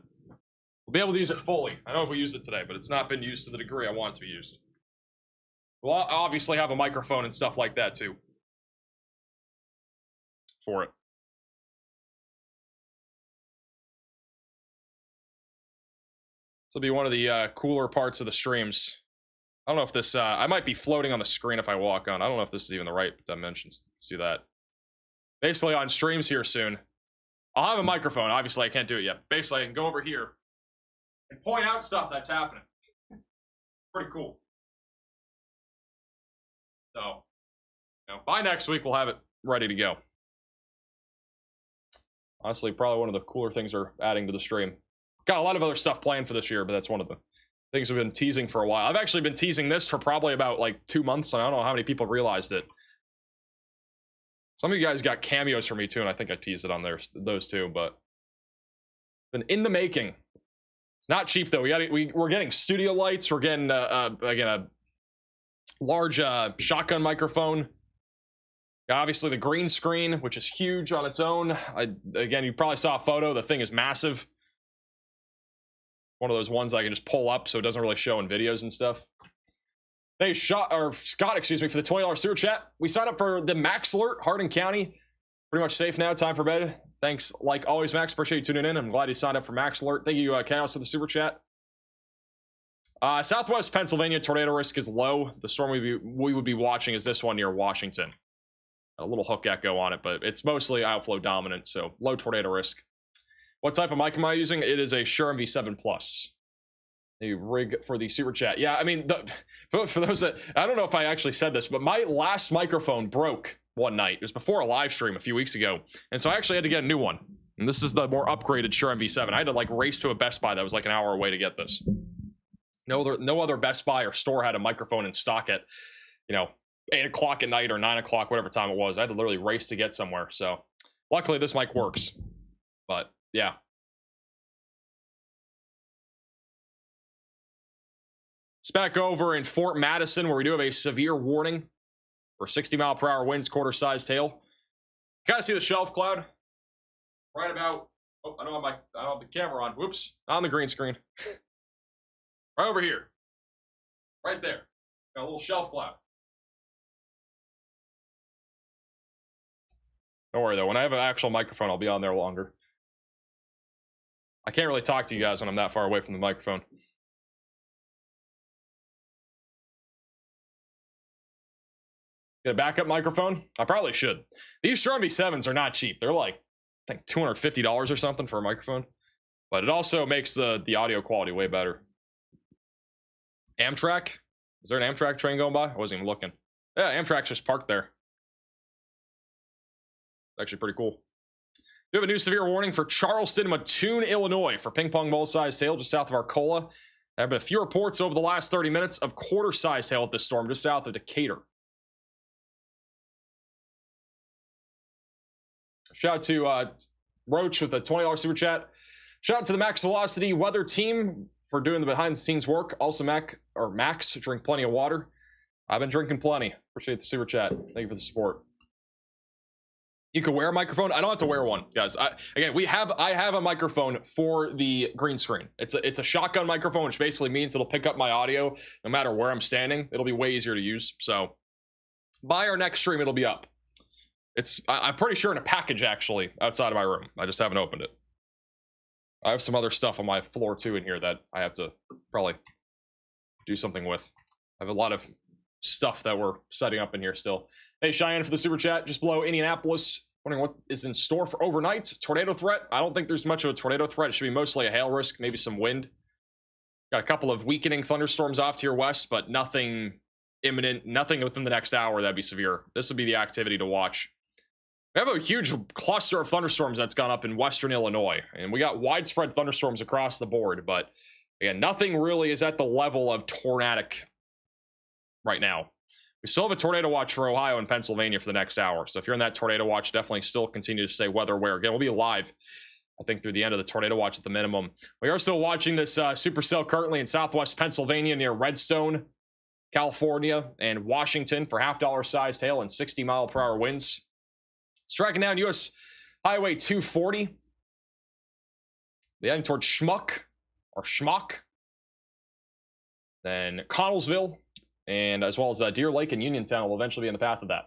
We'll be able to use it fully. I know we used it today, but it's not been used to the degree I want it to be used. We'll obviously have a microphone and stuff like that too. For it. will be one of the cooler parts of the streams. I don't know if this, I might be floating on the screen if I walk on. I don't know if this is even the right dimensions. Let's do that. Basically on streams here soon. I'll have a microphone. Obviously, I can't do it yet. Basically, I can go over here and point out stuff that's happening. Pretty cool. So, you know, by next week, we'll have it ready to go. Honestly, probably one of the cooler things we're adding to the stream. Got a lot of other stuff planned for this year, but that's one of the things we've been teasing for a while. I've actually been teasing this for probably about like 2 months. And I don't know how many people realized it. Some of you guys got cameos for me too, and I think I teased it on those two, but been in the making. It's not cheap though. We're getting studio lights. We're getting again a large shotgun microphone. Obviously the green screen, which is huge on its own. Again, you probably saw a photo. The thing is massive. One of those ones I can just pull up so it doesn't really show in videos and stuff. Hey, Scott, excuse me, for the $20 super chat. We signed up for the Max Alert, Hardin County. Pretty much safe now, time for bed. Thanks, like always, Max. Appreciate you tuning in. I'm glad you signed up for Max Alert. Thank you, Chaos, for the super chat. Southwest Pennsylvania, tornado risk is low. The storm we would be watching is this one near Washington. A little hook echo on it, but it's mostly outflow dominant, so low tornado risk. What type of mic am I using? It is a Shure MV7 Plus. A rig for the super chat. Yeah, I mean, for those that, I don't know if I actually said this, but my last microphone broke one night. It was before a live stream a few weeks ago, and so I actually had to get a new one. And this is the more upgraded Shure MV7. I had to like race to a Best Buy that was like an hour away to get this. No other Best Buy or store had a microphone in stock at, you know, 8 o'clock at night or 9 o'clock, whatever time it was. I had to literally race to get somewhere. So luckily this mic works, but yeah. It's back over in Fort Madison where we do have a severe warning for 60-mile-per-hour winds, quarter-sized hail. Kind of see the shelf cloud right about, oh, I don't have the camera on. Whoops, on the green screen. Right over here. Right there. Got a little shelf cloud. Don't worry though, when I have an actual microphone, I'll be on there longer. I can't really talk to you guys when I'm that far away from the microphone. Get a backup microphone? I probably should. These Shure MV7s are not cheap. They're like, I think $250 or something for a microphone. But it also makes the audio quality way better. Amtrak? Is there an Amtrak train going by? I wasn't even looking. Yeah, Amtrak's just parked there. Actually pretty cool. We have a new severe warning for Charleston, Mattoon, Illinois for ping pong ball-sized hail just south of Arcola. There have been a few reports over the last 30 minutes of quarter-sized hail at this storm just south of Decatur. Shout out to Roach with a $20 super chat. Shout out to the Max Velocity Weather team for doing the behind-the-scenes work. Also, Max, drink plenty of water. I've been drinking plenty. Appreciate the super chat. Thank you for the support. You can wear a microphone. I don't have to wear one, guys. I have a microphone for the green screen. It's a shotgun microphone, which basically means it'll pick up my audio no matter where I'm standing. It'll be way easier to use. So by our next stream, it'll be up. I'm pretty sure in a package actually outside of my room. I just haven't opened it. I have some other stuff on my floor too in here that I have to probably do something with. I have a lot of stuff that we're setting up in here still. Hey, Cheyenne for the super chat just below Indianapolis. Wondering what is in store for overnight. Tornado threat. I don't think there's much of a tornado threat. It should be mostly a hail risk, maybe some wind. Got a couple of weakening thunderstorms off to your west, but nothing imminent, nothing within the next hour that'd be severe. This would be the activity to watch. We have a huge cluster of thunderstorms that's gone up in western Illinois, and we got widespread thunderstorms across the board, but again, nothing really is at the level of tornadic right now. We still have a tornado watch for Ohio and Pennsylvania for the next hour, so if you're in that tornado watch, definitely still continue to stay weather aware. Again, we'll be live, I think, through the end of the tornado watch at the minimum. We are still watching this supercell currently in southwest Pennsylvania near Redstone, California, and Washington for $half sized hail and 60-mile-per-hour winds. Striking down US Highway 240. They're heading towards Schmuck. Then Connellsville, and as well as Deer Lake and Uniontown will eventually be in the path of that.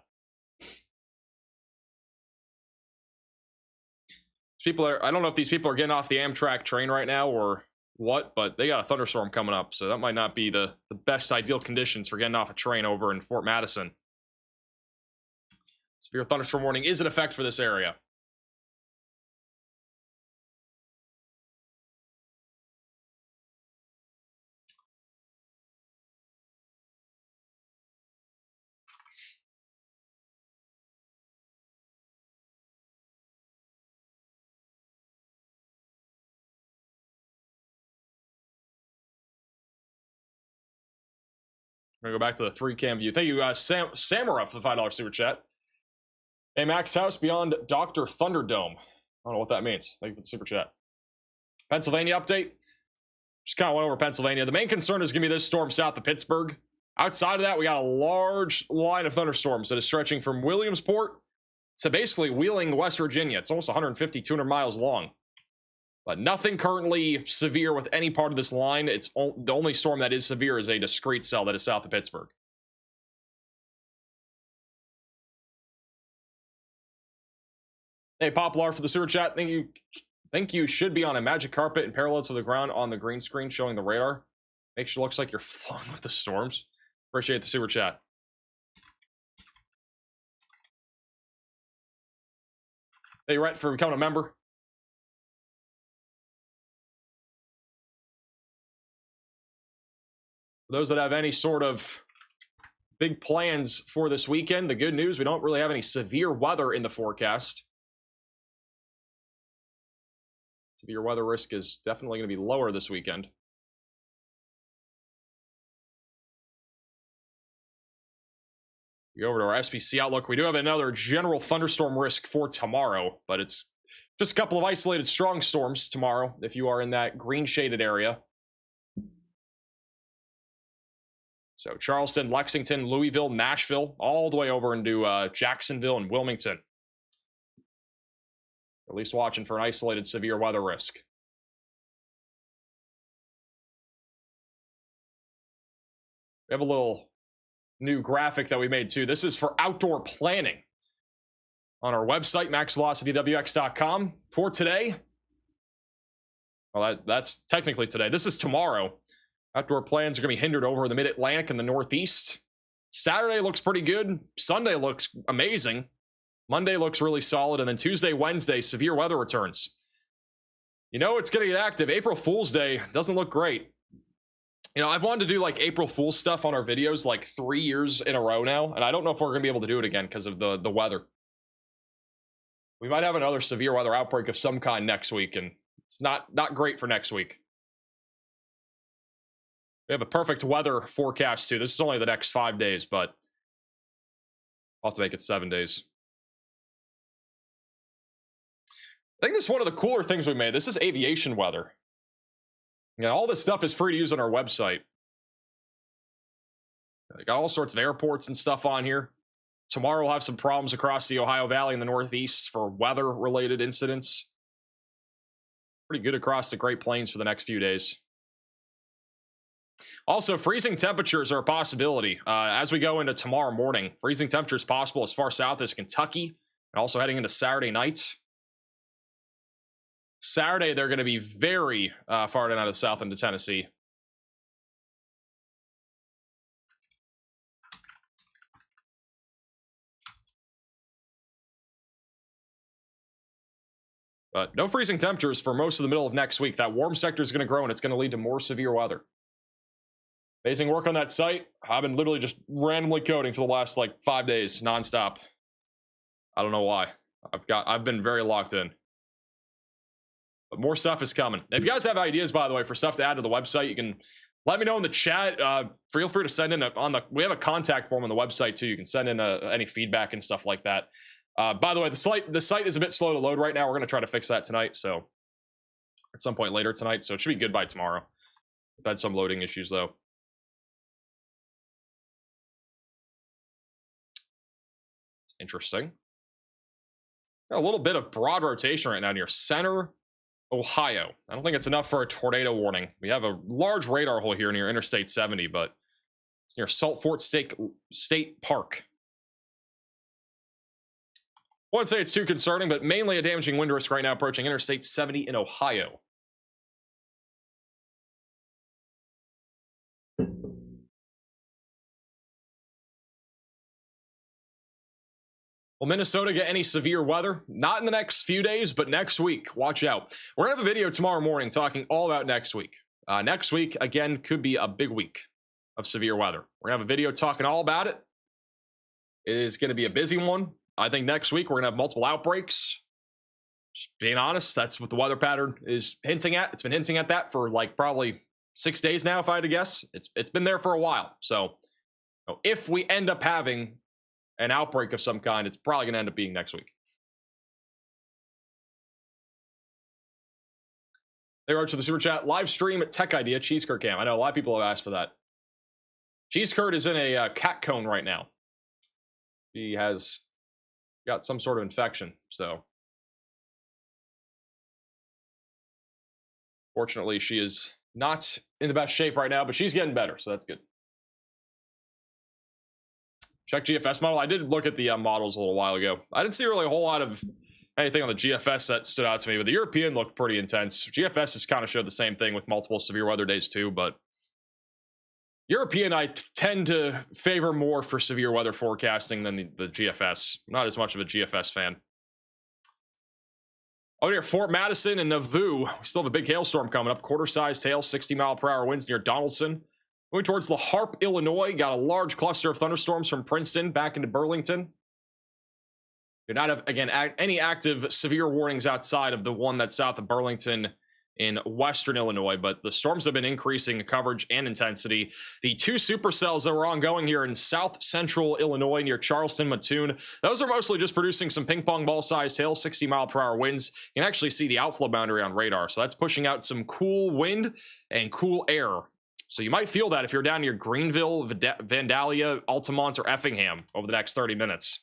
I don't know if these people are getting off the Amtrak train right now or what, but they got a thunderstorm coming up, so that might not be the best ideal conditions for getting off a train over in Fort Madison. Severe thunderstorm warning is in effect for this area. I'm gonna go back to the 3-cam view. Thank you, Samara, for the $5 super chat. Hey, Max House beyond Dr. Thunderdome. I don't know what that means. Thank you for the super chat. Pennsylvania update. Just kind of went over Pennsylvania. The main concern is going to be this storm south of Pittsburgh. Outside of that, we got a large line of thunderstorms that is stretching from Williamsport to basically Wheeling, West Virginia. It's almost 150, 200 miles long. But nothing currently severe with any part of this line. It's the only storm that is severe is a discrete cell that is south of Pittsburgh. Hey, Poplar for the sewer chat. Think you should be on a magic carpet and parallel to the ground on the green screen showing the radar. Makes you looks like you're flowing with the storms. Appreciate the sewer chat. Hey, Rhett, for becoming a member. For those that have any sort of big plans for this weekend, the good news, we don't really have any severe weather in the forecast. Severe weather risk is definitely going to be lower this weekend. We go over to our SPC outlook. We do have another general thunderstorm risk for tomorrow, but it's just a couple of isolated strong storms tomorrow if you are in that green shaded area. So Charleston, Lexington, Louisville, Nashville, all the way over into Jacksonville and Wilmington. At least watching for an isolated severe weather risk. We have a little new graphic that we made too. This is for outdoor planning on our website, maxvelocitywx.com. For today, well, that's technically today. This is tomorrow. Outdoor plans are going to be hindered over the mid-Atlantic and the Northeast. Saturday looks pretty good. Sunday looks amazing. Monday looks really solid. And then Tuesday, Wednesday, severe weather returns. You know, it's going to get active. April Fool's Day doesn't look great. You know, I've wanted to do like April Fool's stuff on our videos like 3 years in a row now. And I don't know if we're going to be able to do it again because of the weather. We might have another severe weather outbreak of some kind next week. And it's not great for next week. We have a perfect weather forecast too. This is only the next 5 days, but I'll have to make it 7 days. I think this is one of the cooler things we made. This is aviation weather. Yeah, all this stuff is free to use on our website. I got all sorts of airports and stuff on here. Tomorrow we'll have some problems across the Ohio Valley and the Northeast for weather-related incidents. Pretty good across the Great Plains for the next few days. Also, freezing temperatures are a possibility. As we go into tomorrow morning, freezing temperatures possible as far south as Kentucky, and also heading into Saturday night. Saturday, they're going to be very far down out of the south into Tennessee. But no freezing temperatures for most of the middle of next week. That warm sector is going to grow, and it's going to lead to more severe weather. Amazing work on that site. I've been literally just randomly coding for the last like 5 days nonstop. I don't know why. I've been very locked in. But more stuff is coming. If you guys have ideas, by the way, for stuff to add to the website, you can let me know in the chat. Feel free to send in we have a contact form on the website too. You can send in any feedback and stuff like that. By the way, the site is a bit slow to load right now. We're going to try to fix that tonight. So at some point later tonight. So it should be good by tomorrow. We've had some loading issues though. It's interesting. Got a little bit of broad rotation right now near center Ohio. I don't think it's enough for a tornado warning. We have a large radar hole here near Interstate 70, but it's near Salt Fort State Park. I wouldn't say it's too concerning, but mainly a damaging wind risk right now approaching Interstate 70 in Ohio. Will Minnesota get any severe weather? Not in the next few days, but next week. Watch out. We're going to have a video tomorrow morning talking all about next week. Next week, again, could be a big week of severe weather. We're going to have a video talking all about it. It is going to be a busy one. I think next week we're going to have multiple outbreaks. Just being honest, that's what the weather pattern is hinting at. It's been hinting at that for like probably 6 days now, if I had to guess. It's been there for a while. So if we end up having an outbreak of some kind, it's probably going to end up being next week. There are to the super chat. Live stream at Tech Idea, Cheese Curd Cam. I know a lot of people have asked for that. Cheese Curd is in a cat cone right now. He has got some sort of infection, so fortunately she is not in the best shape right now, but she's getting better, so that's good. Check GFS model. I did look at the models a little while ago. I didn't see really a whole lot of anything on the GFS that stood out to me, but the European looked pretty intense. GFS has kind of showed the same thing with multiple severe weather days too, but European I tend to favor more for severe weather forecasting than the GFS. I'm not as much of a GFS fan. Oh, near Fort Madison and Nauvoo, we still have a big hailstorm coming up. Quarter-sized hail, 60-mile-per-hour winds near Donaldson. Moving towards La Harpe, Illinois. Got a large cluster of thunderstorms from Princeton back into Burlington. Do not have, again, any active severe warnings outside of the one that's south of Burlington in western Illinois, but the storms have been increasing coverage and intensity. The 2 supercells that were ongoing here in south central Illinois near Charleston, Mattoon, those are mostly just producing some ping pong ball sized hail, 60-mile-per-hour winds. You can actually see the outflow boundary on radar, so that's pushing out some cool wind and cool air. So you might feel that if you're down near Greenville, Vandalia, Altamont, or Effingham over the next 30 minutes.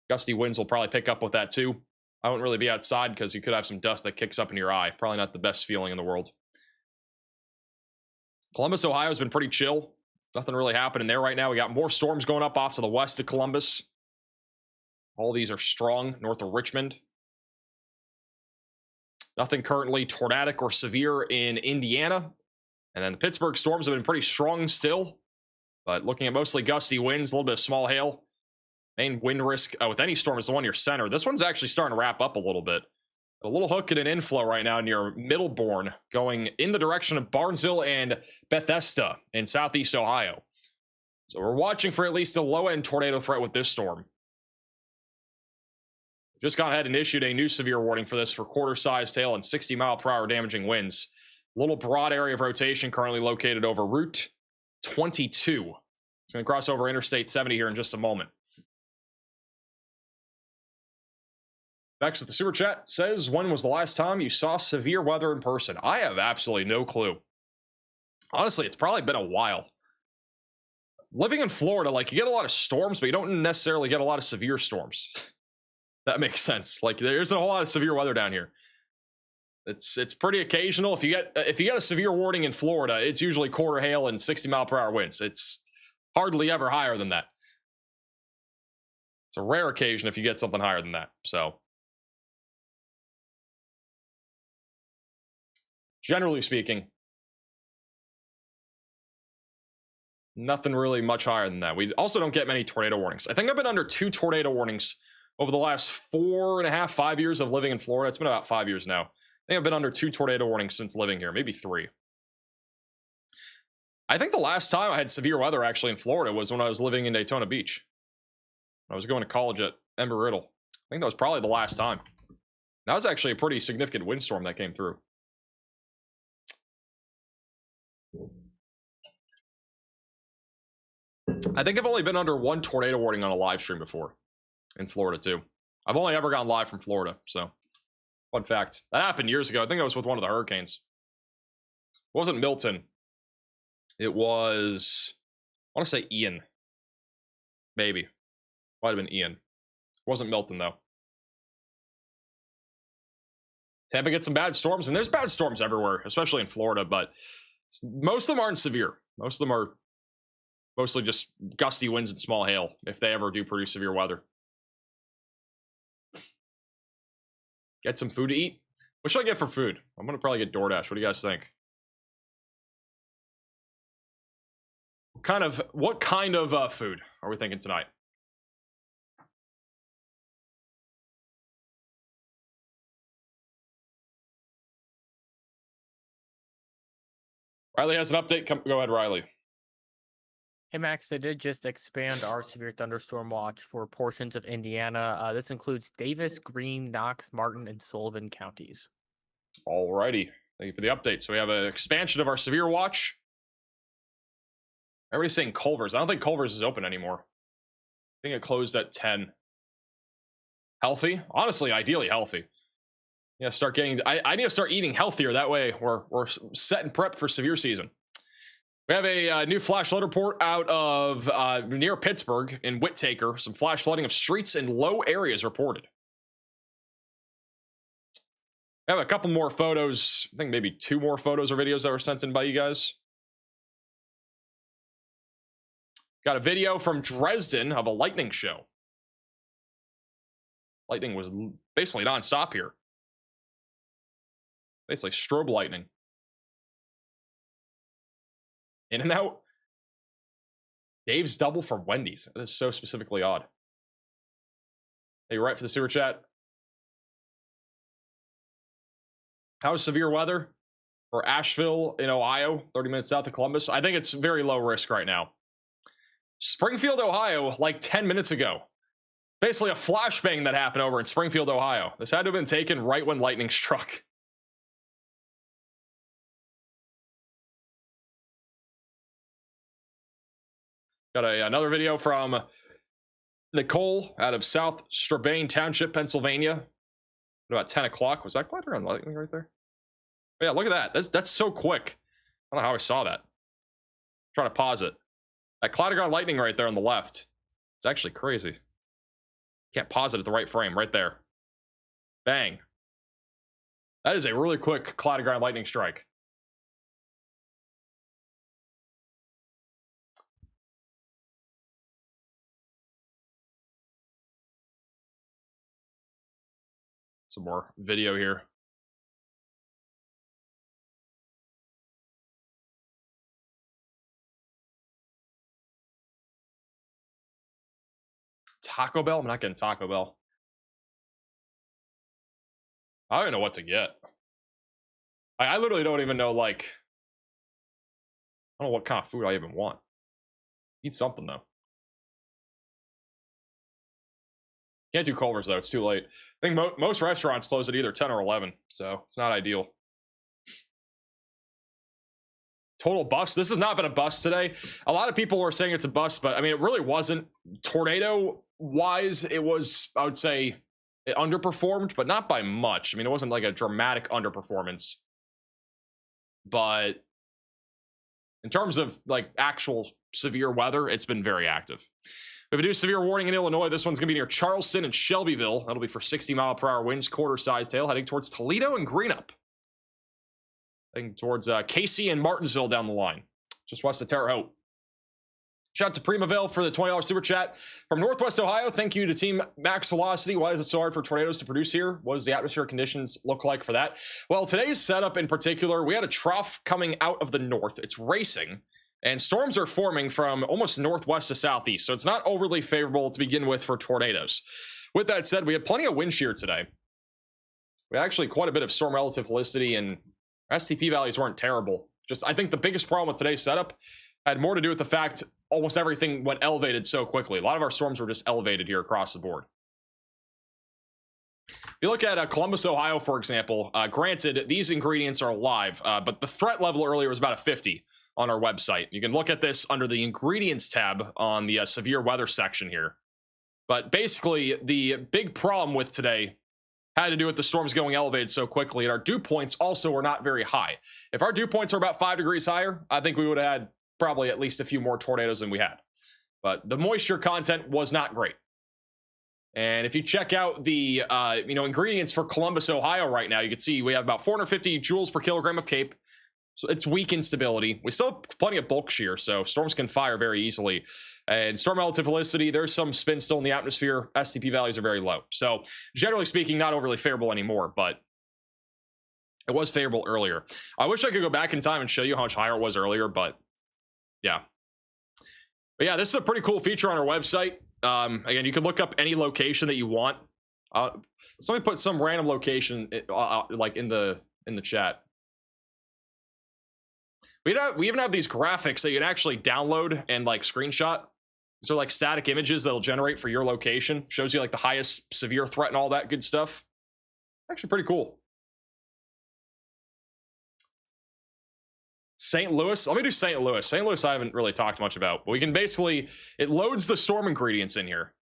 Gusty winds will probably pick up with that too. I wouldn't really be outside because you could have some dust that kicks up in your eye. Probably not the best feeling in the world. Columbus, Ohio has been pretty chill. Nothing really happening there right now. We got more storms going up off to the west of Columbus. All these are strong north of Richmond. Nothing currently tornadic or severe in Indiana. And then the Pittsburgh storms have been pretty strong still, but looking at mostly gusty winds, a little bit of small hail. Main wind risk with any storm is the one near center. This one's actually starting to wrap up a little bit. A little hook and an inflow right now near Middleburn, going in the direction of Barnesville and Bethesda in southeast Ohio. So we're watching for at least a low-end tornado threat with this storm. Just gone ahead and issued a new severe warning for this for quarter-sized hail and 60-mile-per-hour damaging winds. Little broad area of rotation currently located over Route 22. It's going to cross over Interstate 70 here in just a moment. Bex at the super chat says, when was the last time you saw severe weather in person? I have absolutely no clue. Honestly, it's probably been a while. Living in Florida, like, you get a lot of storms, but you don't necessarily get a lot of severe storms. That makes sense. Like, there's a whole lot of severe weather down here. It's pretty occasional. If you get a severe warning in Florida, it's usually quarter hail and 60-mile-per-hour winds. It's hardly ever higher than that. It's a rare occasion if you get something higher than that. So generally speaking, nothing really much higher than that. We also don't get many tornado warnings. I think I've been under 2 tornado warnings over the last 4.5, 5 years of living in Florida. It's been about 5 years now. I think I've been under 2 tornado warnings since living here, maybe 3. I think the last time I had severe weather actually in Florida was when I was living in Daytona Beach. I was going to college at Embry-Riddle. I think that was probably the last time. That was actually a pretty significant windstorm that came through. I think I've only been under 1 tornado warning on a live stream before in Florida too. I've only ever gone live from Florida, so fun fact. That happened years ago. I think I was with one of the hurricanes. It wasn't Milton. It was, I want to say Ian. Maybe. Might have been Ian. It wasn't Milton though. Tampa gets some bad storms, and there's bad storms everywhere, especially in Florida, but most of them aren't severe. Most of them are mostly just gusty winds and small hail, if they ever do produce severe weather. Get some food to eat. What should I get for food? I'm going to probably get DoorDash. What do you guys think? What kind of food are we thinking tonight? Riley has an update. Go ahead, Riley. Hey Max, they did just expand our severe thunderstorm watch for portions of Indiana. This includes Davis, Greene, Knox, Martin, and Sullivan counties. Alrighty, thank you for the update. So we have an expansion of our severe watch. Everybody's saying Culver's. I don't think Culver's is open anymore. I think it closed at 10. Healthy? Honestly, ideally healthy. Yeah, start getting. I need to start eating healthier. That way, we're set and prepped for severe season. We have a new flash flood report out of near Pittsburgh in Whittaker. Some flash flooding of streets in low areas reported. We have a couple more photos. I think maybe 2 more photos or videos that were sent in by you guys. Got a video from Dresden of a lightning show. Lightning was basically nonstop here. Basically strobe lightning. In and out. Dave's double from Wendy's. That is so specifically odd. Hey, you're right for the super chat. How's severe weather for Asheville in Ohio, 30 minutes south of Columbus? I think it's very low risk right now. Springfield, Ohio, like 10 minutes ago. Basically a flashbang that happened over in Springfield, Ohio. This had to have been taken right when lightning struck. Got another video from Nicole out of South Strabane Township, Pennsylvania. About 10 o'clock. Was that clattered on lightning right there? But yeah, look at that. That's so quick. I don't know how I saw that. Trying to pause it. That clattered on lightning right there on the left. It's actually crazy. Can't pause it at the right frame. Right there. Bang. That is a really quick clattered on lightning strike. Some more video here. Taco Bell? I'm not getting Taco Bell. I don't even know what to get. I literally don't even know, like, I don't know what kind of food I even want. Eat something, though. Can't do Culver's, though. It's too late. I think most restaurants close at either 10 or 11, so it's not ideal. Total bust. This has not been a bust today. A lot of people were saying it's a bust, but I mean, it really wasn't. Tornado-wise, it was, I would say, it underperformed, but not by much. I mean, it wasn't like a dramatic underperformance. But in terms of like actual severe weather, it's been very active. We have a new severe warning in Illinois. This one's going to be near Charleston and Shelbyville. That'll be for 60-mile-per-hour winds, quarter-sized hail, heading towards Toledo and Greenup. Heading towards Casey and Martinsville down the line, just west of Terre Haute. Shout out to Primaville for the $20 super chat. From Northwest Ohio, thank you to Team Max Velocity. Why is it so hard for tornadoes to produce here? What does the atmospheric conditions look like for that? Well, today's setup in particular, we had a trough coming out of the north. It's racing. And storms are forming from almost northwest to southeast, so it's not overly favorable to begin with for tornadoes. With that said, we had plenty of wind shear today. We had actually quite a bit of storm relative helicity, and STP values weren't terrible. Just, I think the biggest problem with today's setup had more to do with the fact almost everything went elevated so quickly. A lot of our storms were just elevated here across the board. If you look at Columbus, Ohio, for example, granted, these ingredients are live, but the threat level earlier was about a 50. On our website. You can look at this under the ingredients tab on the severe weather section here. But basically, the big problem with today had to do with the storms going elevated so quickly, and our dew points also were not very high. If our dew points are about 5 degrees higher, I think we would have had probably at least a few more tornadoes than we had. But the moisture content was not great. And if you check out the ingredients for Columbus, Ohio right now, you can see we have about 450 joules per kilogram of CAPE. So it's weak instability. We still have plenty of bulk shear, so storms can fire very easily. And storm relative helicity, there's some spin still in the atmosphere. STP values are very low. So generally speaking, not overly favorable anymore, but it was favorable earlier. I wish I could go back in time and show you how much higher it was earlier, but yeah. But yeah, this is a pretty cool feature on our website. Again, you can look up any location that you want. Let me put some random location like in the chat. We even have these graphics that you can actually download and like screenshot. These are like static images that'll generate for your location. Shows you like the highest severe threat and all that good stuff. Actually pretty cool. St. Louis. Let me do St. Louis. St. Louis I haven't really talked much about, but we can basically, it loads the storm ingredients in here.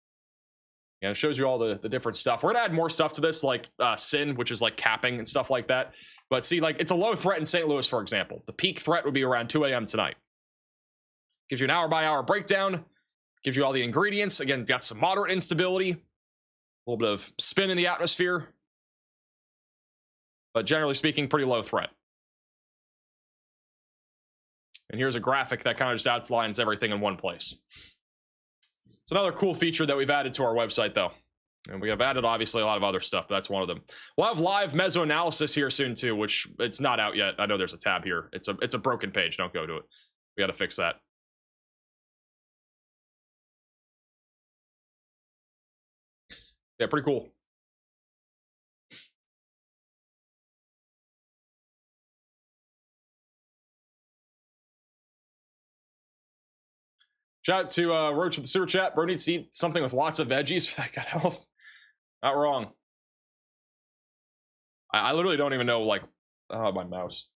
You know, it shows you all the different stuff. We're gonna add more stuff to this, like SIN, which is like capping and stuff like that. But see, like it's a low threat in St. Louis, for example. The peak threat would be around 2 a.m. tonight. Gives you an hour-by-hour breakdown. Gives you all the ingredients. Again, got some moderate instability. A little bit of spin in the atmosphere. But generally speaking, pretty low threat. And here's a graphic that kind of just outlines everything in one place. It's another cool feature that we've added to our website, though. And we have added, obviously, a lot of other stuff, but that's one of them. We'll have live meso-analysis here soon, too, which it's not out yet. I know there's a tab here. It's a broken page. Don't go to it. We got to fix that. Yeah, pretty cool. Shout out to Roach with the sewer chat. Bro needs to eat something with lots of veggies for that good health. Not wrong. I literally don't even know, like, oh, my mouse.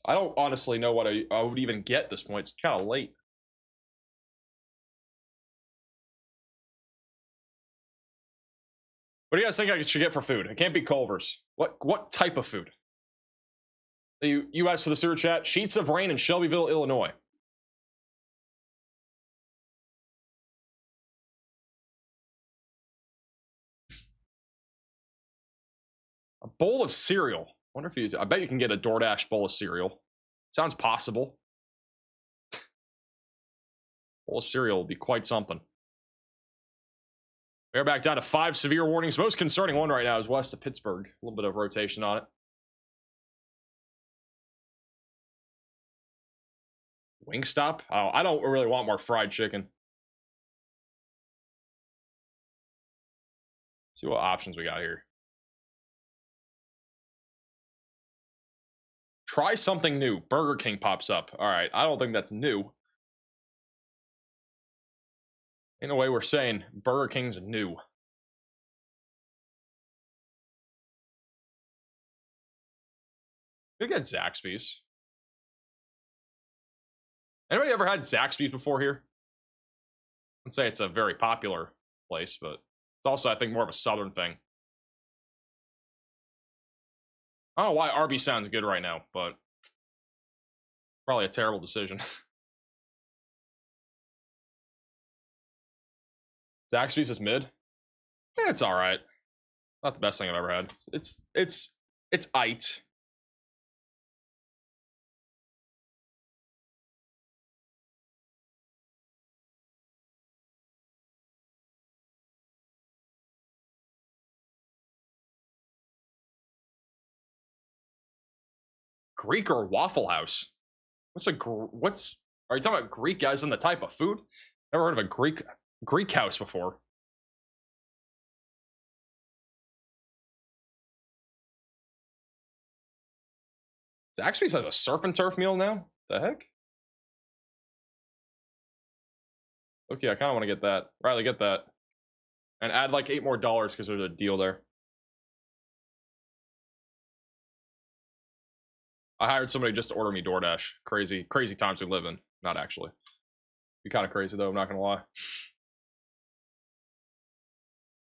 I don't honestly know what I would even get at this point. It's kind of late. What do you guys think I should get for food? It can't be Culver's. What type of food? You asked for the sewer chat. Sheets of rain in Shelbyville, Illinois. A bowl of cereal. Wonder if I bet you can get a DoorDash bowl of cereal. Sounds possible. Bowl of cereal would be quite something. We're back down to 5 severe warnings. Most concerning one right now is west of Pittsburgh. A little bit of rotation on it. Wingstop? Oh, I don't really want more fried chicken. See what options we got here. Try something new. Burger King pops up. All right, I don't think that's new. In a way, we're saying Burger King's new. We get Zaxby's. Anybody ever had Zaxby's before here? I'd say it's a very popular place, but it's also, I think, more of a southern thing. I don't know why Arby's sounds good right now, but probably a terrible decision. Zaxby's is mid. Yeah, it's all right. Not the best thing I've ever had. It's aight. Greek or Waffle House? Are you talking about Greek as in the type of food? Never heard of a Greek house before. Zaxby's has a surf and turf meal now? The heck? Okay, I kind of want to get that. Riley, get that. And add like $8 more because there's a deal there. I hired somebody just to order me DoorDash. Crazy times we live in. Not actually. Be kind of crazy though, I'm not gonna lie.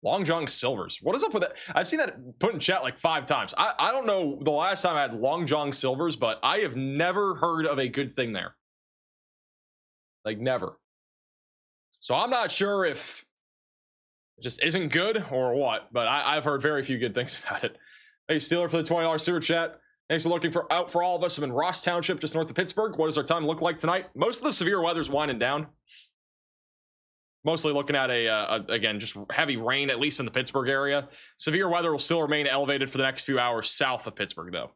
Long John Silver's. What is up with that? I've seen that put in chat like 5 times. I don't know the last time I had Long John Silver's, but I have never heard of a good thing there. Like never. So I'm not sure if it just isn't good or what, but I've heard very few good things about it. Hey, Steeler for the $20 sewer chat. Thanks for looking out for all of us. I'm in Ross Township, just north of Pittsburgh. What does our time look like tonight? Most of the severe weather's winding down. Mostly looking at again, just heavy rain, at least in the Pittsburgh area. Severe weather will still remain elevated for the next few hours south of Pittsburgh, though.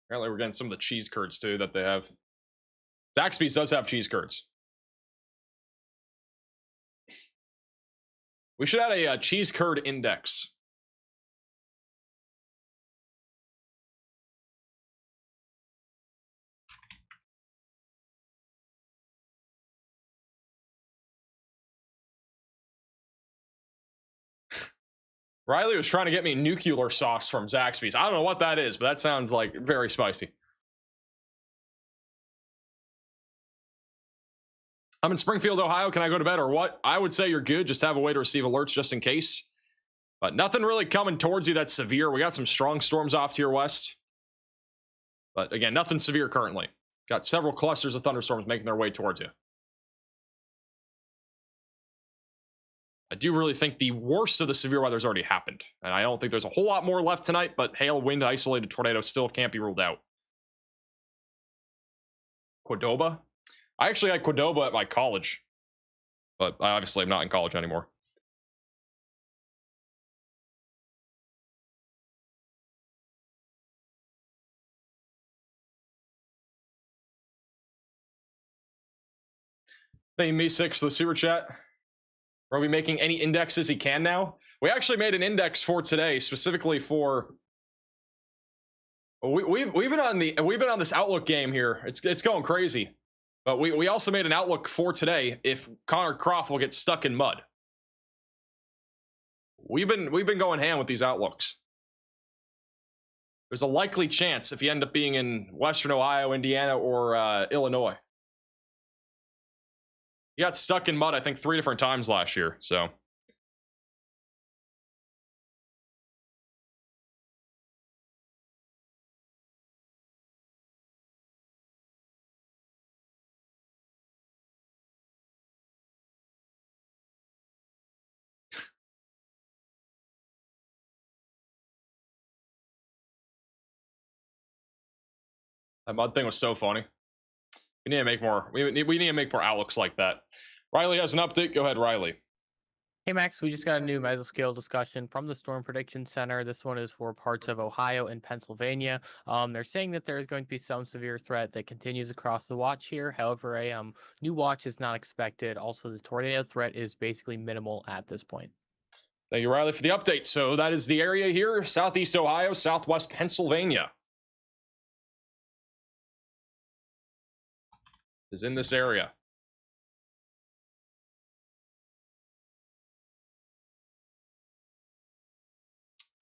Apparently we're getting some of the cheese curds, too, that they have. Zaxby's does have cheese curds. We should add a cheese curd index. Riley was trying to get me nuclear sauce from Zaxby's. I don't know what that is, but that sounds like very spicy. I'm in Springfield, Ohio. Can I go to bed or what? I would say you're good. Just have a way to receive alerts just in case. But nothing really coming towards you that's severe. We got some strong storms off to your west. But again, nothing severe currently. Got several clusters of thunderstorms making their way towards you. I do really think the worst of the severe weather has already happened. And I don't think there's a whole lot more left tonight, but hail, wind, isolated tornado still can't be ruled out. Cordoba? I actually had Cordoba at my college. But I obviously am not in college anymore. Thank you, Me6, for the super chat. Are we making any indexes he can now? We actually made an index for today, specifically for. We've been on this Outlook game here. It's going crazy, but we also made an Outlook for today if Connor Croft will get stuck in mud. We've been going ham with these outlooks. There's a likely chance if you end up being in Western Ohio, Indiana, or Illinois. He got stuck in mud, I think, 3 different times last year, so. That mud thing was so funny. We need to make more. We need to make more outlooks like that. Riley has an update. Go ahead, Riley. Hey Max, we just got a new mesoscale discussion from the Storm Prediction Center. This one is for parts of Ohio and Pennsylvania. They're saying that there is going to be some severe threat that continues across the watch here. However, a new watch is not expected. Also, the tornado threat is basically minimal at this point. Thank you, Riley, for the update. So that is the area here: Southeast Ohio, Southwest Pennsylvania is in this area.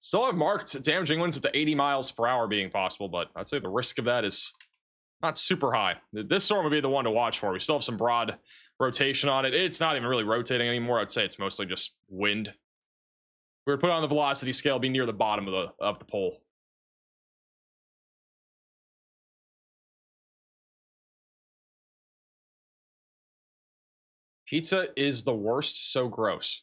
Still have marked damaging winds up to 80 miles per hour being possible, but I'd say the risk of that is not super high. This storm would be the one to watch for. We still have some broad rotation on it. It's not even really rotating anymore. I'd say it's mostly just wind. If we were to put on the velocity scale, it'd be near the bottom of the pole. Pizza is the worst, so gross.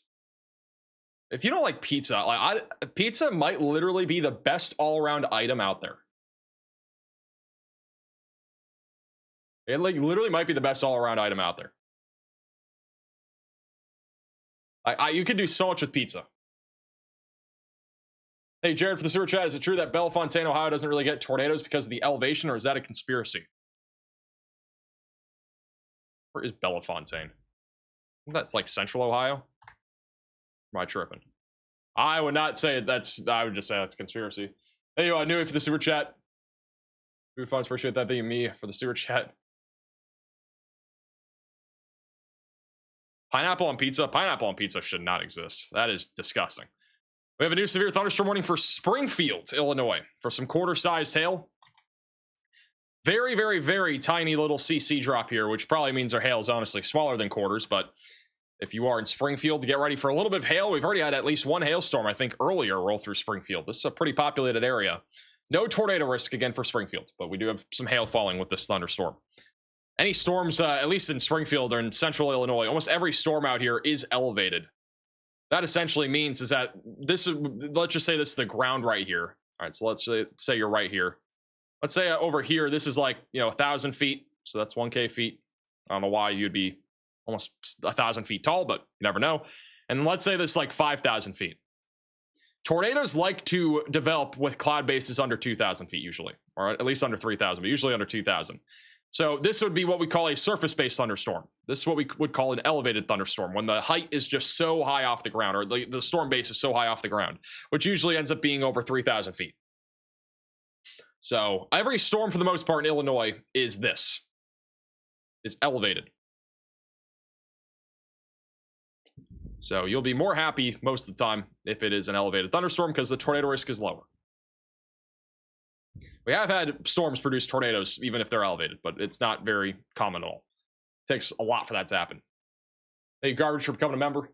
If you don't like pizza, pizza might literally be the best all-around item out there. It literally might be the best all-around item out there. You could do so much with pizza. Hey, Jared, for the super chat, is it true that Bellefontaine, Ohio doesn't really get tornadoes because of the elevation, or is that a conspiracy? Where is Bellefontaine? That's like central Ohio. Am I tripping? I would not say that's. I would just say that's a conspiracy. Hey, I knew it for the super chat. Food funds, appreciate that. Thank you, me, for the super chat. Pineapple on pizza. Pineapple on pizza should not exist. That is disgusting. We have a new severe thunderstorm warning for Springfield, Illinois, for some quarter-sized hail. Very, very, very tiny little CC drop here, which probably means our hail is honestly smaller than quarters, but if you are in Springfield, get ready for a little bit of hail. We've already had at least one hailstorm, I think, earlier roll through Springfield. This is a pretty populated area. No tornado risk again for Springfield, but we do have some hail falling with this thunderstorm. Any storms, at least in Springfield or in central Illinois, almost every storm out here is elevated. That essentially means is that this is, let's just say this is the ground right here. All right, so let's say you're right here. Let's say over here, this is like, 1,000 feet. So that's 1K feet. I don't know why you'd be almost 1,000 feet tall, but you never know. And let's say this is like 5,000 feet. Tornadoes like to develop with cloud bases under 2,000 feet usually, or at least under 3,000, but usually under 2,000. So this would be what we call a surface-based thunderstorm. This is what we would call an elevated thunderstorm, when the height is just so high off the ground, or the storm base is so high off the ground, which usually ends up being over 3,000 feet. So every storm, for the most part, in Illinois is elevated. So you'll be more happy most of the time if it is an elevated thunderstorm, because the tornado risk is lower. We have had storms produce tornadoes, even if they're elevated, but it's not very common at all. It takes a lot for that to happen. Thank you, Garbage, for becoming a member.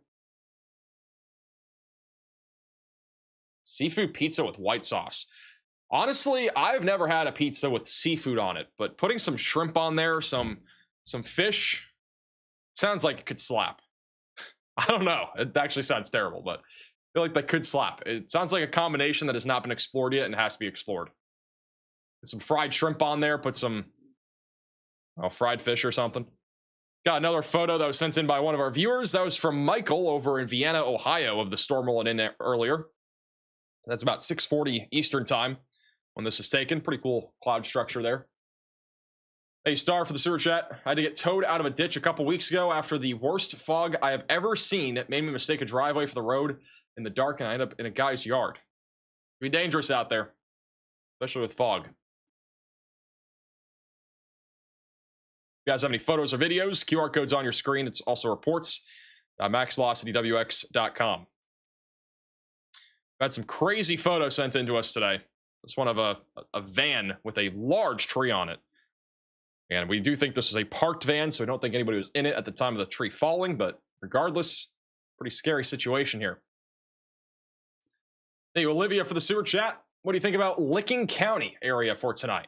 Seafood pizza with white sauce. Honestly, I've never had a pizza with seafood on it, but putting some shrimp on there, some fish, sounds like it could slap. I don't know. It actually sounds terrible, but I feel like that could slap. It sounds like a combination that has not been explored yet and has to be explored. Put some fried shrimp on there, put some fried fish or something. Got another photo that was sent in by one of our viewers. That was from Michael over in Vienna, Ohio, of the storm rolling in there earlier. That's about 6:40 Eastern time when this is taken. Pretty cool cloud structure there. Hey, Star, for the sewer chat. I had to get towed out of a ditch a couple weeks ago after the worst fog I have ever seen. It made me mistake a driveway for the road in the dark, and I ended up in a guy's yard. It'd be dangerous out there, especially with fog. If you guys have any photos or videos, QR code's on your screen. It's also reports. maxvelocitywx.com. We've had some crazy photos sent in to us today. This one of a van with a large tree on it. And we do think this is a parked van, so we don't think anybody was in it at the time of the tree falling, but regardless, pretty scary situation here. Thank you, Olivia, for the sewer chat. What do you think about Licking County area for tonight?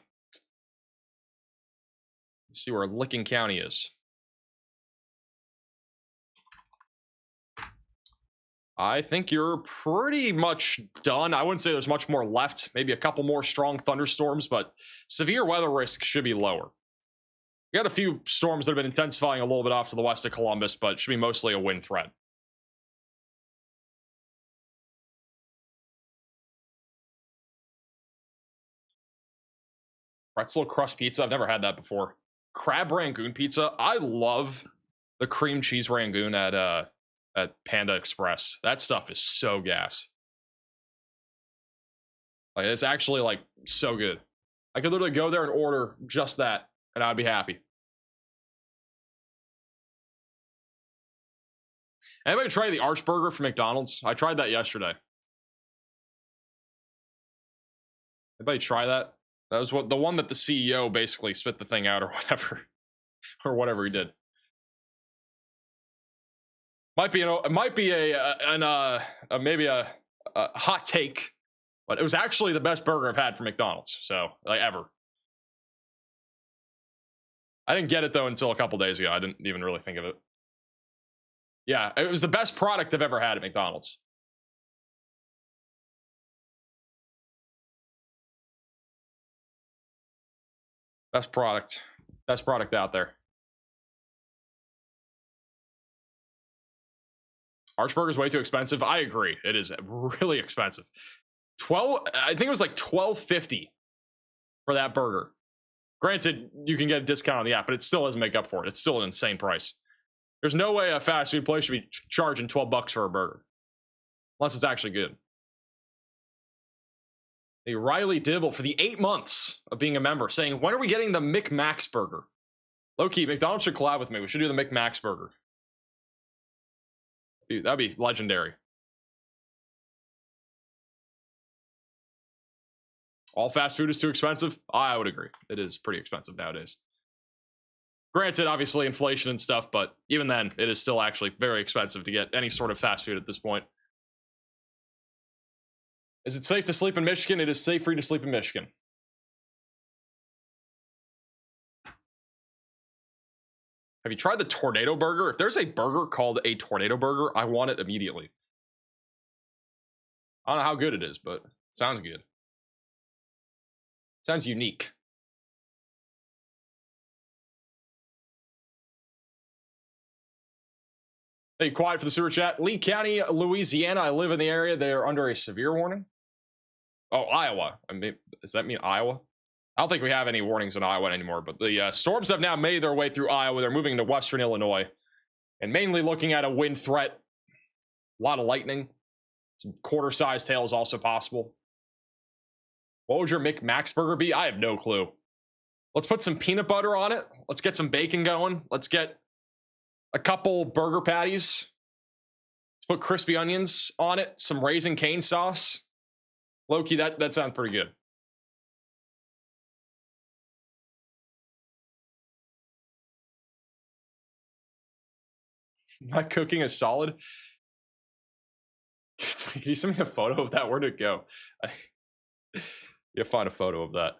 Let's see where Licking County is. I think you're pretty much done. I wouldn't say there's much more left. Maybe a couple more strong thunderstorms, but severe weather risk should be lower. We got a few storms that have been intensifying a little bit off to the west of Columbus, but it should be mostly a wind threat. Pretzel crust pizza. I've never had that before. Crab Rangoon pizza. I love the cream cheese Rangoon at Panda Express. That stuff is so gas. Like, it's actually like so good. I could literally go there and order just that, and I'd be happy. Anybody try the Arch Burger from McDonald's? I tried that yesterday. Anybody try that? That was the one that the CEO basically spit the thing out or whatever he did. Might be maybe a hot take, but it was actually the best burger I've had from McDonald's. So like ever. I didn't get it though until a couple days ago. I didn't even really think of it. Yeah, it was the best product I've ever had at McDonald's. Best product out there. Archburger's way too expensive. I agree. It is really expensive. I think it was like $12.50 for that burger. Granted, you can get a discount on the app, but it still doesn't make up for it. It's still an insane price. There's no way a fast food place should be charging $12 for a burger. Unless it's actually good. A Riley Dibble for the 8 months of being a member saying, when are we getting the McMax burger? Low-key, McDonald's should collab with me. We should do the McMax burger. Dude, that'd be legendary. All fast food is too expensive? I would agree. It is pretty expensive nowadays. Granted, obviously, inflation and stuff, but even then, it is still actually very expensive to get any sort of fast food at this point. Is it safe to sleep in Michigan? It is safe for you to sleep in Michigan. Have you tried the Tornado Burger? If there's a burger called a Tornado Burger, I want it immediately. I don't know how good it is, but it sounds good. Sounds unique. Hey, quiet for the sewer chat. Lee County, Louisiana. I live in the area. They are under a severe warning. Oh, Iowa. I mean, does that mean Iowa? I don't think we have any warnings in Iowa anymore, but the storms have now made their way through Iowa. They're moving to western Illinois and mainly looking at a wind threat. A lot of lightning. Some quarter-sized hail is also possible. What would your McMax burger be? I have no clue. Let's put some peanut butter on it. Let's get some bacon going. Let's get a couple burger patties. Let's put crispy onions on it. Some Raisin Cane sauce. Low-key, that sounds pretty good. My cooking is solid. Can you send me a photo of that? Where'd it go? You find a photo of that.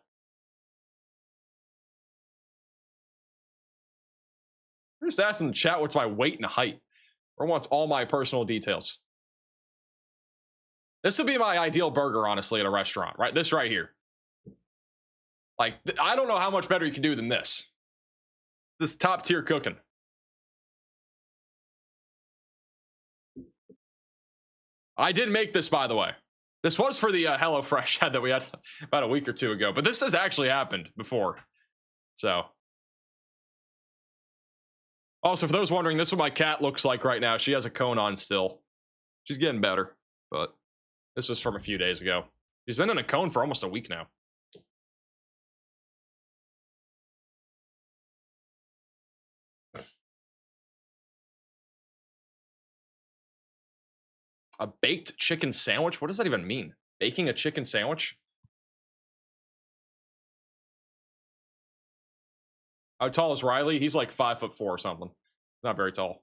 I'm just asking in the chat what's my weight and height. Or wants all my personal details. This would be my ideal burger, honestly, at a restaurant, right? This right here. Like, I don't know how much better you can do than this. This top tier cooking. I did make this, by the way. This was for the HelloFresh ad that we had about a week or two ago, but this has actually happened before. So. Also, for those wondering, this is what my cat looks like right now. She has a cone on still. She's getting better, but this was from a few days ago. She's been in a cone for almost a week now. A baked chicken sandwich? What does that even mean? Baking a chicken sandwich? How tall is Riley? He's like 5'4" or something. Not very tall.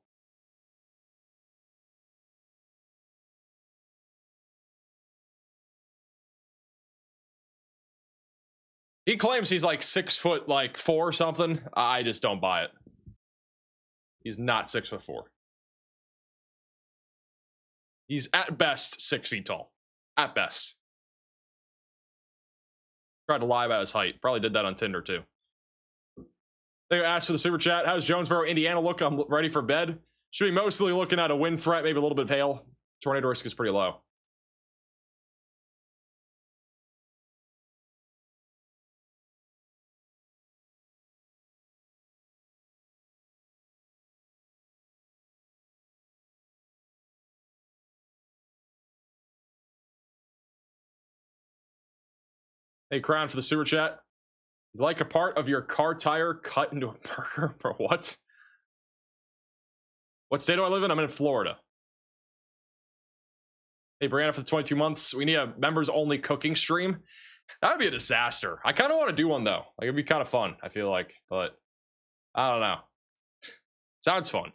He claims he's like 6'4" or something. I just don't buy it. He's not 6'4". He's at best 6 feet tall. At best. Tried to lie about his height. Probably did that on Tinder too. They asked for the super chat. How's Jonesboro, Indiana look? I'm ready for bed. Should be mostly looking at a wind threat, maybe a little bit of hail. Tornado risk is pretty low. Hey, Crown, for the super chat. You'd like a part of your car tire cut into a burger? For what? What state do I live in? I'm in Florida. Hey, Brianna, for the 22 months, we need a members-only cooking stream. That would be a disaster. I kind of want to do one, though. Like, it'd be kind of fun, I feel like. But, I don't know. Sounds fun.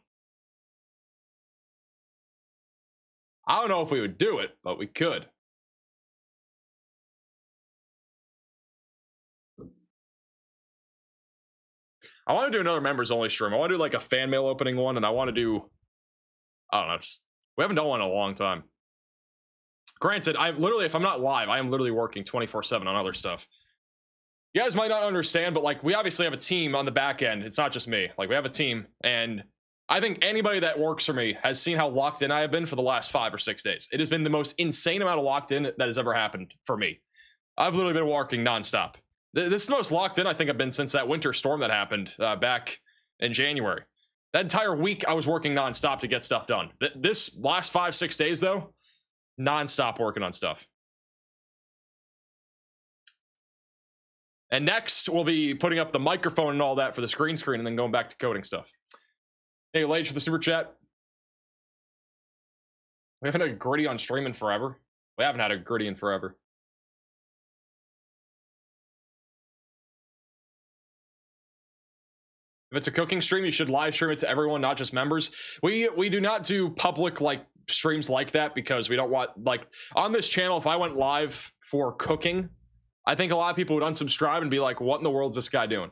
I don't know if we would do it, but we could. I want to do another members only stream. I want to do like a fan mail opening one, and I want to do, I don't know, we haven't done one in a long time. Granted, I'm literally, if I'm not live, I am literally working 24/7 on other stuff. You guys might not understand, but like, we obviously have a team on the back end. It's not just me. Like, we have a team, and I think anybody that works for me has seen how locked in I have been for the last 5 or 6 days. It has been the most insane amount of locked in that has ever happened for me. I've literally been working nonstop. This is the most locked in I think I've been since that winter storm that happened back in January. That entire week I was working nonstop to get stuff done. This last 5-6 days though, nonstop working on stuff. And next we'll be putting up the microphone and all that for the screen and then going back to coding stuff. Hey, Lage for the super chat. We haven't had a gritty on stream in forever. We haven't had a gritty in forever. If it's a cooking stream, you should live stream it to everyone, not just members. We do not do public like streams like that because we don't want, like, on this channel, if I went live for cooking, I think a lot of people would unsubscribe and be like, what in the world is this guy doing?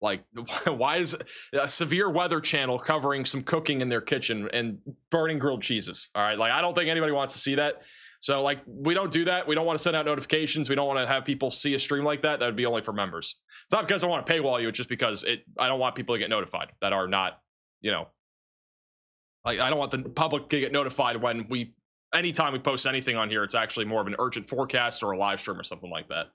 Like, why is a severe weather channel covering some cooking in their kitchen and burning grilled cheeses? All right, like, I don't think anybody wants to see that. So, like, we don't do that. We don't want to send out notifications. We don't want to have people see a stream like that. That would be only for members. It's not because I want to paywall you. It's just because I don't want people to get notified that are not, you know, like, I don't want the public to get notified when anytime we post anything on here, it's actually more of an urgent forecast or a live stream or something like that.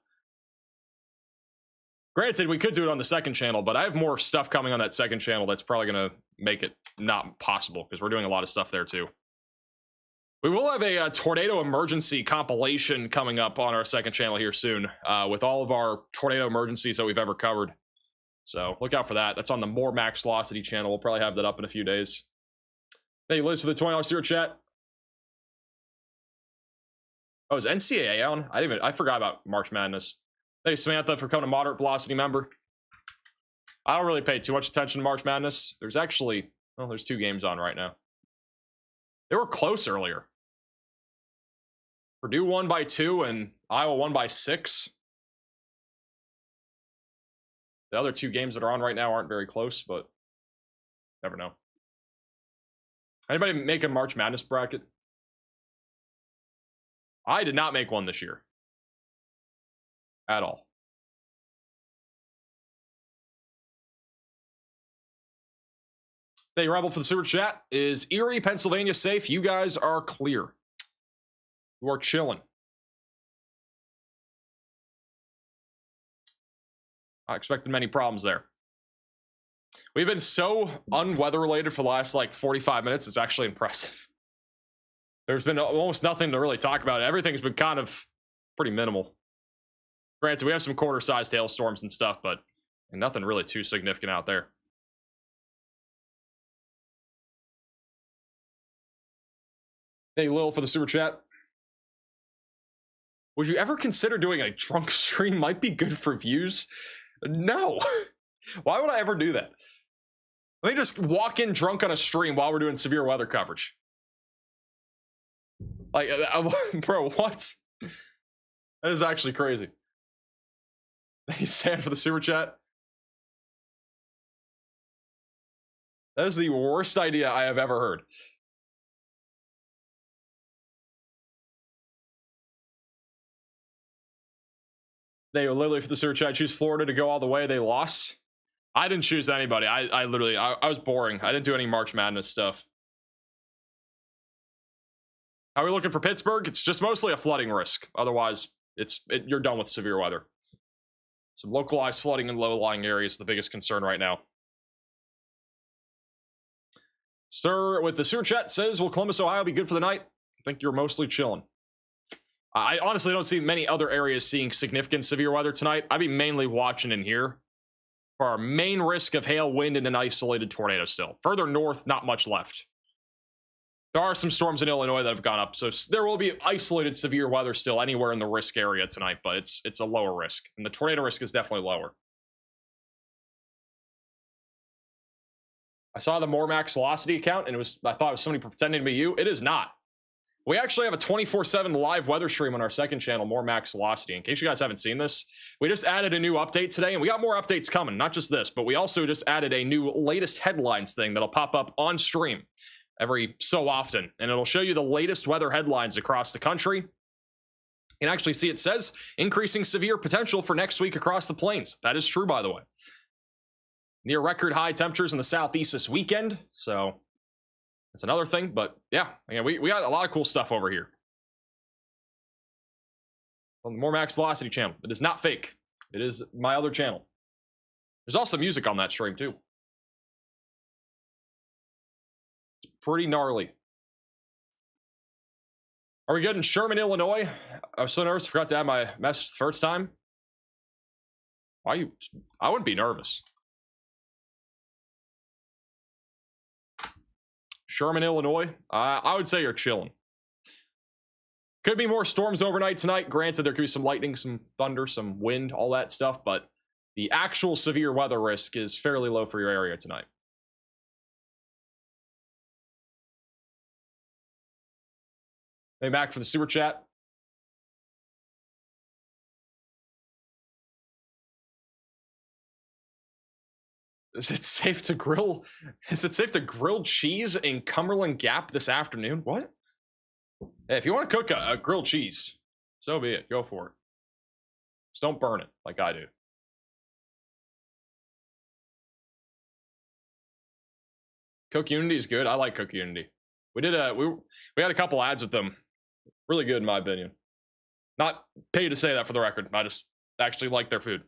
Granted, we could do it on the second channel, but I have more stuff coming on that second channel that's probably going to make it not possible because we're doing a lot of stuff there too. We will have a tornado emergency compilation coming up on our second channel here soon with all of our tornado emergencies that we've ever covered. So look out for that. That's on the More Max Velocity channel. We'll probably have that up in a few days. Hey, Liz, for the $20 super chat. Oh, is NCAA on? I forgot about March Madness. Thanks, Samantha, for coming to Moderate Velocity member. I don't really pay too much attention to March Madness. There's actually, well, there's 2 games on right now. They were close earlier. Purdue won by 2 and Iowa won by 6. The other 2 games that are on right now aren't very close, but never know. Anybody make a March Madness bracket? I did not make one this year. At all. Hey, Rebel, for the super chat. Is Erie, Pennsylvania safe? You guys are clear. You are chilling. I expected many problems there. We've been so unweather related for the last like 45 minutes. It's actually impressive. There's been almost nothing to really talk about. Everything's been kind of pretty minimal. Granted, we have some quarter-sized hailstorms and stuff, but nothing really too significant out there. Hey, Lil, for the super chat. Would you ever consider doing a drunk stream? Might be good for views. No. Why would I ever do that? Let me just walk in drunk on a stream while we're doing severe weather coverage. Like, bro, what? That is actually crazy. Thanks, Stan, for the super chat. That is the worst idea I have ever heard. They literally, for the super chat, choose Florida to go all the way. They lost. I didn't choose anybody. I literally was boring. I didn't do any March Madness stuff. How are we looking for Pittsburgh? It's just mostly a flooding risk. Otherwise, you're done with severe weather. Some localized flooding in low-lying areas is the biggest concern right now. Sir, with the super chat, says, will Columbus, Ohio be good for the night? I think you're mostly chilling. I honestly don't see many other areas seeing significant severe weather tonight. I'd be mainly watching in here for our main risk of hail, wind, and an isolated tornado still. Further north, not much left. There are some storms in Illinois that have gone up, so there will be isolated severe weather still anywhere in the risk area tonight, but it's a lower risk, and the tornado risk is definitely lower. I saw the More Max Velocity account, and I thought it was somebody pretending to be you. It is not. We actually have a 24/7 live weather stream on our second channel, More Max Velocity. In case you guys haven't seen this, we just added a new update today, and we got more updates coming, not just this, but we also just added a new latest headlines thing that'll pop up on stream every so often, and it'll show you the latest weather headlines across the country. You can actually see it says increasing severe potential for next week across the plains. That is true, by the way. Near record high temperatures in the southeast this weekend, so that's another thing. But yeah, we got a lot of cool stuff over here on the More Max Velocity channel. It is not fake. It is my other channel. There's also music on that stream too. Pretty gnarly. Are we good in Sherman, Illinois? I was so nervous, forgot to add my message the first time. Why you? I wouldn't be nervous. Sherman, Illinois. I would say you're chilling. Could be more storms overnight tonight. Granted, there could be some lightning, some thunder, some wind, all that stuff, but the actual severe weather risk is fairly low for your area tonight. Hey, Mac, for the super chat. Is it safe to grill? Is it safe to grill cheese in Cumberland Gap this afternoon? What? Hey, if you want to cook a grilled cheese, so be it. Go for it. Just don't burn it like I do. Cook Unity is good. I like Cook Unity. We did we had a couple ads with them. Really good in my opinion. Not paid to say that for the record. I just actually like their food.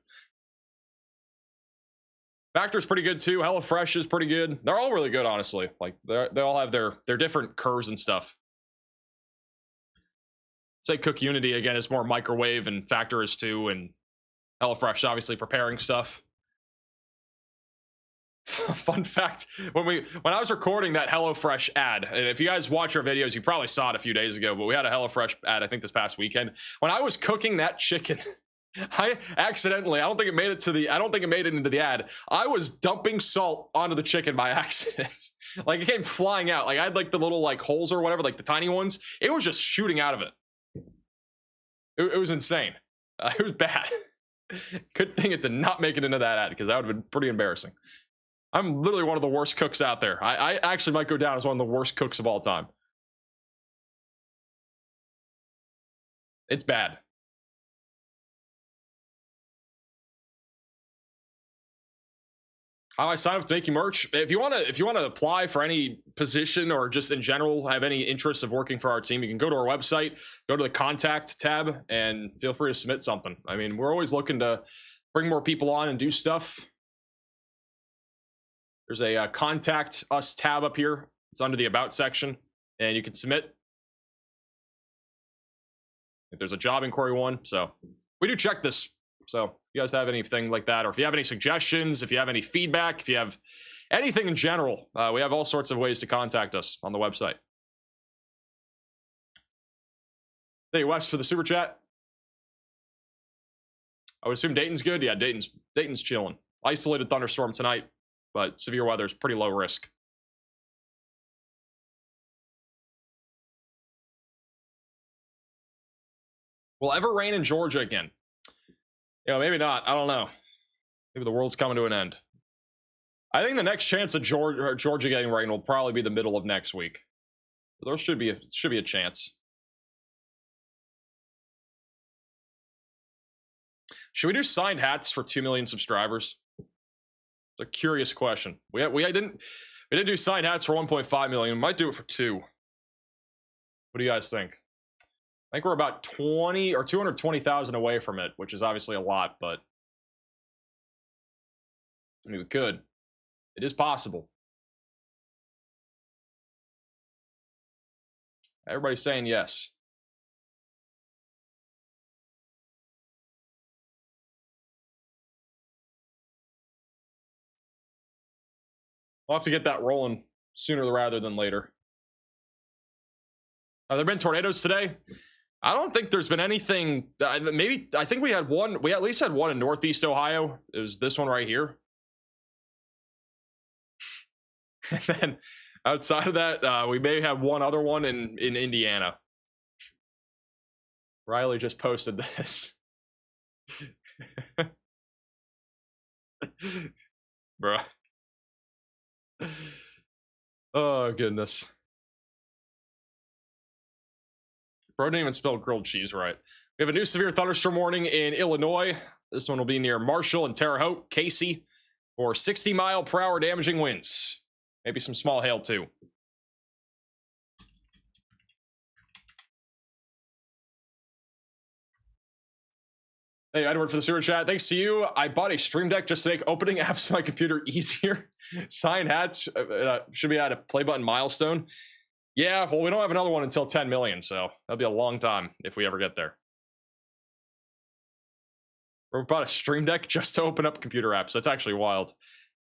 Factor's pretty good too. HelloFresh is pretty good. They're all really good, honestly. Like they all have their different curves and stuff. Say Cook Unity again is more microwave, and Factor is too, and HelloFresh obviously preparing stuff. Fun fact: when I was recording that HelloFresh ad, and if you guys watch our videos, you probably saw it a few days ago, but we had a HelloFresh ad I think this past weekend. When I was cooking that chicken, I accidentally, I don't think it made it into the ad. I was dumping salt onto the chicken by accident. Like it came flying out. Like I had like the little like holes or whatever, like the tiny ones. It was just shooting out of it. It was insane. It was bad. Good thing it did not make it into that ad, because that would have been pretty embarrassing. I'm literally one of the worst cooks out there. I actually might go down as one of the worst cooks of all time. It's bad. How do I sign up to make you merch? If you want to apply for any position or just in general have any interest of working for our team, you can go to our website, go to the contact tab, and feel free to submit something. I mean, we're always looking to bring more people on and do stuff. There's a contact us tab up here. It's under the about section, and you can submit if there's a job inquiry one. So we do check this. So if you guys have anything like that, or if you have any suggestions, if you have any feedback, if you have anything in general, we have all sorts of ways to contact us on the website. Thank you, Wes, for the super chat. I would assume Dayton's good. Yeah, Dayton's chilling. Isolated thunderstorm tonight, but severe weather is pretty low risk. Will ever rain in Georgia again? Yeah, maybe not. I don't know. Maybe the world's coming to an end. I think the next chance of Georgia getting rain will probably be the middle of next week. There should be a chance. Should we do signed hats for 2 million subscribers? It's a curious question. We didn't do signed hats for 1.5 million. We might do it for 2. What do you guys think? I think we're about 20 or 220,000 away from it, which is obviously a lot, but I mean, we could. It is possible. Everybody's saying yes. We'll have to get that rolling sooner rather than later. Have there been tornadoes today? I don't think there's been anything. Maybe I think we had one. We at least had one in Northeast Ohio. It was this one right here. And then outside of that, we may have one other one in Indiana. Riley just posted this. Bruh. Oh, goodness. Bro didn't even spell grilled cheese right. We have a new severe thunderstorm warning in Illinois. This one will be near Marshall and Terre Haute, Casey, for 60-mile-per-hour damaging winds. Maybe some small hail, too. Hey, Edward, for the super chat. Thanks to you, I bought a Stream Deck just to make opening apps on my computer easier. Sign hats should be at a play button milestone. Yeah, well, we don't have another one until 10 million, so that'll be a long time if we ever get there. We bought a Stream Deck just to open up computer apps. That's actually wild.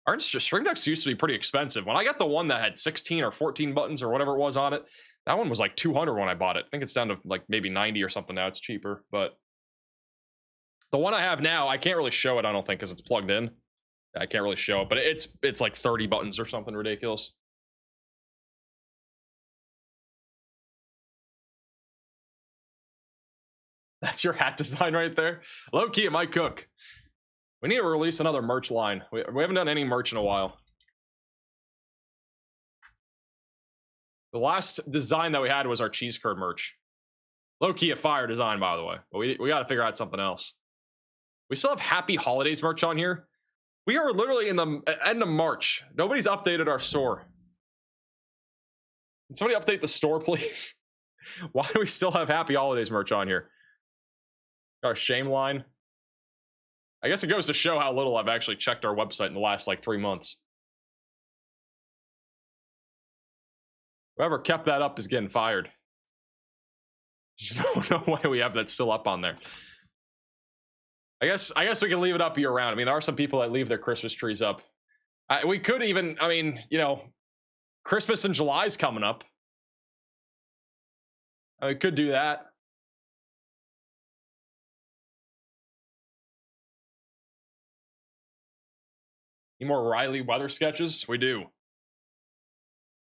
Aren't Stream Decks used to be pretty expensive. When I got the one that had 16 or 14 buttons or whatever it was on it, that one was like 200 when I bought it. I think it's down to like maybe 90 or something now. It's cheaper, but the one I have now, I can't really show it, I don't think, because it's plugged in. I can't really show it, but it's like 30 buttons or something ridiculous. That's your hat design right there. Low key, it might cook. We need to release another merch line. We haven't done any merch in a while. The last design that we had was our cheese curd merch. Low key, a fire design, by the way. But we got to figure out something else. We still have Happy Holidays merch on here. We are literally in the end of March. Nobody's updated our store. Can somebody update the store, please? Why do we still have Happy Holidays merch on here? Our shame line. I guess it goes to show how little I've actually checked our website in the last like 3 months. Whoever kept that up is getting fired. There's no way we have that still up on there. I guess we can leave it up year round. I mean, there are some people that leave their Christmas trees up. We could even, I mean, you know, Christmas in July is coming up. We could do that. Any more Riley weather sketches? We do.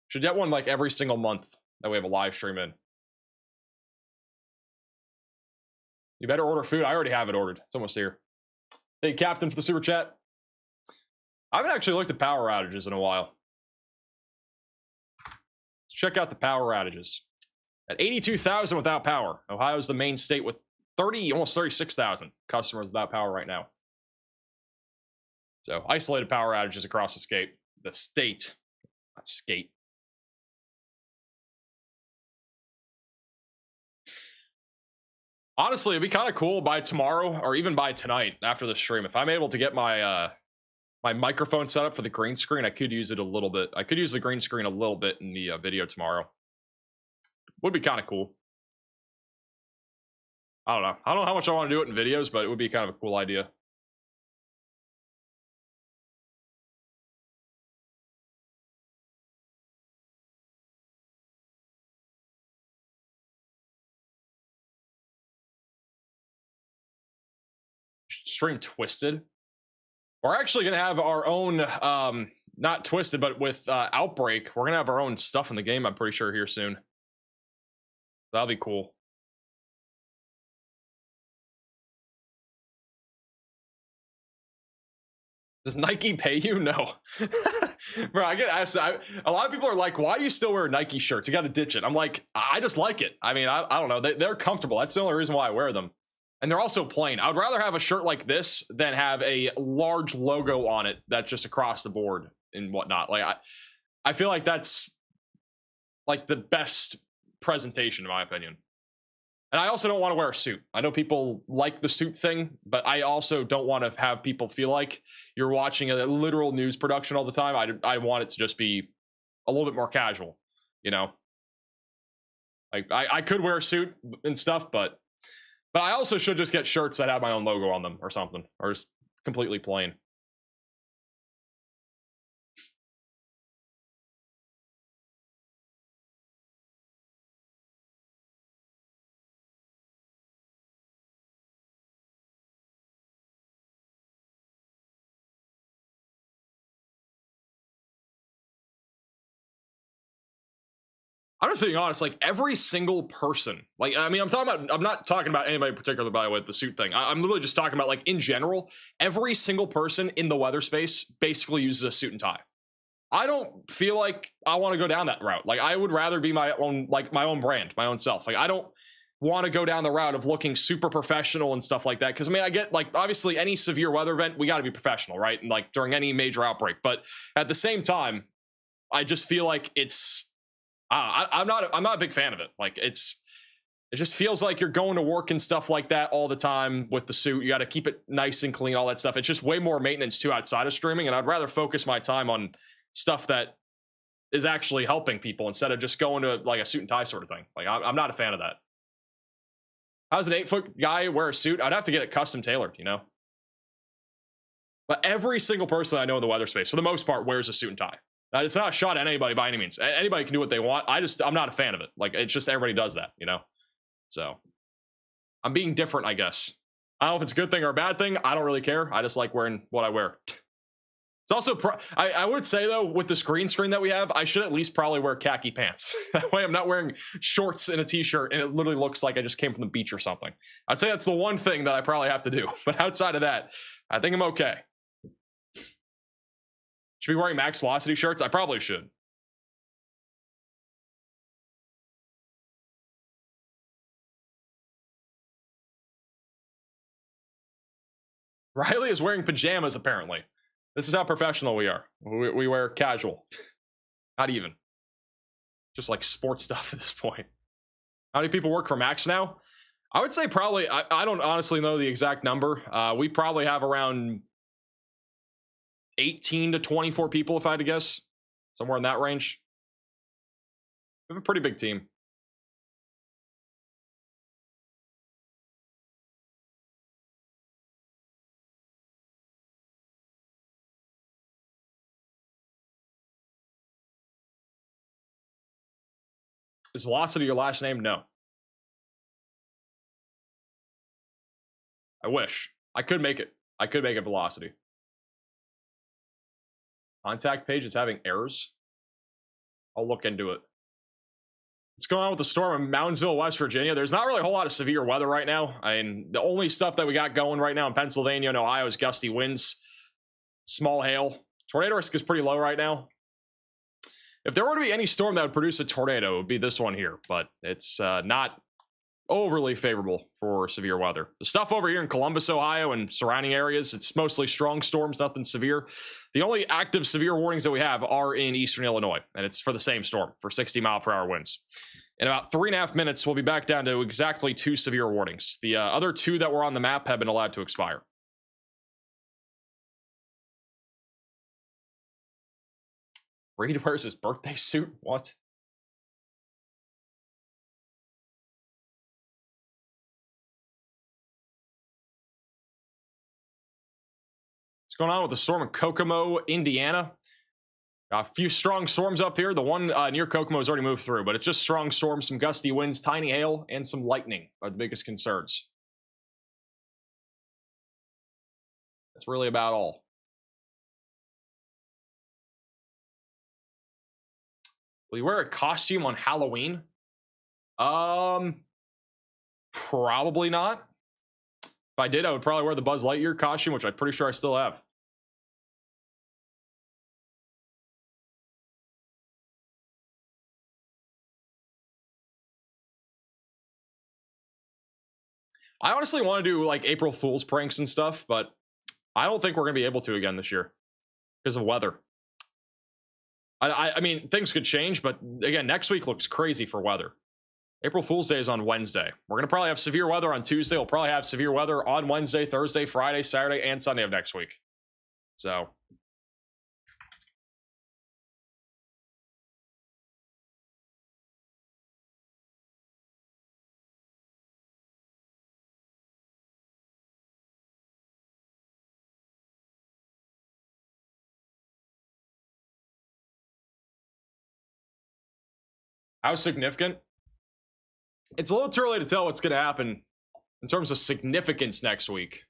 Should get one like every single month that we have a live stream in. You better order food. I already have it ordered. It's almost here. Hey, Captain, for the super chat. I haven't actually looked at power outages in a while. Let's check out the power outages. At 82,000 without power. Ohio's the main state with almost 36,000 customers without power right now. So isolated power outages across the state. Not skate. Honestly, it'd be kind of cool by tomorrow or even by tonight after the stream. If I'm able to get my my microphone set up for the green screen, I could use it a little bit. I could use the green screen a little bit in the video tomorrow. Would be kind of cool. I don't know. I don't know how much I want to do it in videos, but it would be kind of a cool idea. Stream Twisted. We're actually gonna have our own not Twisted, but with Outbreak, we're gonna have our own stuff in the game, I'm pretty sure, here soon. That'll be cool. Does Nike pay you? No. Bro, I get asked. A lot of people are like, why do you still wear Nike shirts? You got to ditch it. I'm like, I just like it. I mean, I don't know. They're comfortable. That's the only reason why I wear them. And they're also plain. I would rather have a shirt like this than have a large logo on it that's just across the board and whatnot. Like, I feel like that's like the best presentation, in my opinion. And I also don't want to wear a suit. I know people like the suit thing, but I also don't want to have people feel like you're watching a literal news production all the time. I want it to just be a little bit more casual, you know? Like, I could wear a suit and stuff, but I also should just get shirts that have my own logo on them or something, or just completely plain. I'm just being honest, like every single person, like, I mean, I'm not talking about anybody in particular, by the way, with the suit thing. I'm literally just talking about, like, in general, every single person in the weather space basically uses a suit and tie. I don't feel like I want to go down that route. Like, I would rather be my own, like, my own brand, my own self. Like, I don't want to go down the route of looking super professional and stuff like that. Because, I mean, I get, like, obviously any severe weather event, we got to be professional, right? And, like, during any major outbreak. But at the same time, I just feel like it's, I'm not a big fan of it. Like, it just feels like you're going to work and stuff like that all the time with the suit. You got to keep it nice and clean, all that stuff. It's just way more maintenance too outside of streaming, and I'd rather focus my time on stuff that is actually helping people instead of just going to like a suit and tie sort of thing. Like, I'm not a fan of that. How does an 8-foot guy wear a suit? I'd have to get it custom tailored, you know? But every single person I know in the weather space, for the most part, wears a suit and tie. It's not a shot at anybody by any means. Anybody can do what they want. I'm not a fan of it. Like, it's just everybody does that, you know? So I'm being different, I guess. I don't know if it's a good thing or a bad thing. I don't really care. I just like wearing what I wear. It's also, I would say though, with this green screen that we have, I should at least probably wear khaki pants. That way I'm not wearing shorts and a t-shirt and it literally looks like I just came from the beach or something. I'd say that's the one thing that I probably have to do. But outside of that, I think I'm okay. Should be wearing max velocity shirts? I probably should. Riley is wearing pajamas, apparently. This is how professional we are. We wear casual. Not even. Just like sports stuff at this point. How many people work for Max now? I would say probably, I don't honestly know the exact number. We probably have around 18 to 24 people, if I had to guess. Somewhere in that range. We have a pretty big team. Is Velocity your last name? No. I wish. I could make it. I could make it Velocity. Contact page is having errors. I'll look into it. What's going on with the storm in Moundsville, West Virginia? There's not really a whole lot of severe weather right now. I mean, the only stuff that we got going right now in Pennsylvania and Ohio is gusty winds, small hail. Tornado risk is pretty low right now. If there were to be any storm that would produce a tornado, it would be this one here, but it's not overly favorable for severe weather. The stuff over here in Columbus, Ohio and surrounding areas, it's mostly strong storms, nothing severe. The only active severe warnings that we have are in eastern Illinois, and it's for the same storm, for 60-mile-per-hour winds. In about 3.5 minutes, we'll be back down to exactly 2 severe warnings. The other 2 that were on the map have been allowed to expire. Reed wears his birthday suit? What? What's going on with the storm in Kokomo, Indiana? A few strong storms up here. The one near Kokomo has already moved through, but it's just strong storms, some gusty winds, tiny hail, and some lightning are the biggest concerns. That's really about all. Will you wear a costume on Halloween? Probably not. If I did, I would probably wear the Buzz Lightyear costume, which I'm pretty sure I still have. I honestly want to do like April Fool's pranks and stuff, but I don't think we're going to be able to again this year because of weather. I mean, things could change, but again, next week looks crazy for weather. April Fool's Day is on Wednesday. We're going to probably have severe weather on Tuesday. We'll probably have severe weather on Wednesday, Thursday, Friday, Saturday, and Sunday of next week. So. How significant? It's a little too early to tell what's going to happen in terms of significance next week.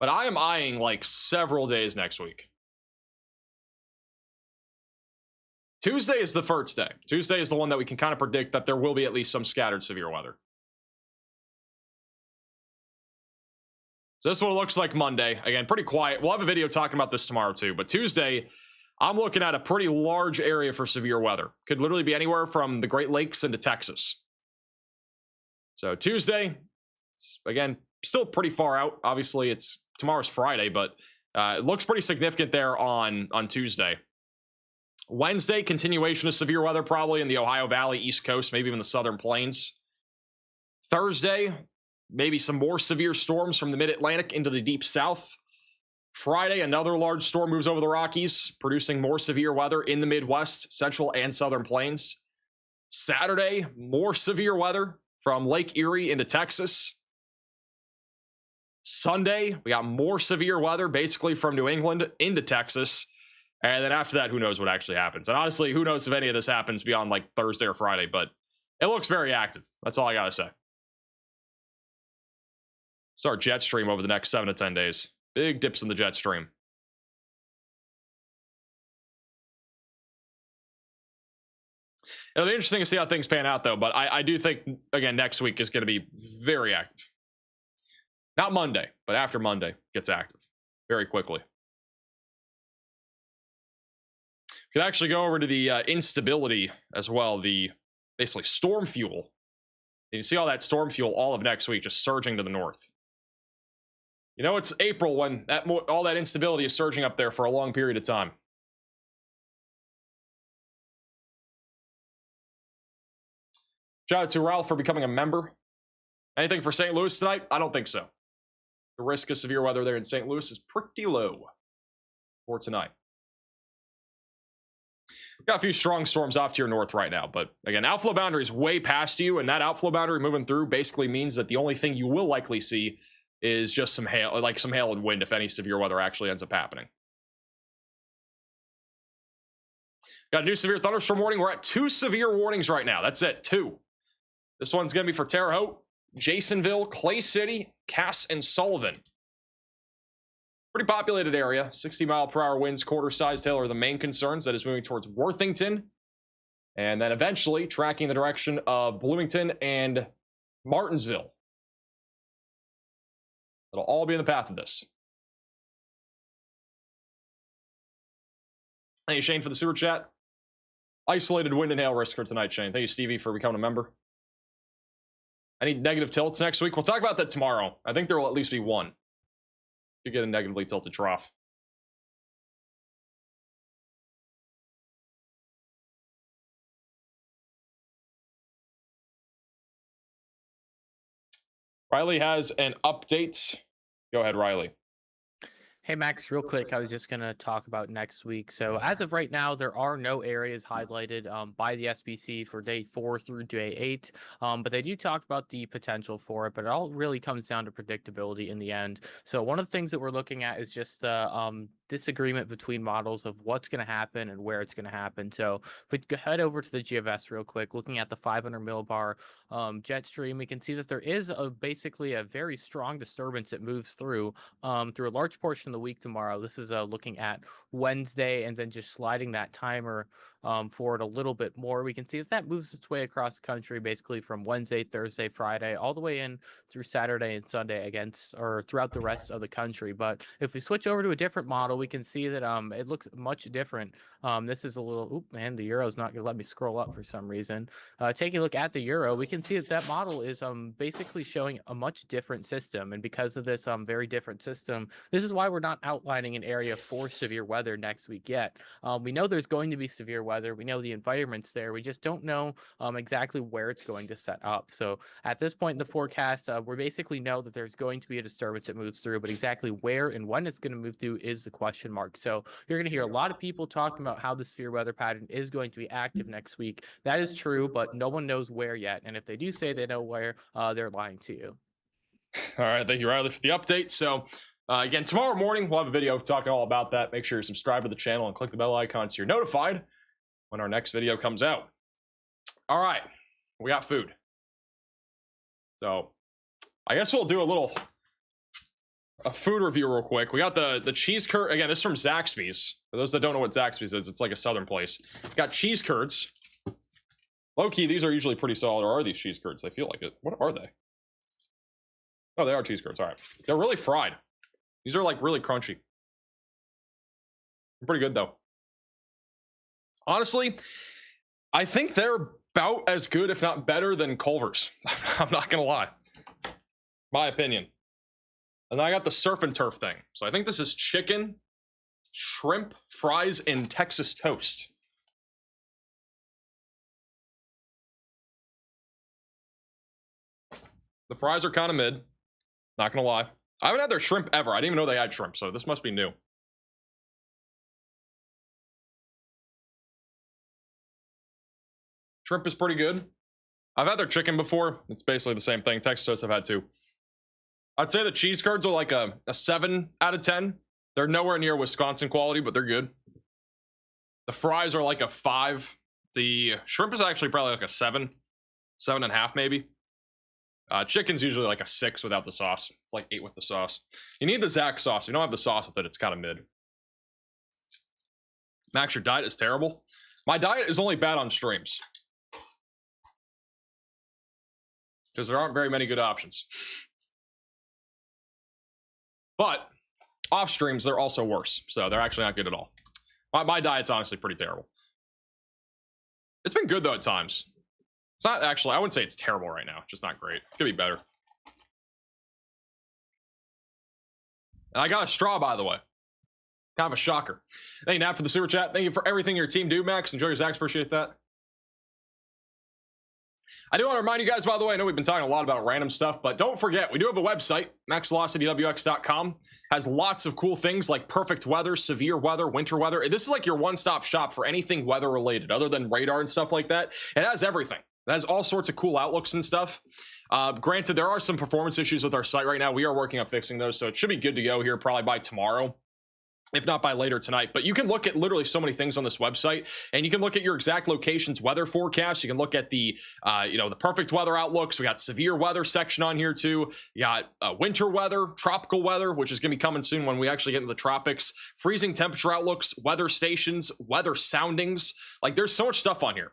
But I am eyeing like several days next week. Tuesday is the first day. Tuesday is the one that we can kind of predict that there will be at least some scattered severe weather. So this one looks like Monday. Again, pretty quiet. We'll have a video talking about this tomorrow too. But Tuesday, I'm looking at a pretty large area for severe weather. Could literally be anywhere from the Great Lakes into Texas. So Tuesday, it's, again, still pretty far out. Obviously, it's tomorrow's Friday, but it looks pretty significant there on Tuesday. Wednesday, continuation of severe weather probably in the Ohio Valley, East Coast, maybe even the Southern Plains. Thursday, maybe some more severe storms from the Mid-Atlantic into the Deep South. Friday, another large storm moves over the Rockies, producing more severe weather in the Midwest, Central, and Southern Plains. Saturday, more severe weather from Lake Erie into Texas. Sunday, we got more severe weather basically from New England into Texas. And then after that, who knows what actually happens. And honestly, who knows if any of this happens beyond like Thursday or Friday, but it looks very active. That's all I got to say. Start jet stream over the next 7 to 10 days. Big dips in the jet stream. It'll be interesting to see how things pan out, though. But I do think, again, next week is going to be very active. Not Monday, but after Monday gets active very quickly. Could actually go over to the instability as well. The basically storm fuel. You see all that storm fuel all of next week just surging to the north. You know, it's April when all that instability is surging up there for a long period of time. Shout out to Ralph for becoming a member. Anything for St. Louis tonight? I don't think so. The risk of severe weather there in St. Louis is pretty low for tonight. Got a few strong storms off to your north right now, but again, outflow boundary is way past you, and that outflow boundary moving through basically means that the only thing you will likely see is just some hail, like some hail and wind, if any severe weather actually ends up happening. Got a new severe thunderstorm warning. We're at 2 severe warnings right now. That's it, 2. This one's going to be for Terre Haute, Jasonville, Clay City, Cass, and Sullivan. Pretty populated area. 60-mile-per-hour winds, quarter-sized hail are the main concerns. That is moving towards Worthington. And then eventually tracking the direction of Bloomington and Martinsville. It'll all be in the path of this. Thank you, Shane, for the super chat. Isolated wind and hail risk for tonight, Shane. Thank you, Stevie, for becoming a member. Any negative tilts next week? We'll talk about that tomorrow. I think there will at least be one. You get a negatively tilted trough. Riley has an update. Go ahead, Riley. Hey, Max, real quick, I was just going to talk about next week. So as of right now, there are no areas highlighted by the SBC for day 4 through day 8, but they do talk about the potential for it, but it all really comes down to predictability in the end. So one of the things that we're looking at is just the disagreement between models of what's going to happen and where it's going to happen. So if we head over to the GFS real quick, looking at the 500 millibar jet stream, we can see that there is basically a very strong disturbance that moves through a large portion of the week tomorrow. This is looking at Wednesday and then just sliding that timer forward a little bit more. We can see that moves its way across the country, basically from Wednesday, Thursday, Friday, all the way in through Saturday and Sunday throughout the rest of the country. But if we switch over to a different model, we can see that it looks much different. This is a little, man, the Euro's not going to let me scroll up for some reason. Taking a look at the Euro, we can see that model is basically showing a much different system. And because of this very different system, this is why we're not outlining an area for severe weather next week yet. We know there's going to be severe weather. We know the environment's there. We just don't know exactly where it's going to set up. So at this point in the forecast, we basically know that there's going to be a disturbance that moves through, but exactly where and when it's going to move through is the question mark. So you're going to hear a lot of people talking about how the severe weather pattern is going to be active next week. That is true, but no one knows where yet. And if they do say they know where, they're lying to you. All right. Thank you, Riley, for the update. So again, tomorrow morning, we'll have a video talking all about that. Make sure you subscribe to the channel and click the bell icon so you're notified when our next video comes out. All right. We got food. So I guess we'll do a food review real quick. We got the cheese curd. Again, this is from Zaxby's. For those that don't know what Zaxby's is, it's like a southern place. Got cheese curds. Low key, these are usually pretty solid. Or are these cheese curds? They feel like it. What are they? Oh, they are cheese curds. All right. They're really fried. These are like really crunchy. Pretty good though. Honestly, I think they're about as good, if not better, than Culver's. I'm not gonna lie. My opinion. And then I got the surf and turf thing. So I think this is chicken, shrimp, fries, and Texas toast. The fries are kind of mid. Not gonna lie. I haven't had their shrimp ever. I didn't even know they had shrimp, so this must be new. Shrimp is pretty good. I've had their chicken before. It's basically the same thing. Texas toast I've had too. I'd say the cheese curds are like a 7 out of 10. They're nowhere near Wisconsin quality, but they're good. The fries are like a 5. The shrimp is actually probably like a 7, 7.5 maybe. Chicken's usually like a 6 without the sauce. It's like 8 with the sauce. You need the Zax sauce. If you don't have the sauce with it, it's kind of mid. Max, your diet is terrible. My diet is only bad on streams. Because there aren't very many good options. But off streams, they're also worse. So they're actually not good at all. My diet's honestly pretty terrible. It's been good though at times. It's not actually, I wouldn't say it's terrible right now. Just not great. Could be better. And I got a straw, by the way. Kind of a shocker. Thank you, Nap, for the super chat. Thank you for everything your team do, Max. Enjoy your Zax. Appreciate that. I do want to remind you guys, by the way, I know we've been talking a lot about random stuff, but don't forget, we do have a website, maxvelocitywx.com. Has lots of cool things like perfect weather, severe weather, winter weather. This is like your one-stop shop for anything weather related, other than radar and stuff like that. It has everything. It has all sorts of cool outlooks and stuff. Granted, there are some performance issues with our site right now. We are working on fixing those, so it should be good to go here probably by tomorrow, if not by later tonight. But you can look at literally so many things on this website, and you can look at your exact location's weather forecast. You can look at the the perfect weather outlooks. We got severe weather section on here too. You got winter weather, tropical weather, which is going to be coming soon when we actually get into the tropics, freezing temperature outlooks, weather stations, weather soundings. Like, there's so much stuff on here.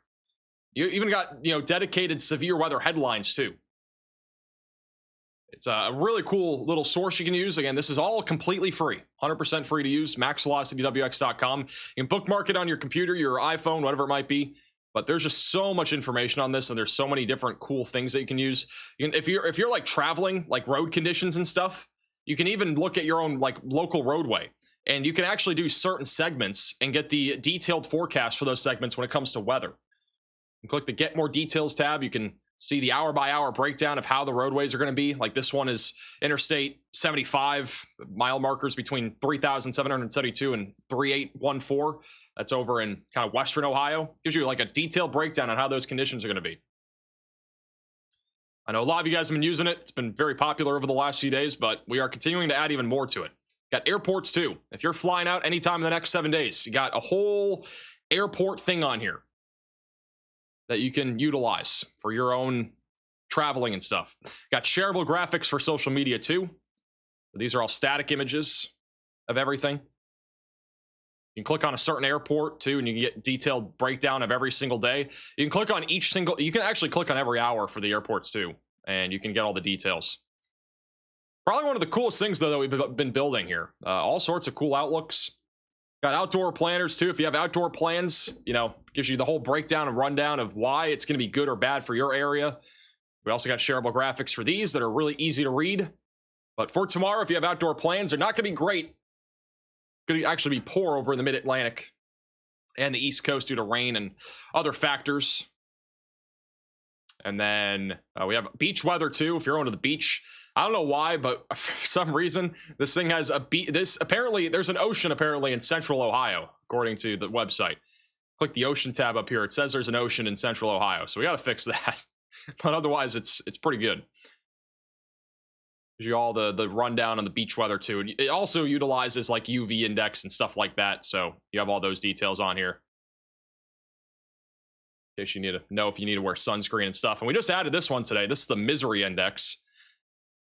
You even got dedicated severe weather headlines too. It's a really cool little source you can use. Again, this is all completely free, 100% free to use, maxvelocitywx.com. You can bookmark it on your computer, your iPhone, whatever it might be. But there's just so much information on this, and there's so many different cool things that you can use. If you're like traveling, like road conditions and stuff, you can even look at your own like local roadway, and you can actually do certain segments and get the detailed forecast for those segments when it comes to weather. You click the Get More Details tab. You can see the hour-by-hour breakdown of how the roadways are going to be. Like, this one is Interstate 75, mile markers between 3,772 and 3,814. That's over in kind of western Ohio. Gives you like a detailed breakdown on how those conditions are going to be. I know a lot of you guys have been using it. It's been very popular over the last few days, but we are continuing to add even more to it. Got airports too. If you're flying out anytime in the next 7 days, you got a whole airport thing on here that you can utilize for your own traveling and stuff. Got shareable graphics for social media too. These are all static images of everything. You can click on a certain airport too, and you can get detailed breakdown of every single day. You can click on you can actually click on every hour for the airports too, and you can get all the details. Probably one of the coolest things though that we've been building here. All sorts of cool outlooks. Got outdoor planners too. If you have outdoor plans, gives you the whole breakdown and rundown of why it's going to be good or bad for your area. We also got shareable graphics for these that are really easy to read. But for tomorrow, if you have outdoor plans, they're not going to be great. Going to actually be poor over in the mid-Atlantic and the East Coast due to rain and other factors. And then we have beach weather too. If you're going to the beach, I don't know why, but for some reason this thing has a apparently there's an ocean apparently in central Ohio, according to the website. Click the ocean tab up here. It says there's an ocean in central Ohio, so we got to fix that. But otherwise, it's pretty good. Gives you all the rundown on the beach weather too, and it also utilizes like UV index and stuff like that. So you have all those details on here in case you need to know if you need to wear sunscreen and stuff. And we just added this one today. This is the misery index.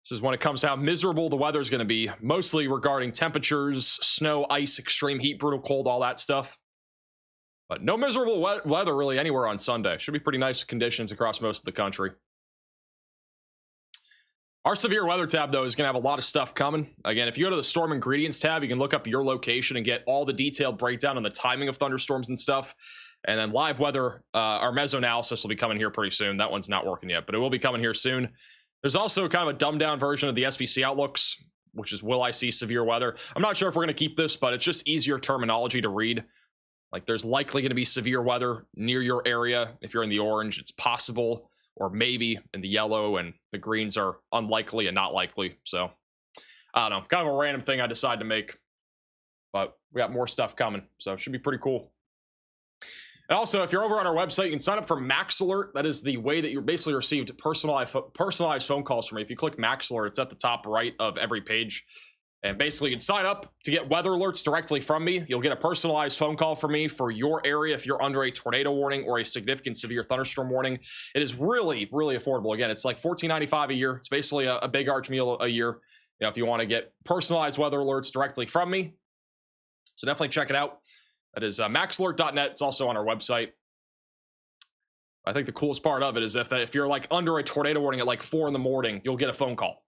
This is when it comes to how miserable the weather is going to be, mostly regarding temperatures, snow, ice, extreme heat, brutal cold, all that stuff. But no miserable weather really anywhere on Sunday. Should be pretty nice conditions across most of the country. Our severe weather tab, though, is going to have a lot of stuff coming. Again, if you go to the storm ingredients tab, you can look up your location and get all the detailed breakdown on the timing of thunderstorms and stuff. And then live weather, our meso analysis will be coming here pretty soon. That one's not working yet, but it will be coming here soon. There's also kind of a dumbed down version of the SPC outlooks, which is will I see severe weather? I'm not sure if we're going to keep this, but it's just easier terminology to read. Like, there's likely going to be severe weather near your area. If you're in the orange, it's possible, or maybe in the yellow, and the greens are unlikely and not likely. So I don't know, kind of a random thing I decided to make, but we got more stuff coming, so it should be pretty cool. And also, if you're over on our website, you can sign up for Max Alert. That is the way that you're basically received personalized phone calls from me. If you click Max Alert, it's at the top right of every page. And basically, you can sign up to get weather alerts directly from me. You'll get a personalized phone call from me for your area if you're under a tornado warning or a significant severe thunderstorm warning. It is really, really affordable. Again, it's like $14.95 a year. It's basically a big arch meal a year. If you want to get personalized weather alerts directly from me. So definitely check it out. That is maxalert.net. It's also on our website. I think the coolest part of it is if you're like under a tornado warning at like 4 in the morning, you'll get a phone call.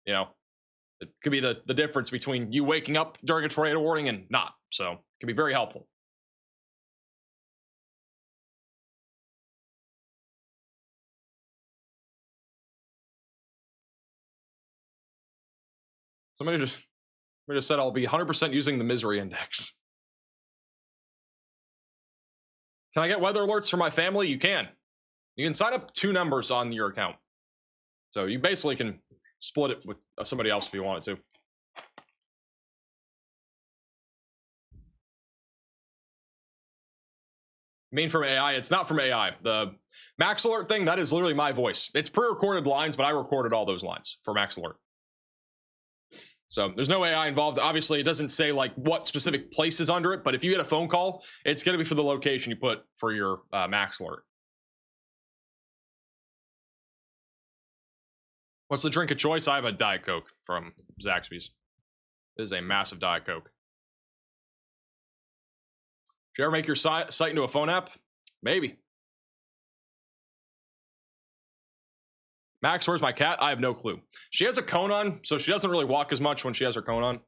It could be the difference between you waking up during a tornado warning and not. So it can be very helpful. Somebody just said I'll be 100% using the misery index. Can I get weather alerts for my family? You can. You can sign up 2 numbers on your account. So you basically can split it with somebody else if you wanted to. Main from AI, it's not from AI. The Max Alert thing, that is literally my voice. It's pre-recorded lines, but I recorded all those lines for Max Alert. So there's no AI involved. Obviously, it doesn't say like what specific place is under it, but if you get a phone call, it's going to be for the location you put for your Max Alert. What's the drink of choice? I have a Diet Coke from Zaxby's. It is a massive Diet Coke. Did you ever make your site into a phone app? Maybe. Max, where's my cat? I have no clue. She has a cone on, so she doesn't really walk as much when she has her cone on.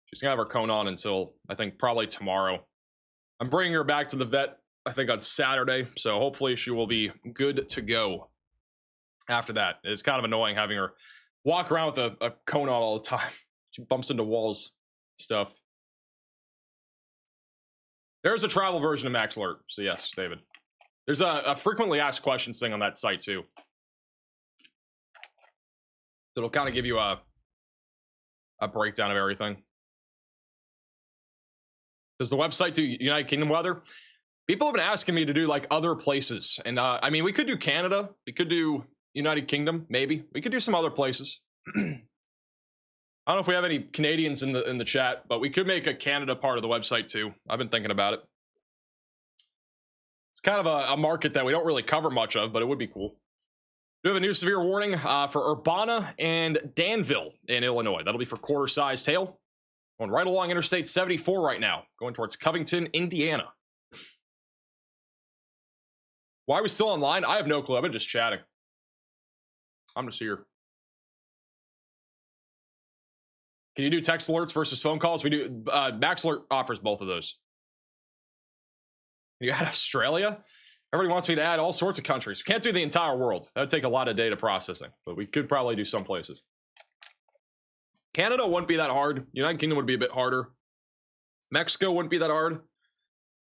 She's gonna have her cone on until, I think, probably tomorrow. I'm bringing her back to the vet, I think, on Saturday, so hopefully she will be good to go after that. It's kind of annoying having her walk around with a cone on all the time. She bumps into walls, stuff. There's a travel version of Max Alert, so yes, David. There's a frequently asked questions thing on that site, too. It'll kind of give you a breakdown of everything. Does the website do United Kingdom weather? People have been asking me to do like other places, and I mean, we could do Canada, we could do United Kingdom, maybe we could do some other places. I don't know if we have any Canadians in the chat, but we could make a Canada part of the website too. I've been thinking about it. It's kind of a market that we don't really cover much of, but it would be cool. We have a new severe warning for Urbana and Danville in Illinois. That'll be for quarter-sized hail. Going right along Interstate 74 right now, going towards Covington, Indiana. Why are we still online? I have no clue. I've been just chatting. I'm just here. Can you do text alerts versus phone calls? We do. Max Alert offers both of those. You add Australia? Everybody wants me to add all sorts of countries. We can't do the entire world. That would take a lot of data processing, but we could probably do some places. Canada wouldn't be that hard. United Kingdom would be a bit harder. Mexico wouldn't be that hard.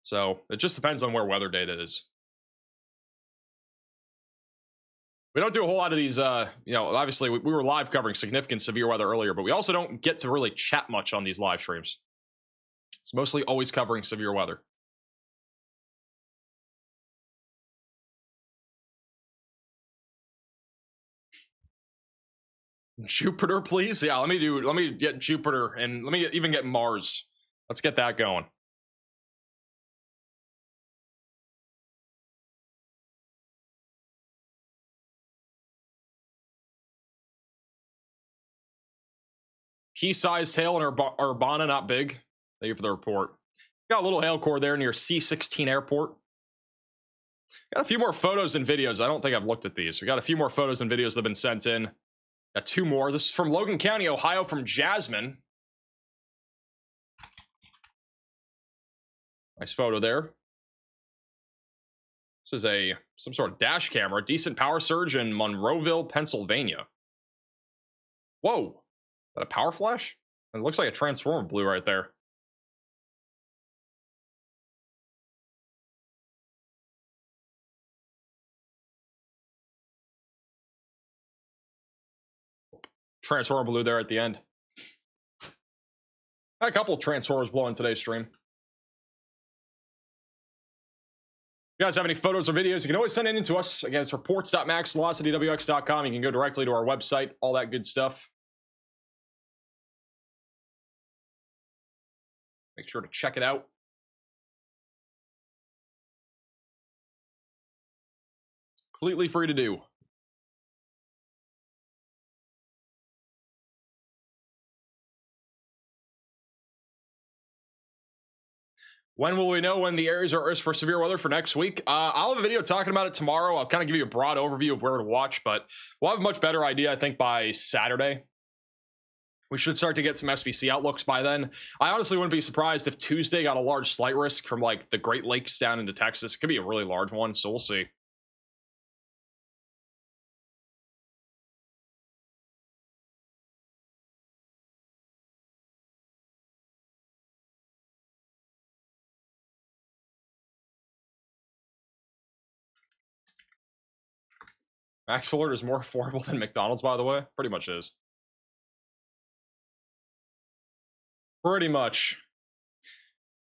So it just depends on where weather data is. We don't do a whole lot of these, you know, obviously we were live covering significant severe weather earlier, but we also don't get to really chat much on these live streams. It's mostly always covering severe weather. Jupiter, please. Yeah, let me get Jupiter and let me even get Mars. Let's get that going. Pea-sized hail in Urbana, not big. Thank you for the report. Got a little hail core there near C-16 airport. Got a few more photos and videos. I don't think I've looked at these. We got a few more photos and videos that have been sent in. Got 2 more. This is from Logan County, Ohio, from Jasmine. Nice photo there. This is some sort of dash camera. Decent power surge in Monroeville, Pennsylvania. Whoa. Is that a power flash? It looks like a transformer blew right there. Transformer blew there at the end. Had a couple of transformers blow in today's stream. If you guys have any photos or videos, you can always send it in to us. Again, it's reports.maxvelocitywx.com. You can go directly to our website, all that good stuff. Make sure to check it out. Completely free to do. When will we know when the areas are at risk for severe weather for next week? I'll have a video talking about it tomorrow. I'll kind of give you a broad overview of where to watch, but we'll have a much better idea, I think, by Saturday. We should start to get some SPC outlooks by then. I honestly wouldn't be surprised if Tuesday got a large slight risk from like the Great Lakes down into Texas. It could be a really large one, so we'll see. Max Alert is more affordable than McDonald's, by the way. Pretty much is. Pretty much.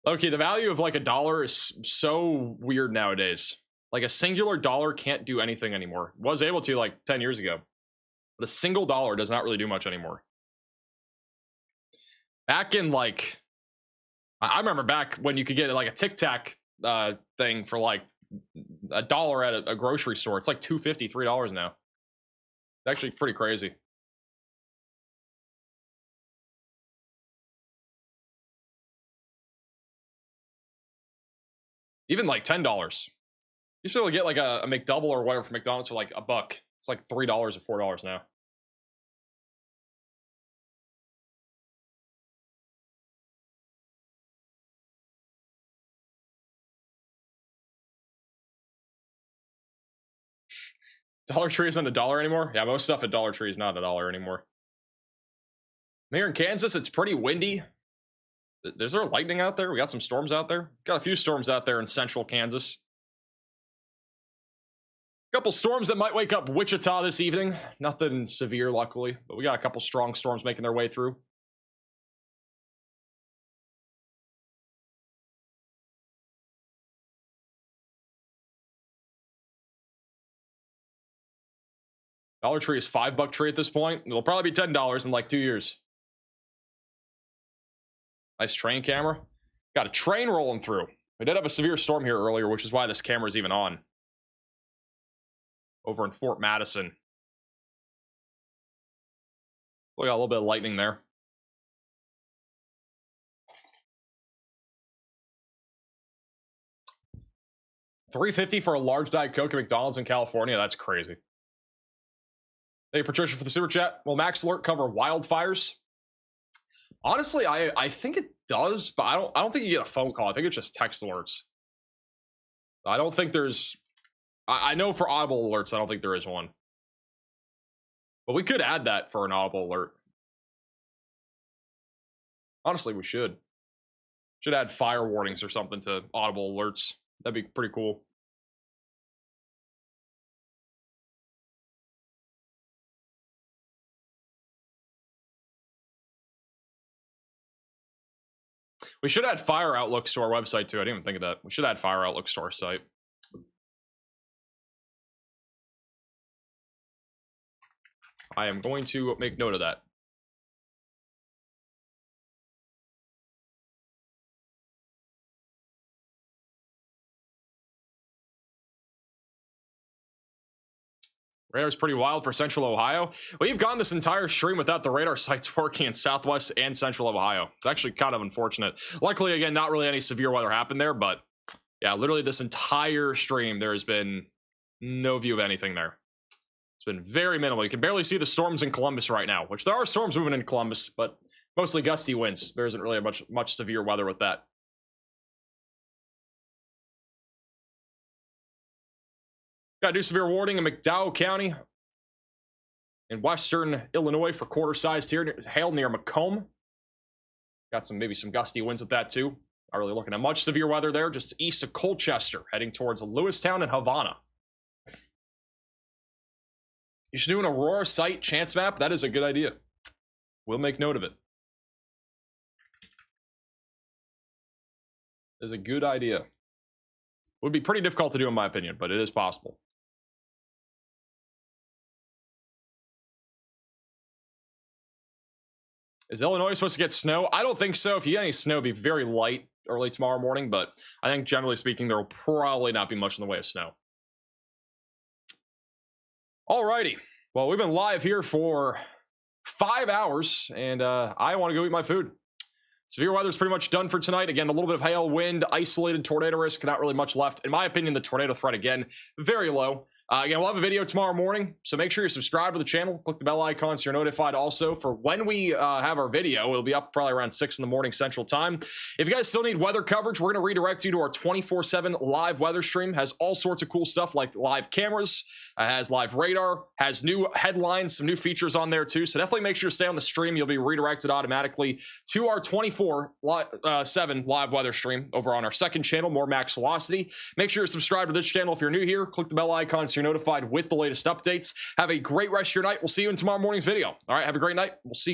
Okay, the value of like $1 is so weird nowadays. Like a singular dollar can't do anything anymore. Was able to like 10 years ago. But a single dollar does not really do much anymore. Back in like, I remember back when you could get like a Tic Tac thing for like $1 at a grocery store. It's like $2.50, $3 now. It's actually pretty crazy. Even like $10. You used to be able to get like a McDouble or whatever from McDonald's for like $1. It's like $3 or $4 now. Dollar Tree isn't $1 anymore? Yeah, most stuff at Dollar Tree is not $1 anymore. Here in Kansas, it's pretty windy. Is there lightning out there? We got some storms out there. Got a few storms out there in central Kansas. A couple storms that might wake up Wichita this evening. Nothing severe, luckily, but we got a couple strong storms making their way through. Dollar Tree is $5 tree at this point. It'll probably be $10 in like 2 years. Nice train camera. Got a train rolling through. We did have a severe storm here earlier, which is why this camera is even on. Over in Fort Madison. We got a little bit of lightning there. $3.50 for a large Diet Coke at McDonald's in California. That's crazy. Thank you, Patricia, for the super chat. Will Max Alert cover wildfires? Honestly, I think it does, but I don't think you get a phone call. I think it's just text alerts. I don't think there's... I know for audible alerts, I don't think there is one. But we could add that for an audible alert. Honestly, we should. Should add fire warnings or something to audible alerts. That'd be pretty cool. We should add fire outlooks to our website too. I didn't even think of that. We should add fire outlooks to our site. I am going to make note of that. Radar's pretty wild for central Ohio. We've gone this entire stream without the radar sites working in southwest and central Ohio. It's actually kind of unfortunate. Luckily, again, not really any severe weather happened there, but yeah, literally this entire stream, there has been no view of anything there. It's been very minimal. You can barely see the storms in Columbus right now, which there are storms moving in Columbus, but mostly gusty winds. There isn't really much severe weather with that. Got a new severe warning in McDowell County in western Illinois for quarter-sized hail near Macomb. Got maybe some gusty winds with that too. Not really looking at much severe weather there, just east of Colchester, heading towards Lewistown and Havana. You should do an Aurora site chance map. That is a good idea. We'll make note of it. It's a good idea. Would be pretty difficult to do in my opinion, but it is possible. Is Illinois supposed to get snow? I don't think so. If you get any snow, it'll be very light early tomorrow morning, but I think generally speaking, there will probably not be much in the way of snow. Alrighty. Well, we've been live here for 5 hours, and I want to go eat my food. Severe weather is pretty much done for tonight. Again, a little bit of hail, wind, isolated tornado risk, not really much left. In my opinion, the tornado threat, again, very low. Again, we'll have a video tomorrow morning, so make sure you're subscribed to the channel. Click the bell icon so you're notified also for when we have our video. It'll be up probably around 6 in the morning Central Time. If you guys still need weather coverage, we're going to redirect you to our 24/7 live weather stream. Has all sorts of cool stuff like live cameras, has live radar, has new headlines, some new features on there too. So definitely make sure to stay on the stream. You'll be redirected automatically to our 24/7 24/7 live weather stream over on our second channel, More Max Velocity. Make sure you're subscribed to this channel if you're new here. Click the bell icon so you're notified with the latest updates. Have a great rest of your night. We'll see you in tomorrow morning's video. All right, have a great night. We'll see you.